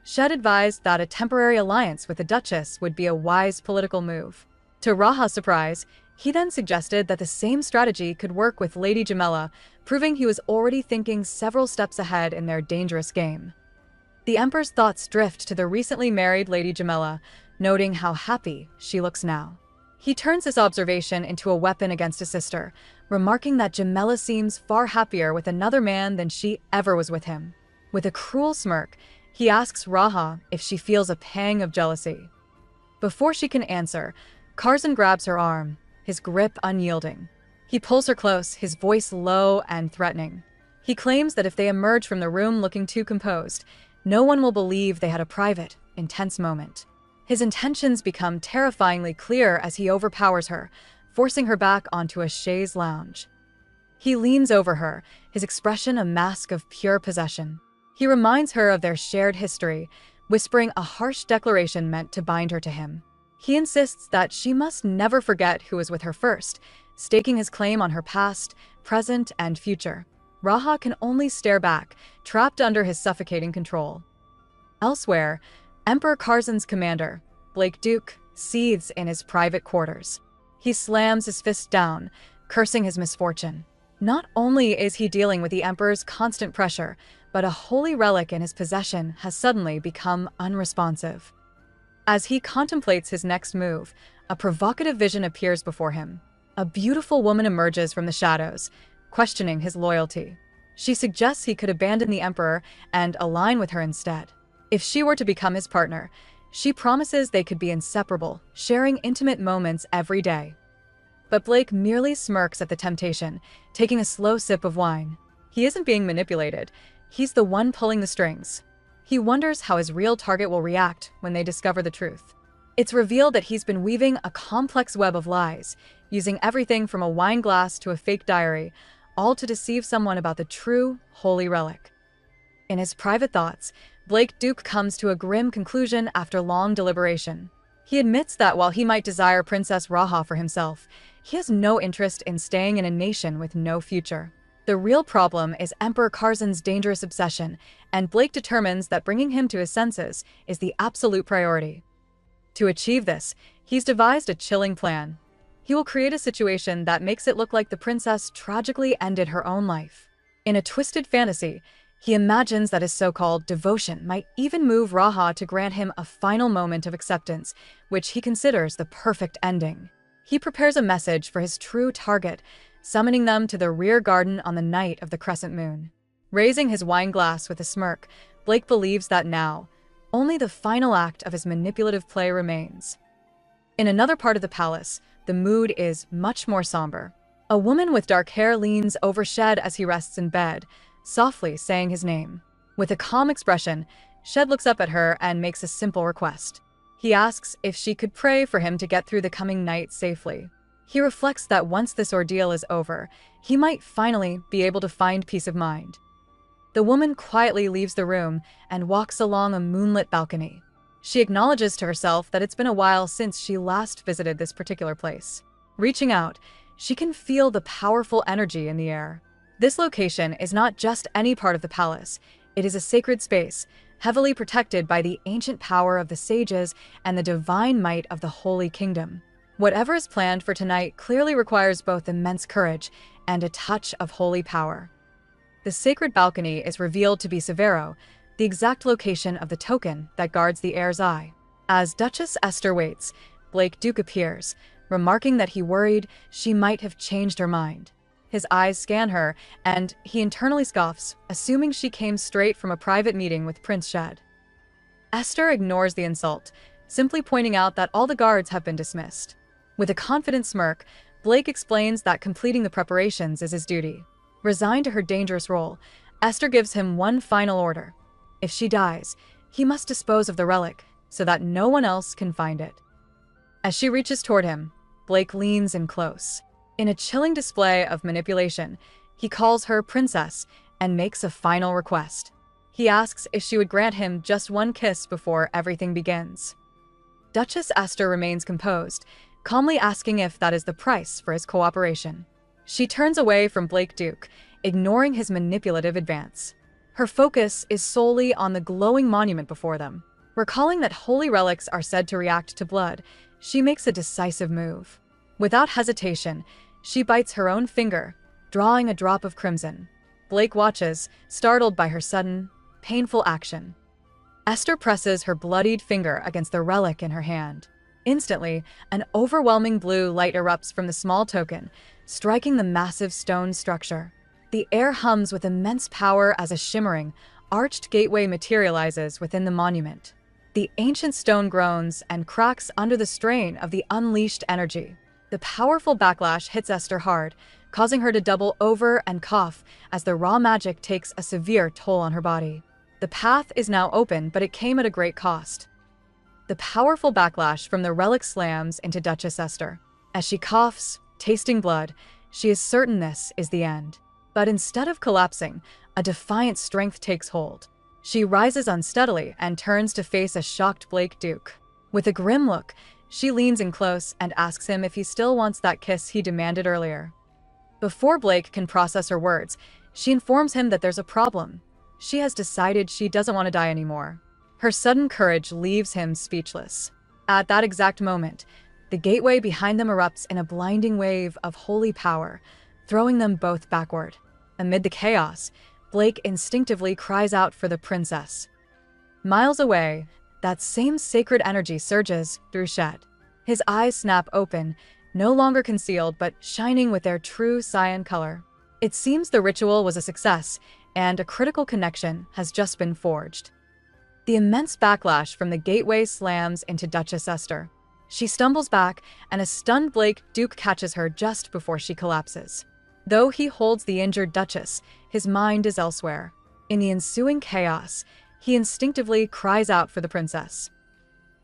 Shed advised that a temporary alliance with the Duchess would be a wise political move. To Raha's surprise, he then suggested that the same strategy could work with Lady Jamila, proving he was already thinking several steps ahead in their dangerous game. The Emperor's thoughts drift to the recently married Lady Jamila, noting how happy she looks now. He turns this observation into a weapon against his sister, remarking that Jamila seems far happier with another man than she ever was with him. With a cruel smirk, he asks Raha if she feels a pang of jealousy. Before she can answer, Kazan grabs her arm, his grip unyielding. He pulls her close, his voice low and threatening. He claims that if they emerge from the room looking too composed, no one will believe they had a private, intense moment. His intentions become terrifyingly clear as he overpowers her, forcing her back onto a chaise lounge. He leans over her, his expression a mask of pure possession. He reminds her of their shared history, whispering a harsh declaration meant to bind her to him. He insists that she must never forget who was with her first, staking his claim on her past, present, and future. Raha can only stare back, trapped under his suffocating control. Elsewhere, Emperor Kazan's commander, Blake Duke, seethes in his private quarters. He slams his fist down, cursing his misfortune. Not only is he dealing with the Emperor's constant pressure, but a holy relic in his possession has suddenly become unresponsive. As he contemplates his next move, a provocative vision appears before him. A beautiful woman emerges from the shadows, questioning his loyalty. She suggests he could abandon the Emperor and align with her instead. If she were to become his partner, she promises they could be inseparable, sharing intimate moments every day. But Blake merely smirks at the temptation, taking a slow sip of wine. He isn't being manipulated. He's the one pulling the strings. He wonders how his real target will react when they discover the truth. It's revealed that he's been weaving a complex web of lies, using everything from a wine glass to a fake diary, all to deceive someone about the true, holy relic. In his private thoughts, Blake Duke comes to a grim conclusion after long deliberation. He admits that while he might desire Princess Raha for himself, he has no interest in staying in a nation with no future. The real problem is Emperor Kazan's dangerous obsession, and Blake determines that bringing him to his senses is the absolute priority. To achieve this, he's devised a chilling plan. He will create a situation that makes it look like the princess tragically ended her own life. In a twisted fantasy, he imagines that his so-called devotion might even move Raha to grant him a final moment of acceptance, which he considers the perfect ending. He prepares a message for his true target, summoning them to the rear garden on the night of the crescent moon. Raising his wine glass with a smirk, Blake believes that now, only the final act of his manipulative play remains. In another part of the palace, the mood is much more somber. A woman with dark hair leans over Shed as he rests in bed, softly saying his name. With a calm expression, Shed looks up at her and makes a simple request. He asks if she could pray for him to get through the coming night safely. He reflects that once this ordeal is over, he might finally be able to find peace of mind. The woman quietly leaves the room and walks along a moonlit balcony. She acknowledges to herself that it's been a while since she last visited this particular place. Reaching out, she can feel the powerful energy in the air. This location is not just any part of the palace. It is a sacred space, heavily protected by the ancient power of the sages and the divine might of the Holy Kingdom. Whatever is planned for tonight clearly requires both immense courage and a touch of holy power. The sacred balcony is revealed to be Severo, the exact location of the token that guards the heir's eye. As Duchess Esther waits, Blake Duke appears, remarking that he worried she might have changed her mind. His eyes scan her, and he internally scoffs, assuming she came straight from a private meeting with Prince Shed. Esther ignores the insult, simply pointing out that all the guards have been dismissed. With a confident smirk, Blake explains that completing the preparations is his duty. Resigned to her dangerous role, Esther gives him one final order. If she dies, he must dispose of the relic so that no one else can find it. As she reaches toward him, Blake leans in close. In a chilling display of manipulation, he calls her princess and makes a final request. He asks if she would grant him just one kiss before everything begins. Duchess Esther remains composed, calmly asking if that is the price for his cooperation. She turns away from Blake Duke, ignoring his manipulative advance. Her focus is solely on the glowing monument before them. Recalling that holy relics are said to react to blood, she makes a decisive move. Without hesitation, she bites her own finger, drawing a drop of crimson. Blake watches, startled by her sudden, painful action. Esther presses her bloodied finger against the relic in her hand. Instantly, an overwhelming blue light erupts from the small token, striking the massive stone structure. The air hums with immense power as a shimmering, arched gateway materializes within the monument. The ancient stone groans and cracks under the strain of the unleashed energy. The powerful backlash hits Esther hard, causing her to double over and cough as the raw magic takes a severe toll on her body. The path is now open, but it came at a great cost. The powerful backlash from the relic slams into Duchess Esther. As she coughs, tasting blood, she is certain this is the end. But instead of collapsing, a defiant strength takes hold. She rises unsteadily and turns to face a shocked Blake Duke. With a grim look, she leans in close and asks him if he still wants that kiss he demanded earlier. Before Blake can process her words, she informs him that there's a problem. She has decided she doesn't want to die anymore. Her sudden courage leaves him speechless. At that exact moment, the gateway behind them erupts in a blinding wave of holy power, throwing them both backward. Amid the chaos, Blake instinctively cries out for the princess. Miles away, that same sacred energy surges through Shed. His eyes snap open, no longer concealed but shining with their true cyan color. It seems the ritual was a success, and a critical connection has just been forged. The immense backlash from the gateway slams into Duchess Esther. She stumbles back, and a stunned Blake Duke catches her just before she collapses. Though he holds the injured Duchess, his mind is elsewhere. In the ensuing chaos, he instinctively cries out for the princess.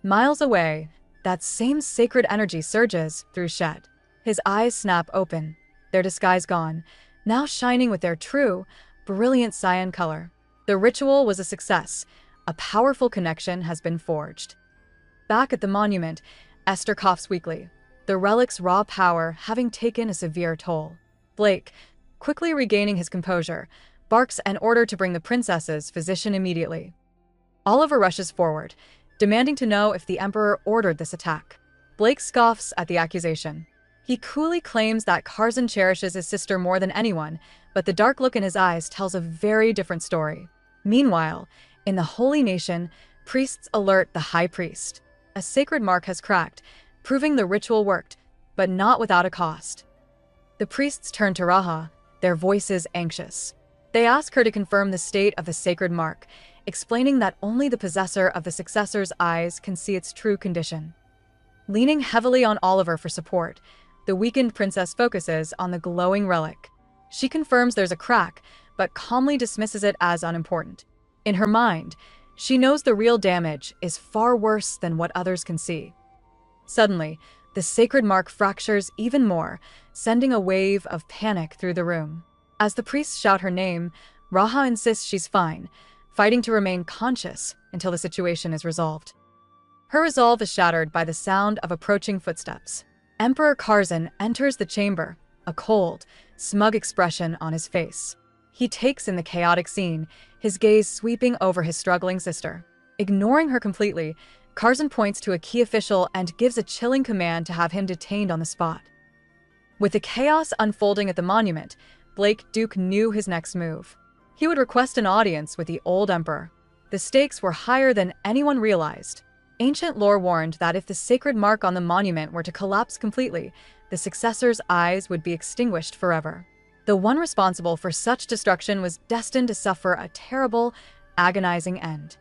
Miles away, that same sacred energy surges through Shed. His eyes snap open, their disguise gone, now shining with their true, brilliant cyan color. The ritual was a success. A powerful connection has been forged. Back at the monument, Esther coughs weakly, the relic's raw power having taken a severe toll. Blake, quickly regaining his composure, barks an order to bring the princess's physician immediately. Oliver rushes forward, demanding to know if the Emperor ordered this attack. Blake scoffs at the accusation. He coolly claims that Kazan cherishes his sister more than anyone, but the dark look in his eyes tells a very different story. Meanwhile, in the Holy Nation, priests alert the High Priest. A sacred mark has cracked, proving the ritual worked, but not without a cost. The priests turn to Raha, their voices anxious. They ask her to confirm the state of the sacred mark, explaining that only the possessor of the successor's eyes can see its true condition. Leaning heavily on Oliver for support, the weakened princess focuses on the glowing relic. She confirms there's a crack, but calmly dismisses it as unimportant. In her mind, she knows the real damage is far worse than what others can see. Suddenly, the sacred mark fractures even more, sending a wave of panic through the room. As the priests shout her name, Raha insists she's fine, fighting to remain conscious until the situation is resolved. Her resolve is shattered by the sound of approaching footsteps. Emperor Kazan enters the chamber, a cold, smug expression on his face. He takes in the chaotic scene, his gaze sweeping over his struggling sister. Ignoring her completely, Kazan points to a key official and gives a chilling command to have him detained on the spot. With the chaos unfolding at the monument, Blake Duke knew his next move. He would request an audience with the old emperor. The stakes were higher than anyone realized. Ancient lore warned that if the sacred mark on the monument were to collapse completely, the successor's eyes would be extinguished forever. The one responsible for such destruction was destined to suffer a terrible, agonizing end.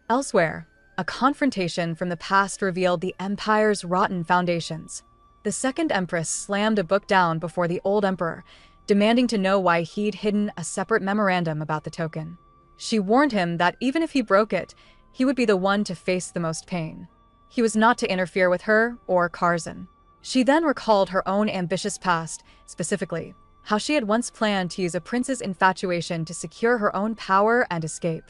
Elsewhere, a confrontation from the past revealed the empire's rotten foundations. The second empress slammed a book down before the old emperor, demanding to know why he'd hidden a separate memorandum about the token. She warned him that even if he broke it, he would be the one to face the most pain. He was not to interfere with her or Kazan. She then recalled her own ambitious past, specifically, how she had once planned to use a prince's infatuation to secure her own power and escape.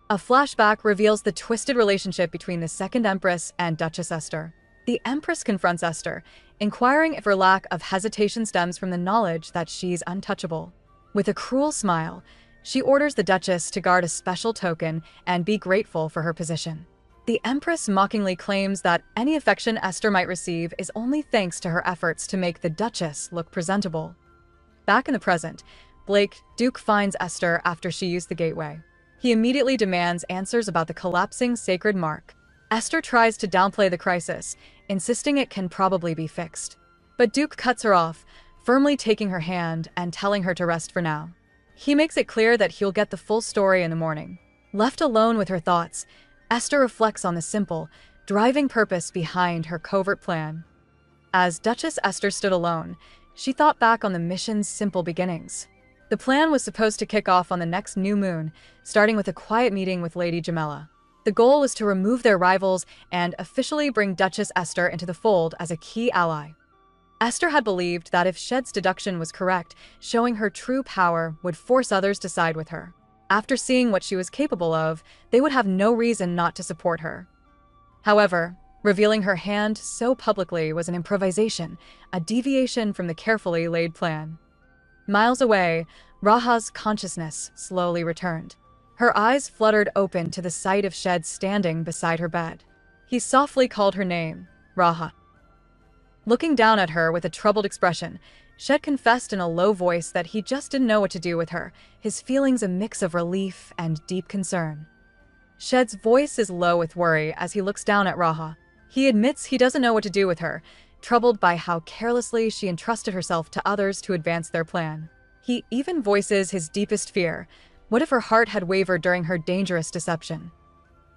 A flashback reveals the twisted relationship between the second empress and Duchess Esther. The empress confronts Esther, inquiring if her lack of hesitation stems from the knowledge that she's untouchable. With a cruel smile, she orders the Duchess to guard a special token and be grateful for her position. The Empress mockingly claims that any affection Esther might receive is only thanks to her efforts to make the Duchess look presentable. Back in the present, Blake Duke finds Esther after she used the gateway. He immediately demands answers about the collapsing sacred mark. Esther tries to downplay the crisis, insisting it can probably be fixed. But Duke cuts her off, firmly taking her hand and telling her to rest for now. He makes it clear that he'll get the full story in the morning. Left alone with her thoughts, Esther reflects on the simple, driving purpose behind her covert plan. As Duchess Esther stood alone, she thought back on the mission's simple beginnings. The plan was supposed to kick off on the next new moon, starting with a quiet meeting with Lady Jamela. The goal was to remove their rivals and officially bring Duchess Esther into the fold as a key ally. Esther had believed that if Shed's deduction was correct, showing her true power would force others to side with her. After seeing what she was capable of, they would have no reason not to support her. However, revealing her hand so publicly was an improvisation, a deviation from the carefully laid plan. Miles away, Raha's consciousness slowly returned. Her eyes fluttered open to the sight of Shed standing beside her bed. He softly called her name, Raha. Looking down at her with a troubled expression, Shed confessed in a low voice that he just didn't know what to do with her, his feelings a mix of relief and deep concern. Shed's voice is low with worry as he looks down at Raha. He admits he doesn't know what to do with her, troubled by how carelessly she entrusted herself to others to advance their plan. He even voices his deepest fear. What if her heart had wavered during her dangerous deception?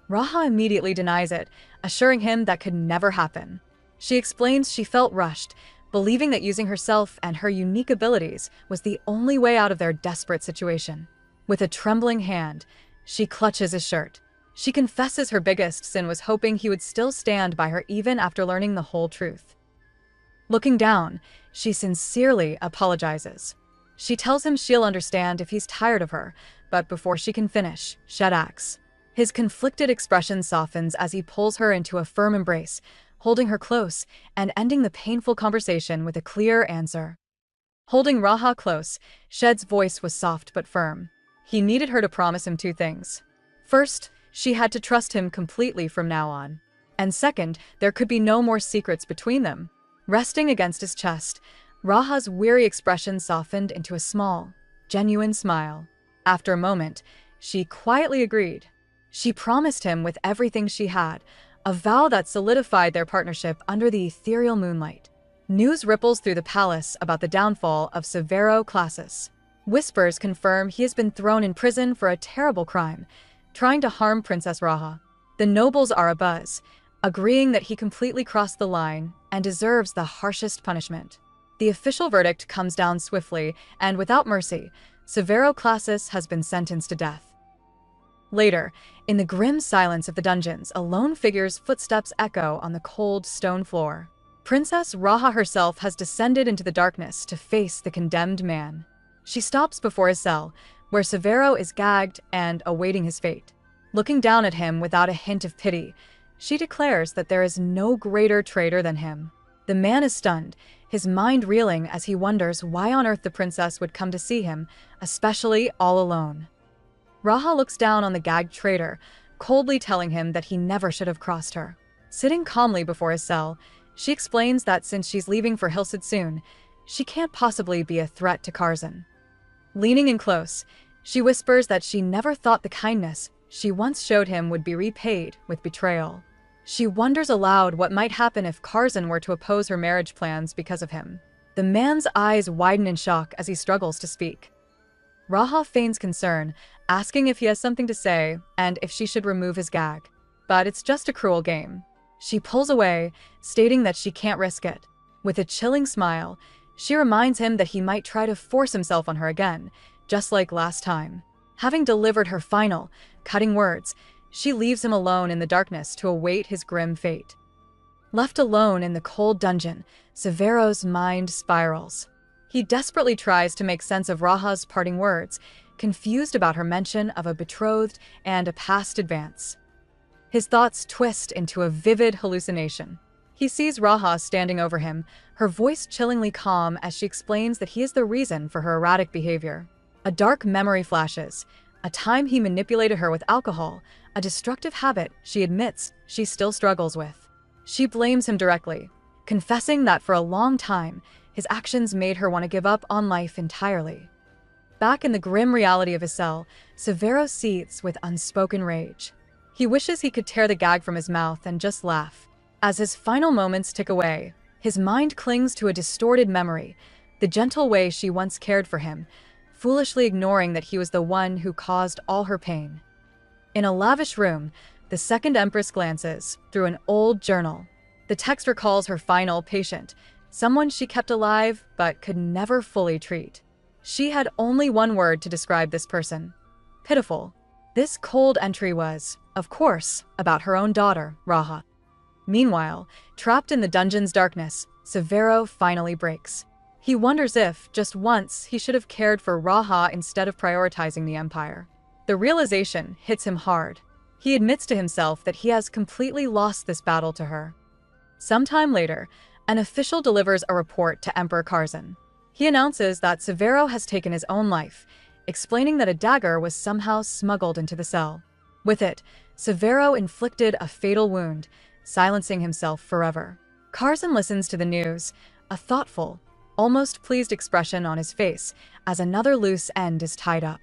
Raha immediately denies it, assuring him that could never happen. She explains she felt rushed, believing that using herself and her unique abilities was the only way out of their desperate situation. With a trembling hand, she clutches his shirt. She confesses her biggest sin was hoping he would still stand by her even after learning the whole truth. Looking down, she sincerely apologizes. She tells him she'll understand if he's tired of her, but before she can finish, Shed acts. His conflicted expression softens as he pulls her into a firm embrace, holding her close and ending the painful conversation with a clear answer. Holding Raha close, Shed's voice was soft but firm. He needed her to promise him two things. First, she had to trust him completely from now on. And second, there could be no more secrets between them. Resting against his chest, Raha's weary expression softened into a small, genuine smile. After a moment, she quietly agreed. She promised him with everything she had, a vow that solidified their partnership under the ethereal moonlight. News ripples through the palace about the downfall of Severo Classis. Whispers confirm he has been thrown in prison for a terrible crime, trying to harm Princess Raha. The nobles are abuzz, agreeing that he completely crossed the line and deserves the harshest punishment. The official verdict comes down swiftly, and without mercy, Severo Classis has been sentenced to death. Later, in the grim silence of the dungeons, a lone figure's footsteps echo on the cold stone floor. Princess Raha herself has descended into the darkness to face the condemned man. She stops before his cell, where Severo is gagged and awaiting his fate. Looking down at him without a hint of pity, she declares that there is no greater traitor than him. The man is stunned, his mind reeling as he wonders why on earth the princess would come to see him, especially all alone. Raha looks down on the gagged traitor, coldly telling him that he never should have crossed her. Sitting calmly before his cell, she explains that since she's leaving for Hilsid soon, she can't possibly be a threat to Kazan. Leaning in close, she whispers that she never thought the kindness she once showed him would be repaid with betrayal. She wonders aloud what might happen if Kazan were to oppose her marriage plans because of him. The man's eyes widen in shock as he struggles to speak. Raha feigns concern, asking if he has something to say and if she should remove his gag. But it's just a cruel game. She pulls away, stating that she can't risk it. With a chilling smile, she reminds him that he might try to force himself on her again, just like last time. Having delivered her final, cutting words, she leaves him alone in the darkness to await his grim fate. Left alone in the cold dungeon, Severo's mind spirals. He desperately tries to make sense of Raha's parting words, confused about her mention of a betrothed and a past advance. His thoughts twist into a vivid hallucination. He sees Raha standing over him, her voice chillingly calm as she explains that he is the reason for her erratic behavior. A dark memory flashes, a time he manipulated her with alcohol, a destructive habit she admits she still struggles with. She blames him directly, confessing that for a long time, his actions made her want to give up on life entirely. Back in the grim reality of his cell, Severo seethes with unspoken rage. He wishes he could tear the gag from his mouth and just laugh. As his final moments tick away, his mind clings to a distorted memory, the gentle way she once cared for him, foolishly ignoring that he was the one who caused all her pain. In a lavish room, the second empress glances through an old journal. The text recalls her final patient, someone she kept alive but could never fully treat. She had only one word to describe this person: pitiful. This cold entry was, of course, about her own daughter, Raha. Meanwhile, trapped in the dungeon's darkness, Severo finally breaks. He wonders if, just once, he should have cared for Raha instead of prioritizing the empire. The realization hits him hard. He admits to himself that he has completely lost this battle to her. Sometime later, an official delivers a report to Emperor Kazan. He announces that Severo has taken his own life, explaining that a dagger was somehow smuggled into the cell. With it, Severo inflicted a fatal wound, silencing himself forever. Kazan listens to the news, a thoughtful, almost pleased expression on his face as another loose end is tied up.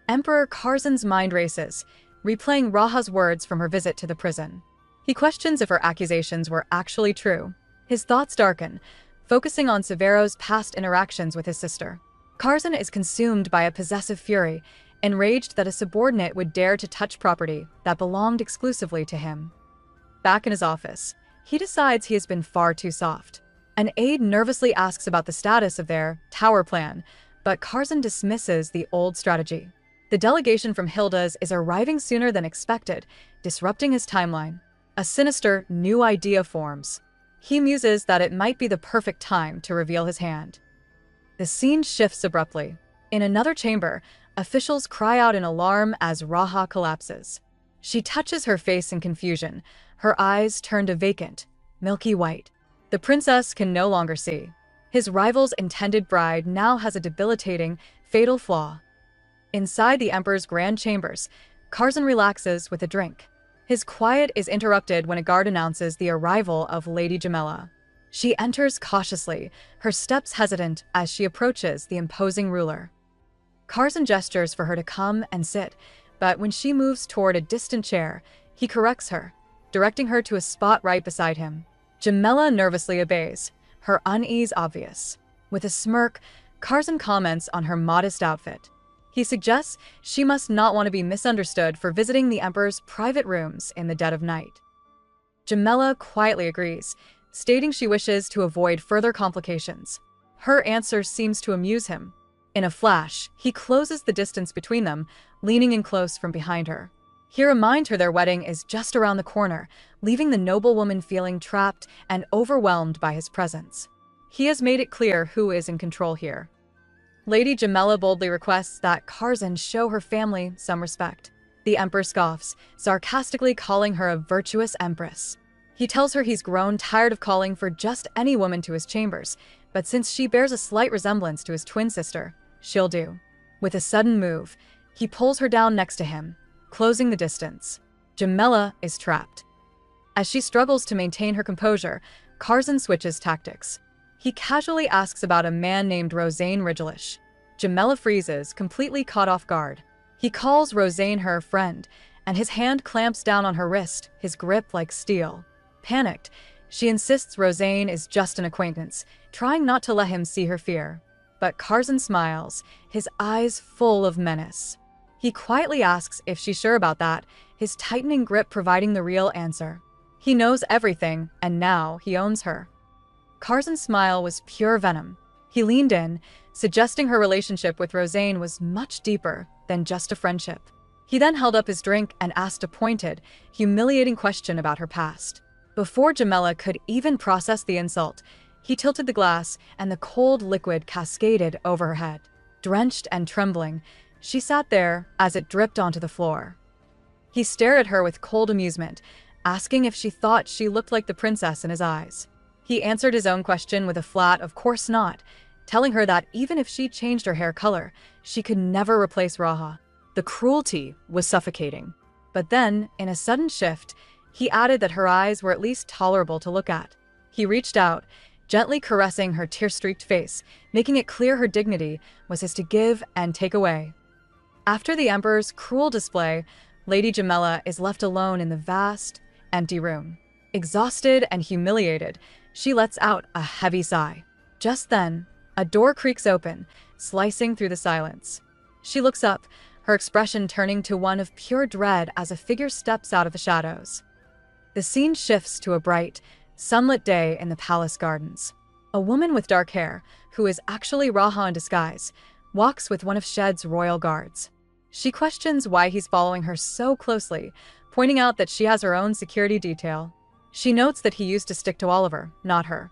Emperor Kazan's mind races, replaying Raha's words from her visit to the prison. He questions if her accusations were actually true. His thoughts darken, focusing on Severo's past interactions with his sister. Kazan is consumed by a possessive fury, enraged that a subordinate would dare to touch property that belonged exclusively to him. Back in his office, he decides he has been far too soft. An aide nervously asks about the status of their tower plan, but Kazan dismisses the old strategy. The delegation from Hilda's is arriving sooner than expected, disrupting his timeline. A sinister new idea forms. He muses that it might be the perfect time to reveal his hand. The scene shifts abruptly. In another chamber, officials cry out in alarm as Raha collapses. She touches her face in confusion, her eyes turn to vacant, milky white. The princess can no longer see. His rival's intended bride now has a debilitating, fatal flaw. Inside the emperor's grand chambers, Kazan relaxes with a drink. His quiet is interrupted when a guard announces the arrival of Lady Jamila. She enters cautiously, her steps hesitant as she approaches the imposing ruler. Kazan gestures for her to come and sit, but when she moves toward a distant chair, he corrects her, directing her to a spot right beside him. Jamila nervously obeys, her unease obvious. With a smirk, Kazan comments on her modest outfit. He suggests she must not want to be misunderstood for visiting the emperor's private rooms in the dead of night. Jamila quietly agrees, stating she wishes to avoid further complications. Her answer seems to amuse him. In a flash, he closes the distance between them, leaning in close from behind her. He reminds her their wedding is just around the corner, leaving the noblewoman feeling trapped and overwhelmed by his presence. He has made it clear who is in control here. Lady Jamila boldly requests that Kazan show her family some respect. The emperor scoffs, sarcastically calling her a virtuous empress. He tells her he's grown tired of calling for just any woman to his chambers, but since she bears a slight resemblance to his twin sister, she'll do. With a sudden move, he pulls her down next to him, closing the distance. Jamila is trapped. As she struggles to maintain her composure, Kazan switches tactics. He casually asks about a man named Rosanne Ridgelish. Jamila freezes, completely caught off guard. He calls Rosanne her friend, and his hand clamps down on her wrist, his grip like steel. Panicked, she insists Rosanne is just an acquaintance, trying not to let him see her fear. But Kazan smiles, his eyes full of menace. He quietly asks if she's sure about that, his tightening grip providing the real answer. He knows everything, and now he owns her. Kazan's smile was pure venom. He leaned in, suggesting her relationship with Rosanne was much deeper than just a friendship. He then held up his drink and asked a pointed, humiliating question about her past. Before Jamila could even process the insult, he tilted the glass and the cold liquid cascaded over her head. Drenched and trembling, she sat there as it dripped onto the floor. He stared at her with cold amusement, asking if she thought she looked like the princess in his eyes. He answered his own question with a flat, "Of course not," telling her that even if she changed her hair color, she could never replace Raha. The cruelty was suffocating. But then, in a sudden shift, he added that her eyes were at least tolerable to look at. He reached out, gently caressing her tear-streaked face, making it clear her dignity was his to give and take away. After the emperor's cruel display, Lady Jamila is left alone in the vast, empty room. Exhausted and humiliated, she lets out a heavy sigh. Just then, a door creaks open, slicing through the silence. She looks up, her expression turning to one of pure dread as a figure steps out of the shadows. The scene shifts to a bright, sunlit day in the palace gardens. A woman with dark hair, who is actually Raha in disguise, walks with one of Shed's royal guards. She questions why he's following her so closely, pointing out that she has her own security detail. She notes that he used to stick to Oliver, not her.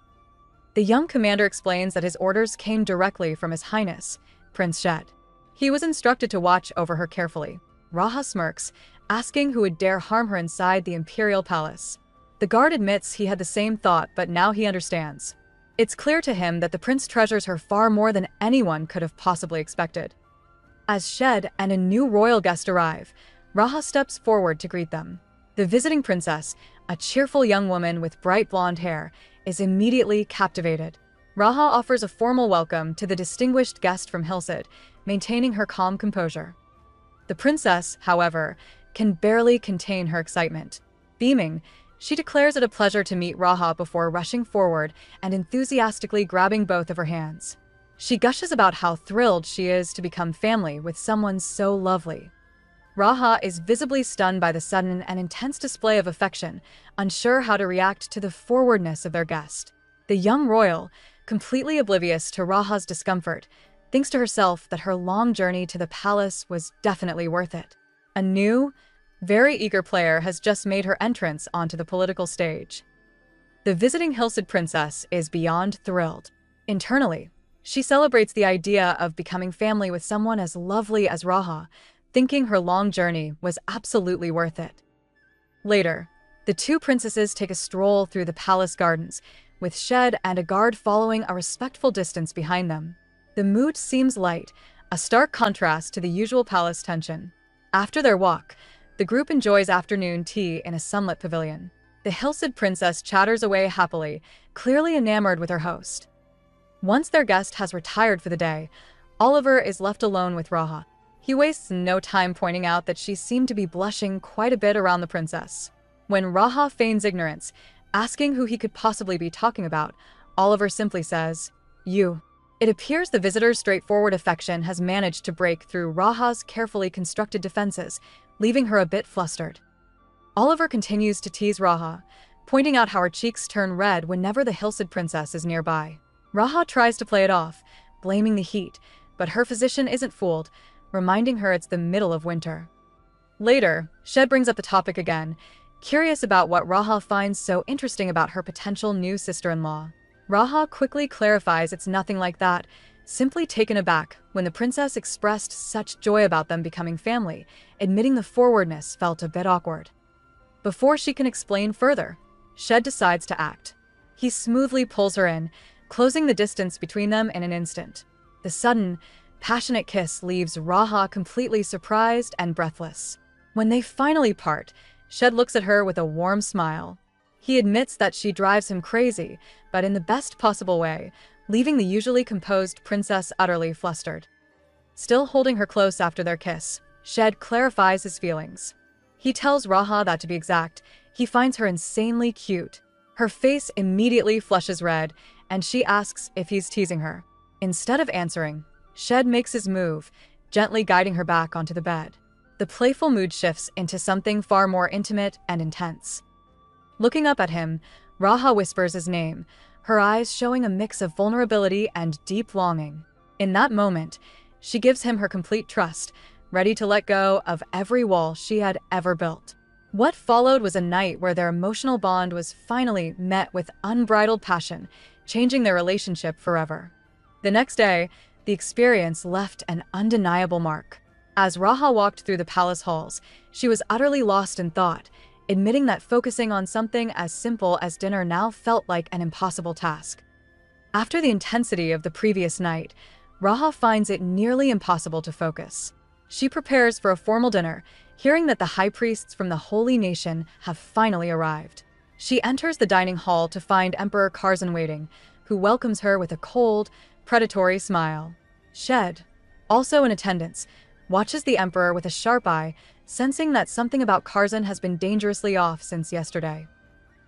The young commander explains that his orders came directly from His Highness, Prince Shed. He was instructed to watch over her carefully. Raha smirks, asking who would dare harm her inside the imperial palace. The guard admits he had the same thought, but now he understands. It's clear to him that the prince treasures her far more than anyone could have possibly expected. As Shed and a new royal guest arrive, Raha steps forward to greet them. The visiting princess, a cheerful young woman with bright blonde hair, is immediately captivated. Raha offers a formal welcome to the distinguished guest from Hilsid, maintaining her calm composure. The princess, however, can barely contain her excitement. Beaming, she declares it a pleasure to meet Raha before rushing forward and enthusiastically grabbing both of her hands. She gushes about how thrilled she is to become family with someone so lovely. Raha is visibly stunned by the sudden and intense display of affection, unsure how to react to the forwardness of their guest. The young royal, completely oblivious to Raha's discomfort, thinks to herself that her long journey to the palace was definitely worth it. A new, very eager player has just made her entrance onto the political stage. The visiting Hilsid princess is beyond thrilled. Internally, she celebrates the idea of becoming family with someone as lovely as Raha, thinking her long journey was absolutely worth it. Later, the two princesses take a stroll through the palace gardens, with Shed and a guard following a respectful distance behind them. The mood seems light, a stark contrast to the usual palace tension. After their walk, the group enjoys afternoon tea in a sunlit pavilion. The Hillsid princess chatters away happily, clearly enamored with her host. Once their guest has retired for the day, Oliver is left alone with Raha. He wastes no time pointing out that she seemed to be blushing quite a bit around the princess. When Raha feigns ignorance, asking who he could possibly be talking about, Oliver simply says, "You." It appears the visitor's straightforward affection has managed to break through Raha's carefully constructed defenses, leaving her a bit flustered. Oliver continues to tease Raha, pointing out how her cheeks turn red whenever the Hillsid princess is nearby. Raha tries to play it off, blaming the heat, but her physician isn't fooled, reminding her it's the middle of winter. Later, Shed brings up the topic again, curious about what Raha finds so interesting about her potential new sister-in-law. Raha quickly clarifies it's nothing like that, simply taken aback when the princess expressed such joy about them becoming family, admitting the forwardness felt a bit awkward. Before she can explain further, Shed decides to act. He smoothly pulls her in, closing the distance between them in an instant. The sudden, passionate kiss leaves Raha completely surprised and breathless. When they finally part, Shed looks at her with a warm smile. He admits that she drives him crazy, but in the best possible way, leaving the usually composed princess utterly flustered. Still holding her close after their kiss, Shed clarifies his feelings. He tells Raha that, to be exact, he finds her insanely cute. Her face immediately flushes red, and she asks if he's teasing her. Instead of answering, Shed makes his move, gently guiding her back onto the bed. The playful mood shifts into something far more intimate and intense. Looking up at him, Raha whispers his name, her eyes showing a mix of vulnerability and deep longing. In that moment, she gives him her complete trust, ready to let go of every wall she had ever built. What followed was a night where their emotional bond was finally met with unbridled passion, changing their relationship forever. The next day, the experience left an undeniable mark. As Raha walked through the palace halls, she was utterly lost in thought, admitting that focusing on something as simple as dinner now felt like an impossible task. After the intensity of the previous night, Raha finds it nearly impossible to focus. She prepares for a formal dinner, hearing that the high priests from the Holy Nation have finally arrived. She enters the dining hall to find Emperor Kazan waiting, who welcomes her with a cold, predatory smile. Shed, also in attendance, watches the Emperor with a sharp eye, sensing that something about Kazan has been dangerously off since yesterday.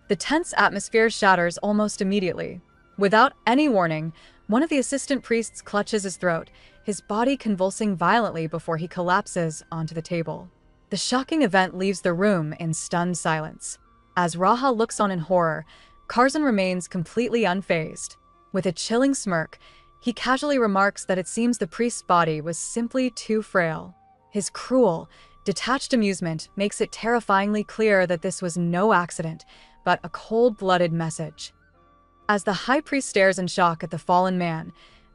The tense atmosphere shatters almost immediately. Without any warning, one of the assistant priests clutches his throat, his body convulsing violently before he collapses onto the table. The shocking event leaves the room in stunned silence. As Raha looks on in horror, Kazan remains completely unfazed. With a chilling smirk, he casually remarks that it seems the priest's body was simply too frail. His cruel, detached amusement makes it terrifyingly clear that this was no accident, but a cold-blooded message. As the high priest stares in shock at the fallen man,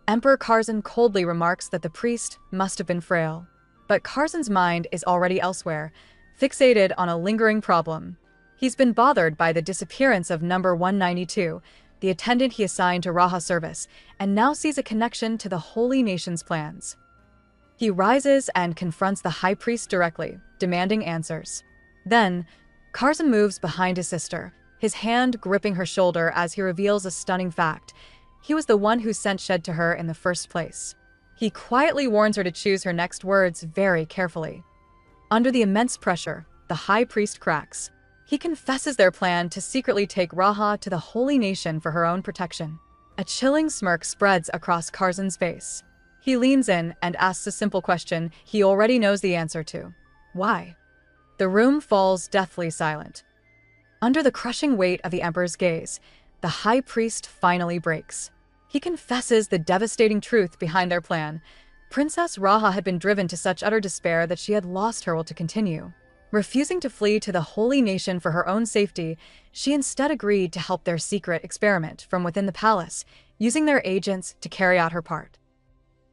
Emperor Kazan coldly remarks that the priest must have been frail. But Kazan's mind is already elsewhere, fixated on a lingering problem. He's been bothered by the disappearance of number 192, the attendant he assigned to Raha's service, and now sees a connection to the Holy Nation's plans. He rises and confronts the high priest directly, demanding answers. Then, Kazan moves behind his sister, his hand gripping her shoulder as he reveals a stunning fact. He was the one who sent Shed to her in the first place. He quietly warns her to choose her next words very carefully. Under the immense pressure, the high priest cracks. He confesses their plan to secretly take Raha to the Holy Nation for her own protection. A chilling smirk spreads across Kazan's face. He leans in and asks a simple question he already knows the answer to. Why? The room falls deathly silent. Under the crushing weight of the Emperor's gaze, the high priest finally breaks. He confesses the devastating truth behind their plan. Princess Raha had been driven to such utter despair that she had lost her will to continue. Refusing to flee to the Holy Nation for her own safety, she instead agreed to help their secret experiment from within the palace, using their agents to carry out her part.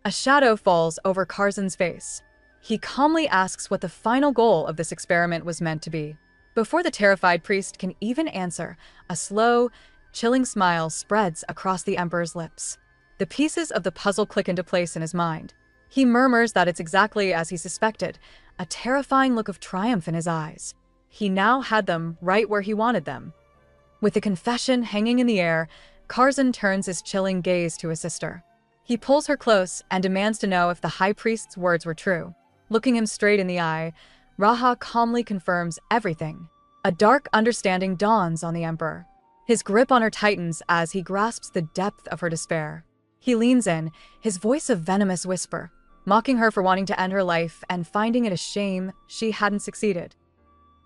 A shadow falls over Kazan's face. He calmly asks what the final goal of this experiment was meant to be. Before the terrified priest can even answer, a slow, chilling smile spreads across the emperor's lips. The pieces of the puzzle click into place in his mind. He murmurs that it's exactly as he suspected, a terrifying look of triumph in his eyes. He now had them right where he wanted them. With the confession hanging in the air, Kazan turns his chilling gaze to his sister. He pulls her close and demands to know if the high priest's words were true. Looking him straight in the eye, Raha calmly confirms everything. A dark understanding dawns on the emperor. His grip on her tightens as he grasps the depth of her despair. He leans in, his voice a venomous whisper, mocking her for wanting to end her life and finding it a shame she hadn't succeeded.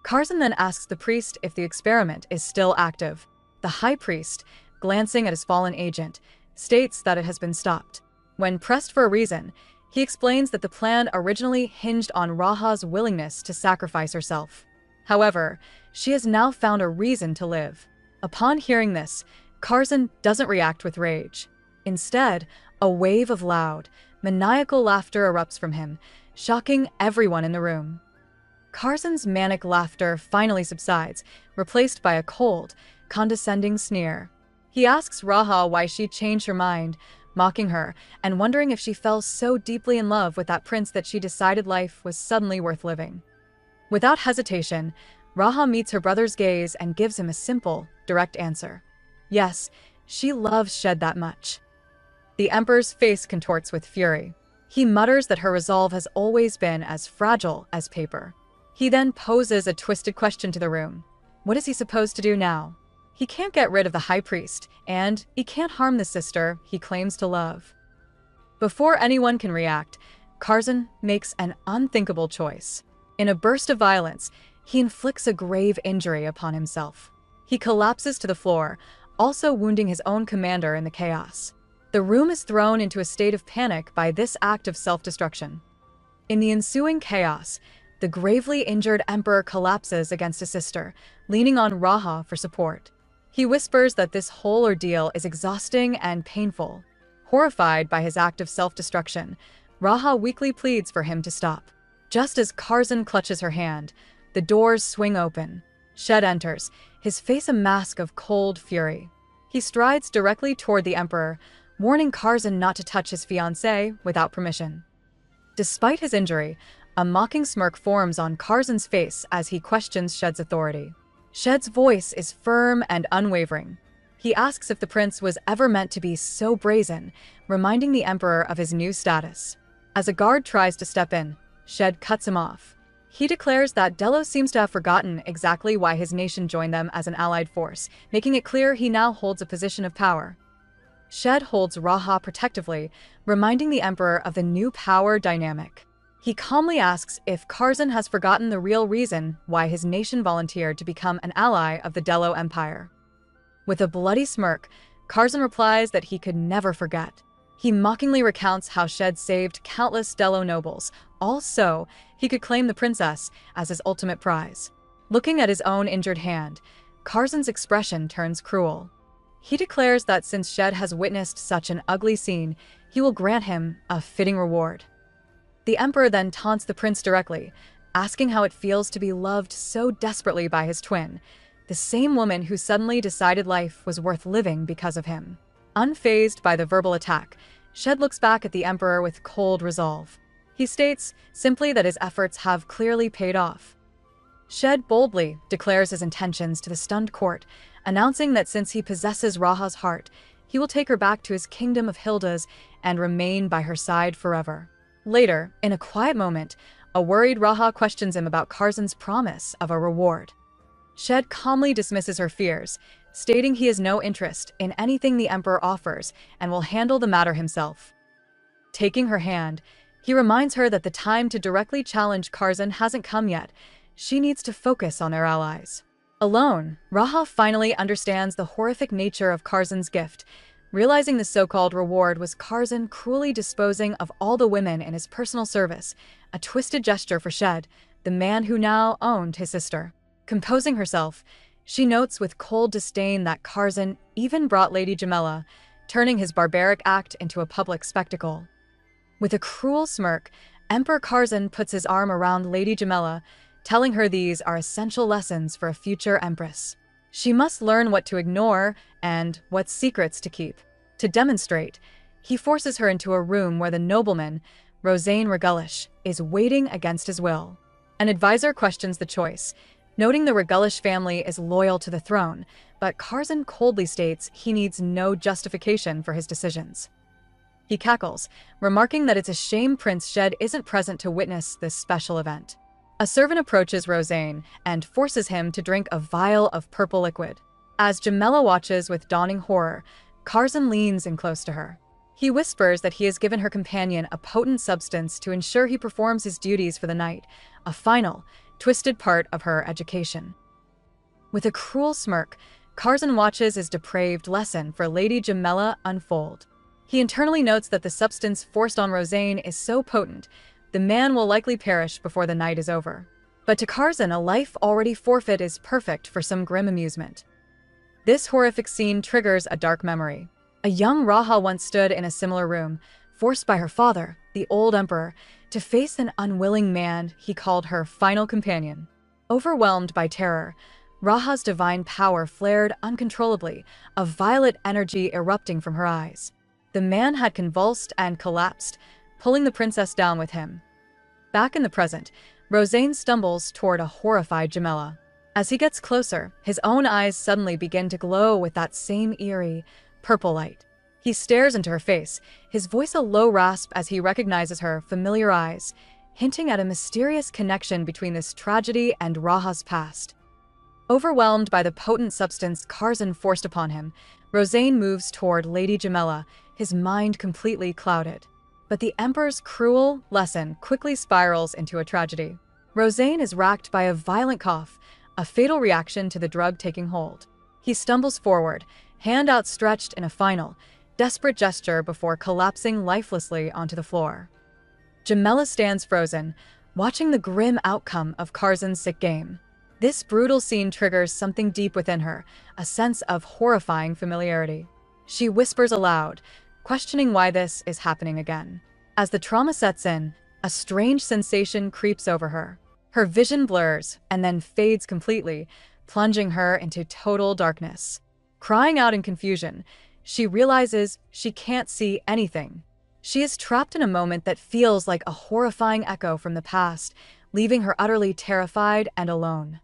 Kazan then asks the priest if the experiment is still active. The high priest, glancing at his fallen agent, states that it has been stopped. When pressed for a reason, he explains that the plan originally hinged on Raha's willingness to sacrifice herself. However, she has now found a reason to live. Upon hearing this, Kazan doesn't react with rage. Instead, a wave of loud, maniacal laughter erupts from him, shocking everyone in the room. Kazan's manic laughter finally subsides, replaced by a cold, condescending sneer. He asks Raha why she changed her mind, mocking her and wondering if she fell so deeply in love with that prince that she decided life was suddenly worth living. Without hesitation, Raha meets her brother's gaze and gives him a simple, direct answer. Yes, she loves Shed that much. The emperor's face contorts with fury. He mutters that her resolve has always been as fragile as paper. He then poses a twisted question to the room. What is he supposed to do now? He can't get rid of the high priest, and he can't harm the sister he claims to love. Before anyone can react, Kazan makes an unthinkable choice. In a burst of violence, he inflicts a grave injury upon himself. He collapses to the floor, also wounding his own commander in the chaos. The room is thrown into a state of panic by this act of self-destruction. In the ensuing chaos, the gravely injured emperor collapses against his sister, leaning on Raha for support. He whispers that this whole ordeal is exhausting and painful. Horrified by his act of self-destruction, Raha weakly pleads for him to stop. Just as Kazan clutches her hand, the doors swing open. Shed enters, his face a mask of cold fury. He strides directly toward the emperor, warning Kazan not to touch his fiancée without permission. Despite his injury, a mocking smirk forms on Kazan's face as he questions Shed's authority. Shed's voice is firm and unwavering. He asks if the prince was ever meant to be so brazen, reminding the emperor of his new status. As a guard tries to step in, Shed cuts him off. He declares that Delos seems to have forgotten exactly why his nation joined them as an allied force, making it clear he now holds a position of power. Shed holds Raha protectively, reminding the emperor of the new power dynamic. He calmly asks if Kazan has forgotten the real reason why his nation volunteered to become an ally of the Delo Empire. With a bloody smirk, Kazan replies that he could never forget. He mockingly recounts how Shed saved countless Delo nobles, all so he could claim the princess as his ultimate prize. Looking at his own injured hand, Kazan's expression turns cruel. He declares that since Shed has witnessed such an ugly scene, he will grant him a fitting reward. The emperor then taunts the prince directly, asking how it feels to be loved so desperately by his twin, the same woman who suddenly decided life was worth living because of him. Unfazed by the verbal attack, Shed looks back at the emperor with cold resolve. He states simply that his efforts have clearly paid off. Shed boldly declares his intentions to the stunned court, announcing that since he possesses Raha's heart, he will take her back to his kingdom of Hildas and remain by her side forever. Later, in a quiet moment, a worried Raha questions him about Kazan's promise of a reward. Shed calmly dismisses her fears, stating he has no interest in anything the emperor offers and will handle the matter himself. Taking her hand, he reminds her that the time to directly challenge Kazan hasn't come yet. She needs to focus on their allies. Alone, Raha finally understands the horrific nature of Kazan's gift, realizing the so-called reward was Kazan cruelly disposing of all the women in his personal service, a twisted gesture for Shed, the man who now owned his sister. Composing herself, she notes with cold disdain that Kazan even brought Lady Jamela, turning his barbaric act into a public spectacle. With a cruel smirk, Emperor Kazan puts his arm around Lady Jamila, telling her these are essential lessons for a future empress. She must learn what to ignore and what secrets to keep. To demonstrate, he forces her into a room where the nobleman, Rosain Regulish, is waiting against his will. An advisor questions the choice, noting the Regulish family is loyal to the throne, but Kazan coldly states he needs no justification for his decisions. He cackles, remarking that it's a shame Prince Shed isn't present to witness this special event. A servant approaches Rosain and forces him to drink a vial of purple liquid. As Jamila watches with dawning horror, Kazan leans in close to her. He whispers that he has given her companion a potent substance to ensure he performs his duties for the night, a final, twisted part of her education. With a cruel smirk, Kazan watches his depraved lesson for Lady Jamila unfold. He internally notes that the substance forced on Rosain is so potent, the man will likely perish before the night is over. But to Kazan, a life already forfeit is perfect for some grim amusement. This horrific scene triggers a dark memory. A young Raha once stood in a similar room, forced by her father, the old emperor, to face an unwilling man he called her final companion. Overwhelmed by terror, Raha's divine power flared uncontrollably, a violet energy erupting from her eyes. The man had convulsed and collapsed, pulling the princess down with him. Back in the present, Rosain stumbles toward a horrified Jamila. As he gets closer, his own eyes suddenly begin to glow with that same eerie, purple light. He stares into her face, his voice a low rasp as he recognizes her familiar eyes, hinting at a mysterious connection between this tragedy and Raha's past. Overwhelmed by the potent substance Kazan forced upon him, Rosain moves toward Lady Jamila, his mind completely clouded. But the Emperor's cruel lesson quickly spirals into a tragedy. Rosain is racked by a violent cough, a fatal reaction to the drug taking hold. He stumbles forward, hand outstretched in a final, desperate gesture before collapsing lifelessly onto the floor. Jamila stands frozen, watching the grim outcome of Kazan's sick game. This brutal scene triggers something deep within her, a sense of horrifying familiarity. She whispers aloud, questioning why this is happening again. As the trauma sets in, a strange sensation creeps over her. Her vision blurs and then fades completely, plunging her into total darkness. Crying out in confusion, she realizes she can't see anything. She is trapped in a moment that feels like a horrifying echo from the past, leaving her utterly terrified and alone.